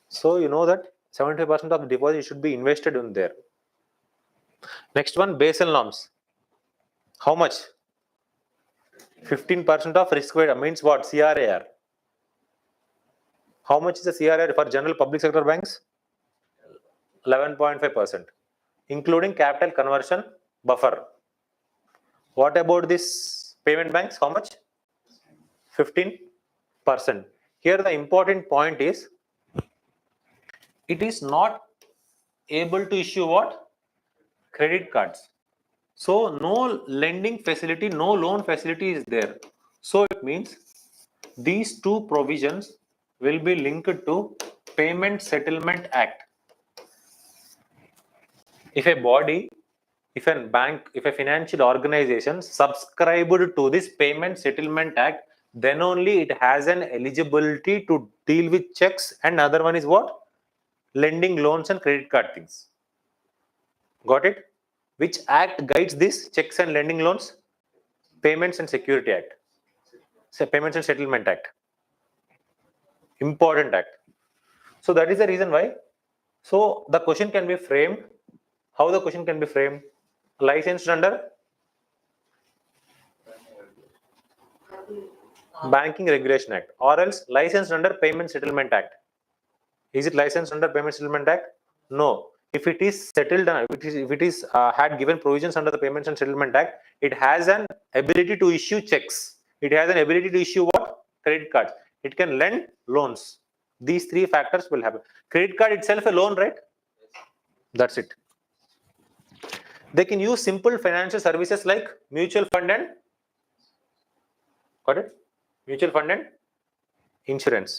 So you know that 75% of the deposit should be invested in there. Next one, Basel norms. How much? 15% of risk weight means what? CRAR. How much is the CRAR for general public sector banks? 11.5%, including capital conversion buffer. What about this payment banks? How much? 15%. Here the important point is, it is not able to issue what? Credit cards. So no lending facility, no loan facility is there. So it means these two provisions will be linked to Payment Settlement Act. If a body, if a bank, if a financial organization subscribed to this Payment Settlement Act, then only it has an eligibility to deal with checks, and other one is what? Lending loans and credit card things. Got it? Which act guides this checks and lending loans? Payments and Security Act. So Payments and Settlement Act. Important act. So that is the reason why. So the question can be framed. How the question can be framed? Licensed under Banking Regulation Act, or else licensed under Payment Settlement Act. Is it licensed under Payment Settlement Act? No. If it is settled, if it is had given provisions under the Payments and Settlement Act, it has an ability to issue checks. It has an ability to issue what? Credit cards. It can lend loans. These three factors will happen. Credit card itself a loan, right? That's it. They can use simple financial services like mutual fund and, got it? Mutual fund and insurance.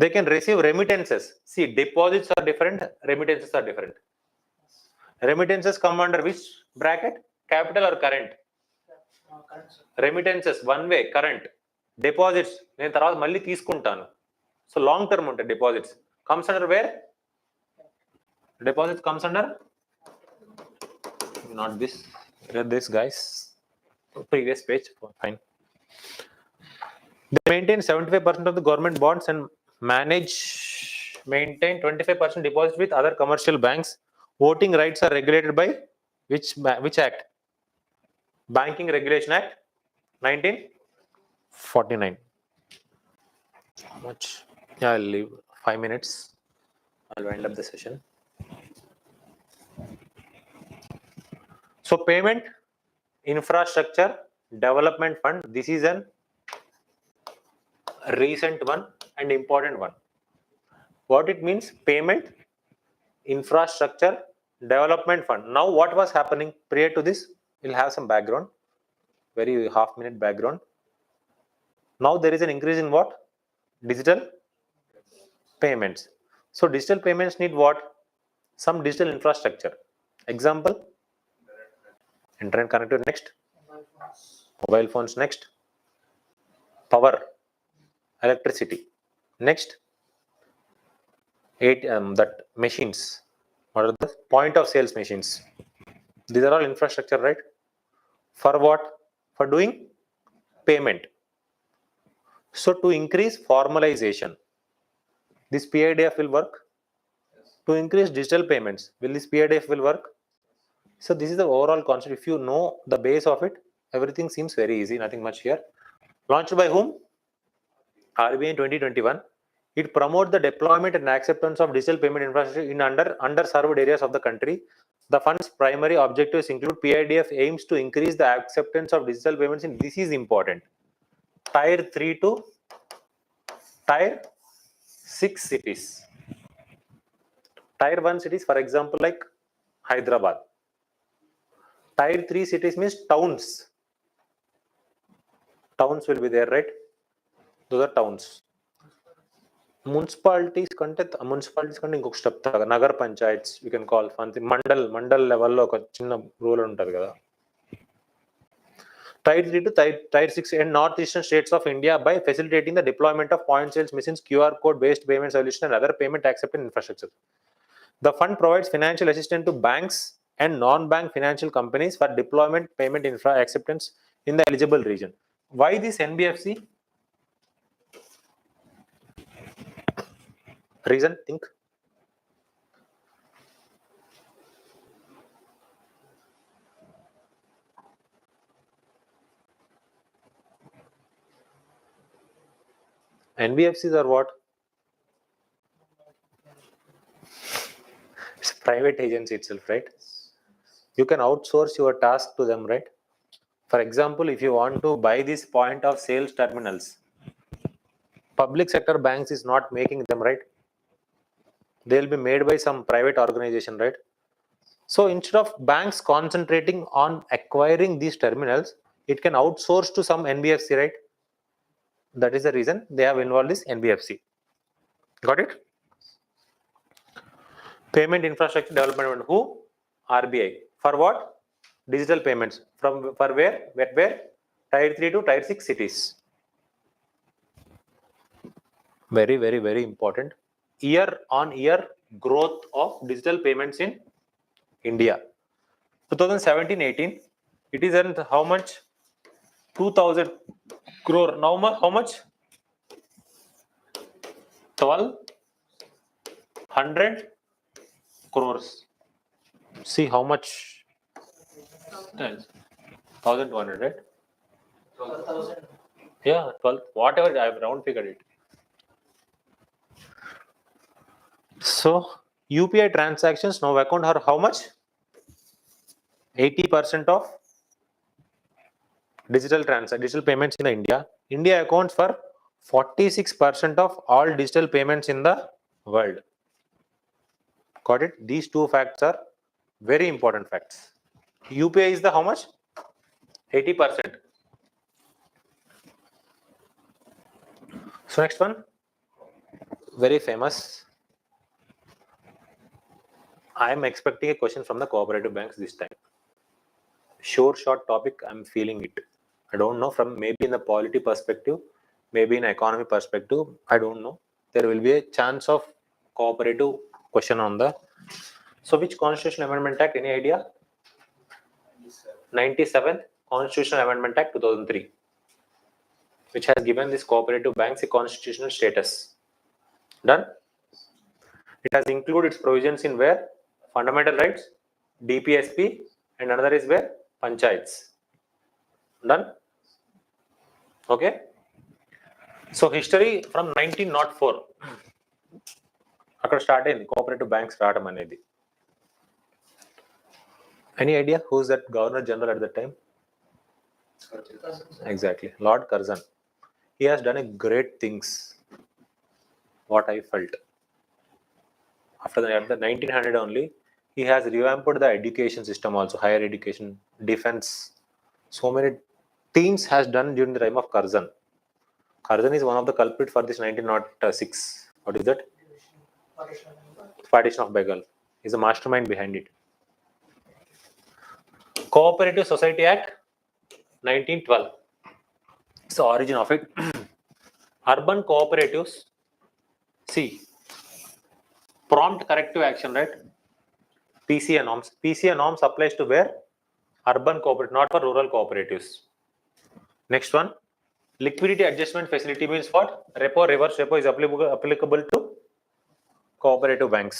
They can receive remittances. See, deposits are different, remittances are different. Remittances come under which bracket? Capital or current? Current, sir. Remittances one way, current. Deposits నేను తర్వాత మళ్ళీ తీసుకుంటాను. So long term ఉంటాయి deposits. Comes under where? Deposits comes under? Not this. Read this, guys. Previous page. Fine. They maintain 75% of the government bonds and maintain 25% deposits with other commercial banks. Voting rights are regulated by which act? Banking Regulation Act 1949. How much? Yeah, I'll leave 5 minutes. I'll wind up the session. So payment infrastructure development fund, this is an recent one and important one. What it means? Payment infrastructure development fund. Now what was happening prior to this? We'll have some background, very half-minute background. Now there is an increase in what? Digital payments. So digital payments need what? Some digital infrastructure. Example, internet connectivity next, mobile phones next, power, electricity next, that machines. What are the point of sales machines? These are all infrastructure, right? For what? For doing payment. So to increase formalization, this PIDF will work. To increase digital payments, will this PIDF will work? So this is the overall concept. If you know the base of it, everything seems very easy, nothing much here. Launched by whom? RBI in 2021. It promotes the deployment and acceptance of digital payment infrastructure in underserved areas of the country. The fund's primary objectives include PIDF aims to increase the acceptance of digital payments in, this is important, Tier 3 to Tier 6 cities. Tier 1 cities, for example, like Hyderabad. Tier 3 cities means towns. Towns will be there, right? Those are towns. Municipalities కంటే ఇంకొక step నగర panchayats you can call mandal లెవెల్లో ఒక చిన్న rule ఉంటుంది కదా. Tier 3 to Tier 6 and northeastern states of India by facilitating the deployment of point sales machines, QR code based payment solution and other payment acceptance infrastructure. The fund provides financial assistance to banks and non-bank financial companies for deployment payment infra acceptance in the eligible region. Why this NBFC? Reason? Think. NBFCs are what? It's a private agency itself, right? You can outsource your task to them, right? For example, if you want to buy this point of sales terminals, public sector banks is not making them, right? They'll be made by some private organization, right? So instead of banks concentrating on acquiring these terminals, it can outsource to some NBFC, right? That is the reason they have involved this NBFC. Got it? Payment infrastructure development, who? RBI. For what? Digital payments. For where? Where? Tier 3 to Tier 6 cities. Very, very, very important. Year on year growth of digital payments in India. 2017-18, it is earned how much? 2000 crore. Now how much? 1200 crores. See how much? 1200, right? 12,000. Yeah, 12, whatever, I have round figured it. So UPI transactions now account for how much? 80% of digital payments in India. India accounts for 46% of all digital payments in the world. Got it? These two facts are very important facts. UPI is the how much? 80%. So next one, very famous. I am expecting a question from the cooperative banks this time. Sure, short topic, I'm feeling it. I don't know, from maybe in the polity perspective, maybe in economy perspective, I don't know. There will be a chance of cooperative question on the. So which Constitutional Amendment Act, any idea? 97th Constitutional Amendment Act 2003, which has given these cooperative banks a constitutional status. Done? It has included its provisions in where? Fundamental rights, DPSP, and another is where? Panchayats. Done? Okay. So history from 1904. అక్కడ start అయింది cooperative banks రావడం అనేది. Any idea who's that Governor General at that time? Exactly, Lord Curzon. He has done a great things. What I felt after the 1900 only, he has revamped the education system also, higher education, defense. So many things has done during the time of Curzon. Curzon is one of the culprit for this 1906. What is that? Partition of Bengal. He's the mastermind behind it. Cooperative Society Act 1912. It's the origin of it. Urban cooperatives. See, prompt corrective action, right? PCA norms. PCA norms applies to where? Urban cooperative, not for rural cooperatives. Next one, liquidity adjustment facility means what? Repo, reverse repo is applicable to cooperative banks.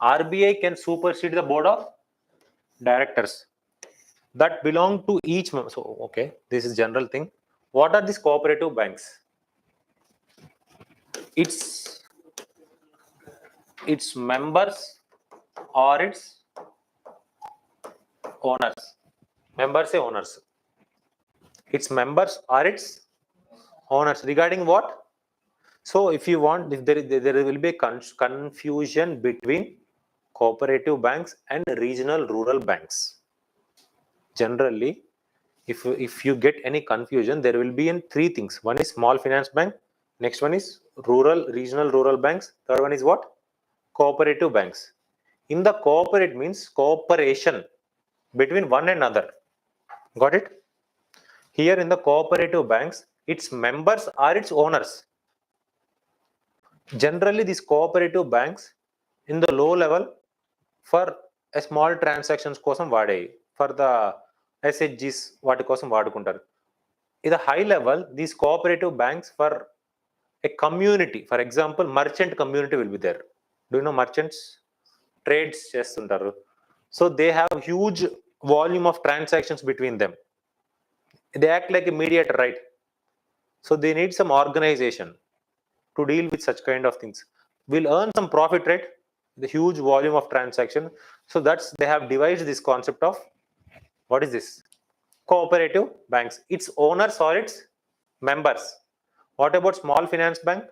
RBI can supersede the board of directors that belong to each member. So, okay, this is general thing. What are these cooperative banks? Its members or its owners. Members say owners. Its members or its owners. Regarding what? So if you want, if there will be a confusion between cooperative banks and regional rural banks. Generally, if you get any confusion, there will be in three things. One is small finance bank. Next one is regional rural banks. Third one is what? Cooperative banks. In the cooperate means cooperation between one another. Got it? Here in the cooperative banks, its members are its owners. Generally, these cooperative banks in the low level for a small transactions kosam vaadayi, for the SHGs vaati kosam vaadukuntaru. In the high level, these cooperative banks for a community, for example, merchant community will be there. Do you know merchants? Trades chestuntaru. So they have huge volume of transactions between them. They act like a mediator, right? So they need some organization to deal with such kind of things. We'll earn some profit, right? The huge volume of transaction. So they have devised this concept of, what is this? Cooperative banks. Its owners or its members. What about small finance bank?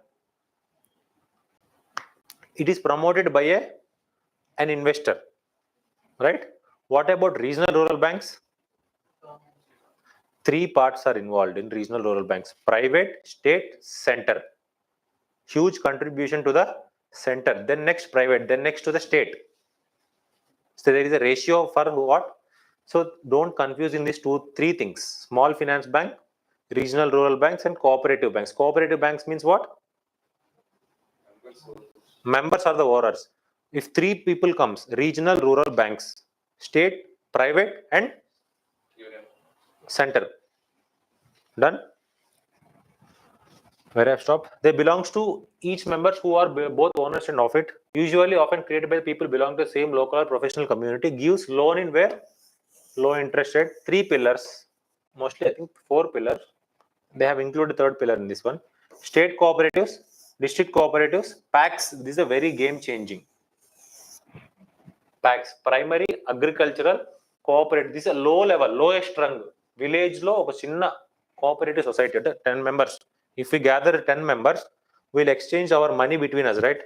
It is promoted by an investor, right? What about regional rural banks? Three parts are involved in regional rural banks: private, state, center. Huge contribution to the center, then next private, then next to the state. So there is a ratio for what? So don't confuse in these three things: small finance bank, regional rural banks, and cooperative banks. Cooperative banks means what? Members are the owners. If three people comes: regional rural banks, state, private, and center. Done? Where I've stopped. They belongs to each members who are both owners and of it. Usually often created by people belong to the same local or professional community. Gives loan in where? Low interest rate. 3 pillars. Mostly I think 4 pillars. They have included third pillar in this one. State cooperatives, district cooperatives, PACs. This is a very game changing. PACs, primary agricultural cooperative. This is a low level, lowest rung. Village lo oka chinna cooperative society, 10 members. If we gather 10 members, we'll exchange our money between us, right?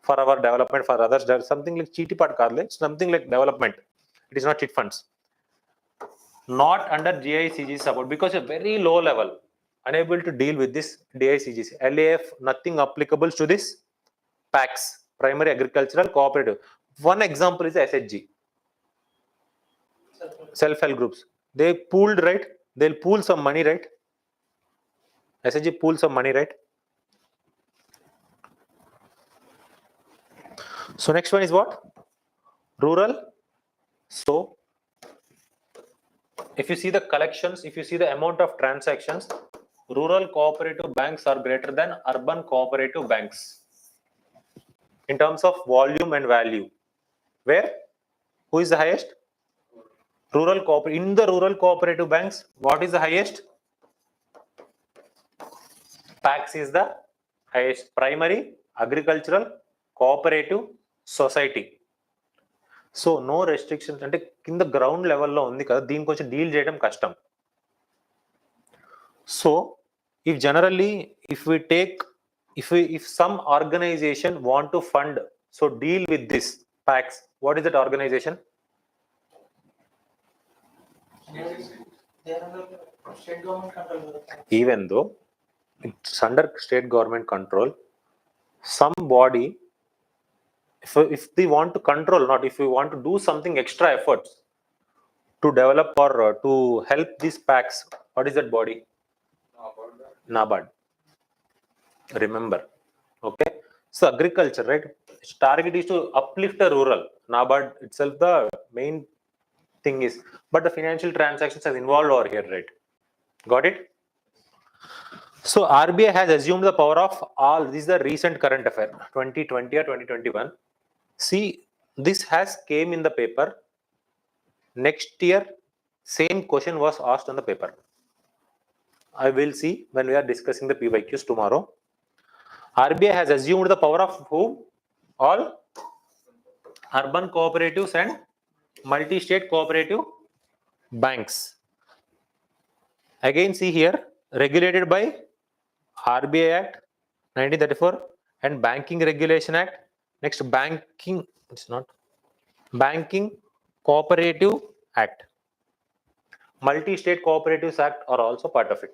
For our development, for others, something like cheaty part karle, something like development. It is not cheat funds. Not under GICG support because a very low level. unable to deal with this DICGC. LAF, nothing applicable to this PACS, primary agricultural cooperative. One example is SHG, self-help groups. They pooled, right? They'll pool some money, right? SHG pool some money, right? So next one is what? Rural. So if you see the collections, if you see the amount of transactions, rural cooperative banks are greater than urban cooperative banks in terms of volume and value. Where? Who is the highest? Rural cooperative. In the rural cooperative banks, what is the highest? PACS is the highest. Primary agricultural cooperative society. So no restrictions, అంటే కింద ground లెవెల్లో ఉంది కదా, దీని కొంచెం deal చేయడం కష్టం. So if generally if some organization want to fund, so deal with this PACS, what is that organization? They are under state government control. Even though it's under state government control, some body, if they want to control, not if we want to do something extra efforts to develop or to help these PACS, what is that body? NABARD. Remember, okay? So agriculture, right? Its target is to uplift the rural. NABARD itself, the main thing is, but the financial transactions are involved over here, right? Got it? So RBI has assumed the power of all. This is the recent current affair, 2020 or 2021. See, this has came in the paper. Next year, same question was asked on the paper. I will see when we are discussing the PYQs tomorrow. RBI has assumed the power of whom? All urban cooperatives and multi-state cooperative banks. Again, see here, regulated by RBI Act 1934 and Banking Regulation Act. Next, Banking, it's not Banking Cooperative Act. Multi-State Cooperatives Act are also part of it.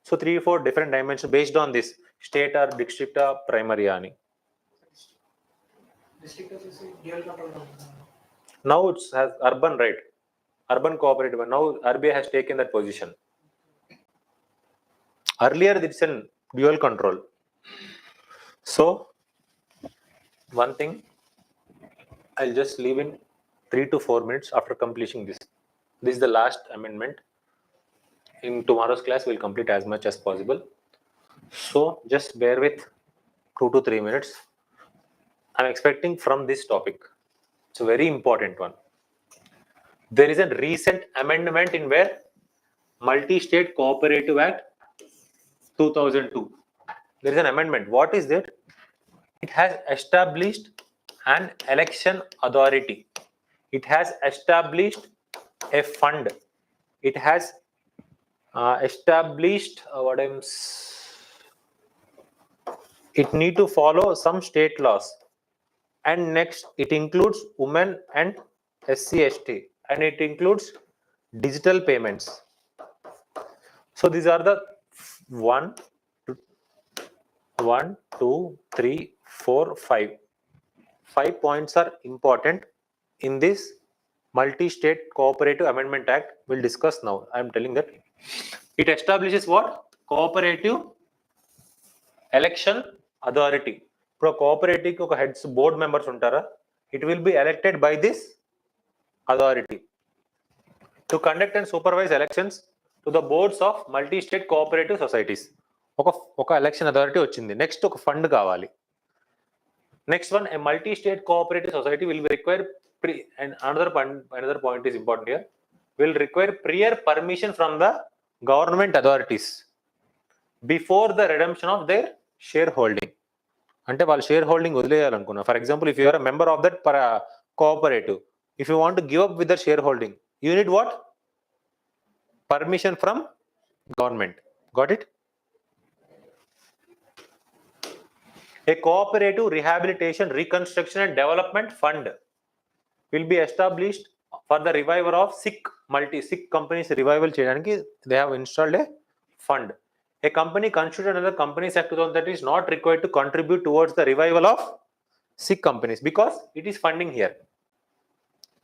So 3-4 different dimensions based on this. State or district or primary ani. District is dual control. Now it has urban, right? Urban cooperative. Now RBI has taken that position. Earlier it's in dual control. So one thing, I'll just leave in 3 to 4 minutes after completing this. This is the last amendment. In tomorrow's class, we'll complete as much as possible. So just bear with 2 to 3 minutes. I'm expecting from this topic. It's a very important one. There is a recent amendment in where Multi-State Cooperative Act 2002. There is an amendment. What is that? It has established an election authority. It has established a fund. It has established it need to follow some state laws, and next it includes women and SC/ST, and it includes digital payments. So these are the 1, 2, 3, 4, 5. 5 points are important in this Multi-State Cooperative Amendment Act. We'll discuss now. I am telling that it establishes what? Cooperative Election Authority. Pro cooperative ko heads board members untara. It will be elected by this authority to conduct and supervise elections to the boards of multi-state cooperative societies. Oka election authority వచ్చింది. Next oka fund కావాలి. Next one, a multi-state cooperative society will be required and another point is important here, will require prior permission from the government authorities before the redemption of their shareholding. అంటే వాళ్ళ share holding వదిలేయాలనుకున్నా. For example, if you're member of that cooperative, if you want to give up with that share holding, you need what? Permission from government. Got it? A cooperative rehabilitation, reconstruction and development fund will be established for the revival of sick companies revival cheyadaniki. They have installed a fund. A company constituted under the Companies Act 2030 is not required to contribute towards the revival of sick companies because it is funding here.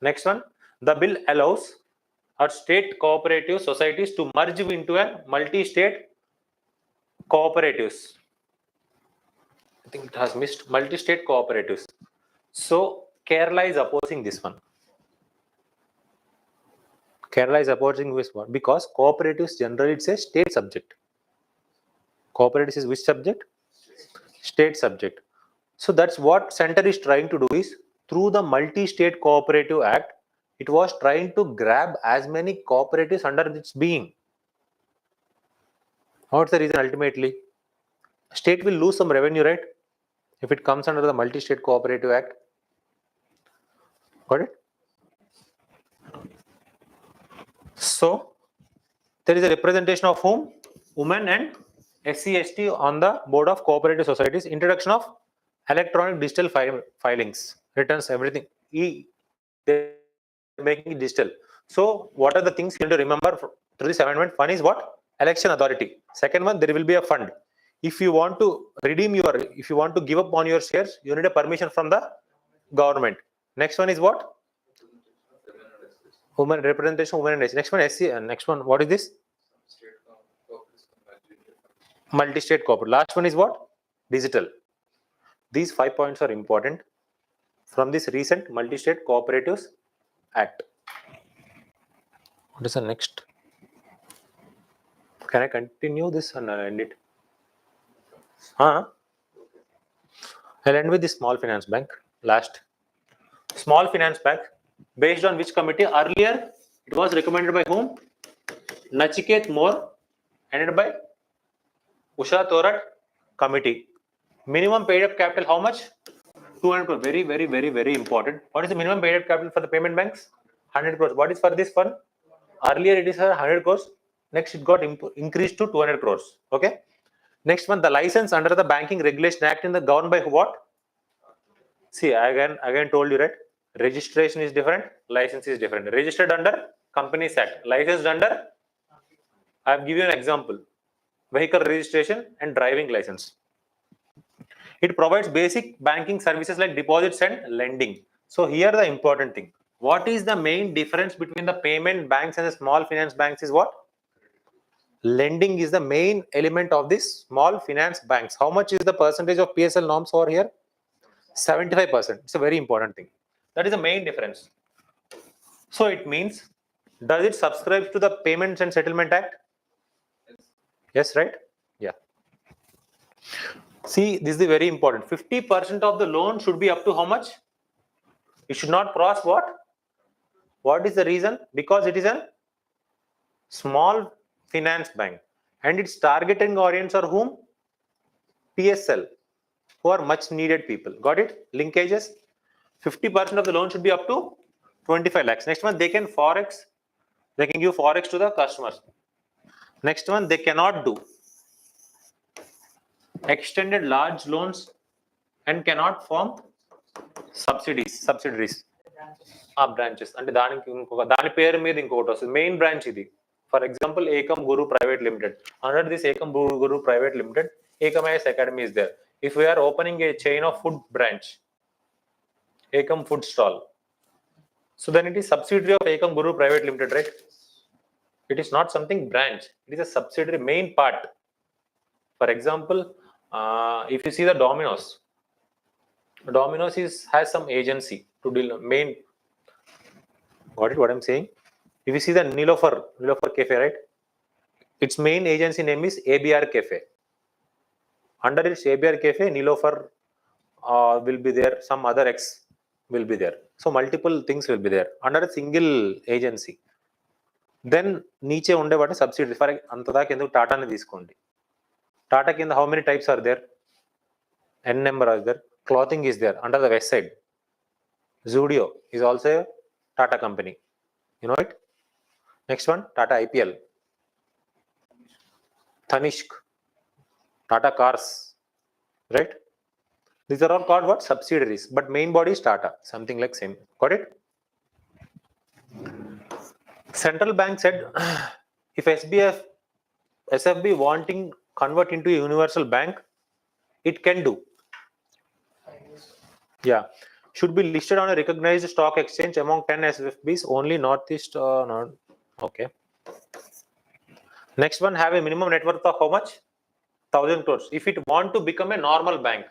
Next one, the bill allows our state cooperative societies to merge into a multi-state cooperatives. I think it has missed multi-state cooperatives. So Kerala is opposing this one. Kerala is opposing this one because cooperatives generally it's a state subject. Cooperatives is which subject? State subject. So that's what center is trying to do is through the multi-state cooperative act, it was trying to grab as many cooperatives under its being. What's the reason ultimately? State will lose some revenue, right? If it comes under the multi-state cooperative act. Got it? So there is a representation of whom? Women and SC/ST on the board of cooperative societies. Introduction of electronic digital filings, returns, everything. They're making it digital. So what are the things you need to remember through this amendment? One is what? Election authority. Second one, there will be a fund. If you want to redeem if you want to give up on your shares, you need a permission from the government. Next one is what? Women representation, women and SC. Next one, SC. Next one, what is this? Multi-state corporate. Last one is what? Digital. These 5 points are important from this recent Multi-State Cooperatives Act. What is the next? Can I continue this and end it? I'll end with the small finance bank. Last. Small finance bank. Based on which committee? Earlier, it was recommended by whom? Nachiket More, ended by Usha Thorat committee. Minimum paid up capital, how much? 200 crores. Very, very, very, very important. What is the minimum paid up capital for the payment banks? 100 crores. What is for this one? Earlier it is 100 crores. Next it got increased to 200 crores. Okay. Next one, the license under the Banking Regulation Act in the governed by what? See, again told you, right? Registration is different, license is different. Registered under Companies Act, licensed under, I have given you an example, vehicle registration and driving license. It provides basic banking services like deposits and lending. So here the important thing, what is the main difference between the payment banks and the small finance banks is what? Lending is the main element of this small finance banks. How much is the percentage of PSL norms over here? 75%. It's a very important thing. That is the main difference. So it means, does it subscribe to the Payments and Settlement Act? Yes, right? Yeah. See, this is very important. 50% of the loan should be up to how much? It should not cross what? What is the reason? Because it is a small finance bank and its targeting audience are whom? PSL, who are much needed people. Got it? Linkages. 50% of the loan should be up to 25 lakhs. Next one, they can forex. They can give forex to the customers. Next one, they cannot do extended large loans and cannot form subsidiaries. Branches. And దాని పేరు మీద ఇంకొకటి వస్తుంది. Main branch ఇది. For example, Ekam Guru Private Limited. Under this Ekam Guru Private Limited, ekamiasacademy is there. If we are opening a chain of food branch, Ekam food stall, so then it is subsidiary of Ekam Guru Private Limited, right? It is not something branch. It is a subsidiary main part. For example, if you see the Domino's has some agency to deal main. Got it? What I'm saying? If you see the Nilofer Cafe, right? Its main agency name is ABR Cafe. Under its ABR Cafe, Nilofer will be there. Some other X will be there. So multiple things will be there under a single agency. Then niche unde what subsidiary for antada kendu Tata ne తీసుకోండి. Tata kinda how many types are there? N number are there. Clothing is there under the west side. Zudio is also a Tata company. You know it? Next one, Tata IPL. Tanishq. Tata Cars. Right? These are all called what? Subsidiaries. But main body is Tata. Something like same. Got it? Central bank said if SBF SFB wanting convert into a universal bank, it can do. 5 years. Yeah. Should be listed on a recognized stock exchange among 10 SFBs, only Northeast. Not okay. Next one, have a minimum net worth of how much? 1,000 crores. If it want to become a normal bank,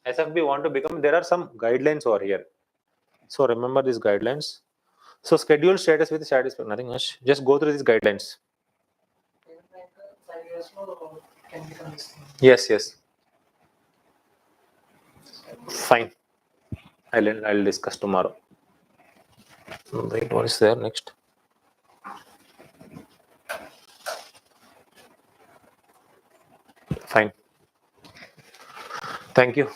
SFB want to become, there are some guidelines over here. So remember these guidelines. So scheduled status with status, nothing much. Just go through these guidelines. Even like 5 years more can become this thing. Yes, yes. Fine. I'll discuss tomorrow. Wait, what is there next? Fine. Thank you.